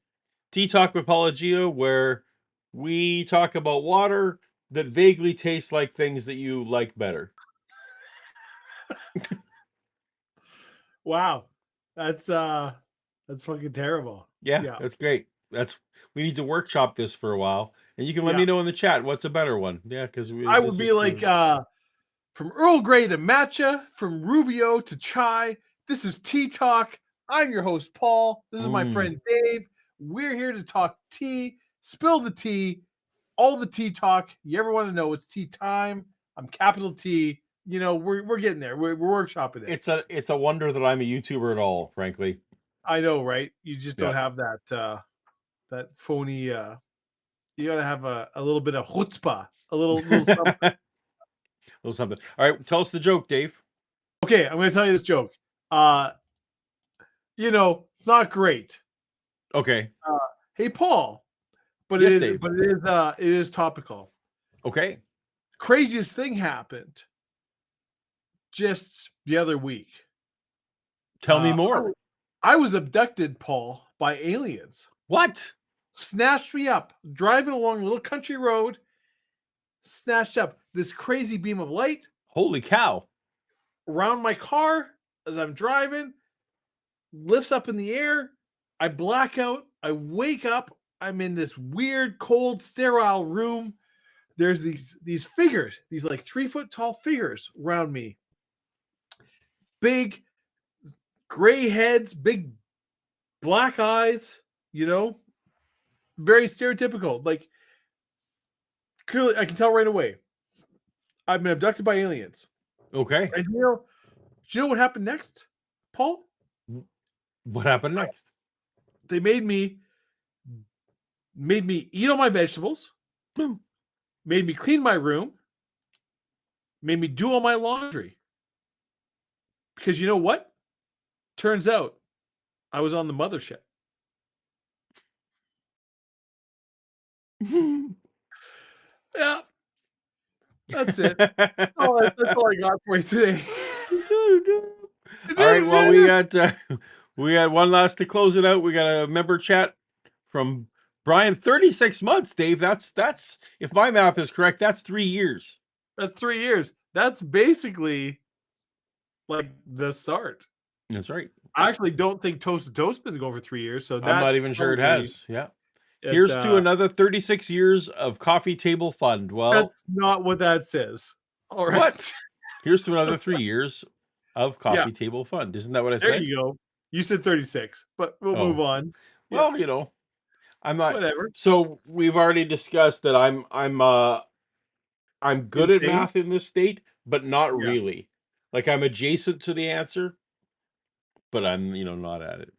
Speaker 1: with Paulogia, where we talk about water that vaguely tastes like things that you like better.
Speaker 2: Wow, that's fucking terrible.
Speaker 1: Yeah, that's great. We need to workshop this for a while, and you can let me know in the chat what's a better one. Yeah, because
Speaker 2: I would be like from Earl Grey to matcha, from Rubio to chai. This is Tea Talk. I'm your host, Paul. This is my friend Dave. We're here to talk tea, spill the tea, all the tea talk. You ever want to know it's tea time? I'm capital T. You know, we're getting there. We're workshopping it.
Speaker 1: It's a wonder that I'm a YouTuber at all, frankly.
Speaker 2: I know, right? You just don't have that phony. You gotta have a little bit of chutzpah, a little something.
Speaker 1: A little something. All right, tell us the joke, Dave.
Speaker 2: Okay, I'm gonna tell you this joke. It's not great.
Speaker 1: Okay.
Speaker 2: Hey, Paul, but
Speaker 1: yes,
Speaker 2: it is,
Speaker 1: Dave.
Speaker 2: but it is topical.
Speaker 1: Okay.
Speaker 2: Craziest thing happened just the other week.
Speaker 1: Tell me more.
Speaker 2: I was abducted, Paul, by aliens.
Speaker 1: What?
Speaker 2: Snatched me up, driving along a little country road, snatched up this crazy beam of light.
Speaker 1: Holy cow.
Speaker 2: Around my car as I'm driving, lifts up in the air. I black out. I wake up. I'm in this weird, cold, sterile room. There's these figures, these like 3 foot tall figures around me. Big gray heads, big black eyes, very stereotypical. Like, clearly, I can tell right away. I've been abducted by aliens.
Speaker 1: Okay.
Speaker 2: And do you know what happened next, Paul?
Speaker 1: What happened next?
Speaker 2: They made me eat all my vegetables, made me clean my room, made me do all my laundry. Because you know what? Turns out I was on the mothership. Yeah. That's it. That's all I got for you today.
Speaker 1: All right, well, we got one last to close it out. We got a member chat from Brian. 36 months, Dave. That's if my math is correct, that's 3 years.
Speaker 2: That's 3 years. That's basically like the start.
Speaker 1: That's right.
Speaker 2: I actually don't think Toastism's been going for 3 years. So
Speaker 1: I'm not even sure it has. Yeah. Here's to another 36 years of Coffee Table Fund. Well,
Speaker 2: that's not what that says. All right.
Speaker 1: What? Here's to another 3 years of Coffee Table Fund. Isn't that what I said?
Speaker 2: There you go. You said 36, but we'll move on.
Speaker 1: Well, I'm not.
Speaker 2: Whatever.
Speaker 1: So we've already discussed that I'm good at
Speaker 2: Insane?
Speaker 1: math in this state, but not
Speaker 2: Yeah.
Speaker 1: really. Like I'm adjacent to the answer, but I'm not at it.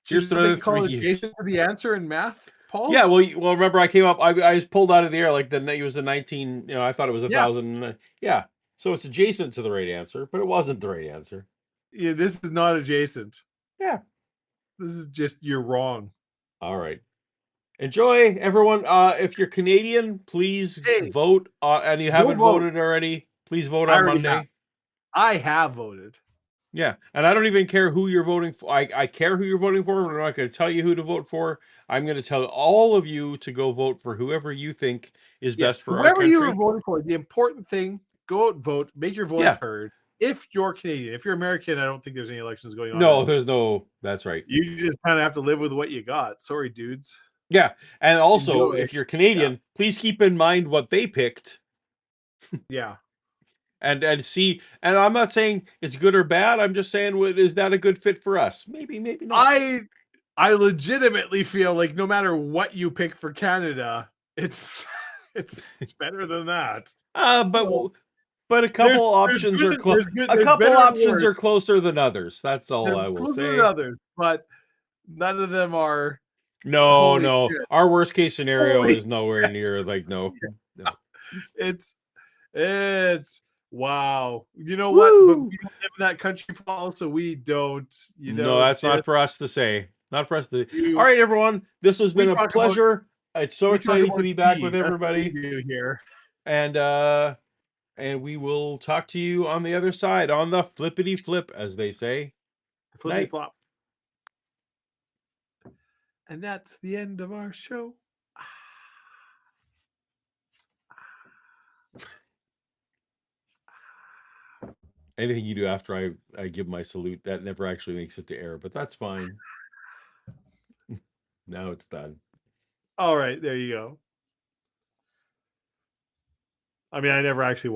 Speaker 2: Do you
Speaker 1: Here's
Speaker 2: know what they
Speaker 1: another
Speaker 2: call
Speaker 1: 3 years.
Speaker 2: adjacent to the answer in math, Paul?
Speaker 1: Yeah, well, remember I came up. I was pulled out of the air like it was the 19. I thought it was
Speaker 2: Yeah.
Speaker 1: 1,000. Yeah, so it's adjacent to the right answer, but it wasn't the right answer.
Speaker 2: Yeah, this is not adjacent.
Speaker 1: Yeah.
Speaker 2: This is just you're wrong.
Speaker 1: All right. Enjoy, everyone. If you're Canadian, please
Speaker 2: Hey,
Speaker 1: vote. And you
Speaker 2: go
Speaker 1: haven't
Speaker 2: vote.
Speaker 1: voted already, please vote
Speaker 2: I
Speaker 1: on
Speaker 2: already have.
Speaker 1: Monday.
Speaker 2: I have voted.
Speaker 1: Yeah, and I don't even care who you're voting for. I care who you're voting for, but I'm not going to tell you who to vote for. I'm going to tell all of you to go vote for whoever you think is
Speaker 2: Yes,
Speaker 1: best for our
Speaker 2: whoever you are
Speaker 1: country.
Speaker 2: voting for, the important thing, go out and vote, make your voice
Speaker 1: Yeah.
Speaker 2: heard. If you're Canadian, if you're American, I don't think there's any elections going on.
Speaker 1: No, there's no. That's right.
Speaker 2: You just kind of have to live with what you got. Sorry, dudes.
Speaker 1: Yeah, and also,
Speaker 2: Enjoy.
Speaker 1: if you're Canadian, please keep in mind what they picked,
Speaker 2: Yeah.
Speaker 1: and see. And I'm not saying it's good or bad. I'm just saying, is that a good fit for us? Maybe not.
Speaker 2: I legitimately feel like no matter what you pick for Canada, it's better than that.
Speaker 1: But a couple options are close. A couple options are closer than others. That's all I will
Speaker 2: Closer
Speaker 1: say.
Speaker 2: than others, but none of them are.
Speaker 1: No.
Speaker 2: Shit.
Speaker 1: Our worst case scenario
Speaker 2: Holy
Speaker 1: is nowhere near no.
Speaker 2: It's wow. You know
Speaker 1: Woo!
Speaker 2: what? But we don't live in that country, Paul, so we don't.
Speaker 1: No, that's not for us to say. Not for us to.
Speaker 2: You,
Speaker 1: All right, everyone. This has been a pleasure. It's so
Speaker 2: we talk
Speaker 1: exciting to
Speaker 2: about
Speaker 1: be back
Speaker 2: tea.
Speaker 1: with
Speaker 2: That's what
Speaker 1: everybody.
Speaker 2: we do here.
Speaker 1: And we will talk to you on the other side, on the flippity flip, as they say.
Speaker 2: Flippity
Speaker 1: Night.
Speaker 2: flop. And that's the end of our show.
Speaker 1: Anything you do after I give my salute, that never actually makes it to air, but that's fine. Now it's done.
Speaker 2: All right, there you go. I mean, I never actually